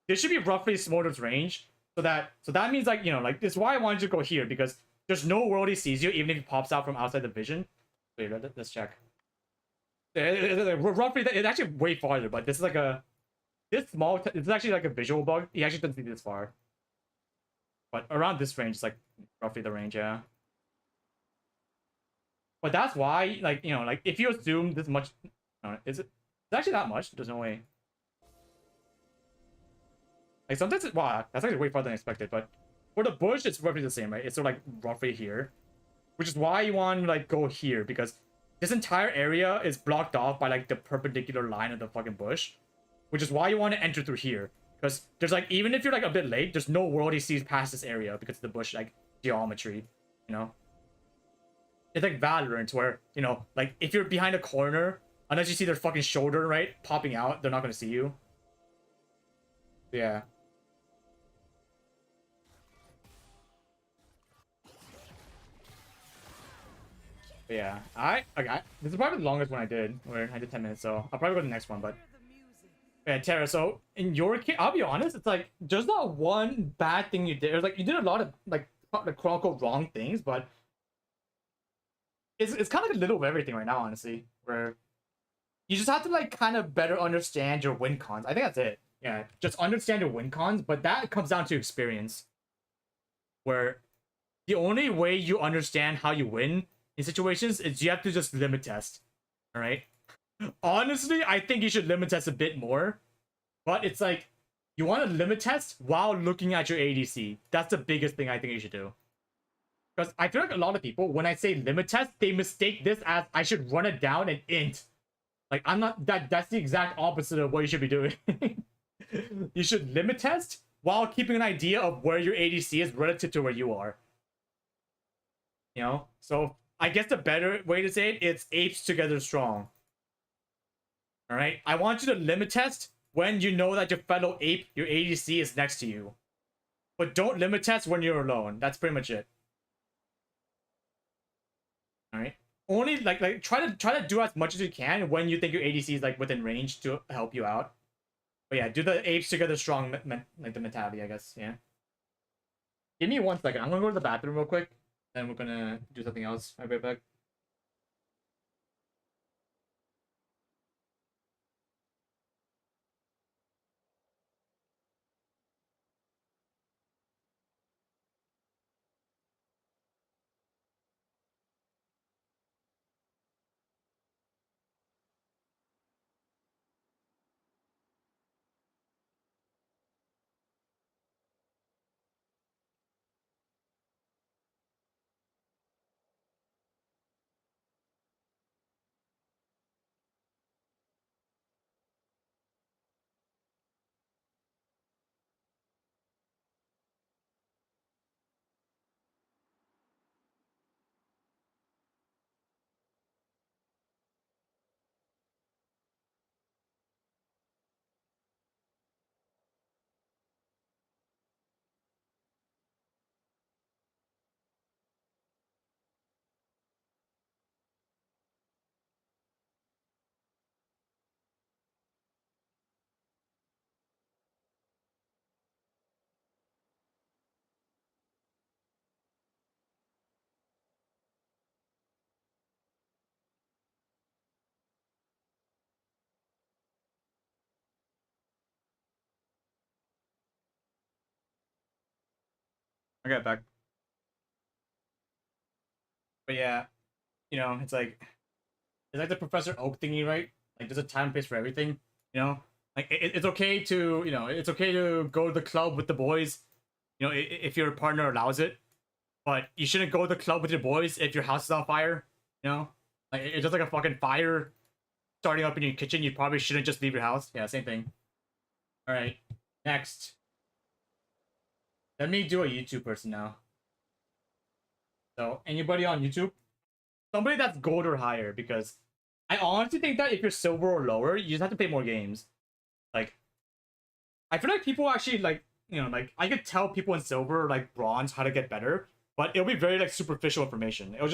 This should be roughly Smolder's range. So that means, like, you know, like, this is why I wanted to go here, because there's no world he sees you, even if he pops out from outside the vision. Wait, let's check. Roughly, it's actually way farther, but this is like a... This small... It's actually like a visual bug. He actually doesn't see this far. But around this range, it's like roughly the range, yeah. But that's why, like, you know, like, if you assume this much... No, is it... It's actually that much? There's no way. Like, sometimes it... Wow, that's actually way farther than expected, but... For the bush, it's roughly the same, right? It's sort of like roughly here. Which is why you want to like go here, because this entire area is blocked off by like the perpendicular line of the fucking bush. Which is why you want to enter through here. Because there's like, even if you're like a bit late, there's no world he sees past this area because of the bush like geometry, you know? It's like Valorant where, you know, like if you're behind a corner, unless you see their fucking shoulder, right, popping out, they're not gonna see you. Yeah. But yeah, okay, this is probably the longest one I did, where I did 10 minutes, so I'll probably go to the next one, but yeah, Tara, so in your case, I'll be honest, it's like there's not one bad thing you did. Or like you did a lot of like quote unquote wrong things, but it's kind of like a little of everything right now, honestly, where you just have to like kind of better understand your win cons. I think that's it. Yeah, just understand your win cons, but that comes down to experience, where the only way you understand how you win in situations is you have to just limit test. All right. Honestly, I think you should limit test a bit more, but it's like you want to limit test while looking at your ADC. That's the biggest thing I think you should do. Because I feel like a lot of people, when I say limit test, they mistake this as I should run it down and int. Like, I'm not that's the exact opposite of what you should be doing. You should limit test while keeping an idea of where your ADC is relative to where you are. You know? So I guess the better way to say it, it's apes together strong. Alright? I want you to limit test when you know that your fellow ape, your ADC, is next to you. But don't limit test when you're alone. That's pretty much it. Alright? Only like try to do as much as you can when you think your ADC is like within range to help you out. But yeah, do the apes together strong like the mentality, I guess. Yeah. Give me 1 second. I'm gonna go to the bathroom real quick. Then we're gonna do something else. I'll be right back. I got back. But yeah, you know, it's like the Professor Oak thingy, right? Like there's a time and place for everything. You know, like it's okay to it's okay to go to the club with the boys. You know, if your partner allows it, but you shouldn't go to the club with your boys if your house is on fire. You know, like it's just like a fucking fire starting up in your kitchen. You probably shouldn't just leave your house. Yeah, same thing. All right, next. Let me do a YouTube person now. So anybody on YouTube? Somebody that's gold or higher, because I honestly think that if you're silver or lower, you just have to play more games. Like, I feel like people actually like, like I could tell people in silver or like bronze how to get better, but it'll be very like superficial information. It'll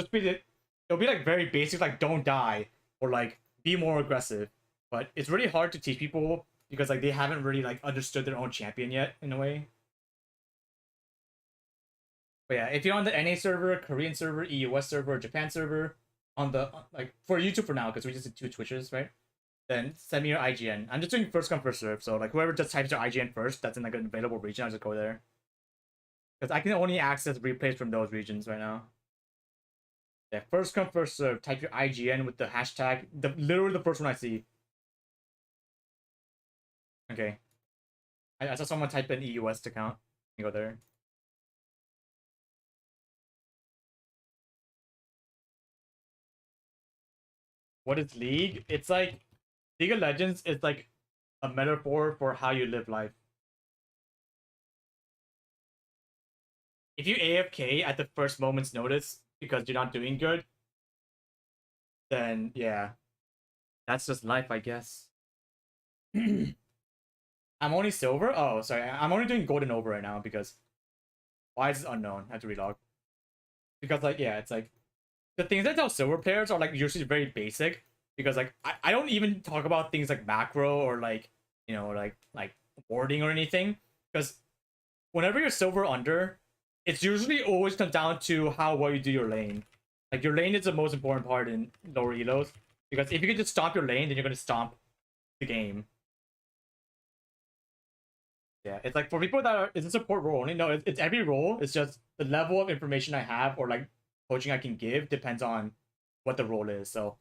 be like very basic, like don't die or like be more aggressive. But it's really hard to teach people because like they haven't really like understood their own champion yet in a way. But yeah, if you're on the NA server, Korean server, EUS server, Japan server, on the like for YouTube for now, because we just did 2 Twitches, right? Then send me your IGN. I'm just doing first come first serve, so like whoever just types their IGN first, that's in like an available region, I'll just go there. Because I can only access replays from those regions right now. Yeah, first come first serve. Type your IGN with the hashtag, literally the first one I see. Okay. I saw someone type in EUS account. You go there. What is League? It's like League of Legends is like a metaphor for how you live life. If you AFK at the first moment's notice because you're not doing good, then yeah, that's just life, I guess. I'm only silver? Oh, sorry. I'm only doing gold and over right now because why is this unknown? I have to relog. Because like, yeah, it's like the things that tell silver players are like usually very basic because like I don't even talk about things like macro or like like warding or anything because whenever you're silver under, it's usually always comes down to how well you do your lane. Like your lane is the most important part in lower elos because if you can just stomp your lane, then you're gonna stomp the game. Yeah, it's like for people that are, it's a support role only. No, it's every role. It's just the level of information I have or like coaching I can give depends on what the role is. So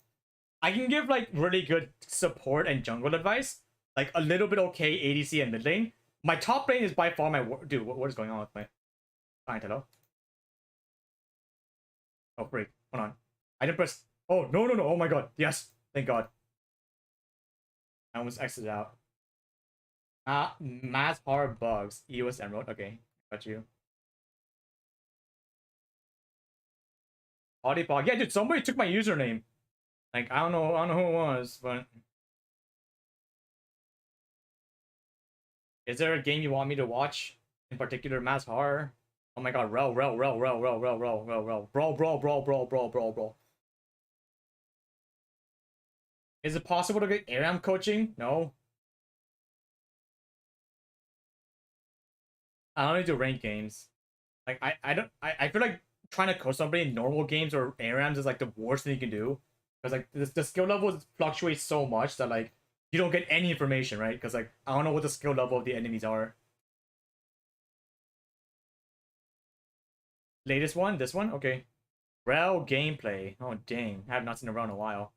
I can give like really good support and jungle advice, like a little bit okay ADC and mid lane. My top lane is by far my dude. What is going on with my client? Hello. Oh, break. Hold on. I didn't press. Oh, no, no, no. Oh my god. Yes. Thank god. I almost exited out. Mass horror bugs. EOS Emerald. Okay. Got you. Audipog. Yeah, dude, somebody took my username. Like, I don't know who it was, but is there a game you want me to watch? In particular, mass horror? Oh my god, bro. Is it possible to get ARAM coaching? No. I only do ranked games. Like I feel like trying to coach somebody in normal games or ARAMs is like the worst thing you can do. Because like the skill levels fluctuate so much that like you don't get any information, right? Because like I don't know what the skill level of the enemies are. Latest one? This one? Okay. Rel gameplay. Oh dang. I have not seen a Rel in a while.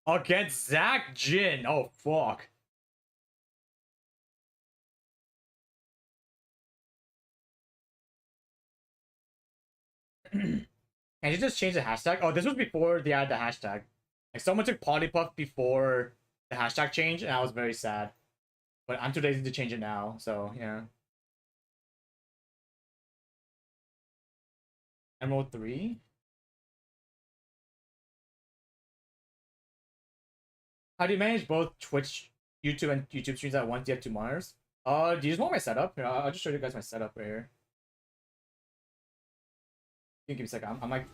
Against Zach Jin. Oh fuck. And you just change the hashtag? Oh, this was before they added the hashtag. Like someone took Polypuff before the hashtag change, and I was very sad. But I'm too lazy to change it now, so yeah. Emerald 3? How do you manage both Twitch, YouTube, and YouTube streams at once? Do you have 2 monitors? Do you just want my setup? Here, I'll just show you guys my setup right here. You can give me a second. I'm like...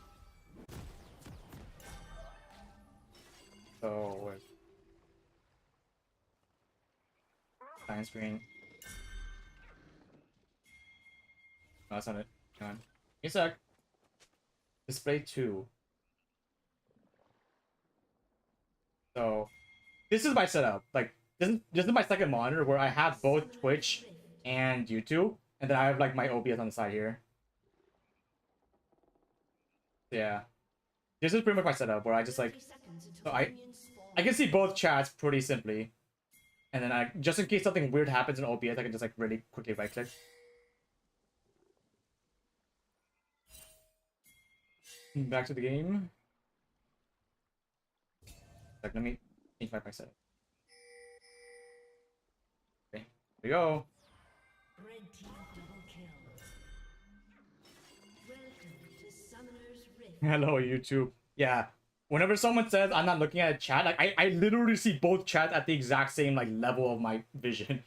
So, where's... Time screen. No, that's not it. Hang on. Give me a sec. Display 2. So, this is my setup. Like, this is my second monitor where I have both Twitch and YouTube. And then I have, like, my OBS on the side here. Yeah. This is pretty much my setup where I just, like... So I can see both chats pretty simply. And then I, just in case something weird happens in OBS, I can just, like, really quickly right-click. Back to the game. Like, let me change my setup. Okay, here we go. Red team double kill. Welcome to Summoner's Rift. Hello, YouTube. Yeah. Whenever someone says I'm not looking at a chat, like I literally see both chats at the exact same like level of my vision.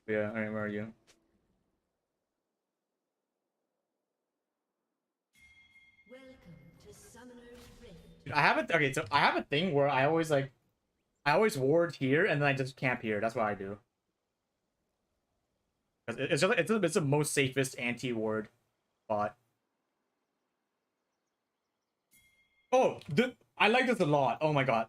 Yeah, alright, where are you? Welcome to Summoner's Rift. Dude, I have a okay, so I have a thing where I always ward here and then I just camp here. That's what I do. Because it's the most safest anti-ward spot. Oh, I like this a lot. Oh my god.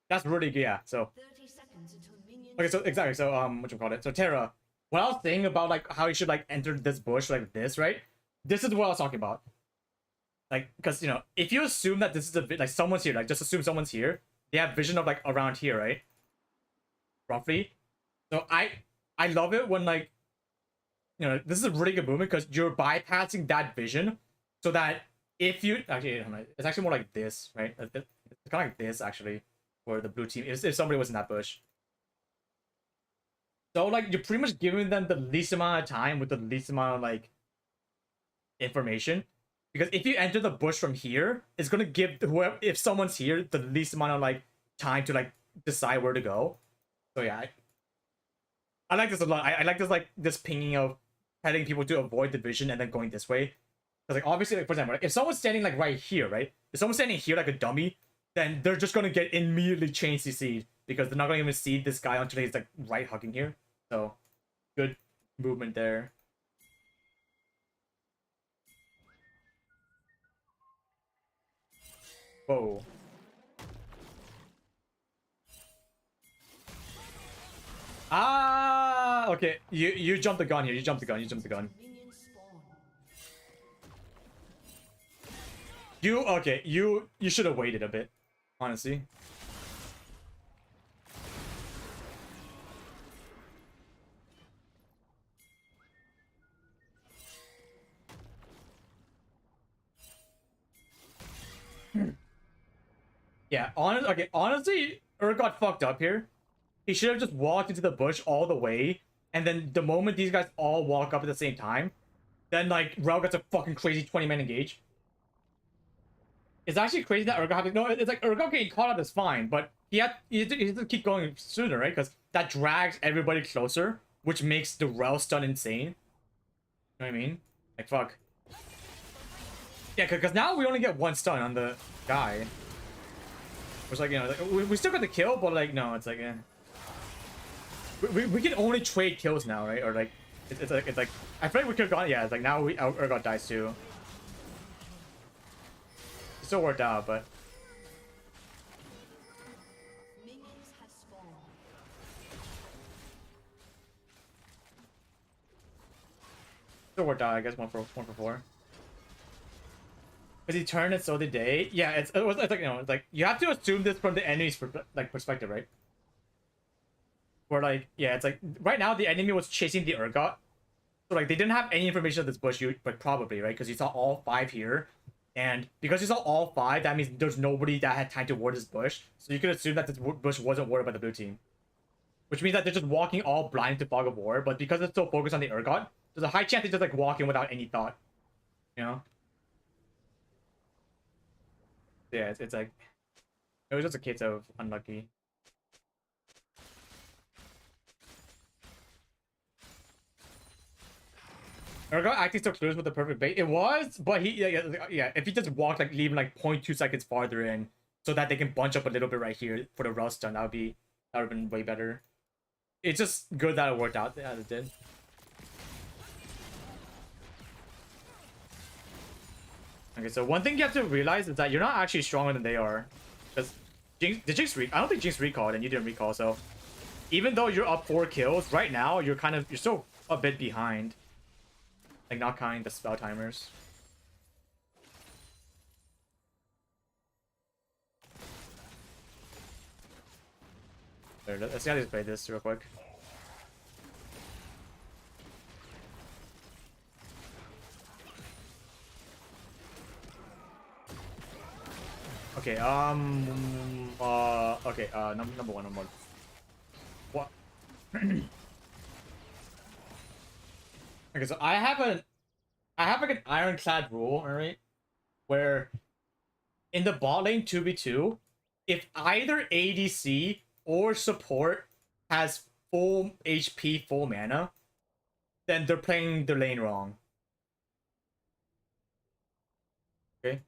That's really good, yeah. So 30 seconds until minions. okay, so exactly. So what you call it? So Terra, what I was saying about like how you should like enter this bush like this, right? This is what I was talking about. Like, because you know, if you assume that this is a bit like someone's here, like just assume someone's here. They have vision of like around here, right? Roughly. So I love it when like, you know, this is a really good movement because you're bypassing that vision, so that if you actually, it's actually more like this, right? It's kind of like this actually, for the blue team. If somebody was in that bush. So like you're pretty much giving them the least amount of time with the least amount of like information. Because if you enter the bush from here, it's gonna give whoever, if someone's here, the least amount of like time to like decide where to go. So yeah, I like this a lot. I like this like this pinging of telling people to avoid the vision and then going this way. Because like obviously, like for example, if someone's standing like right here, right? If someone's standing here like a dummy, then they're just gonna get immediately chain CC'd because they're not gonna even see this guy until he's like right hugging here. So good movement there. Whoa. Ah, okay. You jumped the gun here. You jumped the gun. You jumped the gun. Minions spawn. You okay? You should have waited a bit, honestly. Yeah, honestly, got fucked up here. He should have just walked into the bush all the way, and then the moment these guys all walk up at the same time, then like Rel gets a fucking crazy 20-man engage. It's actually crazy that Urgot having no. It's like Urgot getting caught out is fine, but he has to keep going sooner, right? Because that drags everybody closer, which makes the Rel stun insane. You know what I mean? Like fuck. Yeah, because now we only get one stun on the guy. Which like, you know, like, we still got the kill, but like no, it's like we can only trade kills now, right? Or like it's like I feel like we could have gone. Yeah, it's like now Urgot dies too. It still worked out, but Minions have spawned. still worked out. I guess 1 for 4. Because he turned it so did they. Yeah, it's like, you know, it's like you have to assume this from the enemy's perspective, right? Where like, yeah, it's like right now the enemy was chasing the Urgot, so like they didn't have any information of this bush, but probably right because you saw all 5 here, and because you saw all 5, that means there's nobody that had time to ward this bush, so you could assume that this bush wasn't warded by the blue team, which means that they're just walking all blind to Fog of War. But because it's so focused on the Urgot, there's a high chance they just like walk in without any thought, you know. Yeah, it's like it was just a case of unlucky. Urgot acting so clueless with the perfect bait. It was, but he yeah. If he just walked like leaving like 0.2 seconds farther in, so that they can bunch up a little bit right here for the Rel stun, that would have been way better. It's just good that it worked out as it did. Okay, so one thing you have to realize is that you're not actually stronger than they are. Because I don't think Jinx recalled and you didn't recall, so even though you're up 4 kills, right now you're still a bit behind. Like not counting the spell timers. There, let's see how to play this real quick. Okay, okay, number one. What? Okay, so I have like an ironclad rule, alright? Where in the bot lane 2v2, if either ADC or support has full HP, full mana, then they're playing the lane wrong. Okay?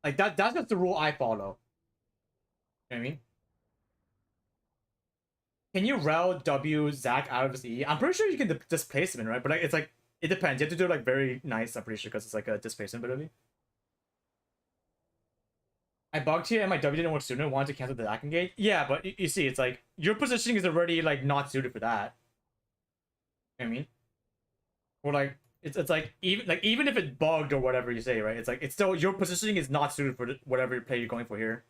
Like that's just the rule I follow. You know what I mean? Can you Rel W Zac out of his E? I'm pretty sure you can displace him, right? But like, it's like it depends. You have to do it like very nice. I'm pretty sure because it's like a displacement ability. I bugged here and my W didn't work sooner. Wanted to cancel the Zac engage. Yeah, but you see, it's like your positioning is already like not suited for that. You know what I mean? Or like it's like even if it bugged or whatever you say, right? It's like it's still your positioning is not suited for whatever play you're going for here.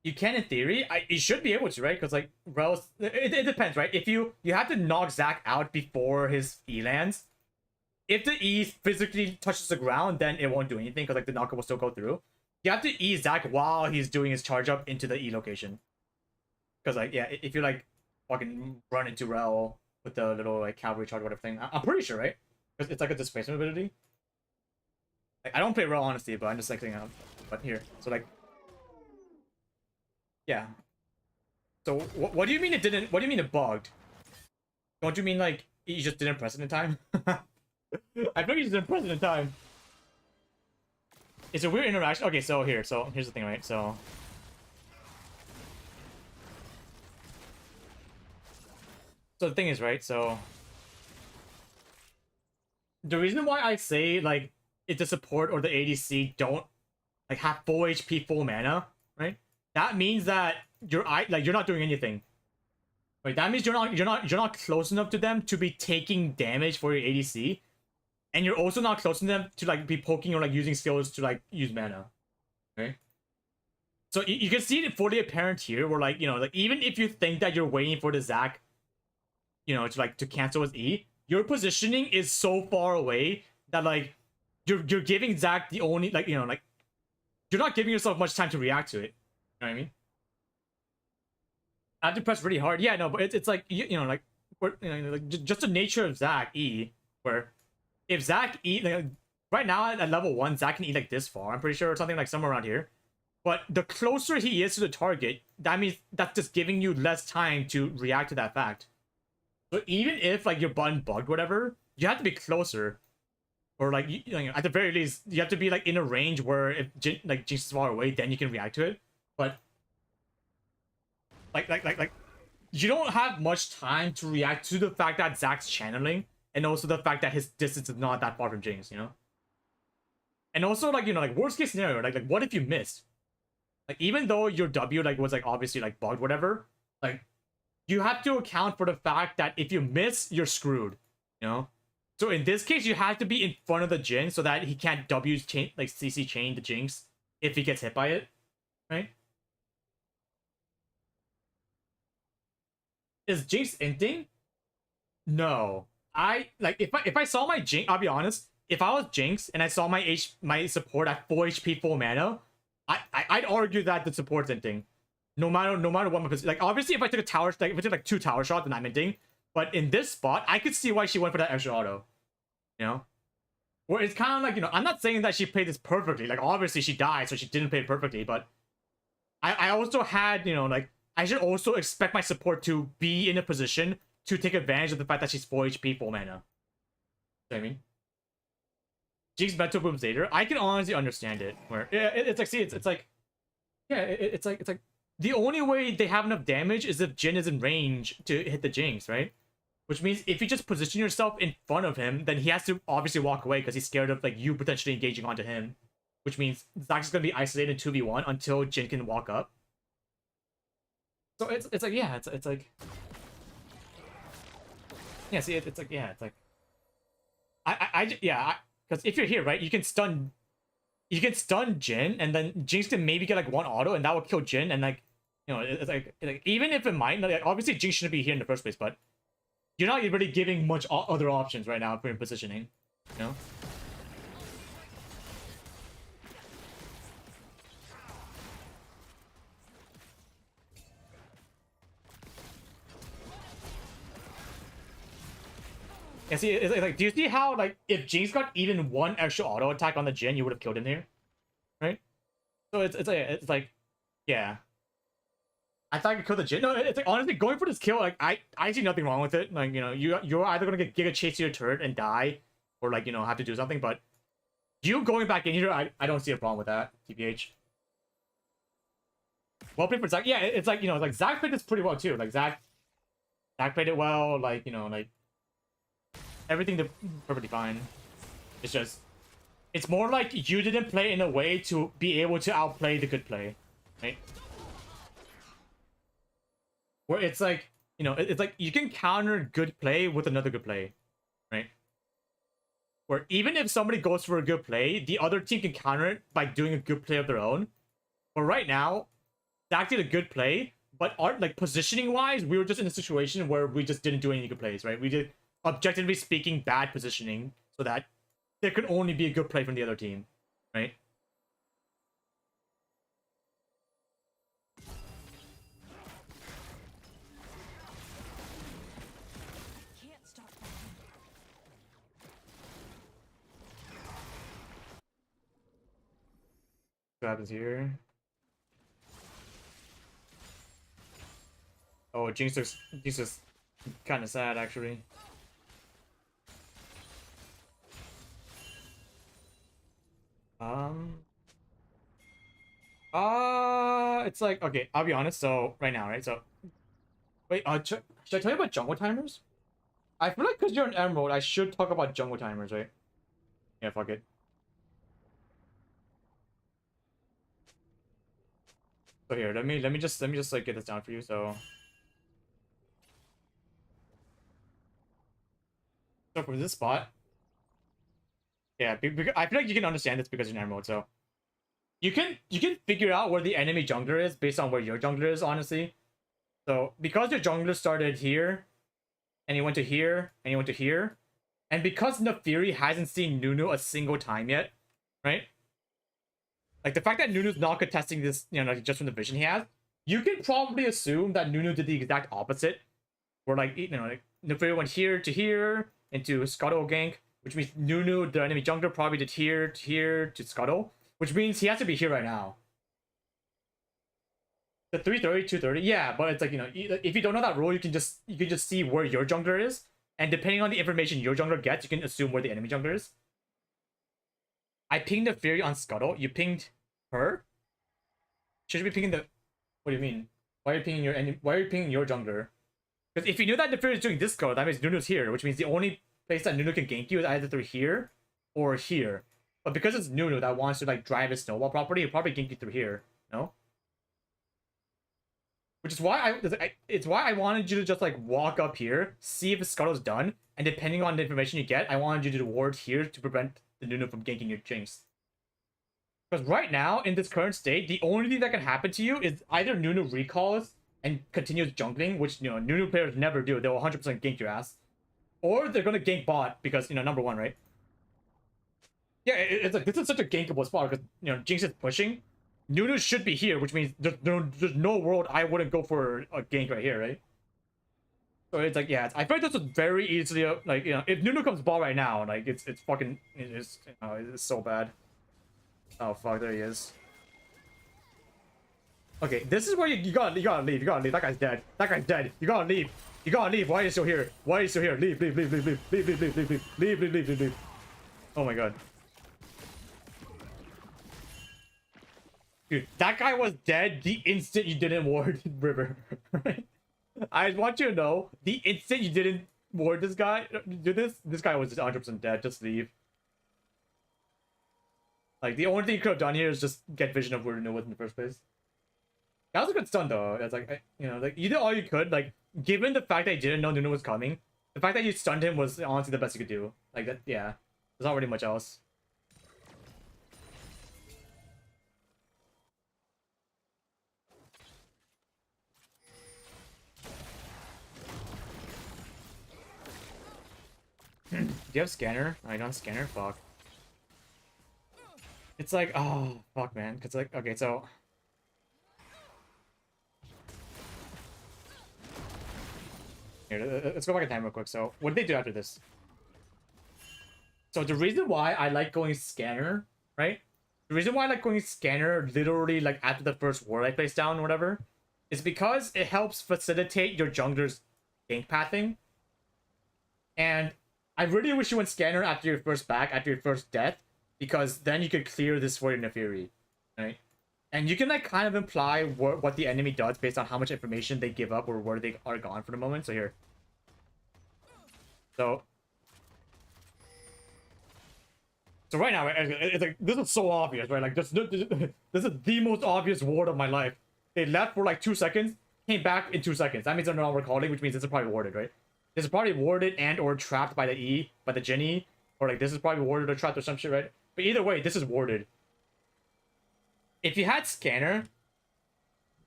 You can in theory. You should be able to, right? Because like Rel's, it depends, right? If you have to knock Zac out before his E lands. If the E physically touches the ground, then it won't do anything because like the knocker will still go through. You have to E Zac while he's doing his charge up into the E location. Because like yeah, if you like fucking run into Rel with the little like cavalry charge or whatever thing, I'm pretty sure, right? Because it's like a displacement ability. Like I don't play Rel honestly, but I'm just like saying, but here, so like. Yeah. So what do you mean it didn't? What do you mean it bugged? Don't you mean like you just didn't press it in time? I think you just didn't press it in time. It's a weird interaction. Okay, so here's the thing, right? So the thing is, right? So the reason why I say like if the support or the ADC don't like have full HP, full mana, right? That means that you're not doing anything. Right? That means you're not close enough to them to be taking damage for your ADC, and you're also not close to them to like be poking or like using skills to like use mana. Okay. So you can see it fully apparent here, where like like even if you think that you're waiting for the Zac, to cancel his E, your positioning is so far away that like you're giving Zac the only you're not giving yourself much time to react to it. You know what I mean? I have to press really hard. Yeah, no, but it's like you know, like like just the nature of Zac E, where if Zac E like right now at level 1, Zac can eat like this far, I'm pretty sure, or something like somewhere around here. But the closer he is to the target, that means that's just giving you less time to react to that fact. So even if like your button bugged, whatever, you have to be closer, or like you know, at the very least, you have to be like in a range where if like Jinx is far away, then you can react to it. But like you don't have much time to react to the fact that Zac's channeling, and also the fact that his distance is not that far from Jinx, you know. And also like, you know, like worst case scenario, like what if you missed? Like even though your W like was like obviously like bugged, whatever, like you have to account for the fact that if you miss, you're screwed, you know. So in this case, you have to be in front of the Jin so that he can't W chain like CC chain the Jinx if he gets hit by it, right? Is Jinx inting? No. I like if I saw my Jinx, I'll be honest. If I was Jinx and I saw my support at full HP full mana, I'd argue that the support's inting. No matter what my position. Like obviously if I took a tower, like if I took like 2 tower shots, then I'm inting. But in this spot, I could see why she went for that extra auto. You know? Where it's kind of like, you know, I'm not saying that she played this perfectly. Like obviously she died, so she didn't play it perfectly, but I also had, you know, like I should also expect my support to be in a position to take advantage of the fact that she's 4 HP full mana. You know what I mean? Jinx mental boom Zader, I can honestly understand it. Where yeah, it's like, see, it's like, yeah, it's like the only way they have enough damage is if Jin is in range to hit the Jinx, right? Which means if you just position yourself in front of him, then he has to obviously walk away because he's scared of like you potentially engaging onto him. Which means Zac's gonna be isolated in 2v1 until Jin can walk up. So it's like, yeah, it's like, yeah, see, it's like, yeah, it's like, yeah, because if you're here, right, you can stun Jin, and then Jinx can maybe get like 1 auto, and that will kill Jin, and like, you know, it's like even if it might, like, obviously Jinx shouldn't be here in the first place, but you're not really giving much other options right now for positioning, you know. And see, it's like, do you see how, like, if Jinx got even 1 extra auto attack on the Jin, you would have killed him here, right? So it's like, yeah. I thought I could kill the Jin. No, it's like, honestly, going for this kill, like, I see nothing wrong with it. Like, you know, you're either gonna get Giga chase your turret and die, or like, you know, have to do something. But you going back in here, I don't see a problem with that. TBH. Well played for Zac. Yeah, it's like, you know, like Zac played this pretty well too. Like Zac played it well. Like, you know, like everything perfectly fine. It's just, it's more like you didn't play in a way to be able to outplay the good play, right? Where it's like, you know, it's like you can counter good play with another good play, right? Where even if somebody goes for a good play, the other team can counter it by doing a good play of their own. But right now, Zac did a good play, but like positioning wise, we were just in a situation where we just didn't do any good plays, right? We did, objectively speaking, bad positioning, so that there could only be a good play from the other team, right? Can't stop. What happens here? Oh, Jinx is kind of sad, actually. It's like, okay, I'll be honest. So right now, right? So wait, should I tell you about jungle timers? I feel like because you're an emerald, I should talk about jungle timers, right? Yeah, fuck it. So here, let me just like get this down for you. So for this spot, yeah, because I feel like you can understand this because you're an emerald. So you can figure out where the enemy jungler is based on where your jungler is, honestly. So because your jungler started here, and he went to here, and he went to here, and because Nefiri hasn't seen Nunu a single time yet, right? Like the fact that Nunu's not contesting this, you know, like just from the vision he has, you can probably assume that Nunu did the exact opposite. Where like, you know, like Neferi went here to here into Scuttle gank, which means Nunu, the enemy jungler, probably did here to here to Scuttle, which means he has to be here right now. The 330, 230, yeah, but it's like, you know, if you don't know that rule, you can just see where your jungler is, and depending on the information your jungler gets, you can assume where the enemy jungler is. I pinged the Fury on Scuttle. You pinged her? Should you be pinging the... What do you mean? Why are you pinging your jungler? Because if you knew that the Fury is doing this code, that means Nunu's here, which means the only place that Nunu can gank you is either through here or here. But because it's Nunu that wants to like drive his snowball property, he'll probably gank you through here. No? Which is why it's why I wanted you to just like walk up here, see if the Scuttle's done, and depending on the information you get, I wanted you to ward here to prevent the Nunu from ganking your Jinx. Because right now, in this current state, the only thing that can happen to you is either Nunu recalls and continues jungling, which, you know, Nunu players never do. They'll 100% gank your ass. Or they're going to gank bot because, you know, number one, right? Yeah, it's like, this is such a gankable spot because, you know, Jinx is pushing. Nunu should be here, which means there's no world I wouldn't go for a gank right here, right? So it's like, yeah, I feel like this was very easily, like, you know, if Nunu comes ball right now, like, it's fucking, it's, you know, it's so bad. Oh, fuck, there he is. Okay, this is where you gotta leave, you gotta leave. That guy's dead. That guy's dead. You gotta leave. You gotta leave. Why are you still here? Why are you still here? Leave. Oh my god. Dude, that guy was dead the instant you didn't ward River. I want you to know, the instant you didn't ward this guy, this guy was 100% dead. Just leave. Like, the only thing you could have done here is just get vision of where Nunu was in the first place. That was a good stun, though. It's like, you know, like, you did all you could. Like, given the fact that you didn't know Nunu was coming, the fact that you stunned him was honestly the best you could do. Like, that, yeah. There's not really much else. Do you have scanner? I don't have scanner? Fuck. It's like, oh, fuck, man. Because, like, okay, so... Here, let's go back in time real quick. So, what did they do after this? So, the reason why I like going scanner, right? The reason why I like going scanner literally, like, after the first ward I place down or whatever, is because it helps facilitate your jungler's gank pathing. And I really wish you went scanner after your first back, after your first death, because then you could clear this for your Neferi, right? And you can like kind of imply what the enemy does based on how much information they give up or where they are gone for the moment. So here. So right now, it's like, this is so obvious, right? Like, this is the most obvious ward of my life. They left for like 2 seconds, came back in 2 seconds. That means they're not recalling, which means this is probably warded, right? This is probably warded and or trapped by the E, by the Jenny. Or like, this is probably warded or trapped or some shit, right? But either way, this is warded. If you had scanner,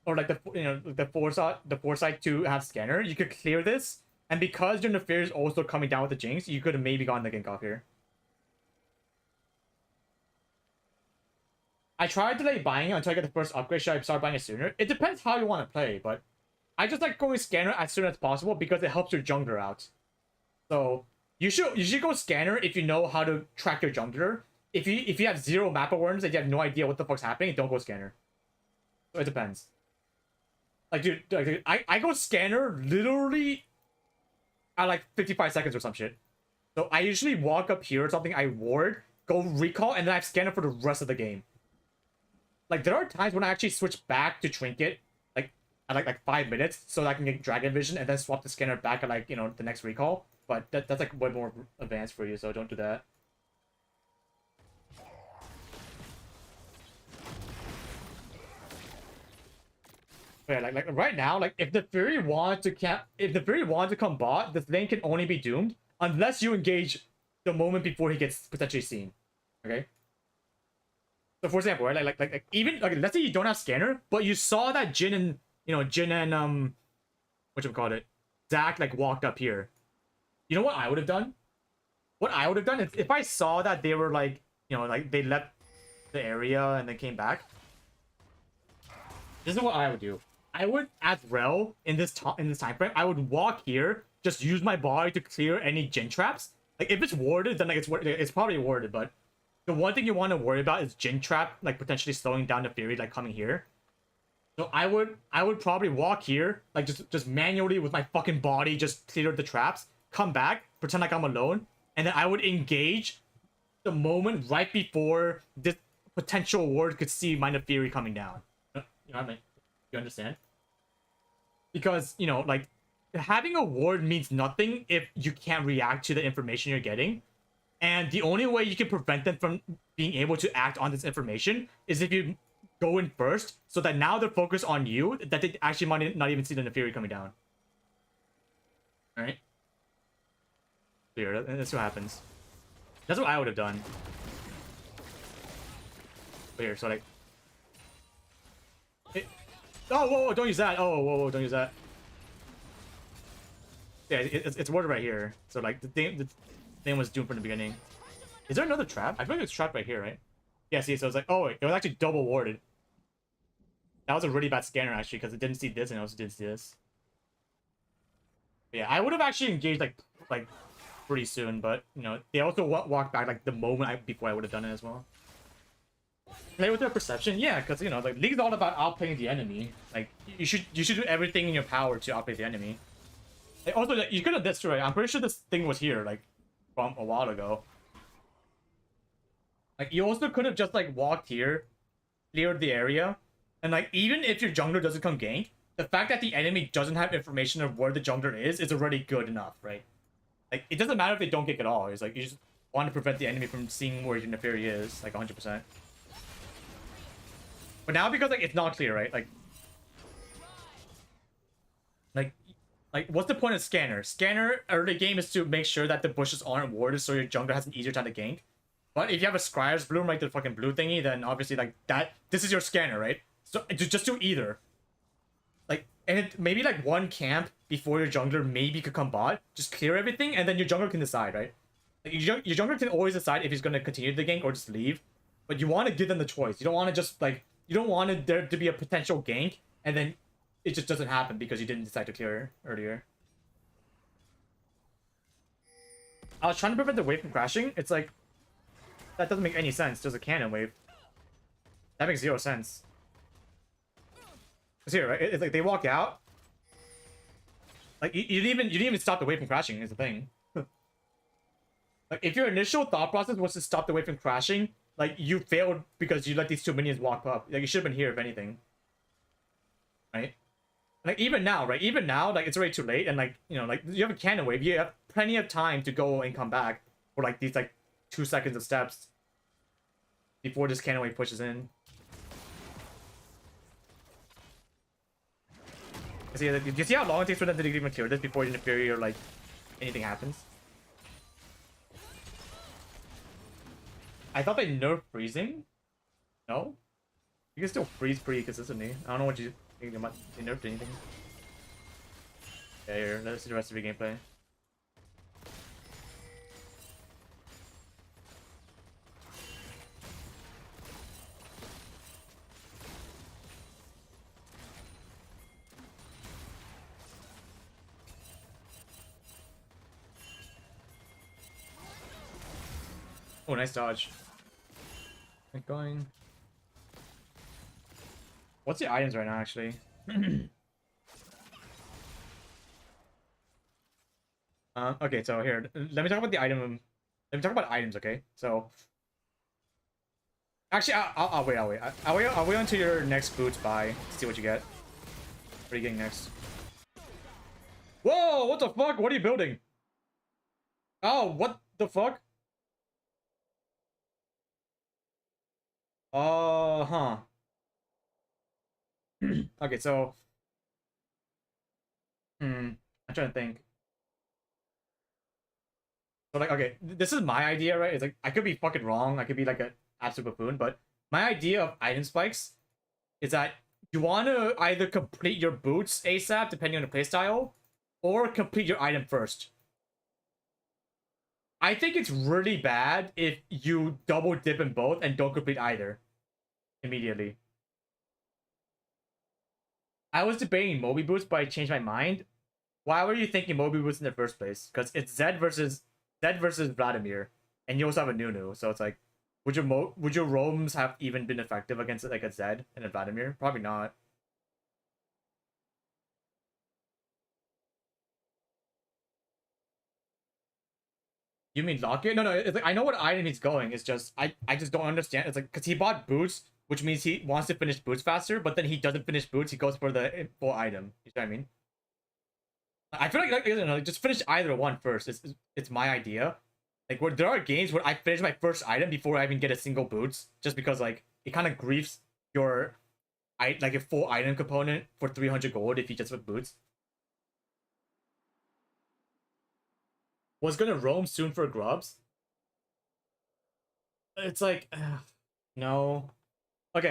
or like the foresight to have scanner, you could clear this. And because your Neferi is also coming down with the Jinx, you could have maybe gotten the gank off here. I tried to delay buying it until I get the first upgrade. Should I start buying it sooner? It depends how you want to play, but I just like going scanner as soon as possible because it helps your jungler out. So you should go scanner if you know how to track your jungler. If you have zero map awareness and you have no idea what the fuck's happening, don't go scanner. So it depends. Like, dude, I go scanner literally at like 55 seconds or some shit. So I usually walk up here or something, I ward, go recall, and then I have scanner for the rest of the game. Like, there are times when I actually switch back to trinket, like, at like 5 minutes, so that I can get dragon vision, and then swap the scanner back at, like, you know, the next recall. But that's like way more advanced for you, so don't do that. Yeah, like right now, like if the Fury wanted to come bot, this lane can only be doomed unless you engage the moment before he gets potentially seen. Okay. So for example, right, like even like let's say you don't have scanner, but you saw that Jin and whatchamacallit, Zach like walked up here. You know what I would have done? What I would have done is if I saw that they were like, you know, like they left the area and then came back. This is what I would do. I would, as Rel, in this time frame, I would walk here, just use my body to clear any Jin traps. Like, if it's warded, then like it's probably warded, but the one thing you want to worry about is Jin trap, like potentially slowing down the Fury, like coming here. So I would probably walk here, like just manually with my fucking body, just clear the traps, come back, pretend like I'm alone, and then I would engage the moment right before this potential ward could see Mind of Fury coming down. You know what I mean? You understand? Because, you know, like, having a ward means nothing if you can't react to the information you're getting. And the only way you can prevent them from being able to act on this information is if you go in first, so that now they're focused on you, that they actually might not even see the Fury coming down. Alright? Weird, that's what happens. That's what I would have done. Weird, so like... Oh, whoa, don't use that. Oh, whoa, don't use that. Yeah, it's worded right here. So like the thing was doomed from the beginning. Is there another trap? I feel like it's trapped right here, right? Yeah, see, so it's like, oh, it was actually double warded. That was a really bad scanner actually, because it didn't see this and it also didn't see this. But yeah, I would have actually engaged like pretty soon, but you know, they also walked back like the moment before I would have done it as well. Play with their perception, yeah, because you know, like League's all about outplaying the enemy. Like you should do everything in your power to outplay the enemy. And also, like, you could have destroyed. I'm pretty sure this thing was here like from a while ago. Like you also could have just like walked here, cleared the area, and like even if your jungler doesn't come gank, the fact that the enemy doesn't have information of where the jungler is already good enough, right? Like it doesn't matter if they don't gank at all. It's like you just want to prevent the enemy from seeing where your Neferi is, like 100%. But now because like it's not clear, right? Like what's the point of scanner? Scanner early game is to make sure that the bushes aren't warded so your jungler has an easier time to gank. But if you have a Scryer's Bloom, like the fucking blue thingy, then obviously like this is your scanner, right? So just do either. Like, and maybe like one camp before your jungler maybe could come bot, just clear everything, and then your jungler can decide, right? Like, your jungler can always decide if he's gonna continue the gank or just leave. But you want to give them the choice. You don't want to just like, you don't want there to be a potential gank and then it just doesn't happen because you didn't decide to clear earlier. I was trying to prevent the wave from crashing. It's like, that doesn't make any sense. There's a cannon wave. That makes 0 sense. It's here, right? It's like they walk out. Like you didn't even stop the wave from crashing is the thing. Like if your initial thought process was to stop the wave from crashing, like you failed because you let these 2 minions walk up. Like you should have been here if anything. Right? Like even now, right? Even now, like it's already too late, and like you know, like you have a cannon wave, you have plenty of time to go and come back for like these like 2 seconds of steps before this cannon wave pushes in. See, you see how long it takes for them to even clear this before the Fury or like anything happens? I thought they nerfed freezing. No, you can still freeze pretty consistently. I don't know what you think about. They nerfed anything. Yeah, here. Let's see the rest of your gameplay. Oh, nice dodge. Keep going. What's the items right now, actually? Okay, so here, let me talk about the item. Let me talk about items, okay? So, actually, I'll wait. I'll wait until your next boots buy to see what you get. What are you getting next? Whoa! What the fuck? What are you building? Oh, what the fuck? Huh. Okay, so I'm trying to think. So like, okay, this is my idea, right? It's like I could be fucking wrong. I could be like an absolute buffoon, but my idea of item spikes is that you want to either complete your boots ASAP, depending on the playstyle, or complete your item first. I think it's really bad if you double dip in both and don't complete either immediately. I was debating Moby Boots, but I changed my mind. Why were you thinking Moby Boots in the first place? Because it's Zed versus Vladimir, and you also have a Nunu, so it's like, would your roams have even been effective against like a Zed and a Vladimir? Probably not. You mean Lockett? No, it's like I know what item he's going. It's just I just don't understand. It's like because he bought boots, which means he wants to finish boots faster, but then he doesn't finish boots. He goes for the full item. You know what I mean? I feel like you know, just finish either one first. It's my idea. Like where there are games where I finish my first item before I even get a single boots, just because like it kind of griefs your like a full item component for 300 gold if you just put boots. Was gonna roam soon for grubs. It's like no. Okay,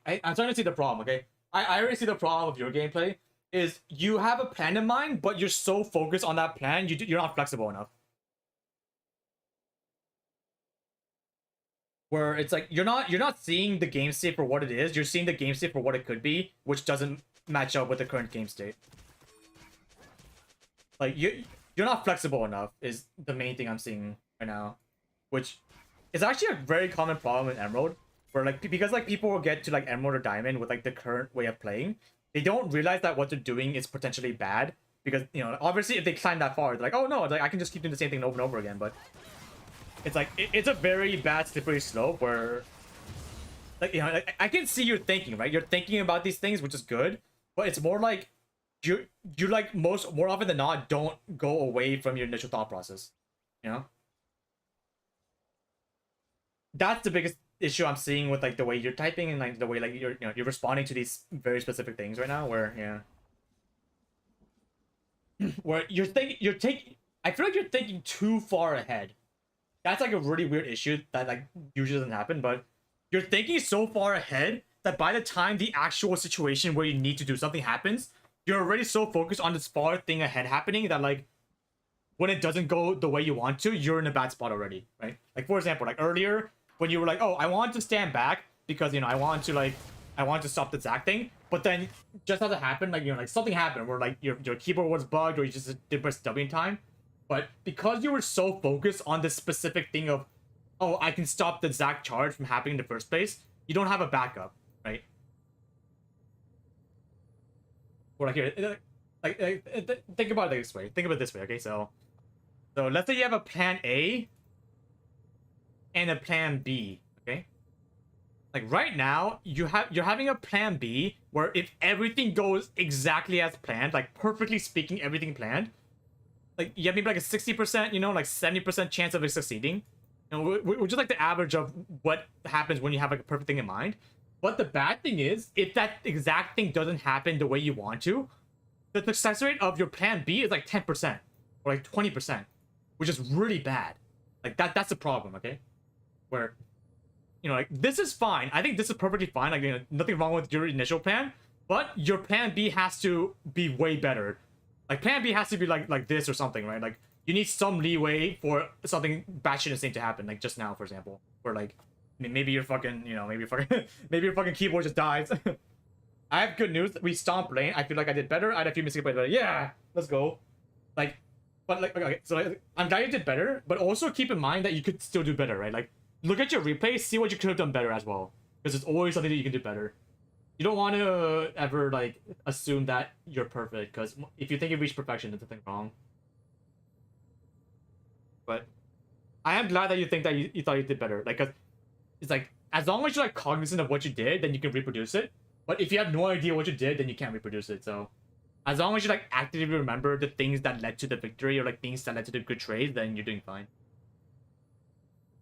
I'm starting to see the problem. Okay, I already see the problem of your gameplay. Is you have a plan in mind, but you're so focused on that plan, you're not flexible enough. Where it's like you're not seeing the game state for what it is. You're seeing the game state for what it could be, which doesn't match up with the current game state. Like you're not flexible enough is the main thing I'm seeing right now, which is actually a very common problem in Emerald, where like because like people will get to like Emerald or Diamond with like the current way of playing, they don't realize that what they're doing is potentially bad because you know obviously if they climb that far, they're like oh no, like I can just keep doing the same thing over and over again, but it's like it's a very bad slippery slope where like you know like, I can see you're thinking right, you're thinking about these things, which is good, but it's more like you like more often than not don't go away from your initial thought process, you know. That's the biggest issue I'm seeing with like the way you're typing and like the way like you're responding to these very specific things right now where where you're taking I feel like you're thinking too far ahead. That's like a really weird issue that like usually doesn't happen, but you're thinking so far ahead that by the time the actual situation where you need to do something happens, you're already so focused on this far thing ahead happening that like when it doesn't go the way you want to, you're in a bad spot already, right? Like for example, like earlier when you were like, oh, I want to stand back because you know I want to stop the Zac thing, but then just as it happened, like you know, like something happened where like your keyboard was bugged or you just didn't press W in time. But because you were so focused on this specific thing of, oh, I can stop the Zac charge from happening in the first place, you don't have a backup, right? Or like here, think about it this way. Think about it this way, okay? So let's say you have a plan A and a plan B, okay? Like right now, you're having a plan B where if everything goes exactly as planned, like perfectly speaking, everything planned, like you have maybe like a 60%, you know, like 70% chance of it succeeding. And which is like the average of what happens when you have like a perfect thing in mind. But the bad thing is, if that exact thing doesn't happen the way you want to, the success rate of your plan B is like 10% or like 20%, which is really bad. Like that's the problem, okay? Where, you know, like this is fine. I think this is perfectly fine. Like, you know, nothing wrong with your initial plan, but your plan B has to be way better. Like plan B has to be like this or something, right? Like you need some leeway for something batshit insane to happen, like just now, for example, where like I mean, maybe your fucking, you know, maybe your fucking keyboard just dies. I have good news. We stomped lane. I feel like I did better. I had a few mistakes, but yeah, let's go. Like, but like, okay, so like, I'm glad you did better, but also keep in mind that you could still do better, right? Like, look at your replay, see what you could have done better as well, because there's always something that you can do better. You don't want to ever like assume that you're perfect, because if you think you reached perfection, there's something wrong. But I am glad that you think that you thought you did better, like, cause it's like as long as you're like cognizant of what you did, then you can reproduce it. But if you have no idea what you did, then you can't reproduce it. So as long as you like actively remember the things that led to the victory or like things that led to the good trades, then you're doing fine.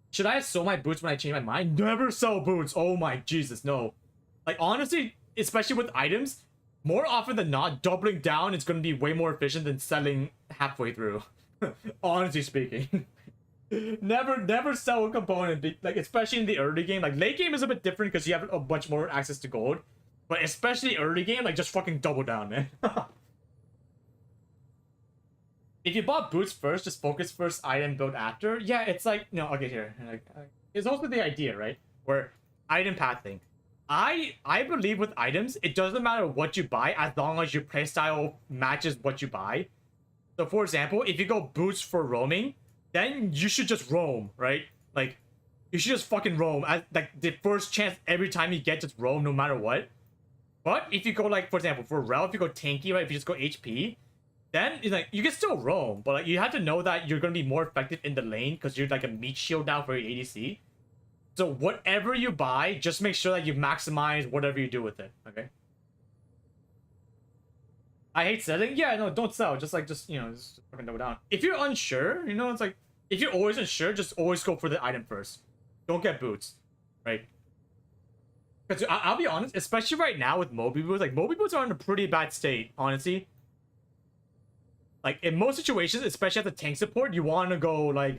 Should I have sold my boots when I changed my mind? Never sell boots. Oh my Jesus, no. Like honestly, especially with items, more often than not, doubling down is going to be way more efficient than selling halfway through. Honestly speaking. Never sell a component, like especially in the early game. Like late game is a bit different because you have a bunch more access to gold, but especially early game, like just fucking double down, man. if you bought boots first, just focus first, item build after. Yeah, it's like no. Okay, here. It's also the idea, right? Where item pathing. I believe with items, it doesn't matter what you buy as long as your playstyle matches what you buy. So for example, if you go boots for roaming, then you should just roam, right? Like you should just fucking roam. Like the first chance every time you get, just roam no matter what. But if you go like, for example, for Rel, if you go tanky, right? If you just go HP, then it's like you can still roam, but like you have to know that you're gonna be more effective in the lane because you're like a meat shield now for your ADC. So whatever you buy, just make sure that you maximize whatever you do with it. Okay. I hate selling. Yeah, no, don't sell. Just you know, just fucking double down. If you're unsure, you know, it's like if you're always unsure, just always go for the item first. Don't get boots, right? Because I'll be honest, especially right now with Moby boots, like Moby boots are in a pretty bad state, honestly. Like in most situations, especially at the tank support, you want to go AD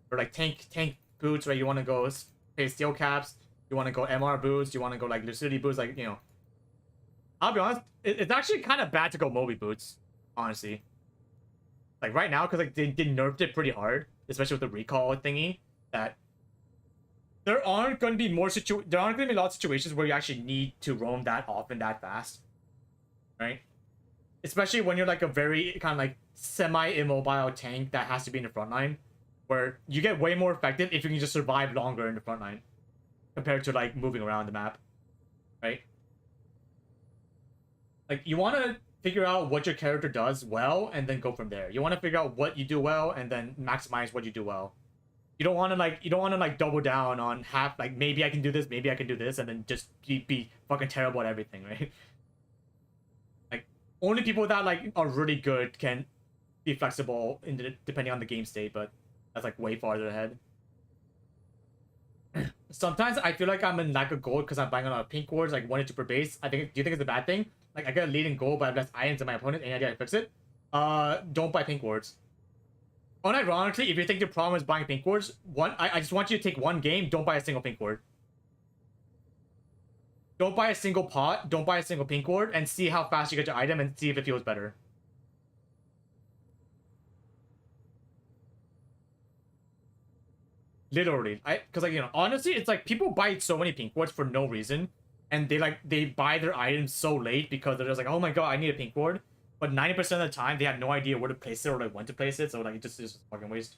or like tank boots, right? You want to go pay steel caps. You want to go MR boots. You want to go like lucidity boots, like, you know. I'll be honest, it's actually kind of bad to go Moby boots, honestly. Like right now, because like they nerfed it pretty hard, especially with the recall thingy. That there aren't going to be a lot of situations where you actually need to roam that often, that fast, right? Especially when you're like a very kind of like semi-immobile tank that has to be in the front line, where you get way more effective if you can just survive longer in the front line compared to like moving around the map, right? Like you want to figure out what your character does well and then go from there. You want to figure out what you do well and then maximize what you do well. You don't want to like double down on half, like maybe I can do this, maybe I can do this, and then just be fucking terrible at everything, right? Like only people that like are really good can be flexible depending on the game state, but that's like way farther ahead. Sometimes I feel like I'm in lack of gold because I'm buying a lot of pink wards, like 1 or 2 per base. Do you think it's a bad thing? Like I get a lead in gold, but I have less items than my opponent. Any idea how to fix it? Don't buy pink wards. Unironically, if you think the problem is buying pink wards, I just want you to take one game. Don't buy a single pink ward. Don't buy a single pot. Don't buy a single pink ward, and see how fast you get your item and see if it feels better. Literally, because like, you know, honestly, it's like people buy so many pink wards for no reason, and they buy their items so late because they're just like, oh my god, I need a pink ward. But 90% of the time, they have no idea where to place it or like when to place it, so like it's just a fucking waste.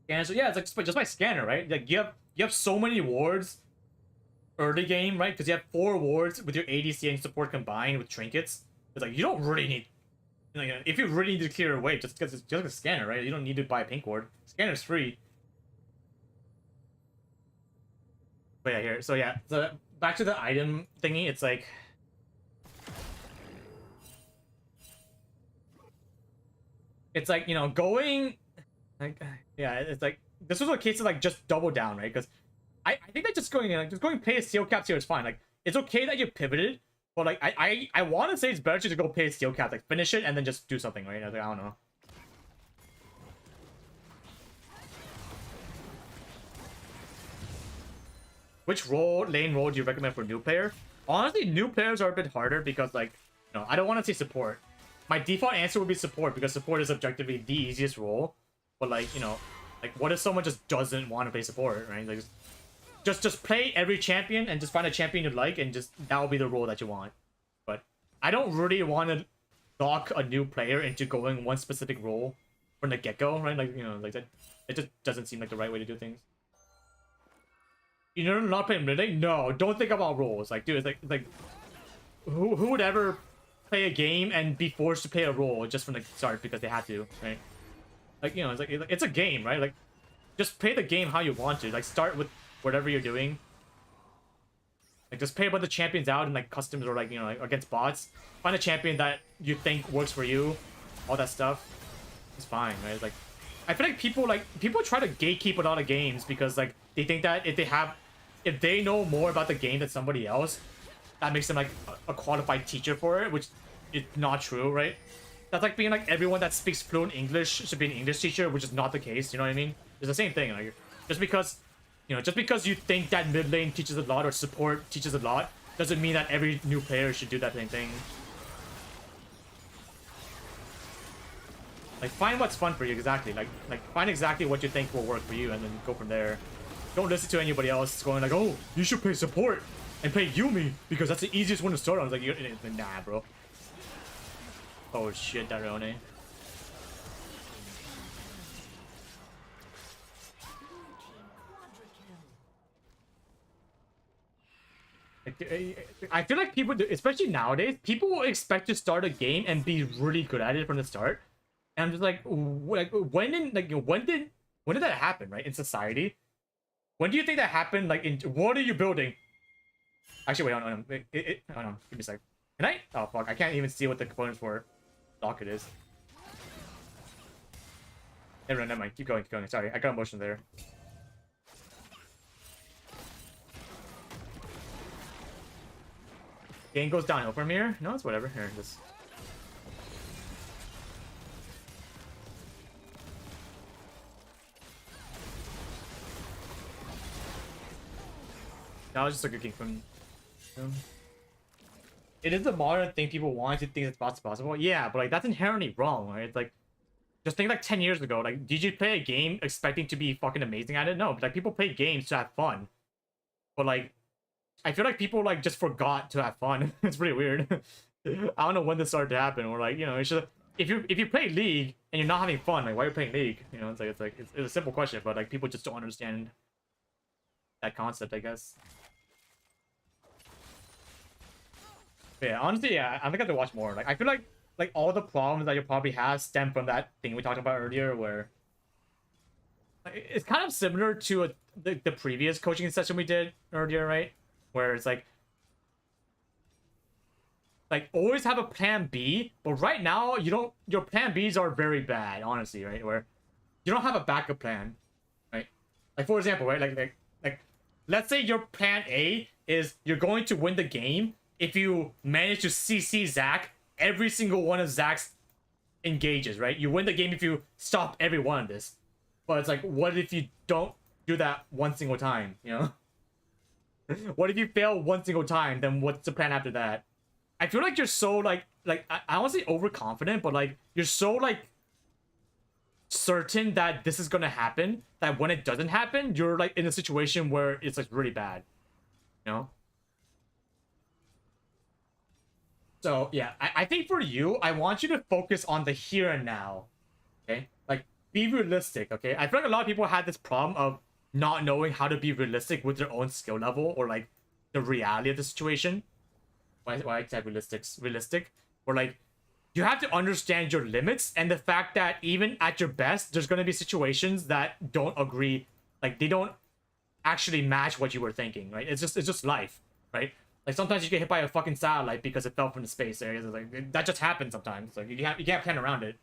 And so yeah, it's like just by scanner, right? Like you have so many wards early game, right? Because you have 4 wards with your ADC and support combined with trinkets. It's like you don't really need, like, if you really need to clear away, just because it's just a scanner, right? You don't need to buy a pink ward. Scanner's free. But yeah, here. So yeah, so back to the item thingy. It's like, you know, going like, yeah, it's like this was a case of like just double down, right? Because I think that just going play a steel caps here is fine. Like it's okay that you pivoted, but like I want to say it's better to go play a steel cap, like finish it and then just do something, right? I don't know. Which lane role do you recommend for new player? Honestly, new players are a bit harder because, like, you know, I don't want to say support. My default answer would be support because support is objectively the easiest role. But like, you know, like what if someone just doesn't want to play support, right? Like, just play every champion and just find a champion you like and just that will be the role that you want. But I don't really want to lock a new player into going one specific role from the get-go, right? Like, you know, like that, it just doesn't seem like the right way to do things. You know, not playing mid lane? No, don't think about roles. Like, dude, it's like who would ever play a game and be forced to play a role just from the start because they had to, right? Like, you know, it's a game, right? Like, just play the game how you want to. Like, start with whatever you're doing. Like, just play a bunch of champions out and like customs or like, you know, like against bots. Find a champion that you think works for you. All that stuff. It's fine, right? It's like, I feel like people try to gatekeep a lot of games because like they think that if they know more about the game than somebody else, that makes them like a qualified teacher for it, which is not true, right? That's like being like everyone that speaks fluent English should be an English teacher, which is not the case. You know what I mean? It's the same thing. Like just because you think that mid lane teaches a lot or support teaches a lot doesn't mean that every new player should do that same thing. Like, find what's fun for you, exactly. Like find exactly what you think will work for you, and then go from there. Don't listen to anybody else going like, oh, you should play support and play Yumi because that's the easiest one to start on. I was like, nah, bro. Oh shit, Darone. I feel like people, especially nowadays, people will expect to start a game and be really good at it from the start. And I'm just like when did that happen, right? In society, when do you think that happened? Like, in what are you building? Actually, wait, hold on. Hold on. Give me a sec. Can I? Oh fuck! I can't even see what the components for docket is. Never mind. Keep going. Keep going. Sorry, I got emotion there. Game goes downhill from here. No, it's whatever. Here, just. That was just a good game from him. It is a modern thing people want to think it's possible. Yeah, but like that's inherently wrong, right? It's like, just think like 10 years ago. Like, did you play a game expecting to be fucking amazing at it? No, but like people play games to have fun. But like, I feel like people like just forgot to have fun. It's pretty weird. I don't know when this started to happen. Or like, you know, it's just, if you play League and you're not having fun, like why are you playing League? You know, it's a simple question, but like people just don't understand that concept, I guess. But yeah, honestly, yeah, I think I have to watch more. Like, I feel like all the problems that you probably have stem from that thing we talked about earlier, where like, it's kind of similar to the previous coaching session we did earlier, right? Where it's like always have a plan B, but right now you don't. Your plan Bs are very bad, honestly, right? Where you don't have a backup plan, right? Like, for example, right? Like let's say your plan A is you're going to win the game if you manage to CC Zac every single one of Zac's engages, right? You win the game if you stop every one of this. But it's like, what if you don't do that one single time, you know? What if you fail one single time? Then what's the plan after that? I feel like you're so I don't want to say overconfident, but like you're so like certain that this is gonna happen that when it doesn't happen, you're like in a situation where it's like really bad, you know? So yeah, I think for you, I want you to focus on the here and now. Okay, like be realistic. Okay, I feel like a lot of people had this problem of not knowing how to be realistic with their own skill level or like the reality of the situation. Why I said realistic, or like you have to understand your limits and the fact that even at your best, there's gonna be situations that don't agree, like they don't actually match what you were thinking, right? It's just life, right? Like sometimes you get hit by a fucking satellite because it fell from the space areas. Like that just happens sometimes. Like you can't plan around it.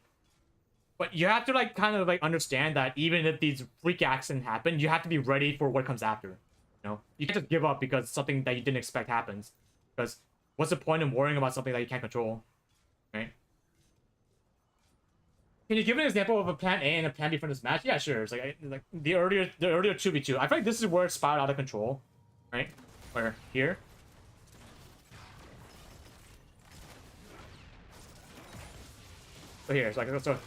But you have to like kind of like understand that even if these freak accidents happen, you have to be ready for what comes after. You know, you can't just give up because something that you didn't expect happens. Because what's the point in worrying about something that you can't control, right? Can you give an example of a plan A and a plan B for this match? Yeah, sure. It's like the earlier 2v2. I feel like this is where it spiraled out of control, right? Where here. So here, so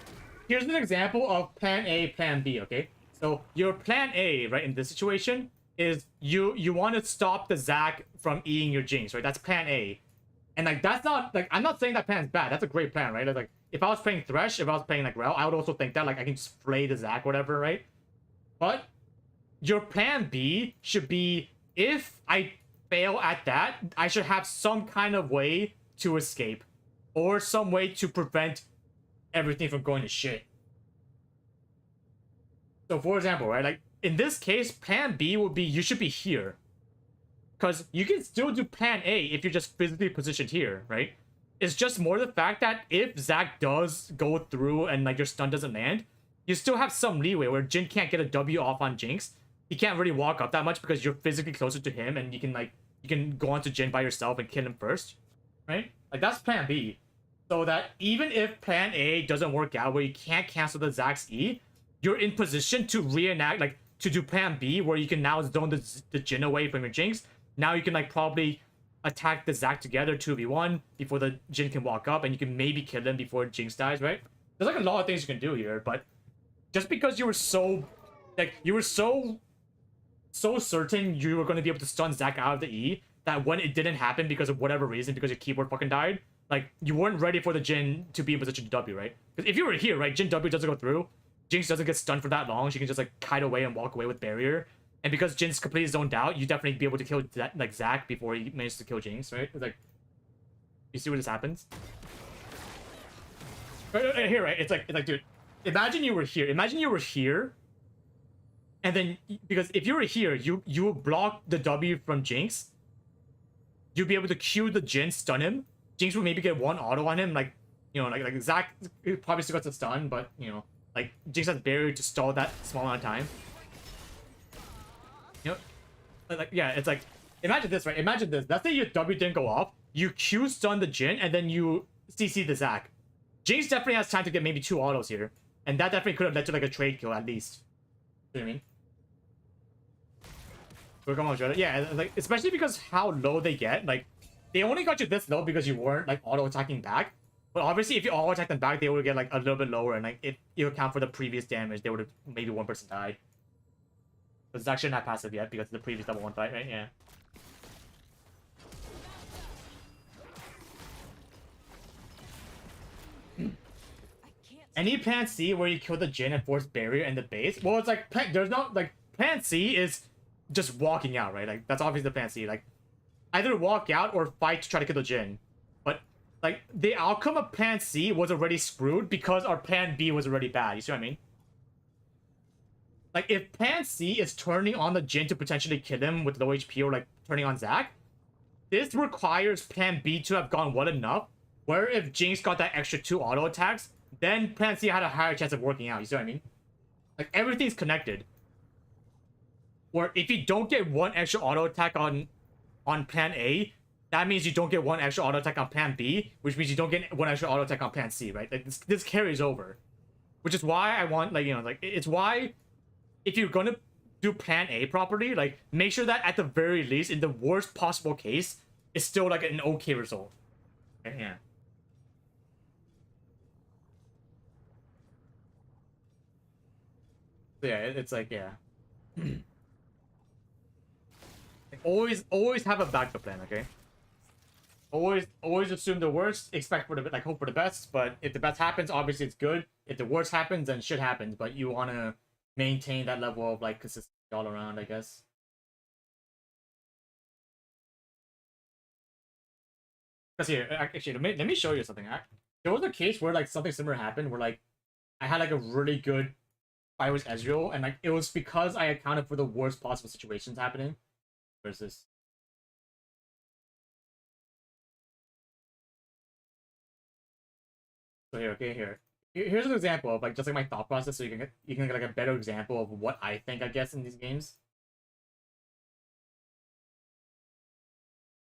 here's an example of plan A, plan B, okay? So your plan A, right, in this situation, is you want to stop the Zac from eating your Jinx, right? That's plan A. And like that's not like I'm not saying that plan is bad. That's a great plan, right? Like if I was playing Thresh, if I was playing like Rel, I would also think that like I can just flay the Zac, whatever, right? But your plan B should be if I fail at that, I should have some kind of way to escape or some way to prevent everything from going to shit. So for example, right, like in this case, plan B would be you should be here, because you can still do plan A if you're just physically positioned here, right? It's just more the fact that if Zac does go through and like your stun doesn't land, you still have some leeway where Jin can't get a W off on Jinx. He can't really walk up that much because you're physically closer to him and you can go onto Jin by yourself and kill him first, right? Like that's plan B. So that even if plan A doesn't work out where you can't cancel the Zac's E, you're in position to reenact, like to do plan B where you can now zone the Jin away from your Jinx. Now you can like probably attack the Zac together 2v1 before the Jin can walk up, and you can maybe kill him before Jinx dies, right? There's like a lot of things you can do here, but just because you were so certain you were going to be able to stun Zac out of the E, that when it didn't happen because of whatever reason, because your keyboard fucking died, like, you weren't ready for the Jin to be in position to W, right? Because if you were here, right, Jin W doesn't go through, Jinx doesn't get stunned for that long, she can just, like, kite away and walk away with barrier. And because Jin's completely zoned out, you definitely be able to kill, that, like, Zac before he manages to kill Jinx, right? It's like, you see what this happens? Here, right? It's like, dude, imagine you were here, and then, because if you were here, you block the W from Jinx, you'd be able to Q the Jin, stun him. Jinx would maybe get one auto on him, like, you know, like Zac probably still gets a stun, but, you know, like, Jinx has barrier to stall that small amount of time. You know, like, yeah, it's like, imagine this, right? Imagine this. Let's say your W didn't go off, you Q stun the Jin, and then you CC the Zac. Jinx definitely has time to get maybe 2 autos here, and that definitely could have led to, like, a trade kill, at least. You know what I mean? Come on, Jordan. Yeah, like, especially because how low they get, like, they only got you this low because you weren't, like, auto-attacking back. But obviously, if you auto-attack them back, they would get, like, a little bit lower, and, like, if you account for the previous damage, they would have maybe one person died. But Zac shouldn't have passive yet because of the previous level 1 fight, right? Yeah. Any plan C where you kill the Jin and force barrier in the base? Well, it's like, there's no, like, plan C is just walking out, right? Like, that's obviously the plan C. Like, either walk out or fight to try to kill the Jin. But, like, the outcome of plan C was already screwed because our plan B was already bad. You see what I mean? Like, if plan C is turning on the Jin to potentially kill him with low HP or, like, turning on Zac, this requires plan B to have gone well enough where if Jinx got that extra 2 auto attacks, then plan C had a higher chance of working out. You see what I mean? Like, everything's connected. Or if you don't get 1 extra auto attack on plan A, that means you don't get 1 extra auto attack on plan B, which means you don't get 1 extra auto attack on plan C, right? Like, this carries over. Which is why I want, like, you know, like, it's why if you're gonna do plan A properly, like, make sure that at the very least, in the worst possible case, it's still, like, an okay result. Okay, yeah. So yeah, it's like, yeah. Always have a backup plan, okay? Always assume the worst, expect for the, like, hope for the best, but if the best happens, obviously it's good. If the worst happens, then shit happens, but you want to maintain that level of, like, consistency all around, I guess. Because here, actually, let me show you something. There was a case where, like, something similar happened, where, like, I had, like, a really good fight with Ezreal, and, like, it was because I accounted for the worst possible situations happening. Where's this? So here, okay, here's an example of, like, just like my thought process, so you can get like a better example of what I think, I guess, in these games.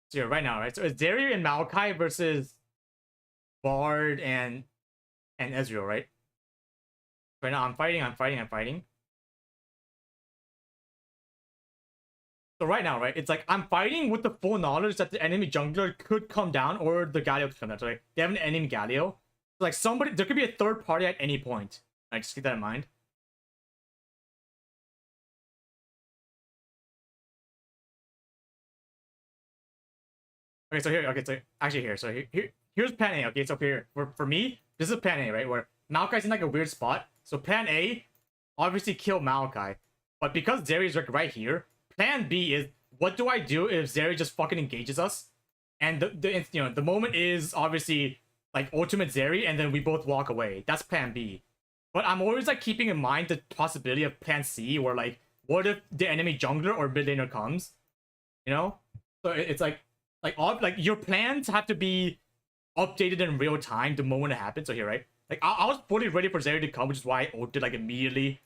So here, right now, right? So it's Zeri and Maokai versus Bard and Ezreal, right? Right now, I'm fighting. So right now, right, it's like I'm fighting with the full knowledge that the enemy jungler could come down or the Galio could come down. So, like, they have an enemy Galio. So, like, somebody, there could be a third party at any point. Right, just keep that in mind. Okay, so here, okay, so actually here, so here's plan A. Okay, so here for me, this is plan A, right, where Maokai's in, like, a weird spot. So plan A, obviously kill Maokai, but because Zeri's, like, right here, plan B is, what do I do if Zeri just fucking engages us? And the you know, the moment is obviously, like, ultimate Zeri, and then we both walk away. That's plan B. But I'm always, like, keeping in mind the possibility of plan C, where, like, what if the enemy jungler or mid laner comes? You know? So it's like your plans have to be updated in real time the moment it happens. So here, right? Like, I was fully ready for Zeri to come, which is why I ulted, like, immediately,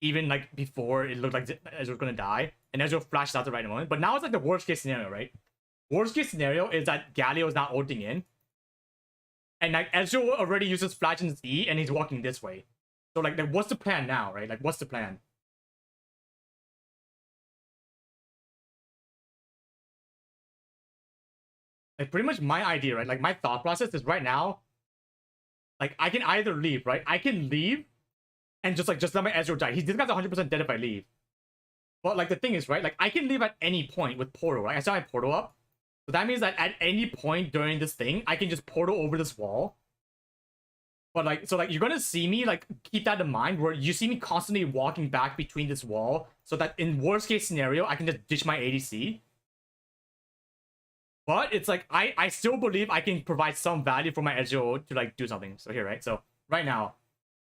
even, like, before it looked like Ezreal was gonna die, and Ezreal flashes out the right moment. But now it's, like, the worst case scenario, right? Worst case scenario is that Galio is not ulting in, and, like, Ezreal already uses flash in his E, and he's walking this way. So, like, what's the plan now, right? Like, what's the plan? like pretty much my idea, right? Like my thought process is right now, like I can either leave, right? I can leave and just let my Ezreal die. This guy's 100% dead if I leave. But like the thing is, right? Like I can leave at any point with portal, right? I set my portal up. So that means that at any point during this thing, I can just portal over this wall. But like, so like you're gonna see me like keep that in mind where you see me constantly walking back between this wall so that in worst case scenario, I can just ditch my ADC. But it's like I still believe I can provide some value for my Ezreal to like do something. So here, right? So right now,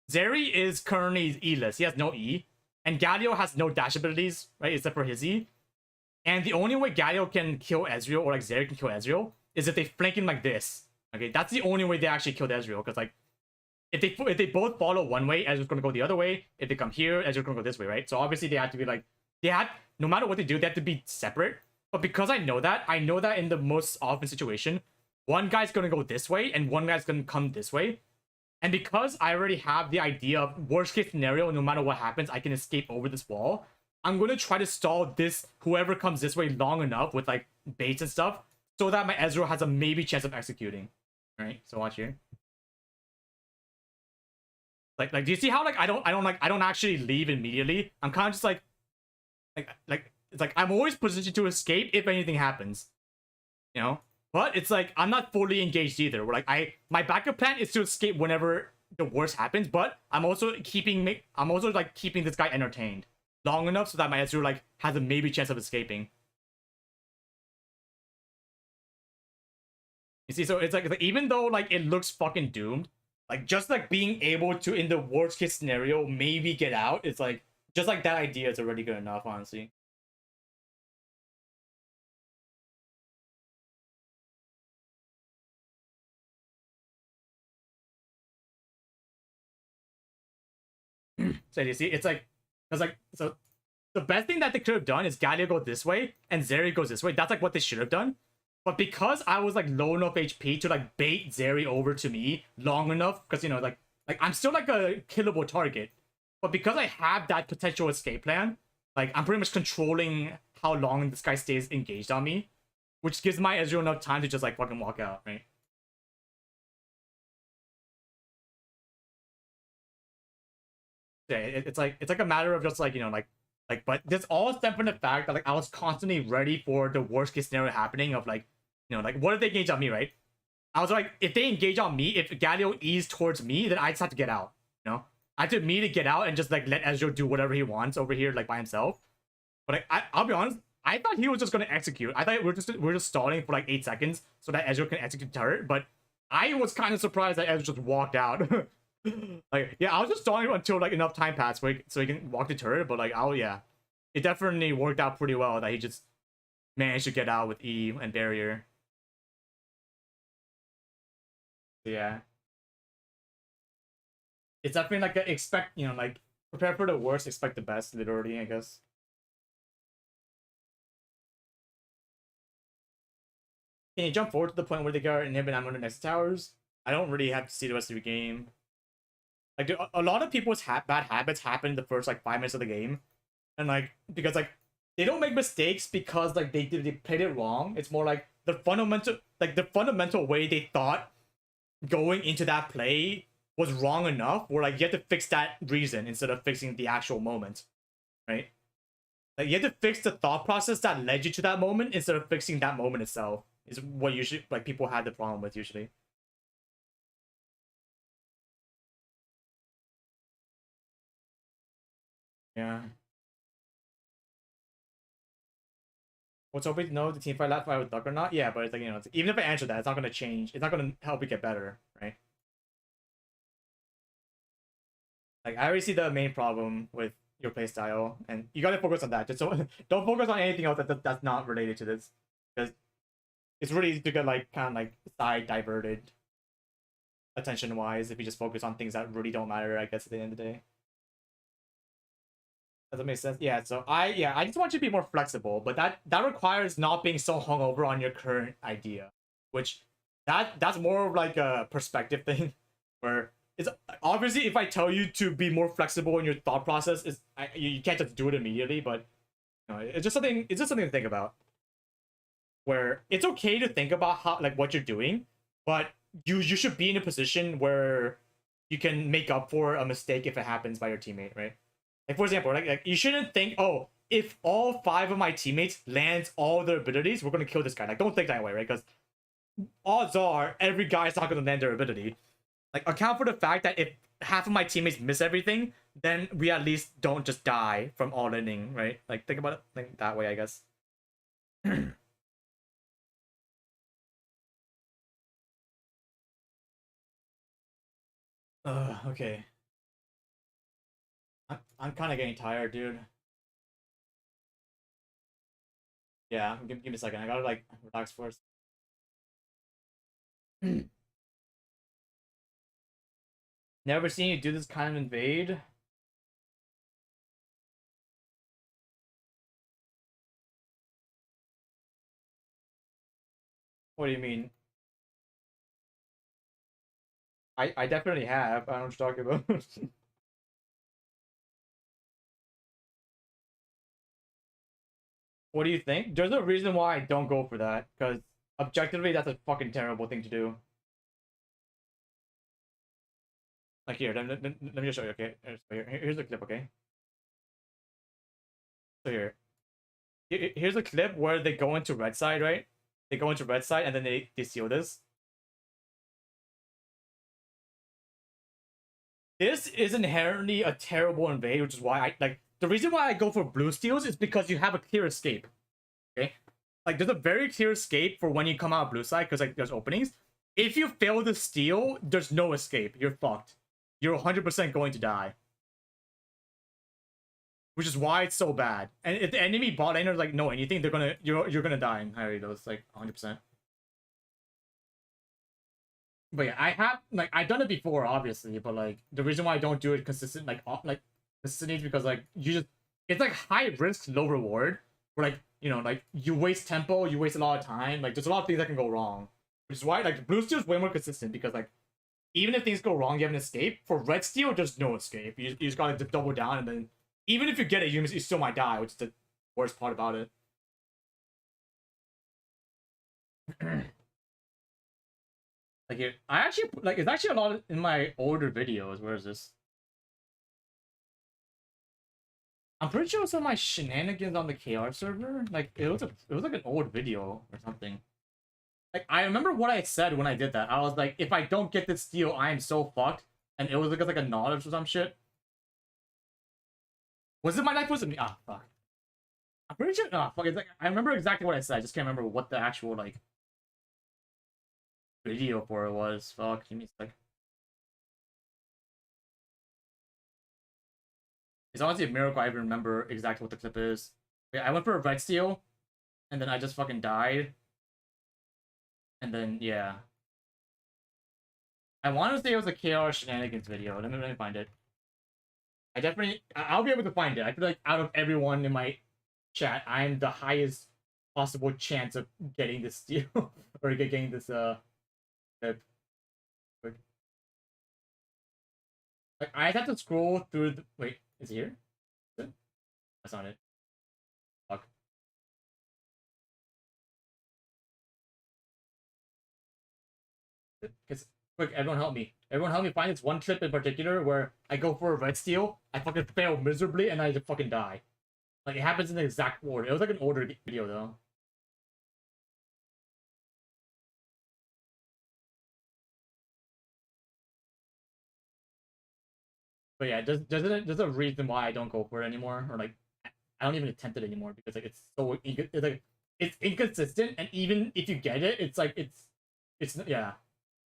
Zeri is currently E-less. He has no E. And Galio has no dash abilities, right? Except for his E. And the only way Galio can kill Ezreal or like Zeri can kill Ezreal is if they flank him like this. Okay, that's the only way they actually killed Ezreal. Because like if they both follow one way, Ezreal's gonna go the other way. If they come here, Ezreal's gonna go this way, right? So obviously they have to be like no matter what they do, they have to be separate. But because I know that in the most often situation, one guy's gonna go this way and one guy's gonna come this way. And because I already have the idea of worst case scenario, no matter what happens, I can escape over this wall. I'm going to try to stall this, whoever comes this way long enough with like baits and stuff so that my Ezreal has a maybe chance of executing. All right, so watch here. Like, do you see how like I don't actually leave immediately? I'm kind of just like it's like I'm always positioned to escape if anything happens, you know? But it's like I'm not fully engaged either. We're like my backup plan is to escape whenever the worst happens, but I'm also keeping this guy entertained long enough so that my Ezreal like has a maybe chance of escaping. You see, so it's like even though like it looks fucking doomed, like just like being able to in the worst case scenario maybe get out, it's like just like that idea is already good enough, honestly. So you see, it's like so the best thing that they could have done is Galio go this way and Zeri goes this way. That's like what they should have done. But because I was like low enough HP to like bait Zeri over to me long enough, because you know, like I'm still like a killable target. But because I have that potential escape plan, like I'm pretty much controlling how long this guy stays engaged on me, which gives my Ezreal enough time to just like fucking walk out, right? Yeah, it's like a matter of just like, you know, like but this all stemmed from the fact that like I was constantly ready for the worst case scenario happening of like, you know, like what if they engage on me, right? I was like, if they engage on me, if Galio ease towards me, then I just have to get out, you know? I have to me to get out and just like let Ezreal do whatever he wants over here like by himself. But like, I'll be honest, I thought he was just gonna execute. I thought we're just stalling for like 8 seconds so that Ezreal can execute the turret, but I was kind of surprised that Ezreal just walked out. Like, yeah, I was just stalling until like enough time passed so he can walk the turret, but like, yeah, it definitely worked out pretty well that he just managed to get out with E and barrier. Yeah, it's definitely like expect, you know, like prepare for the worst, expect the best, literally, I guess. Can you jump forward to the point where they get inhibit ammo next to towers? I don't really have to see the rest of the game. Like, dude, a lot of people's bad habits happen in the first like 5 minutes of the game, and like because like they don't make mistakes because like they played it wrong. It's more like the fundamental way they thought going into that play was wrong enough. Where like you have to fix that reason instead of fixing the actual moment, right? Like you have to fix the thought process that led you to that moment instead of fixing that moment itself. Is what usually like people had the problem with usually. Yeah. What's hoping to know the team fight last fight with Duck or not? Yeah, but it's like, you know, even if I answer that, it's not gonna change. It's not gonna help you get better, right? Like I already see the main problem with your playstyle, and you gotta focus on that. Just so don't focus on anything else that's not related to this, because it's really easy to get like kind of like side diverted attention wise if you just focus on things that really don't matter, I guess, at the end of the day. Does that make sense? Yeah, so I just want you to be more flexible, but that requires not being so hungover on your current idea, which that's more of like a perspective thing, where it's obviously if I tell you to be more flexible in your thought process, you can't just do it immediately, but you know, it's just something to think about. where it's okay to think about how like what you're doing, but you should be in a position where you can make up for a mistake if it happens by your teammate, right? Like for example, like you shouldn't think, oh, if all 5 of my teammates lands all their abilities, we're gonna kill this guy. Like don't think that way, right? Because odds are every guy's not gonna land their ability. Like account for the fact that if half of my teammates miss everything, then we at least don't just die from all inning, right? Like think about it like that way, I guess. Okay. I'm kind of getting tired, dude. Yeah, give me a second. I gotta like relax first. Never seen you do this kind of invade. What do you mean? I definitely have. I don't know what you're talking about. What do you think? There's a reason why I don't go for that, because objectively, that's a fucking terrible thing to do. Like here, let me just show you. Okay, here's the clip. Okay, so here's a clip where they go into red side, right? They go into red side and then they seal this. This is inherently a terrible invade, which is why I like the reason why I go for blue steals is because you have a clear escape. Okay, like there's a very clear escape for when you come out blue side because like there's openings. If you fail the steal, there's no escape. You're fucked. You're 100% going to die. Which is why it's so bad. And if the enemy bot laners like know anything, you're gonna die in higher those like 100%. But yeah, I have like I've done it before, obviously, but like the reason why I don't do it consistent like consistently is because like you just it's like high risk, low reward. Where like like you waste tempo, you waste a lot of time. Like there's a lot of things that can go wrong, which is why like blue steel is way more consistent because like even if things go wrong, you have an escape. For red steel, there's no escape. You just gotta double down, and then even if you get it, you still might die, which is the worst part about it. Like I actually like it's actually a lot in my older videos. Where is this? I'm pretty sure some of my shenanigans on the KR server. Like it was like an old video or something. Like I remember what I said when I did that. I was like, if I don't get this steal, I am so fucked. And it was like a knowledge or some shit. Was it my life? Was it me? Ah, fuck. I'm pretty sure. Ah, fuck. It's like I remember exactly what I said. I just can't remember what the actual like video for it was. Fuck. Give me a sec. It's honestly a miracle I even remember exactly what the clip is. Yeah, I went for a red steal, and then I just fucking died. And then yeah, I want to say it was a KR shenanigans video. Let me find it. I'll be able to find it. I feel like out of everyone in my chat, I'm the highest possible chance of getting this steal or getting this clip. Like I have to scroll through the wait, is it here? Is it? That's not it. Fuck. Because quick, everyone help me. Everyone help me find this one clip in particular where I go for a red steal, I fucking fail miserably, and I just fucking die. Like it happens in the exact order. It was like an older video though. But yeah, there's a reason why I don't go for it anymore, or like I don't even attempt it anymore because like it's inconsistent, and even if you get it, it's like it's yeah,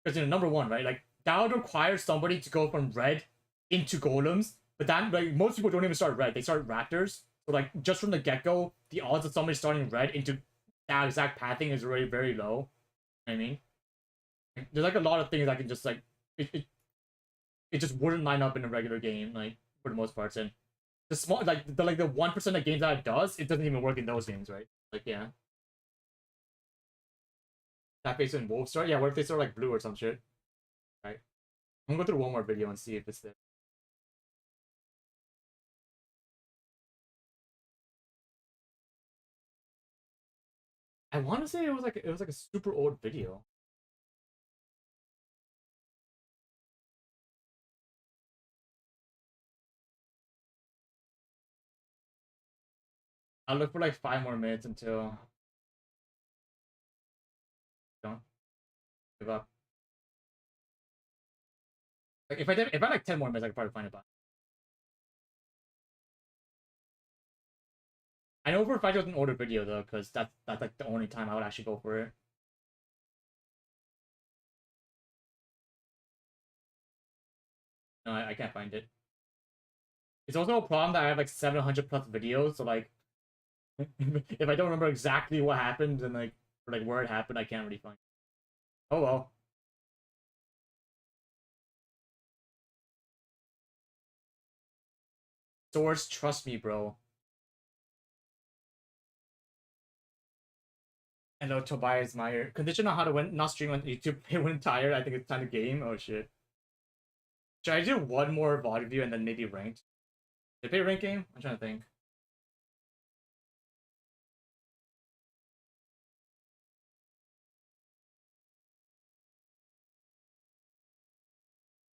because number one, right? Like that would require somebody to go from red into golems, but that like most people don't even start red; they start raptors. So like just from the get go, the odds of somebody starting red into that exact pathing is already very low. You know what I mean, there's like a lot of things that can just like it just wouldn't line up in a regular game, like for the most parts. And the small like the 1% of games that it does, it doesn't even work in those games, right? Like yeah. That face in wolf start? Yeah, what if they start like blue or some shit? Right. I'm gonna go through one more video and see if it's there. I want to say it was like a super old video. I'll look for like 5 more minutes until don't give up. Like if I had like 10 more minutes, I could probably find it. But I know for a fact it was an older video though, because that's like the only time I would actually go for it. No, I can't find it. It's also a problem that I have like 700 plus videos, so like if I don't remember exactly what happened and like or like where it happened, I can't really find it. Oh well. Source, trust me, bro. Hello, Tobias Meyer. Condition on how to win, not stream on YouTube. When tired, I think it's time to game. Oh shit. Should I do one more VOD review and then maybe ranked? Did they rank game? I'm trying to think.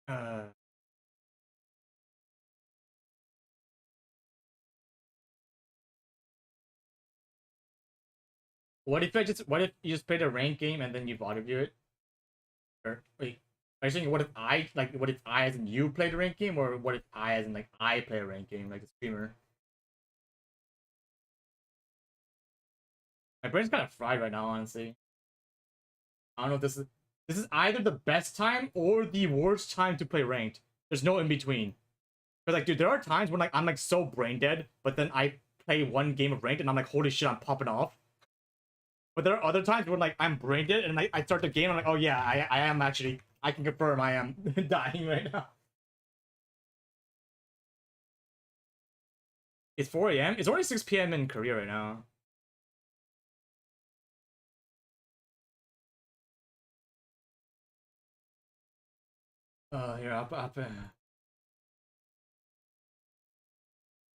Uh, what if you just played a rank game and then you VOD review it? Or wait, are you saying what if I as in you played a rank game, or what if I as in like I play a rank game like a streamer? My brain's kind of fried right now, honestly. I don't know if this is either the best time or the worst time to play ranked. There's no in between. Because like, dude, there are times when like I'm like so brain dead, but then I play one game of ranked and I'm like, holy shit, I'm popping off. But there are other times when like I'm brain dead and I start the game and I'm like, oh yeah, I am actually, I can confirm I am dying right now. It's 4 a.m. It's already 6 p.m. in Korea right now. Here, up.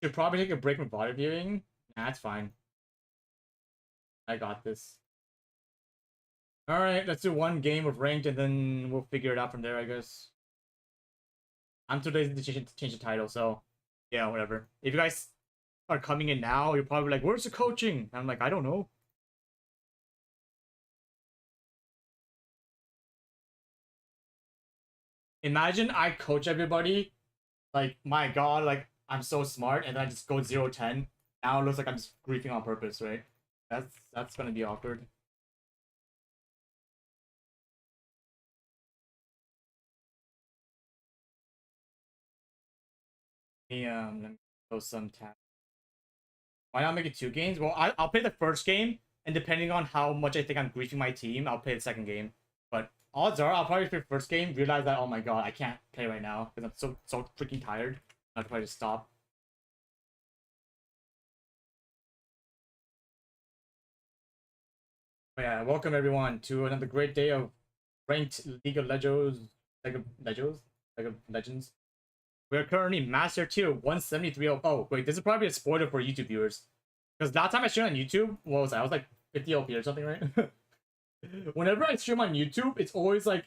Should probably take a break from body viewing. Nah, that's fine. I got this. Alright, let's do one game of ranked and then we'll figure it out from there, I guess. I'm too lazy to change the title, so yeah, whatever. If you guys are coming in now, you're probably like, where's the coaching? And I'm like, I don't know. Imagine I coach everybody, like, my god, like, I'm so smart, and then I just go 0-10. Now it looks like I'm just griefing on purpose, right? That's gonna be awkward. Let me post some tab. Why not make it 2 games? Well, I'll play the first game, and depending on how much I think I'm griefing my team, I'll play the second game. But odds are I'll probably play the first game, realize that, oh my god, I can't play right now because I'm so freaking tired. I'll probably just stop. But yeah, welcome everyone to another great day of ranked League of Legends. League of Legends. We're currently Master Tier 173. Oh, wait, this is probably a spoiler for YouTube viewers. Because last time I streamed on YouTube, what was that? I was like 50 LP or something, right? Whenever I stream on YouTube, it's always like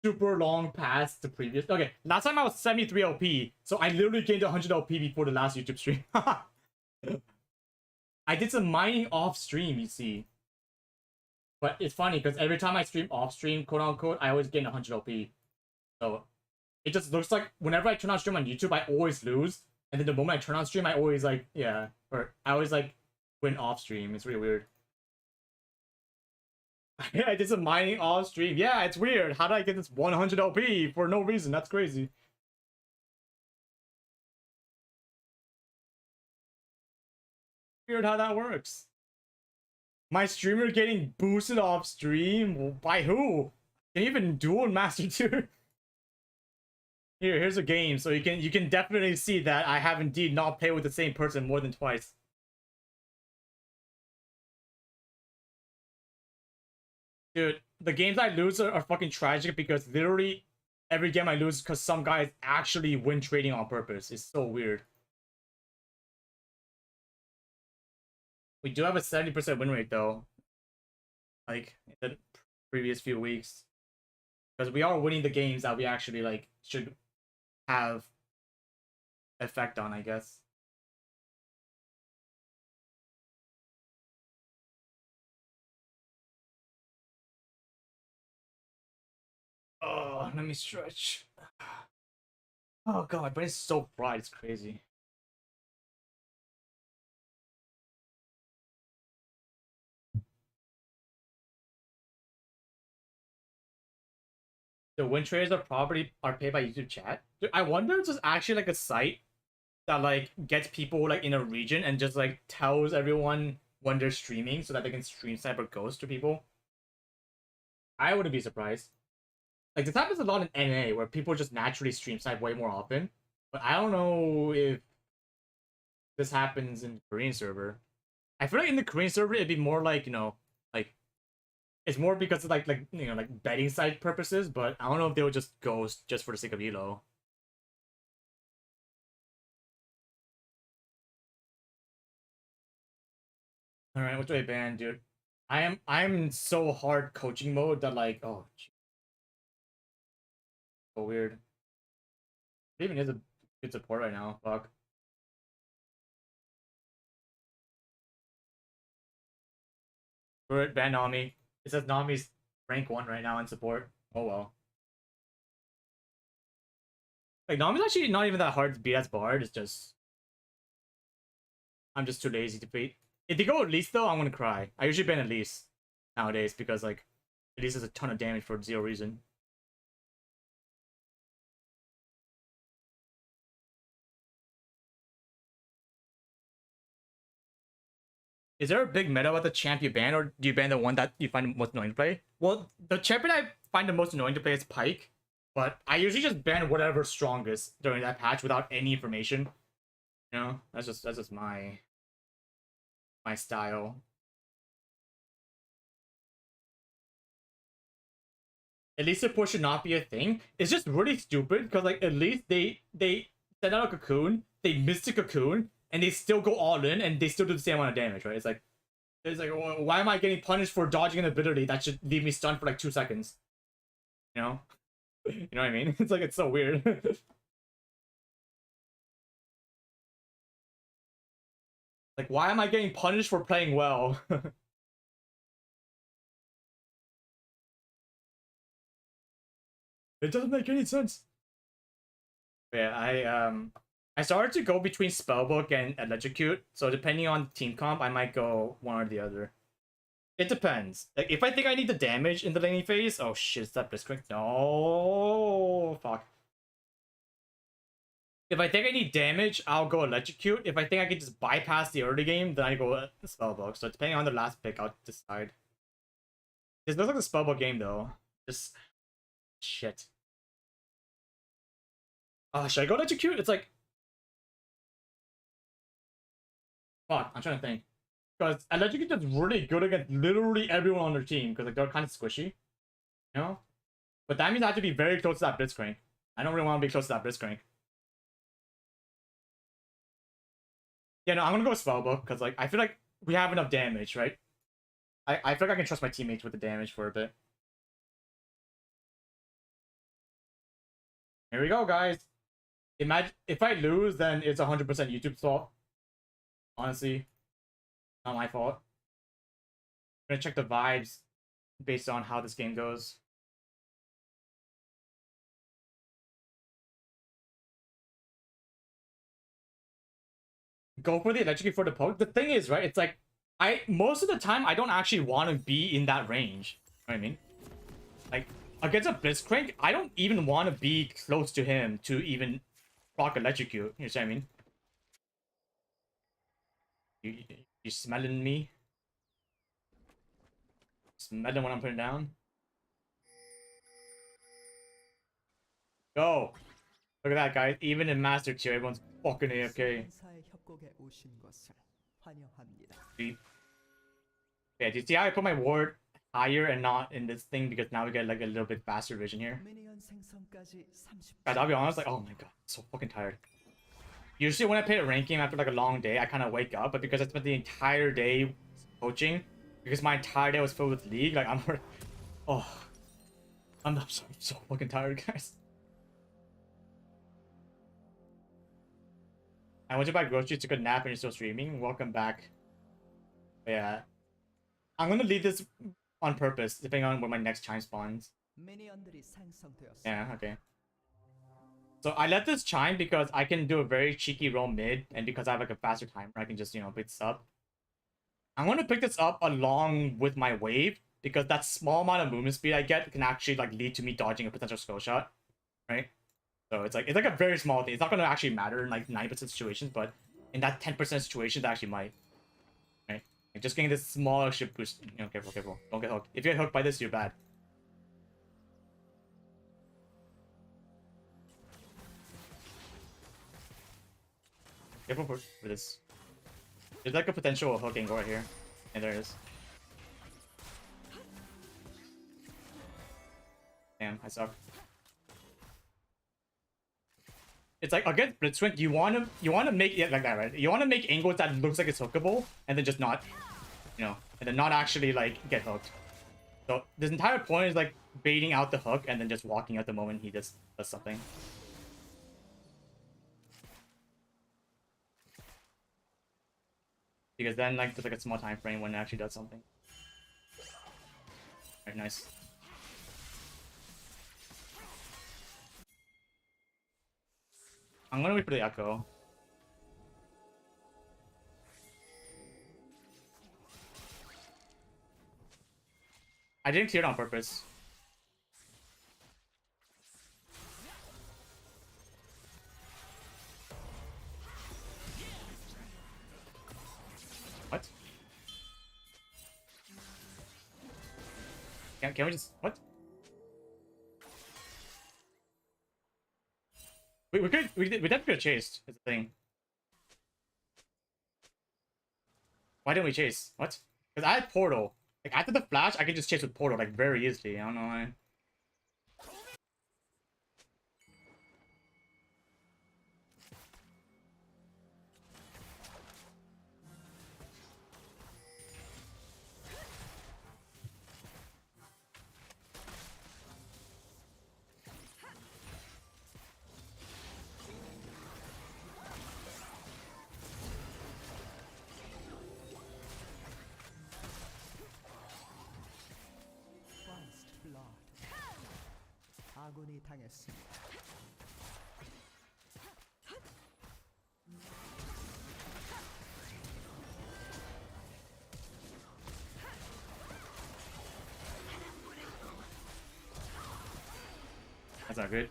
super long past the previous. Okay, last time I was 73 LP, so I literally gained 100 LP before the last YouTube stream. I did some mining off stream, you see. But it's funny because every time I stream off stream, quote unquote, I always gain 100 LP. So it just looks like whenever I turn on stream on YouTube, I always lose. And then the moment I turn on stream, I always like, yeah, or I always like win off stream. It's really weird. I did some mining off stream. Yeah, it's weird. How did I get this 100 LP for no reason? That's crazy. Weird how that works. My streamer getting boosted off stream? By who? Can you even duel Master 2? Here's a game, so you can definitely see that I have indeed not played with the same person more than twice. Dude, the games I lose are fucking tragic because literally every game I lose because some guys actually win trading on purpose. It's so weird. We do have a 70% win rate though. like in the previous few weeks, because we are winning the games that we actually like should have effect on, I guess. Oh, let me stretch. Oh god, my brain's so fried, it's crazy. The win traders are paid by YouTube chat. Dude, I wonder if there's actually like a site that like gets people like in a region and just like tells everyone when they're streaming so that they can stream sniper ghosts to people. I wouldn't be surprised. Like this happens a lot in NA where people just naturally stream snipe way more often. But I don't know if this happens in the Korean server. I feel like in the Korean server it'd be more like, you know, like it's more because of like you know like betting site purposes, but I don't know if they would just go just for the sake of elo. All right, which way ban, dude? I'm in so hard coaching mode that like oh, so weird. It even is a good support right now. Fuck. Good ban Nami. It says Nami's rank 1 right now in support. Oh well. Like Nami's actually not even that hard to beat as Bard. It's just I'm just too lazy to beat. If they go Elise though, I'm gonna cry. I usually ban Elise nowadays because like Elise does a ton of damage for zero reason. Is there a big meta about the champ you ban, or do you ban the one that you find most annoying to play? Well, the champion I find the most annoying to play is Pike, but I usually just ban whatever's strongest during that patch without any information. You know, that's just my style. At least support should not be a thing. It's just really stupid because like at least they send out a cocoon, they miss the cocoon, and they still go all in and they still do the same amount of damage, right? It's like why am I getting punished for dodging an ability that should leave me stunned for like 2 seconds? You know? You know what I mean? It's like it's so weird. Like why am I getting punished for playing well? It doesn't make any sense. Yeah, I started to go between Spellbook and Electrocute, so depending on team comp, I might go one or the other. It depends. Like if I think I need the damage in the laning phase, oh shit, is that Blitzcrank? No, fuck. If I think I need damage, I'll go Electrocute. If I think I can just bypass the early game, then I go Spellbook. So depending on the last pick, I'll decide. This looks like a Spellbook game though. Just shit. Should I go Electrocute? It's like fuck, I'm trying to think. Because Electrocute does really good against literally everyone on their team, because like they're kind of squishy. You know? But that means I have to be very close to that Blitzcrank. I don't really want to be close to that Blitzcrank. Yeah, no, I'm gonna go Spellbook, because like I feel like we have enough damage, right? I feel like I can trust my teammates with the damage for a bit. Here we go, guys. Imagine if I lose, then it's 100% YouTube's fault. Honestly, not my fault. I'm gonna check the vibes based on how this game goes. Go for the Electrocute for the poke. The thing is, right? It's like most of the time I don't actually want to be in that range. You know what I mean? Like against a Blitzcrank, I don't even want to be close to him to even proc Electrocute. You know what I mean? You smelling me? Smelling what I'm putting down? Go! Look at that, guys. Even in Master Tier, everyone's fucking AFK. 행사에 협곡에 오신 것을 환영합니다. Yeah, do you see how I put my ward higher and not in this thing? Because now we get like a little bit faster vision here. 미니언 생성까지 30초. Guys, I'll be honest, like, oh my god, I'm so fucking tired. Usually when I play a rank game after like a long day, I kind of wake up, but because I spent the entire day coaching, because my entire day was filled with League. Like I'm, oh, I'm so fucking tired, guys. I went to buy groceries, took a nap, and you're still streaming. Welcome back. But yeah, I'm gonna leave this on purpose, depending on where my next chime spawns. 미니언들이 생성되었습니다. Yeah, okay. So I let this chime because I can do a very cheeky roll mid, and because I have like a faster timer, I can just, you know, pick this up. I'm gonna pick this up along with my wave, because that small amount of movement speed I get can actually like lead to me dodging a potential skill shot, right? So it's like a very small thing. It's not gonna actually matter in like 90% situations, but in that 10% situations, it actually might. Right? Like just getting this small extra boost. You know, careful, careful. Don't get hooked. If you get hooked by this, you're bad. Careful for this. There's like a potential hook angle right here. And there it is. Damn, I suck. It's like against Blitzwing, you wanna make it like that, right? You wanna make angles that looks like it's hookable, and then just not, you know, and then not actually like get hooked. So this entire point is like baiting out the hook and then just walking out the moment he just does something. Because then like there's like a small time frame when it actually does something. Alright, nice. I'm gonna wait for the echo. I didn't clear it on purpose. What? Can we just what? We definitely could have chased. Is the thing. Why didn't we chase? What? Because I had portal. Like after the flash, I could just chase with portal like very easily. I don't know why. First blood. 아군이 당했습니다. That's not good.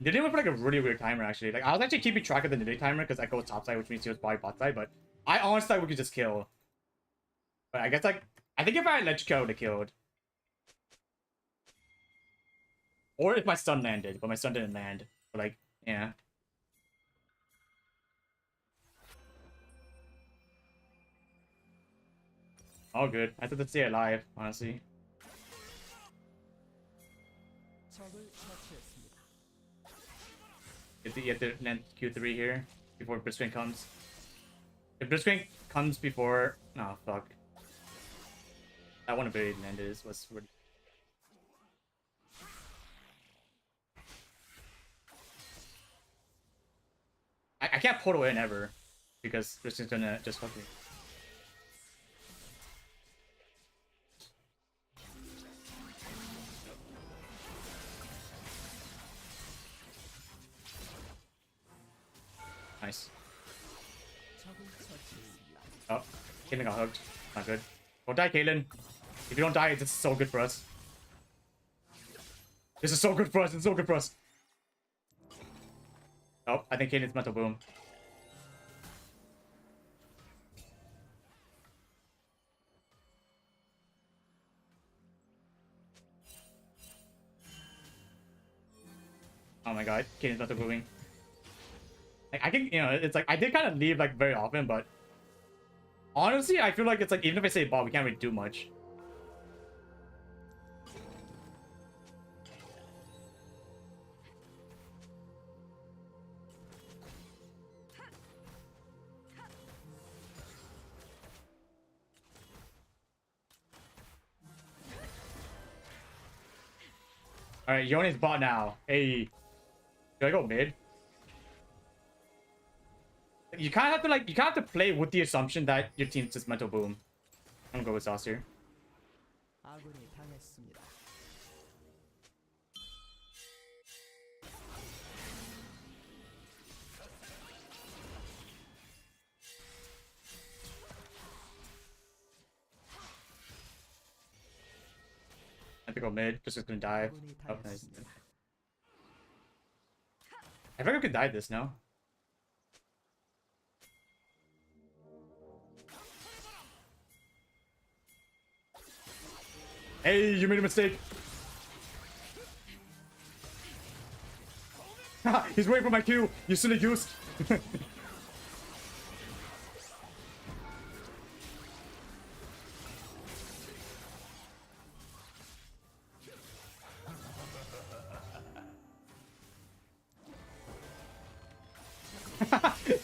Niddy went for like a really weird timer actually. Like I was actually keeping track of the Niddy timer because I go top side, which means he was probably bot side, but I honestly thought we could just kill. But I guess like I think if I had let you kill, I would have killed. Or if my stun landed, but my stun didn't land. But like, yeah. All good. I thought to stay alive, honestly. 적을 처치했습니다. You have to land Q3 here before Blitzwing comes. If Blitzwing comes before, no fuck. That one ability landed was really. I can't portal in ever because Blitzwing's gonna just fuck me. Nice. 적을 처치했습니다. Oh, Caitlyn got hooked. Not good. Don't die, Caitlyn. If you don't die, it's so good for us. This is so good for us. It's so good for us. Oh, I think Caitlyn's mental boom. Oh my god, Caitlyn's mental booming. Like, I can, you know, it's like I did kind of leave like very often, but honestly, I feel like it's like even if I say bot, we can't really do much. All right, Yone's bot now. Hey, do I go mid? You kind of have to like, you kind of have to play with the assumption that your team's just mental boom. I'm gonna go with sauce here. 아군이 당했습니다. I have to go mid, just gonna dive. 아군이 Oh, nice. 당했습니다. I think I could dive this now. Hey, you made a mistake. He's waiting for my Q. You silly goose.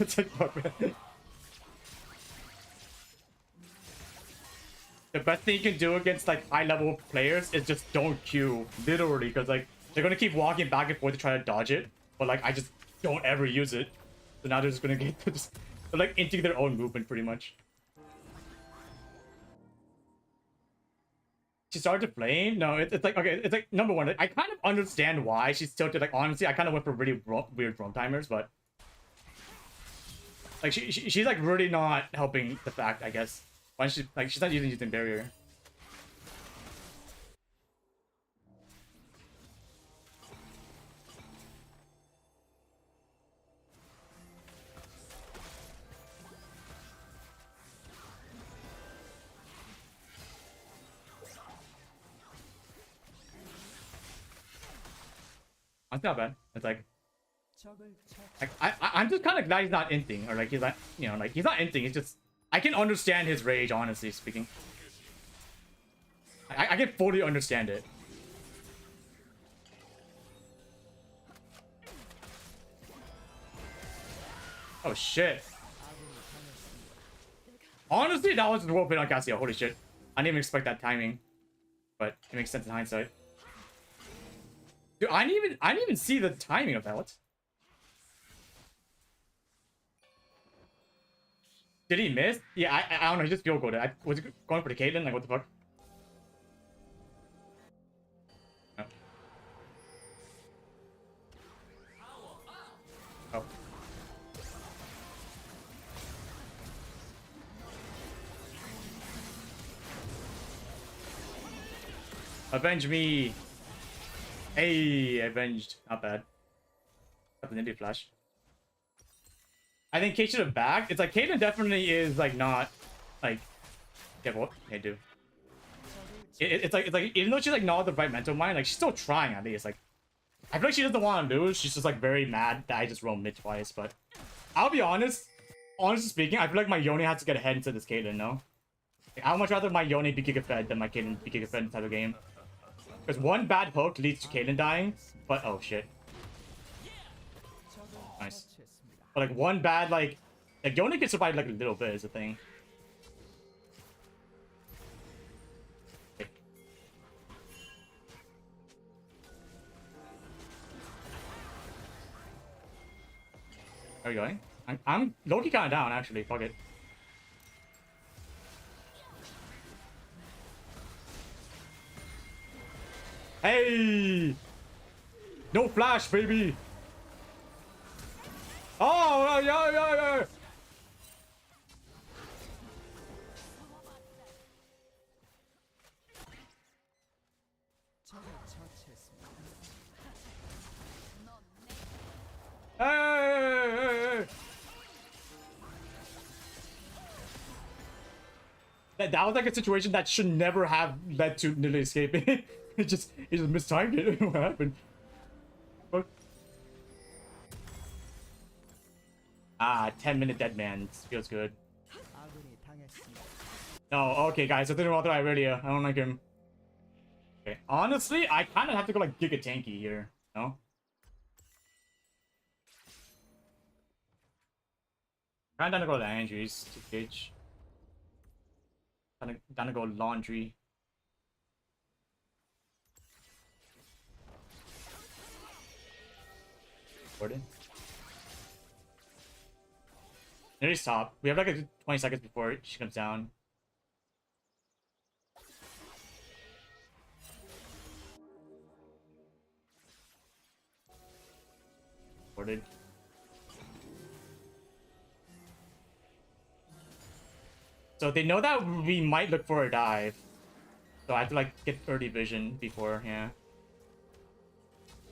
It's like, fuck, man. The best thing you can do against like high level players is just don't queue, literally, because like they're gonna keep walking back and forth to try to dodge it, but like I just don't ever use it. So now they're just gonna get just, they're like into their own movement pretty much. She started to flame. No, it's like, okay, it's like number one, I kind of understand why she's tilted. Like honestly, I kind of went for really weird roam timers, but like she's like really not helping the fact, I guess. Why she like she's not using barrier. That's not bad. It's like 적을 처치. I'm just kind of glad he's not inting, or like he's like, you know, like he's not inting. It's just I can understand his rage, honestly speaking. I can fully understand it. Oh shit. Honestly, that was well played on Cassia. Holy shit. I didn't even expect that timing. But it makes sense in hindsight. Dude, I didn't even see the timing of that. What? Did he miss? Yeah, I don't know. He just field goaled. Was he going for the Caitlyn? Like, what the fuck? Oh. Oh. Avenge me. Hey, avenged. Not bad. Got the Ninja flash. I think Kate should have backed. It's like Caitlyn definitely is like not like what? Hey, dude. It's like even though she's like not the right mental mind, like she's still trying at least. Like I feel like she doesn't want to lose. She's just like very mad that I just roamed mid twice. But I'll be honest. Honestly speaking, I feel like my Yone has to get ahead into this Caitlyn. No, like, I would much rather my Yone be Giga fed than my Caitlyn be Giga fed in the type of game. Because one bad hook leads to Caitlyn dying. But oh shit. 적을 Nice. 처치했습니다. But like one bad like Yone can survive like a little bit is the thing. Okay. Are we going? I'm low-key kind of down actually. Fuck it. Hey! No flash, baby! Oh, yeah. 적을 처치했습니다. Hey! That was like a situation that should never have led to Nilly escaping. It just mistimed it. What happened? What? Ah, 10-minute dead man. Feels good. 아군이 당했습니다. No, okay, guys. I didn't want to try earlier. I don't like him. Okay. Honestly, I kind of have to go like Giga Tanky here. No? Kind of gonna go to Andrews to pitch. Gonna go laundry. Gordon. Nearly stop. We have like a 20 seconds before she comes down. Gordon. So they know that we might look for a dive. So I have to like get early vision before, yeah.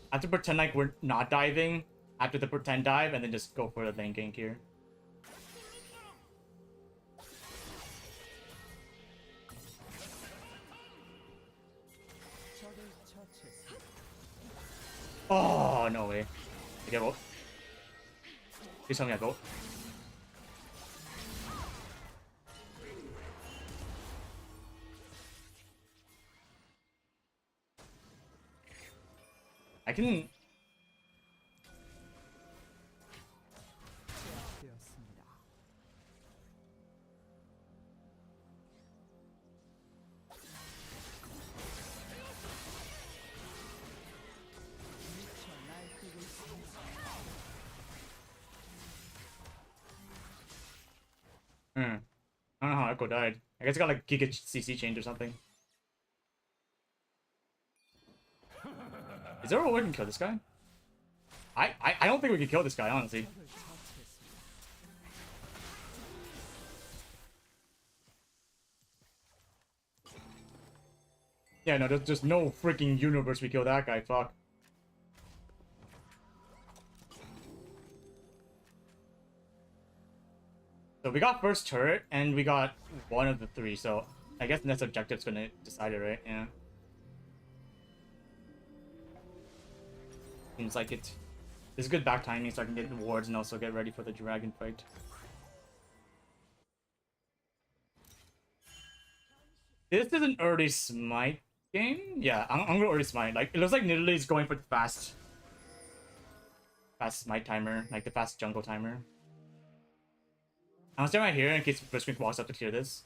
I have to pretend like we're not diving after the pretend dive and then just go for the lane gank here. 적을 처치했습니다. Oh, no way. I get ult. Please tell me I go. I can... 되었습니다. 미쳐 날뛰고 있습니다. I don't know how Echo died. I guess I got like Giga CC change or something. Is there a way we can kill this guy? I don't think we can kill this guy, honestly. 적을 처치했습니다. Yeah, no, there's no freaking universe we kill that guy. Fuck. So we got first turret, and we got one of the three, so I guess next objective's gonna decide it, right? Yeah. Seems like it. This is good back timing, so I can get wards and also get ready for the dragon fight. This is an early smite game? Yeah, I'm gonna early smite. Like, it looks like Nidalee is going for the fast smite timer, like the fast jungle timer. I'll stand right here in case Blitzcrank walks up to clear this.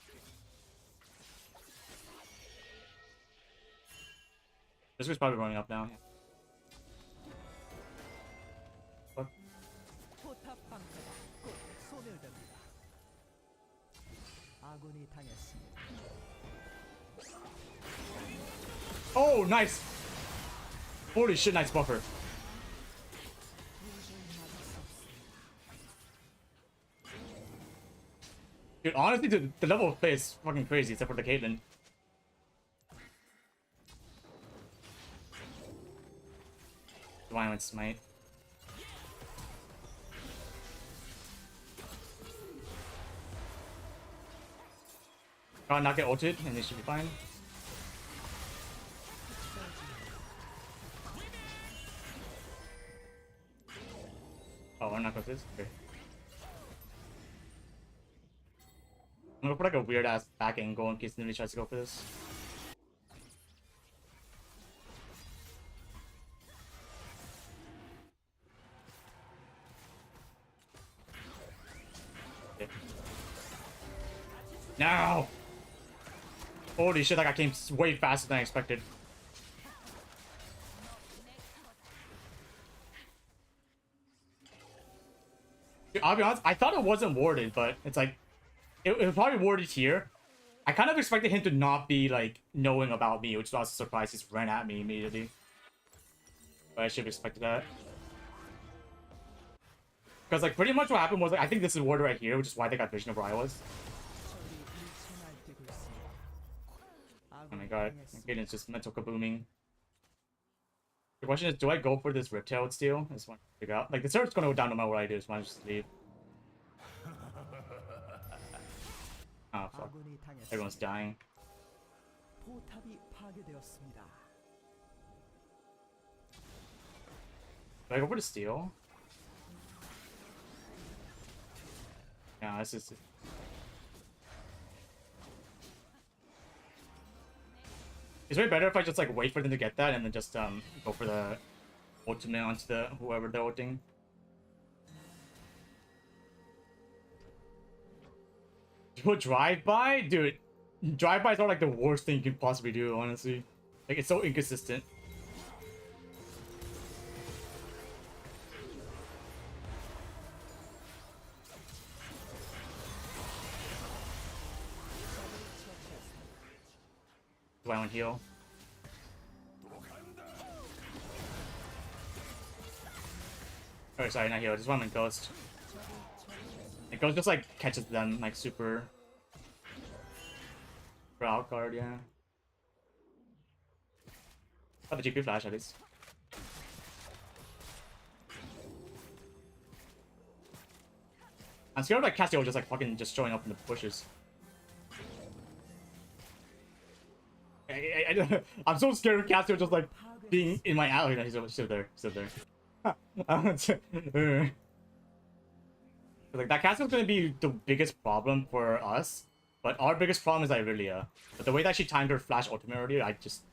Blitzcrank's probably running up now. Fuck. 포탑 방패가 곧 소멸됩니다. 아군이 당했습니다. Oh, nice! Holy shit, nice buffer. Dude, honestly, the level of play is fucking crazy, except for the Caitlyn. Divine went smite. Gotta not get ulted, and they should be fine. Oh, I'm not going for this? Okay. I'm gonna put like a weird ass back angle in case nobody tries to go for this. Okay. Now! Holy shit, that guy came way faster than I expected. Dude, I'll be honest, I thought it wasn't warded, but it's like it was probably warded here. I kind of expected him to not be like knowing about me, which is also surprised. He just ran at me immediately. But I should have expected that. Because like pretty much what happened was like I think this is warded right here, which is why they got vision of where I was. Oh my god, Aiden's just mental kabooming. The question is, do I go for this Riptail steal? I just want to figure out. Like the turret's gonna go down no matter what I do, so I just leave. Oh fuck. Everyone's dying. 포탑이 파괴되었습니다. Do I go for the steal? Yeah, this is... It's way better if I just like wait for them to get that and then just go for the ultimate onto the whoever they're ulting. Do a drive-by? Dude, drive-bys are like the worst thing you can possibly do, honestly. Like, it's so inconsistent. Do I want heal? Oh, sorry, not heal. Just want to ghost. And ghost just like catches them like super. For out guard, yeah. Got the GP flash at least. I'm scared of like Cassio just like fucking just showing up in the bushes. I'm so scared of Cassio just like being in my alley. No, he's still there. Still there. Like that Cassio's gonna be the biggest problem for us, but our biggest problem is Irelia. But the way that she timed her flash ultimate earlier, I just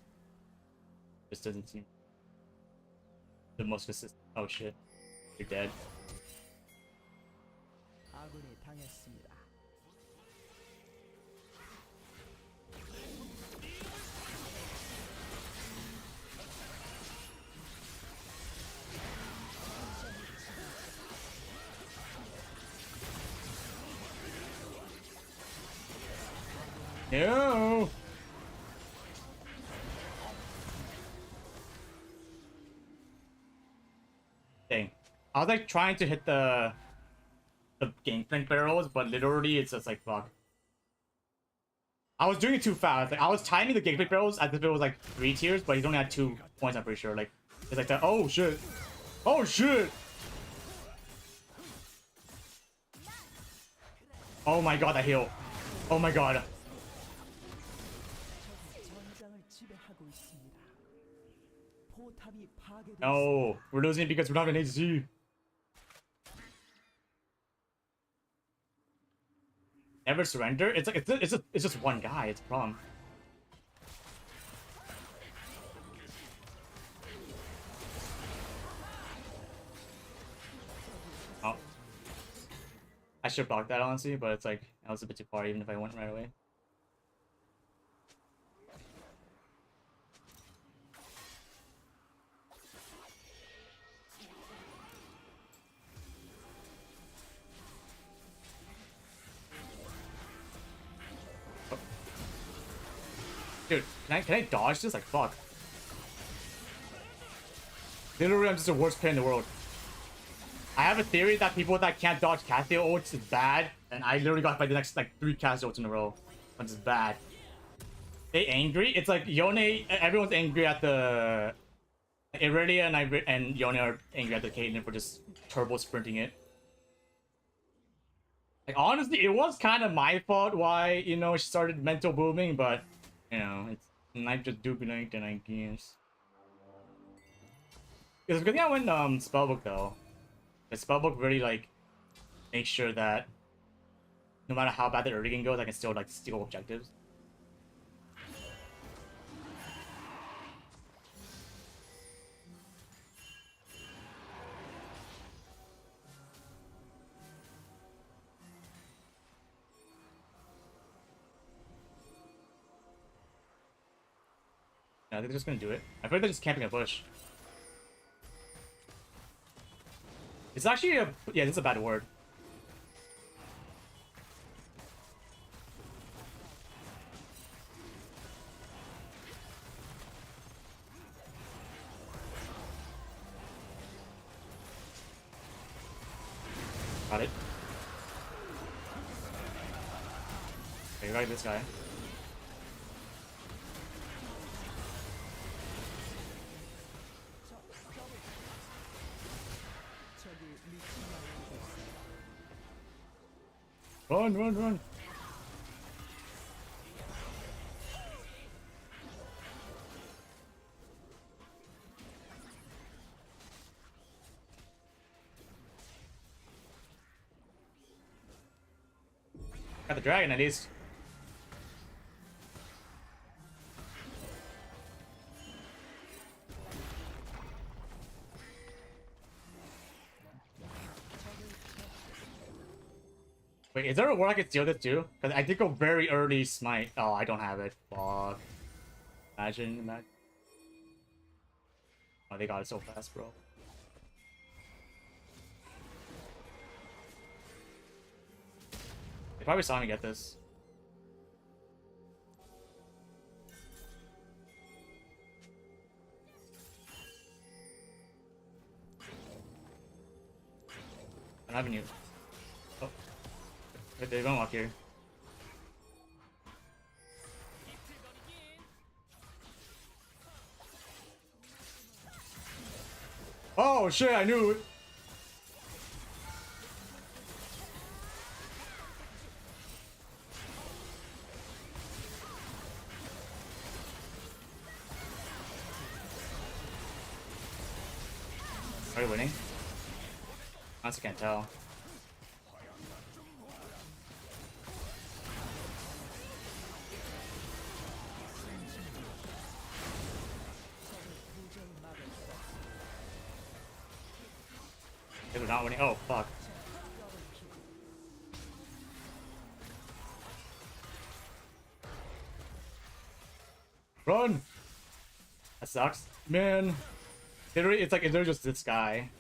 doesn't seem the most consistent. Oh shit, you're dead. 아군이 당했습니다. No. Dang. I was like trying to hit the gangplank barrels, but literally it's just like fuck. I was doing it too fast. Like I was timing the gangplank barrels as if it was like 3 tiers, but he's only had 2 points. I'm pretty sure. Like it's like that. Oh shit. Oh shit. Oh my god, that heal. Oh my god. 전장을 지배하고 있습니다. 포탑이 파괴됐습니다. No, we're losing because we're not in HC. Never surrender. It's like it's just one guy. It's a problem. Oh, I should block that honestly, but it's like that was a bit too far even if I went right away. Dude, can I dodge this? Like, fuck. Literally, I'm just the worst player in the world. I have a theory that people that can't dodge Cassio ults is bad, and I literally got by the next, like, 3 Cassio ults in a row. Which is bad. They angry? It's like, Yone, everyone's angry at the... Irelia and Yone are angry at the Caitlyn for just turbo sprinting it. Like, honestly, it was kind of my fault why, you know, she started mental booming, but... You know, it's not just duplicate and I guess. It's a good thing I went spellbook though. The spellbook really like makes sure that no matter how bad the early game goes, I can still like steal objectives. No, I think they're just gonna do it. I feel like they're just camping a bush. It's actually a... Yeah, this is a bad word. Got it. Okay, right, this guy. Run, run, run. Got the dragon at least. Wait, is there a war I could steal this too? Because I did go very early smite. Oh, I don't have it. Fuck. Imagine. Oh, they got it so fast, bro. They probably saw me get this. An avenue. Oh. They're gonna walk here. Oh shit, I knew it. Are you winning? Honestly, can't tell. They were not winning. Oh fuck. Run! That sucks. Man. Literally, it's like they're just this guy.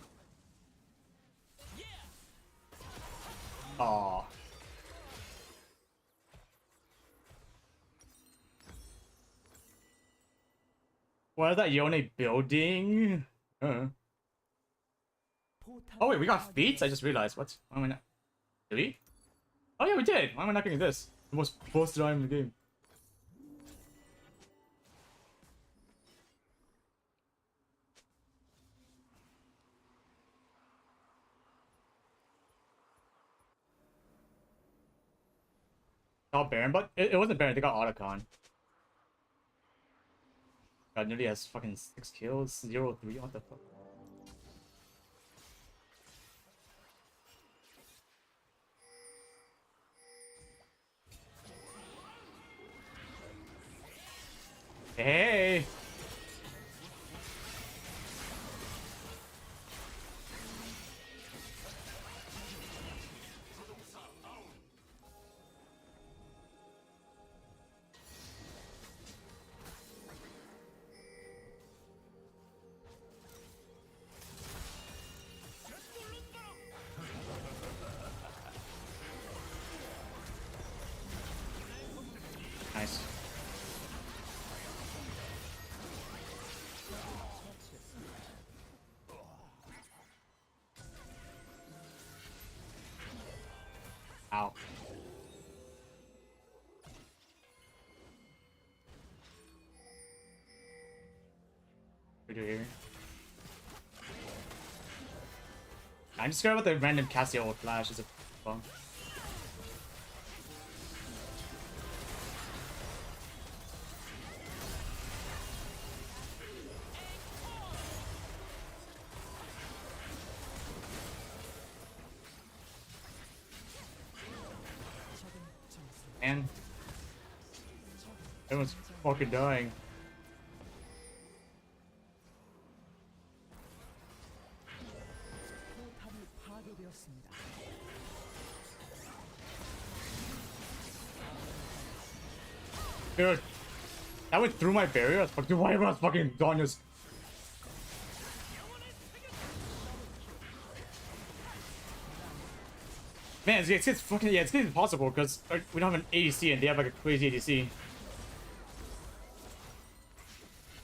Aw. What is that Yone building? Oh wait, we got feats? I just realized. What? Why am I not? Did we? Oh yeah, we did. Why am I not getting this? The most busted item in the game. Got Baron, but it wasn't Baron. They got Otacon. God, nearly has fucking 6 kills, 0-3. What the fuck? Hey! Nice. Ow. What do we do here? I'm just scared about the random Cassio with flash. Is a bump. And everyone's fucking dying. 포탑이 파괴되었습니다. Dude, that went through my barrier. Dude, why everyone's fucking Donya's? Man, it's fucking yeah, it's getting impossible because we don't have an ADC and they have like a crazy ADC.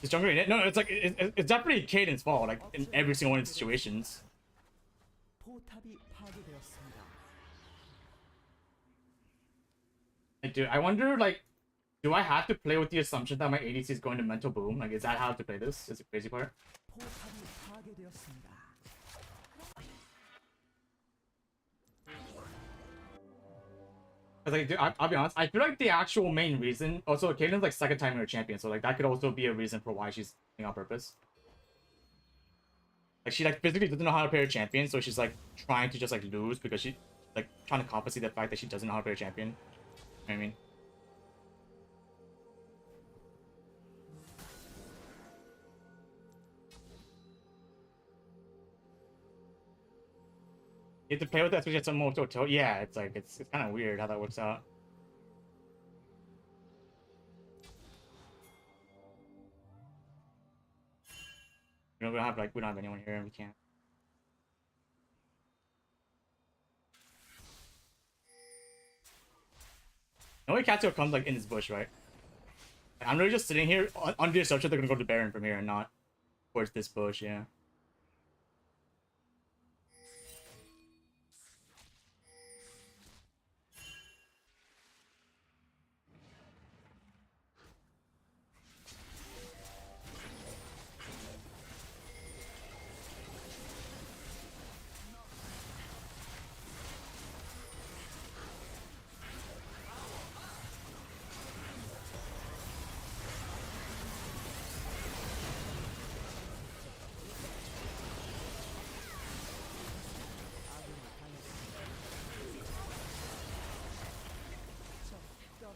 Is Jungle in it? No, it's like it's definitely Caden's fault, like in every single one of the situations. 포탑이 파괴되었습니다. Like, dude, I wonder like, do I have to play with the assumption that my ADC is going to mental boom? Like, is that how I have to play this? Is the crazy part? 포탑이 파괴되었습니다. Cause like, dude, I'll be honest, I feel like the actual main reason. Also, Caden's like second time in her champion, so like that could also be a reason for why she's doing on purpose. Like she like physically doesn't know how to play her champion, so she's like trying to just like lose because she like trying to compensate the fact that she doesn't know how to play her champion. You know what I mean? You have to play with that, especially at some more total. Yeah, it's like it's kind of weird how that works out. You know, we don't have anyone here, and we can't. No way Cassio comes like in this bush, right? I'm really just sitting here under the assumption they're gonna go to Baron from here and not towards this bush, yeah.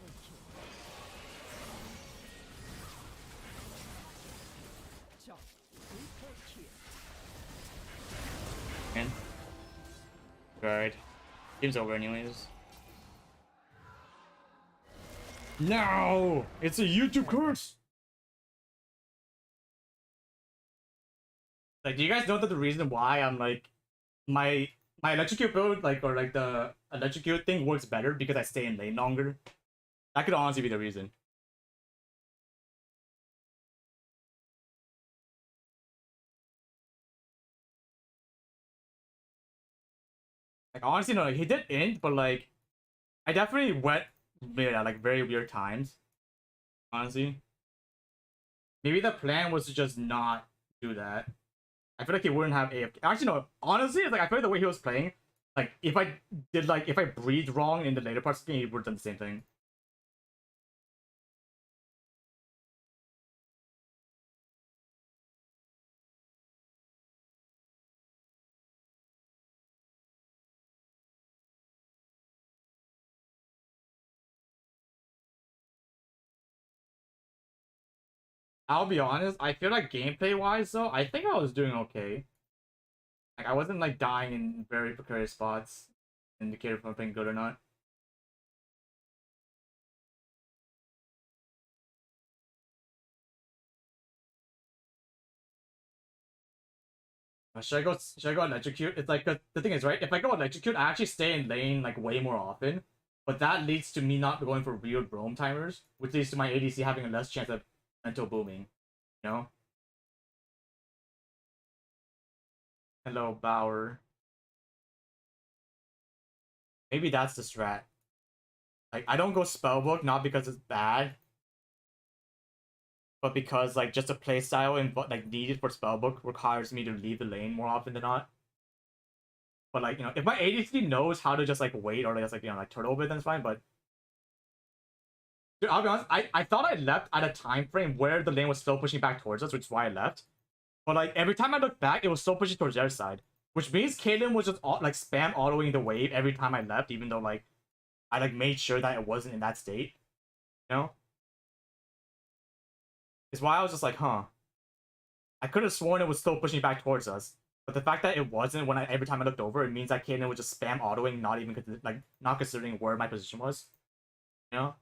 더블킬. 적 트리플킬. And right, game's over anyways. No, it's a YouTube curse. Like, do you guys know that the reason why I'm like my electrocute build, like, or like the electrocute thing works better because I stay in lane longer? That could honestly be the reason. Like, honestly, no, like, he did int, but like I definitely went at like very weird times. Honestly, maybe the plan was to just not do that. I feel like he wouldn't have AFK. Actually, no. Honestly, like I feel like the way he was playing, like if I breathed wrong in the later parts of the game, he would have done the same thing. I'll be honest. I feel like gameplay wise, though, I think I was doing okay. Like I wasn't like dying in very precarious spots, indicator if I'm playing good or not. Should I go? Should I go electrocute? It's like the thing is, right? If I go electrocute, I actually stay in lane like way more often, but that leads to me not going for weird roam timers, which leads to my ADC having a less chance of mental booming. You know? Hello, Bauer. Maybe that's the strat. Like I don't go spellbook not because it's bad, but because like just a playstyle and like needed for spellbook requires me to leave the lane more often than not. But like, you know, if my ADC knows how to just like wait or just like, you know, like turtle bit, then it's fine. But dude, I'll be honest, I thought I left at a time frame where the lane was still pushing back towards us, which is why I left. But like every time I looked back, it was still pushing towards their side, which means Caitlyn was just like spam autoing the wave every time I left, even though like I like made sure that it wasn't in that state. You know, it's why I was just like, huh. I could have sworn it was still pushing back towards us, but the fact that it wasn't when every time I looked over, it means that Caitlyn was just spam autoing, not even like not considering where my position was. You know.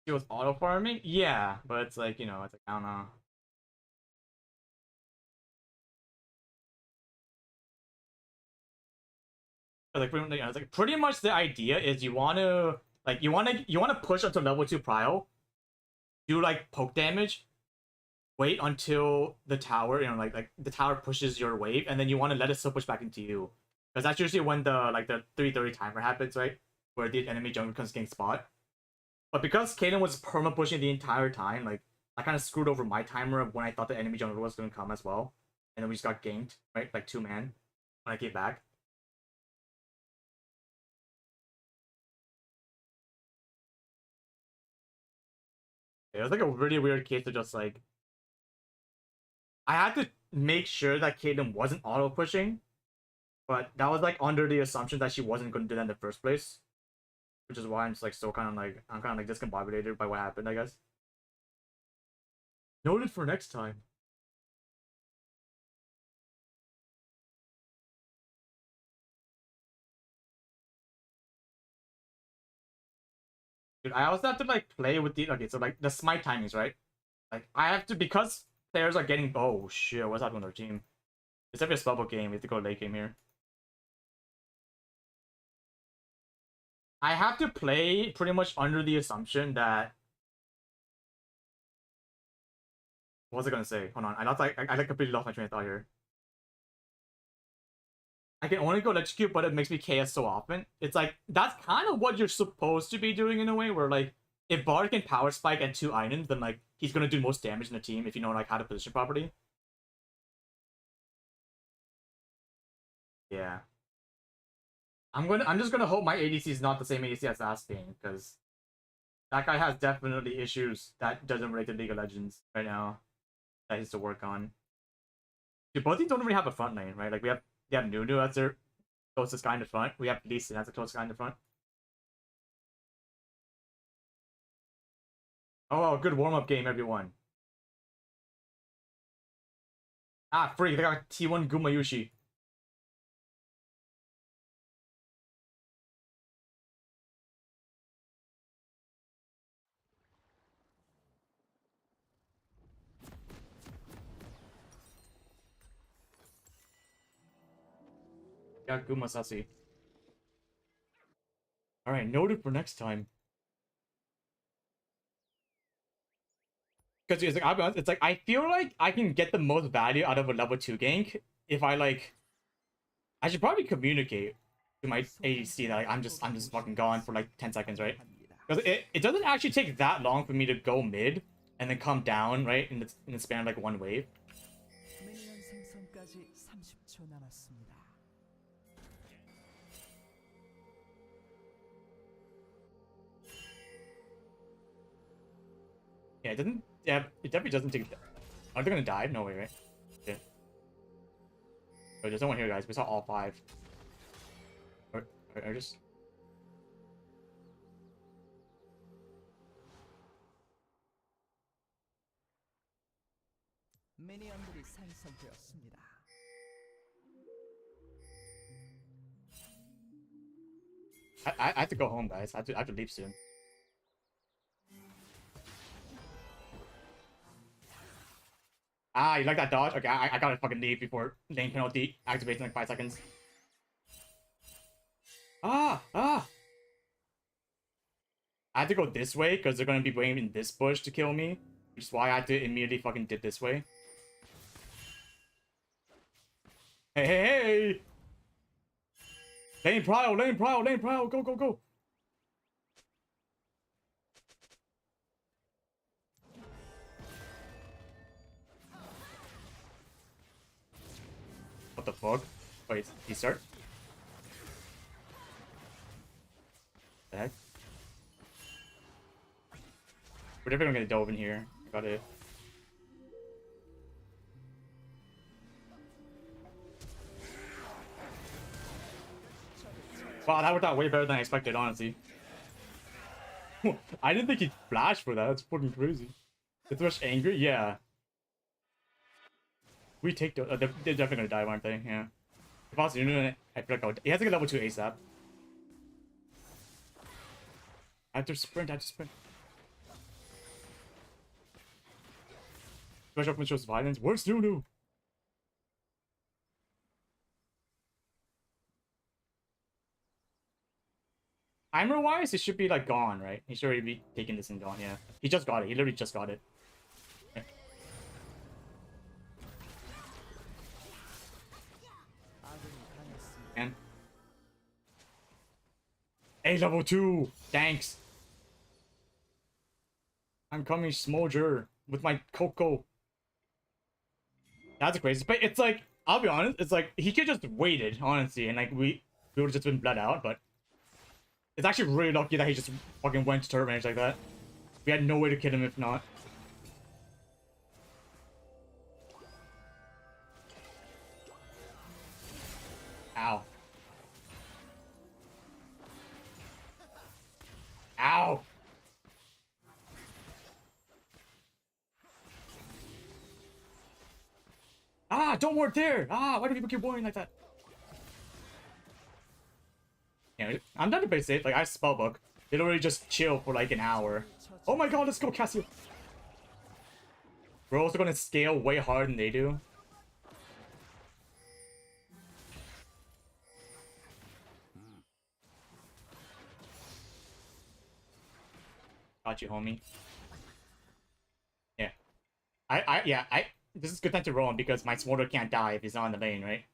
She was auto farming? Yeah, but it's like, you know, it's like, I don't know. Like, it's like pretty much the idea is you want to like you want to push until level 2 prio, do like poke damage, wait until the tower, you know, like the tower pushes your wave, and then you want to let it still push back into you, because that's usually when the 3:30 timer happens, right? Where the enemy jungle comes getting spot. But because Kaden was perma pushing the entire time, like I kind of screwed over my timer of when I thought the enemy jungle was going to come as well, and then we just got ganked, right? Like 2-man when I came back. It was like a really weird case of just like I had to make sure that Caitlyn wasn't auto pushing, but that was like under the assumption that she wasn't going to do that in the first place, which is why I'm just like still kind of like I'm kind of like discombobulated by what happened, I guess. Noted for next time. Dude, I also have to like play with the okay, so like the smite timings, right? Like I have to because players are getting oh shit, what's happening with their team? It's every spellbook game. We have to go late game here. I have to play pretty much under the assumption that what was I gonna say? Hold on, I lost like I like completely lost my train of thought here. I can only go electrocute, but it makes me KS so often. It's like that's kind of what you're supposed to be doing in a way, where like if Bard can power spike and 2 items, then like he's gonna do most damage in the team if you know like how to position properly. Yeah. I'm just gonna hope my ADC is not the same ADC as last game, because that guy has definitely issues that doesn't relate to League of Legends right now that he has to work on. Dude, both teams don't really have a front lane, right? Like they have Nunu as their closest guy in the front. We have Lee Sin as the closest guy in the front. Oh, good warm-up game, everyone. Ah, free. They got T1 Gumayushi. Got Gumasasi. Alright, noted for next time. Because it's like, I'll be honest, it's like I feel like I can get the most value out of a level 2 gank if I like I should probably communicate to my ADC that like, I'm just fucking gone for like 10 seconds, right? Because it doesn't actually take that long for me to go mid and then come down, right? In the span of like one wave. 미니언 생성까지 30초 남았습니다. Yeah, it doesn't. Yeah, it definitely doesn't take. Are they gonna die? No way, right? Yeah. Oh, there's no one here, guys. We saw all 5. Or just. 미니언들이 생성되었습니다. I have to go home, guys. I have to leave soon. Ah, you like that dodge? Okay, I gotta fucking leave before lane penalty activates in like 5 seconds. Ah! I have to go this way because they're gonna be waiting in this bush to kill me. Which is why I had to immediately fucking dip this way. Hey, hey, hey! Lane prowl, lane prowl, lane prowl, go, go, go! What the fuck? Wait, he start? The heck? We're definitely gonna dove in here. Got it. Wow, that worked out way better than I expected, honestly. I didn't think he'd flash for that. That's fucking crazy. The Thresh angry? Yeah. We take the. They're definitely gonna die, aren't they? Yeah. If I was doing it, I feel like he has to get level 2 ASAP. I have to sprint, I have to sprint. Thresh up shows violence. Where's Nunu? Timer wise, it should be like gone, right? He should already be taking this and gone, yeah. He just got it. He literally just got it. Okay. And A level 2! Thanks! I'm coming, Smolger, with my Coco. That's crazy. But it's like, I'll be honest, it's like he could just waited, honestly, and like we would have just been bled out, but it's actually really lucky that he just fucking went to turret range like that. We had no way to kill him if not. Ow. Ow! Ah, don't work there! Ah, why do people keep warning like that? Yeah, I'm done to play safe. Like, I spellbook. They literally just chill for like an hour. Oh my god, let's go, Cassio! We're also gonna scale way harder than they do. Got you, homie. Yeah. This is a good time to roll him because my Smolder can't die if he's not in the lane, right?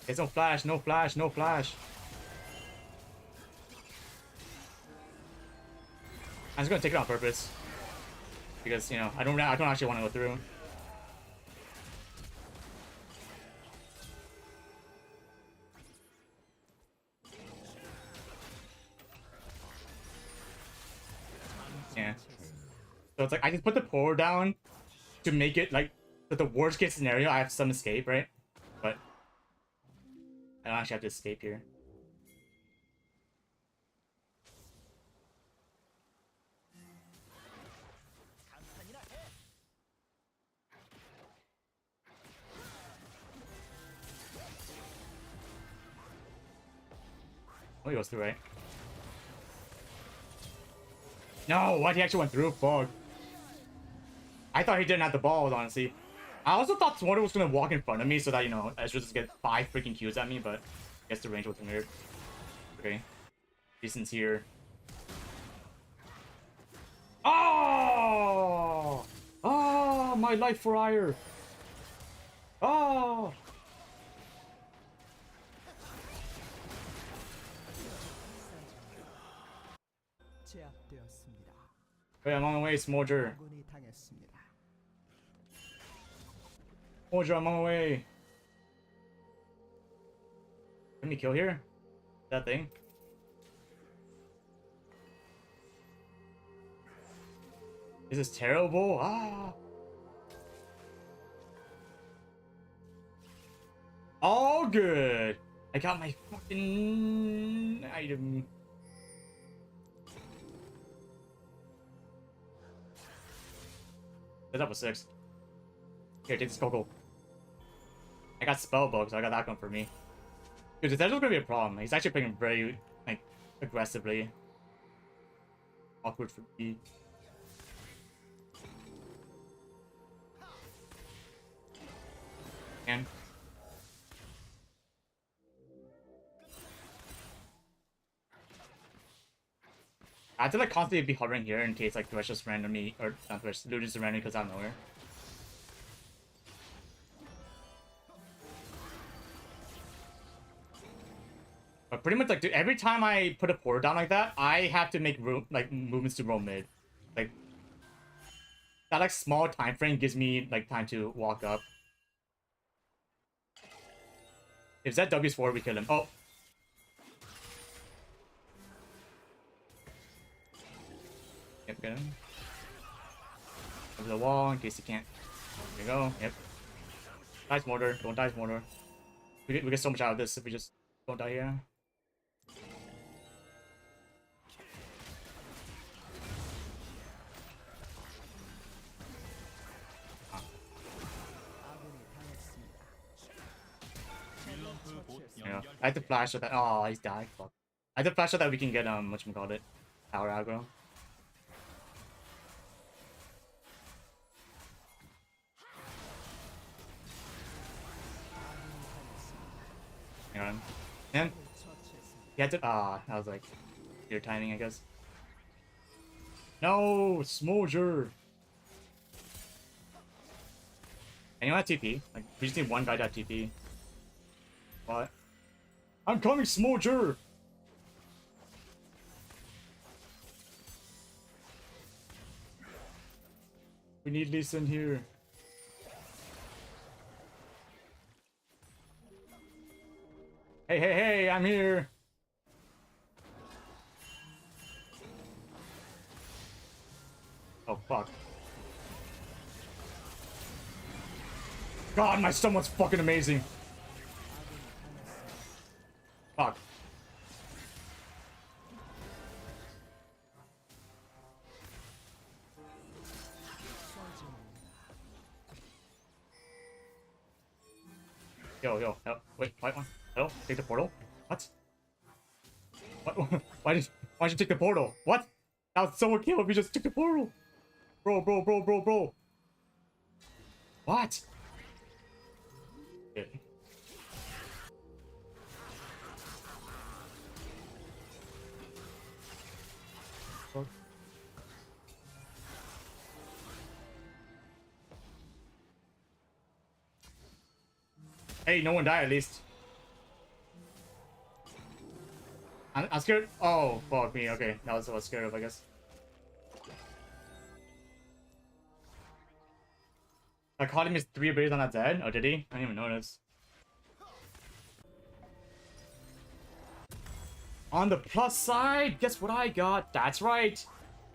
There's no flash, no flash, no flash. I'm just gonna take it on purpose. Because, you know, I don't actually want to go through. Yeah. So it's like I just put the pole down to make it like the worst case scenario. I have some escape, right? But I don't actually have to escape here. Oh, he goes through, right? No, what? He actually went through? Fuck. I thought he didn't have the balls, honestly. I also thought Smolder was gonna walk in front of me so that, you know, I should just get 5 freaking Qs at me, but I guess the range was weird. Okay. Jason's here. Oh! Oh, my life for ire. Oh! 제압되었습니다. Wait, I'm on my way, Smolder. 아군이 당했습니다. Smolder, I'm on my way. Let me kill here? That thing? This is terrible. Ah! All good. I got my fucking item. That's up with 6. Here, take this Coco. I got spell book, so I got that one for me. Dude, this is gonna be a problem. He's actually playing very like aggressively. Awkward for me. And I have to like constantly be hovering here in case like Thresh just randomly, or not Thresh, Lou just randomly goes out of nowhere. But pretty much like, dude, every time I put a portal down like that, I have to make room, like movements to roll mid. Like that like small time frame gives me like time to walk up. If that W's forward, we kill him. Oh. Yep, get him. Over the wall in case he can't. There you go. Yep. Dice mortar. Don't dice mortar. We get so much out of this if we just don't die here. Yeah. I had to flash so that. Oh, he's died. Fuck. I had to flash so that we can get whatchamacallit, power aggro. Hang on. And he had to. Ah, I was like, your timing, I guess. No, Smolder. Anyone have TP? Like, we just need one guy to have TP. What? I'm coming, Smolder! We need Lisa in here. Hey, hey, hey, I'm here! Oh, fuck. God, my stun was fucking amazing. Fuck. Yo, wait, why one? Hello? Take the portal? What? What? Why'd you take the portal? What? That was so kill if you just took the portal. Bro. What? Yeah. Fuck. Hey, no one died at least. I'm scared. Oh, fuck me. Okay, that was what I was scared of, I guess. I caught him his 3 abilities on that dead. Oh, did he? I didn't even notice. On the plus side, guess what I got? That's right.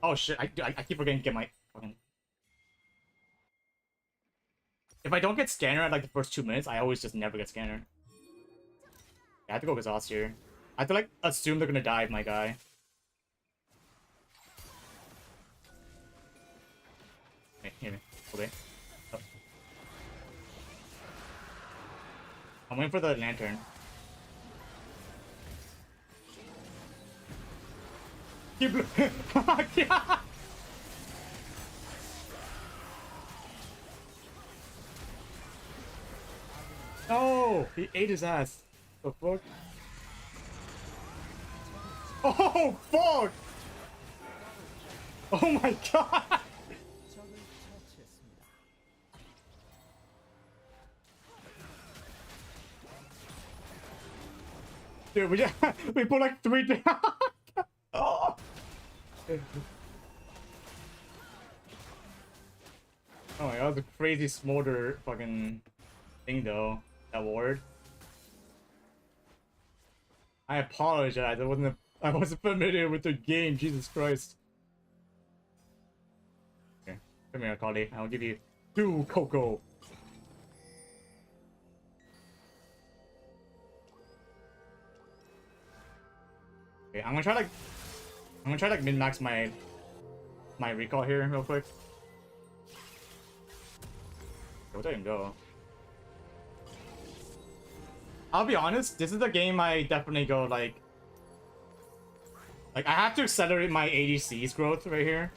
Oh shit! I keep forgetting to get my fucking. If I don't get scanner at like the first 2 minutes, I always just never get scanner. Yeah, I have to go exhaust here. I have to like assume they're gonna dive my guy. Okay, hear me. Okay. Oh. I'm waiting for the lantern. Keep. Yeah. No! He ate his ass. The fuck? Oh, fuck! Oh my god! 적을 처치했습니다. Dude, we put like 3 down. Oh. Oh my god, that was a crazy smolder fucking thing though. That ward. I apologize. I wasn't familiar with the game. Jesus Christ. Okay, come here, Akali. I'll give you 2 cocoa. Okay, I'm gonna try like min-max my recall here real quick. Where'd that even go? I'll be honest, this is the game I definitely go like I have to accelerate my ADC's growth right here.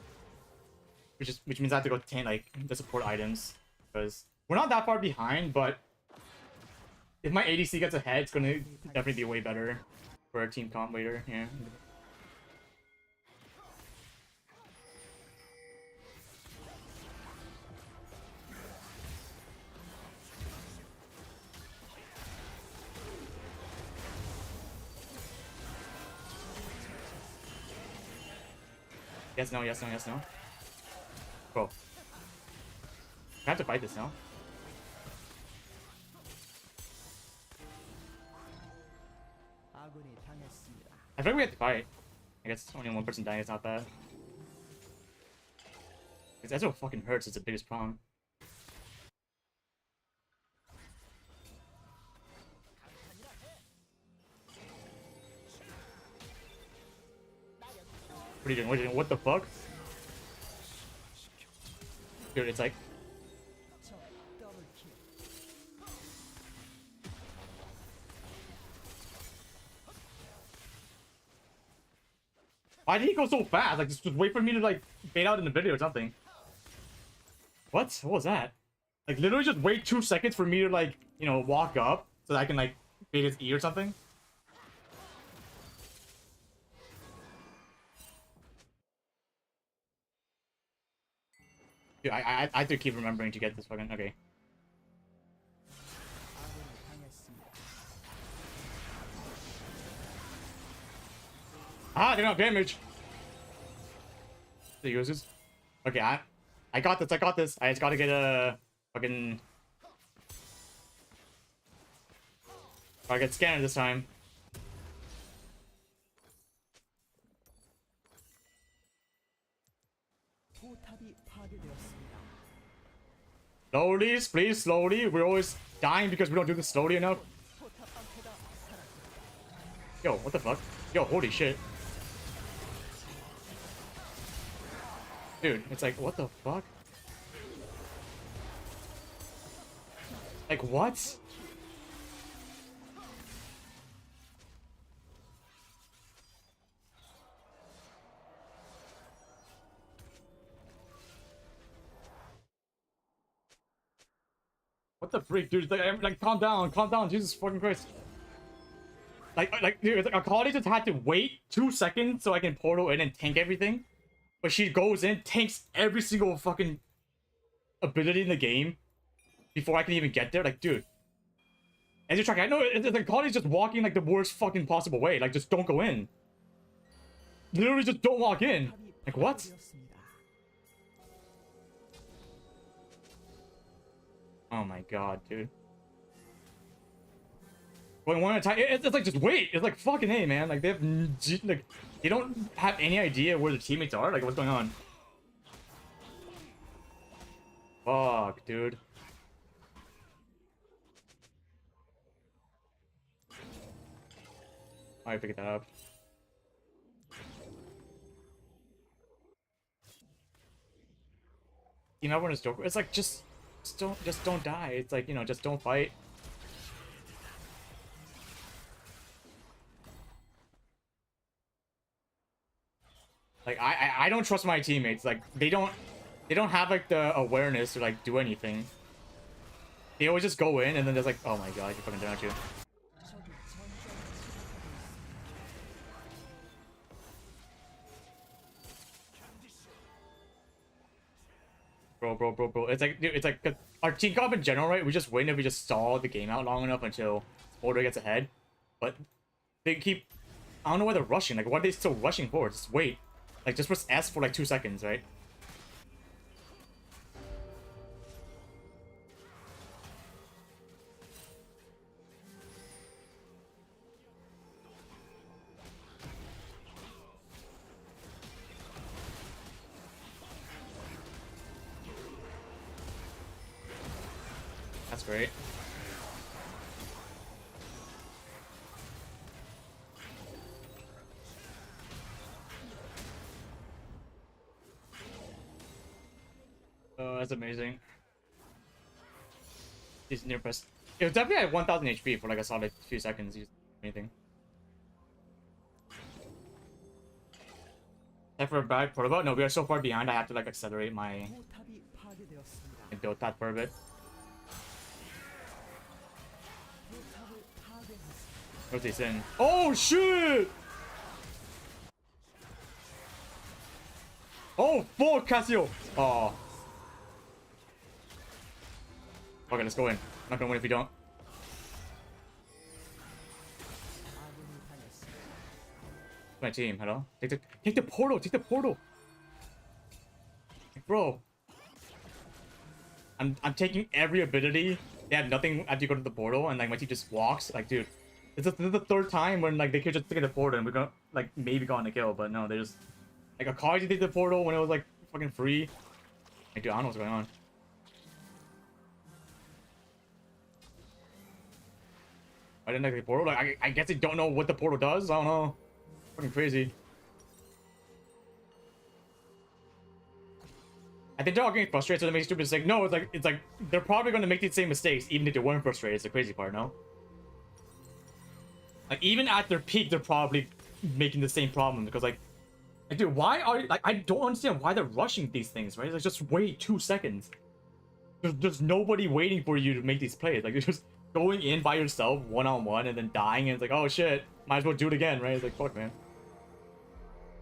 Which means I have to go tank like the support items. Because we're not that far behind, but if my ADC gets ahead, it's gonna definitely be way better for a team comp later, yeah. Yes, no, yes, no, yes, no. Bro. I have to fight this now. 아군이 당했습니다. I think we have to fight. I guess only 1 person dying is not bad. Because Ezreal fucking hurts, it's the biggest problem. What are you doing? What are you doing? What the fuck? Dude, it's like... 적 더블킬. Why did he go so fast? Like, just wait for me to, like, bait out in the video or something. What? What was that? Like, literally just wait 2 seconds for me to, like, you know, walk up so that I can, like, bait his E or something? Dude, I have to keep remembering to get this fucking... Okay. 아군이 당했습니다. Ah, they don't have damage. The uses. Okay, I got this. I got this. I just gotta get a fucking. I get scanned this time. 포탑이 파괴되었습니다. Slowly, please, slowly. We're always dying because we don't do this slowly enough. 포탑 방패가 사라졌습니다. Yo, what the fuck? Yo, holy shit. Dude, it's like, what the fuck? Like, what? What the freak, dude? Like, calm down, Jesus fucking Christ. Dude, a Akali just had to wait 2 seconds so I can portal in and tank everything. But she goes in, tanks every single fucking ability in the game before I can even get there. Like, dude. And you're trying, I know the Akali's just walking like the worst fucking possible way. Like, just don't go in. Literally just don't walk in. Like, what? 파괴되었습니다. Oh my god, dude. going one at a time. It's like just wait. It's like fucking A, man. Like they have like they don't have any idea where the teammates are. Like what's going on? Fuck, dude. I pick that up. You know when it's Joker, it's like just don't die. It's like, you know, just don't fight. Like I don't trust my teammates. Like they don't have like the awareness to like do anything. They always just go in and then there's like, oh my god, you're fucking down you. 적이 전장을 Bro. It's like, dude, it's like our team comp in general, right? We just win if we just stall the game out long enough until Order gets ahead. But they keep, I don't know why they're rushing. Like, what are they still rushing for? Just wait. Like, just press S for like 2 seconds, right? That's great. Oh, that's amazing. He's near press. It was definitely at 1000 HP for like a solid few seconds. Use anything. Except for a bad protobot. No, we are so far behind. I have to like accelerate my 포탑이 파괴되었습니다. and build that for a bit. 포탑을 파괴했습니다. Where's he in? Oh shit! Oh fuck, Casio! Oh. Okay, let's go in. I'm not gonna win if we don't. 아군이 당했습니다. My team, hello? Take the portal, take the portal! Bro. I'm taking every ability. They have nothing after you go to the portal and like my team just walks. Like dude. This is the third time when like they could just take the portal and we're gonna like maybe gotten a kill, but no, they just like a card did the portal when it was like fucking free. Like dude, I don't know what's going on. I didn't like the portal. Like I guess they don't know what the portal does. I don't know. Fucking crazy. I think they're all getting frustrated, so they make stupid. It's like no, it's like they're probably gonna make the same mistakes even if they weren't frustrated. It's the crazy part, no? Like even at their peak, they're probably making the same problem because like dude, why are like I don't understand why they're rushing these things, right? Like just wait 2 seconds. There's nobody waiting for you to make these plays. Like you're just going in by yourself one-on-one and then dying and it's like, oh shit, might as well do it again, right? It's like fuck, man.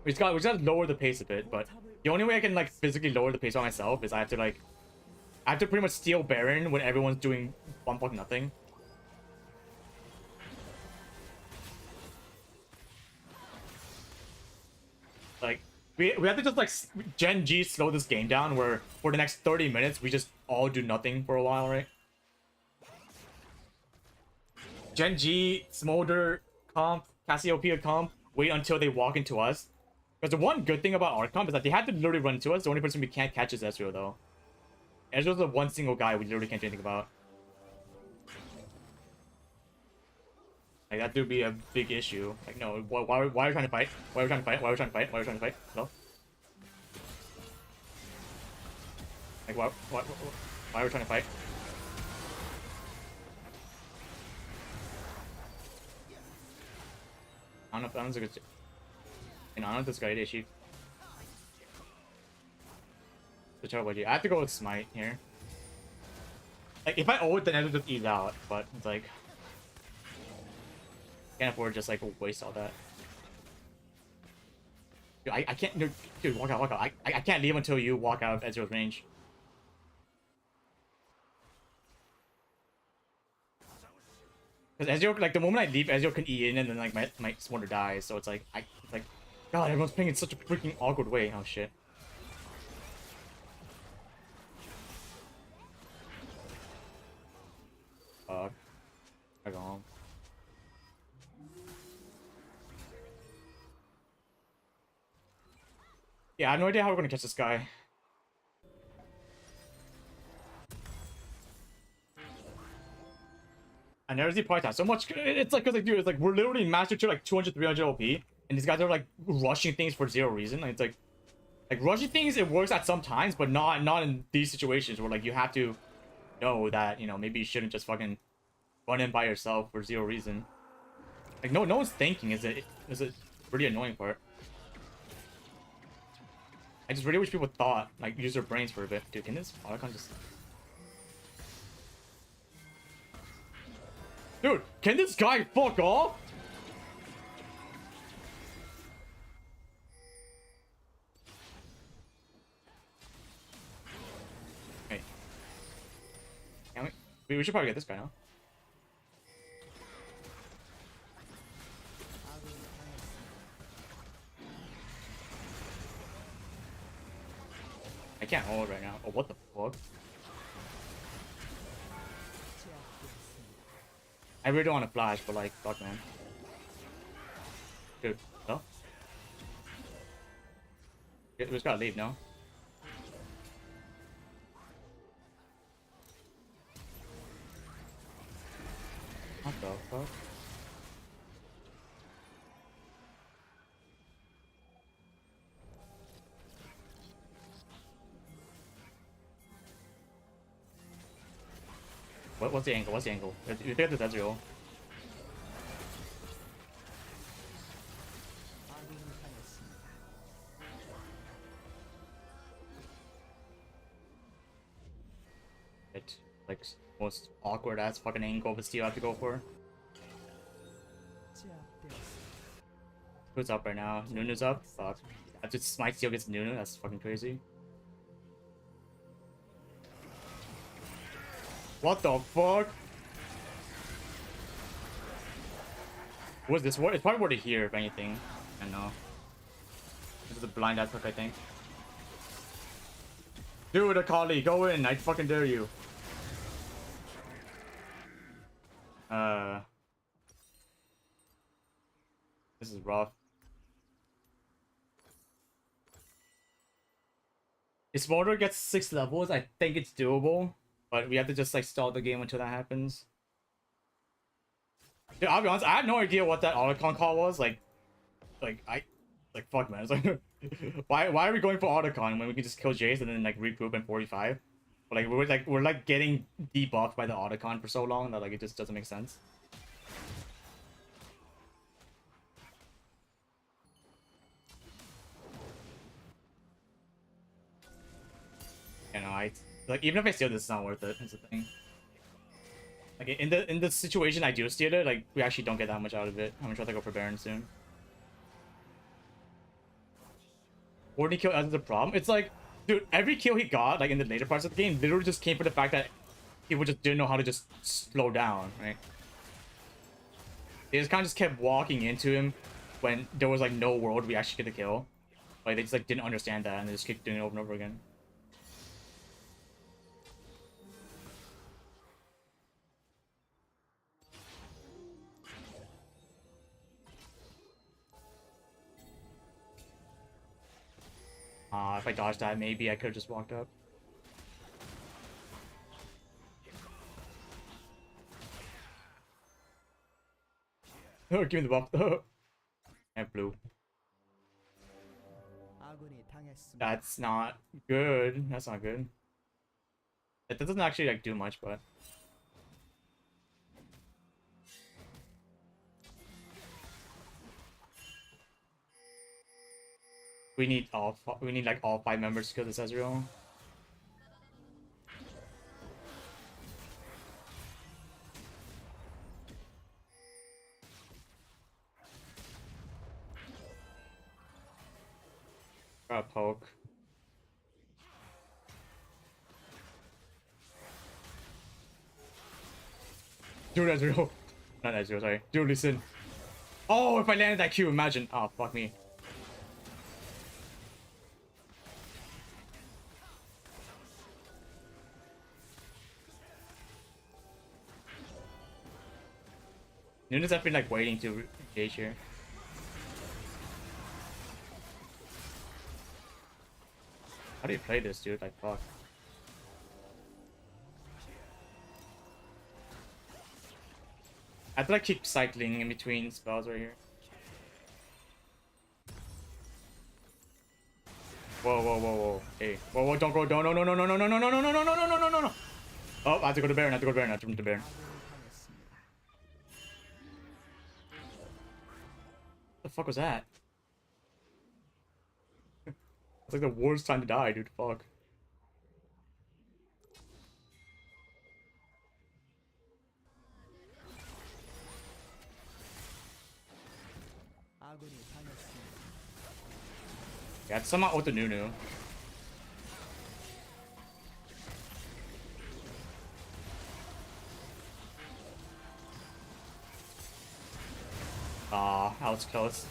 We just gotta lower the pace a bit, but the only way I can like physically lower the pace on myself is I have to pretty much steal Baron when everyone's doing one fucking nothing. Like we have to just like Gen G slow this game down where for the next 30 minutes we just all do nothing for a while, right? Gen G, Smolder, comp, Cassiopeia comp, wait until they walk into us. Because the one good thing about our comp is that they had to literally run into us. The only person we can't catch is Ezreal though. Ezreal's the one single guy we literally can't do anything about. Like that would be a big issue. Like no, why are we trying to fight? Why are we trying to fight? Why are we trying to fight? Why are we trying to fight? Hello? Like why are we trying to fight? I don't know if it's a good. I don't know if this guy is she. The trouble with you. I have to go with Smite here. Like if I ult, then I would just ease out, but it's like can't afford just like waste all that. Dude, I can't. Dude, walk out. I can't leave until you walk out of Ezreal's range. Because Ezreal, like the moment I leave, Ezreal can E in and then like my Smolder dies. So it's like it's like, God, everyone's playing in such a freaking awkward way. Oh shit. I go home. Yeah, I have no idea how we're gonna catch this guy. I never see Python so much. It's like, cause like, dude, it's like we're literally master to like 200, 300 OP, and these guys are like rushing things for zero reason. And it's like rushing things, it works at some times, but not in these situations where like you have to know that, you know, maybe you shouldn't just fucking run in by yourself for zero reason. Like no one's thinking is a pretty annoying part. I just really wish people thought, like, use their brains for a bit. Dude, can this Otacon just... Dude, can this guy fuck off? Hey. Can we should probably get this guy now. I can't hold right now. Oh, what the fuck? I really don't want to flash, but like, fuck, man. Dude, no? We just gotta leave now. What the fuck? What's the angle? What's the angle? You think that's real? It like most awkward ass fucking angle but still have to go for. Who's up right now? Nunu's up? Fuck. I just Smite Steel gets Nunu, that's fucking crazy. What the fuck? What's this? What? It's probably word to hear, if anything. I don't know. This is a blind ass hook, I think. Dude, Akali, go in. I fucking dare you. This is rough. If Smolder gets 6 levels, I think it's doable. But we have to just like stall the game until that happens. Dude, I'll be honest, I had no idea what that Otacon call was. Like fuck man. It's like why are we going for Otacon when we can just kill Jace and then like regroup in 45? But like we're getting debuffed by the Otacon for so long that like it just doesn't make sense. You know, like even if I steal this, it's not worth it. That's the thing. Like in the situation I do steal it, like we actually don't get that much out of it. I'm gonna try to go for Baron soon. 40 kill as a problem. It's like, dude, every kill he got, like in the later parts of the game, literally just came from the fact that people just didn't know how to just slow down, right? They just kind of just kept walking into him when there was like no world we actually get the kill. Like they just like didn't understand that and they just kept doing it over and over again. If I dodged that, maybe I could have just walked up. Oh, give me the buff. And blue. That's not good. That's not good. That doesn't actually like do much, but we need like all 5 members to kill this Ezreal. Got a poke. Dude, Ezreal. Not Ezreal, sorry. Dude, listen. Oh, if I landed that Q, imagine. Oh, fuck me. Nunes have been like waiting to engage here. How do you play this, dude? Like, fuck. I have to like keep cycling in between spells right here. Whoa, whoa, whoa, whoa. Hey. Whoa, whoa, don't go. Don't, no, no, no, no, no, no, no, no, no, no, no, no, no, no, no, no. Oh, I have to go to Baron. I have to go to Baron. I have to go to Baron. What the fuck was that? It's like the worst time to die, dude. Fuck. 아군이 당했습니다. Yeah, it's somehow with the Nunu. Ah, that was close.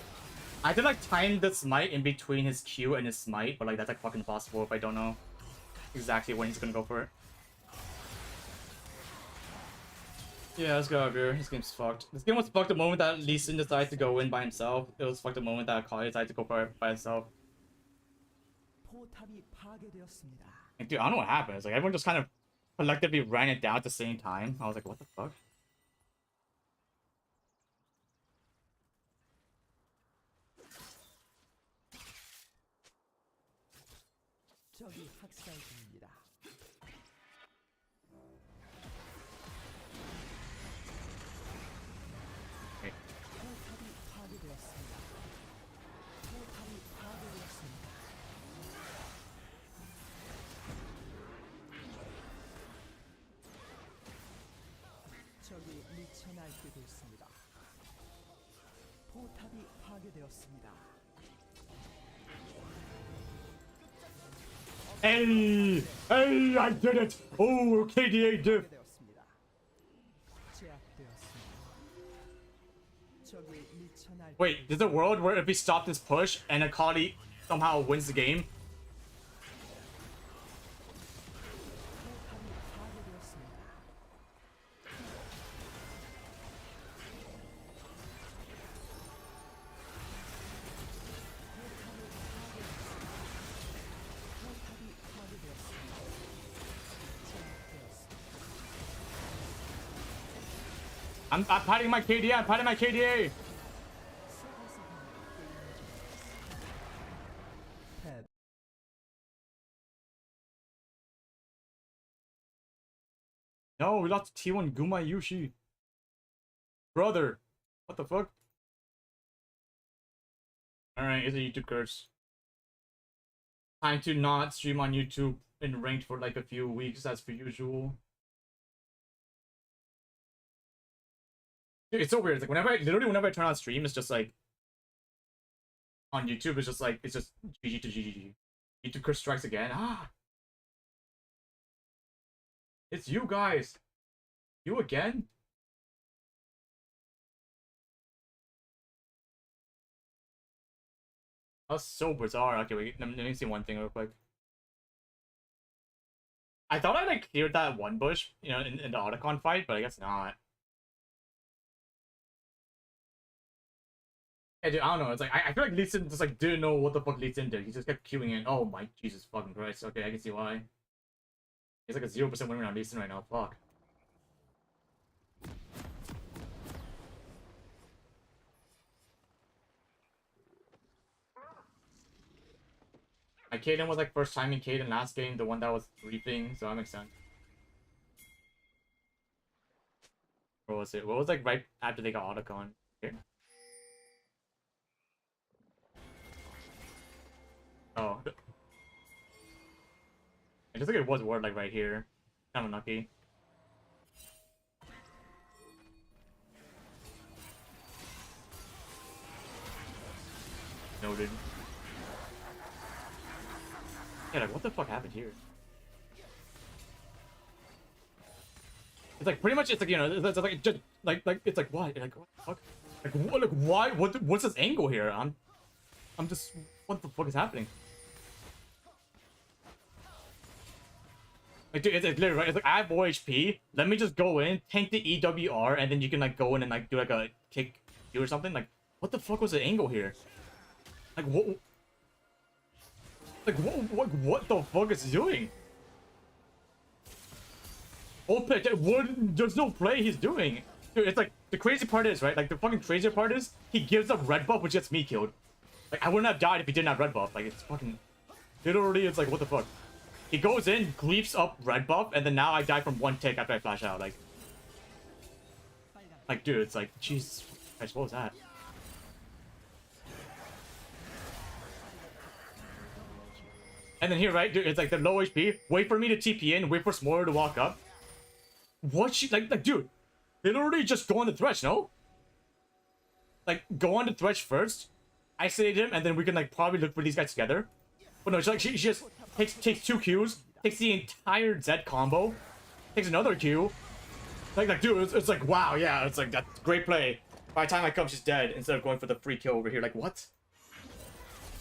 I did like time the smite in between his Q and his smite, but like that's like fucking impossible if I don't know exactly when he's gonna go for it. Yeah, let's go up here. This game's fucked. This game was fucked the moment that Lee Sin decided to go in by himself. It was fucked the moment that Kali decided to go for it by himself. 포탑이 파괴되었습니다. Like, dude, I don't know what happened. It's like everyone just kind of collectively ran it down at the same time. I was like, what the fuck? 적이 학살 중입니다. Okay. 포탑이 파괴되었습니다. 포탑이 파괴되었습니다. 적이 미쳐 날뛰고 있습니다. 포탑이 파괴되었습니다. Hey! Hey, I did it! Oh, KDA diff! 파괴되었습니다. 제압되었습니다. 적이 미쳐 날뛰고 Wait, there's a world where if we stop this push and Akali somehow wins the game? 포탑이 파괴되었습니다. 포탑이 파괴되었습니다. 제압되었습니다. I'm patting my KDA, I'm patting my KDA! 패 No, we lost to T1 Guma Yushi. Brother. What the fuck? Alright, it's a YouTube curse. Time to not stream on YouTube in ranked for like a few weeks as per usual. Dude, it's so weird. It's like whenever I turn on stream, it's just like on YouTube, it's just GG to GG. YouTube curse strikes again. Ah! It's you guys! You again? That's so bizarre. Okay, wait, let me see one thing real quick. I thought I like cleared that one bush, you know, in the Otacon fight, but I guess not. Yeah, dude, I don't know. It's like I feel like Lee Sin just like didn't know what the fuck Lee Sin did. He just kept queuing in. Oh my Jesus fucking Christ. Okay, I can see why. He's like a 0% win rate on Lee Sin right now. Fuck. My Kaden was like first time in Kaden last game, the one that was reaping, so that makes sense. What was it? What was like right after they got Otacon? Here? Oh. I just think it was word like right here. Kind of unlucky. Noted. Yeah, like what the fuck happened here? It's like pretty much it's like, you know, it's like just like it's like what? Like what the fuck? Like what, like why what's this angle here? I'm just what the fuck is happening? Like dude, it's literally right. It's like I have more HP. Let me just go in, tank the EWR, and then you can like go in and like do like a kick you or something. Like what the fuck was the angle here? Like what? Like, what the fuck is he doing? Opet, there's no play he's doing. Dude, it's like, the crazy part is, right? Like, the fucking crazier part is, he gives up red buff, which gets me killed. Like, I wouldn't have died if he didn't have red buff. Like, it's fucking... Literally, it's like, what the fuck? He goes in, gleefs up red buff, and then now I die from one tick after I flash out. Like, dude, it's like, Jesus Christ, what was that? And then here, right, dude, it's like the low HP. Wait for me to TP in, wait for Smorer to walk up. What she, like, dude, literally just go on the Thresh, no? Like, go on the Thresh first, isolate him, and then we can, like, probably look for these guys together. But no, she just takes 2 Qs, takes the entire Z combo, takes another Q. Like dude, it's like, wow, yeah, it's like, that's great play. By the time I come, she's dead, instead of going for the free kill over here. Like, what?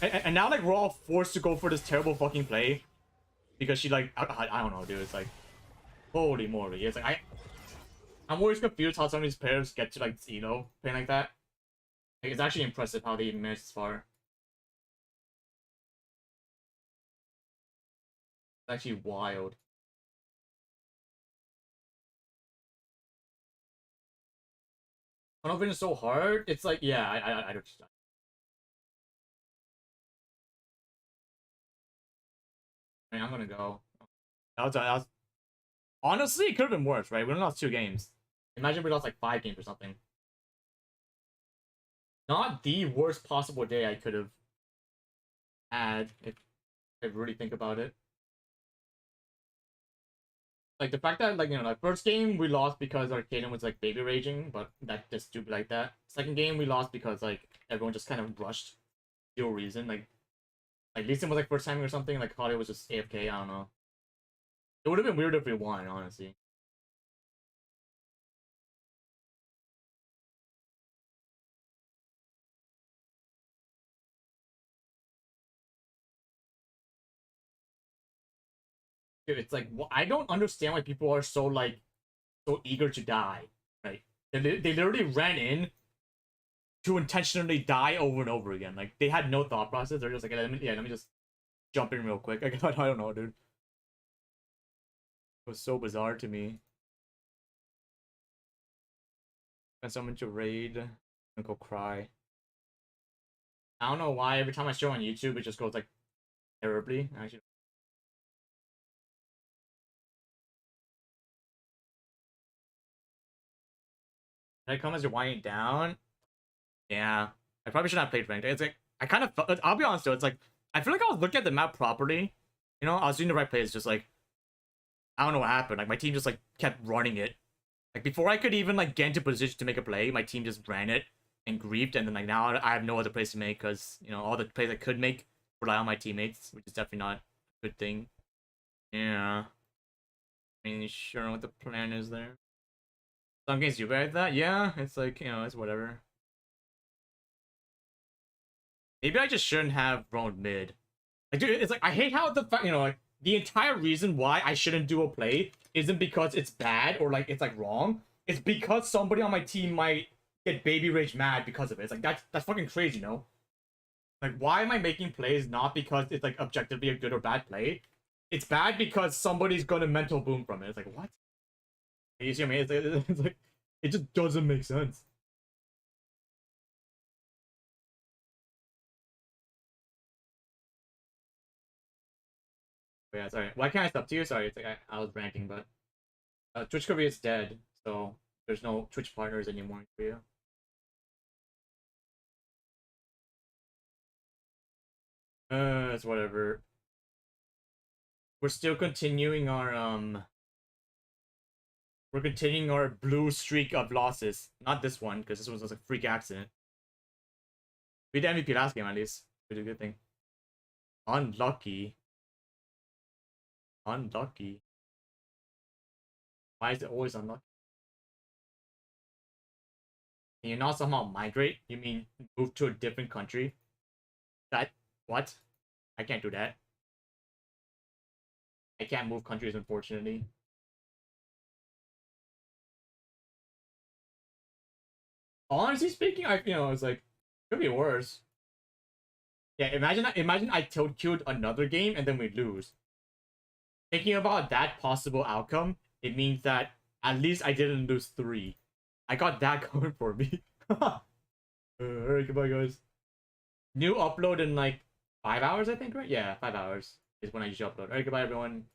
And now, like, we're all forced to go for this terrible fucking play. Because she, like, I don't know, dude. It's like, holy moly. It's like, I'm always confused how some of these players get to, like, playing like that. Like, it's actually impressive how they even managed this far. It's actually wild. Tunnel is so hard. It's like, yeah, I don't. I mean, I'm gonna go. That was honestly, it could have been worse, right? We only lost 2 games. Imagine we lost like 5 games or something. Not the worst possible day I could have had if I really think about it. Like, the fact that, like, you know, the first game we lost because our Kaden was, like, baby raging, but that's just stupid like that. Second game we lost because, like, everyone just kind of rushed. No reason. Like Lee Sin was, like, first timing or something. Like, Claudia was just AFK. I don't know. It would have been weird if we won, honestly. Dude, it's like, I don't understand why people are so, like, so eager to die, right? They literally ran in to intentionally die over and over again. Like, they had no thought process. They're just like, let me just jump in real quick. I don't know, dude. It was so bizarre to me. And someone to raid and go cry. I don't know why every time I show on YouTube, it just goes, like, terribly. Actually, did I come as you're winding down? Yeah. I probably should not have played ranked. It's like, I kind of felt, I'll be honest though, it's like, I feel like I was looking at the map properly. You know, I was doing the right plays, just like, I don't know what happened. Like, my team just, like, kept running it. Like, before I could even, like, get into position to make a play, my team just ran it and griefed, and then, like, now I have no other plays to make, because, you know, all the plays I could make rely on my teammates, which is definitely not a good thing. Yeah. I mean, you sure know what the plan is there? Some games do better at that? Yeah, it's like, you know, it's whatever. Maybe I just shouldn't have roamed mid. Like, dude, it's like, I hate how the fact, you know, like, the entire reason why I shouldn't do a play isn't because it's bad or, like, it's, like, wrong. It's because somebody on my team might get baby rage mad because of it. It's like, that's fucking crazy, you know? Like, why am I making plays not because it's, like, objectively a good or bad play? It's bad because somebody's gonna mental boom from it. It's like, what? You see what I mean? It's like, it just doesn't make sense. But yeah, sorry. Why can't I stop to you? Sorry, it's like I was ranting, but Twitch Korea is dead, so there's no Twitch partners anymore in Korea. It's whatever. We're still continuing our we're continuing our blue streak of losses. Not this one, because this one was a freak accident. We did MVP last game at least. We did a good thing. Unlucky. Unlucky. Why is it always unlucky? Can you not somehow migrate? You mean move to a different country? That what? I can't do that. I can't move countries, unfortunately. Honestly speaking, it's like, could be worse. Yeah, imagine I tilt queued another game and then we lose. Thinking about that possible outcome, it means that at least I didn't lose 3. I got that going for me. Alright, goodbye guys. New upload in like 5 hours, I think, right? Yeah, 5 hours is when I usually upload. Alright, goodbye everyone.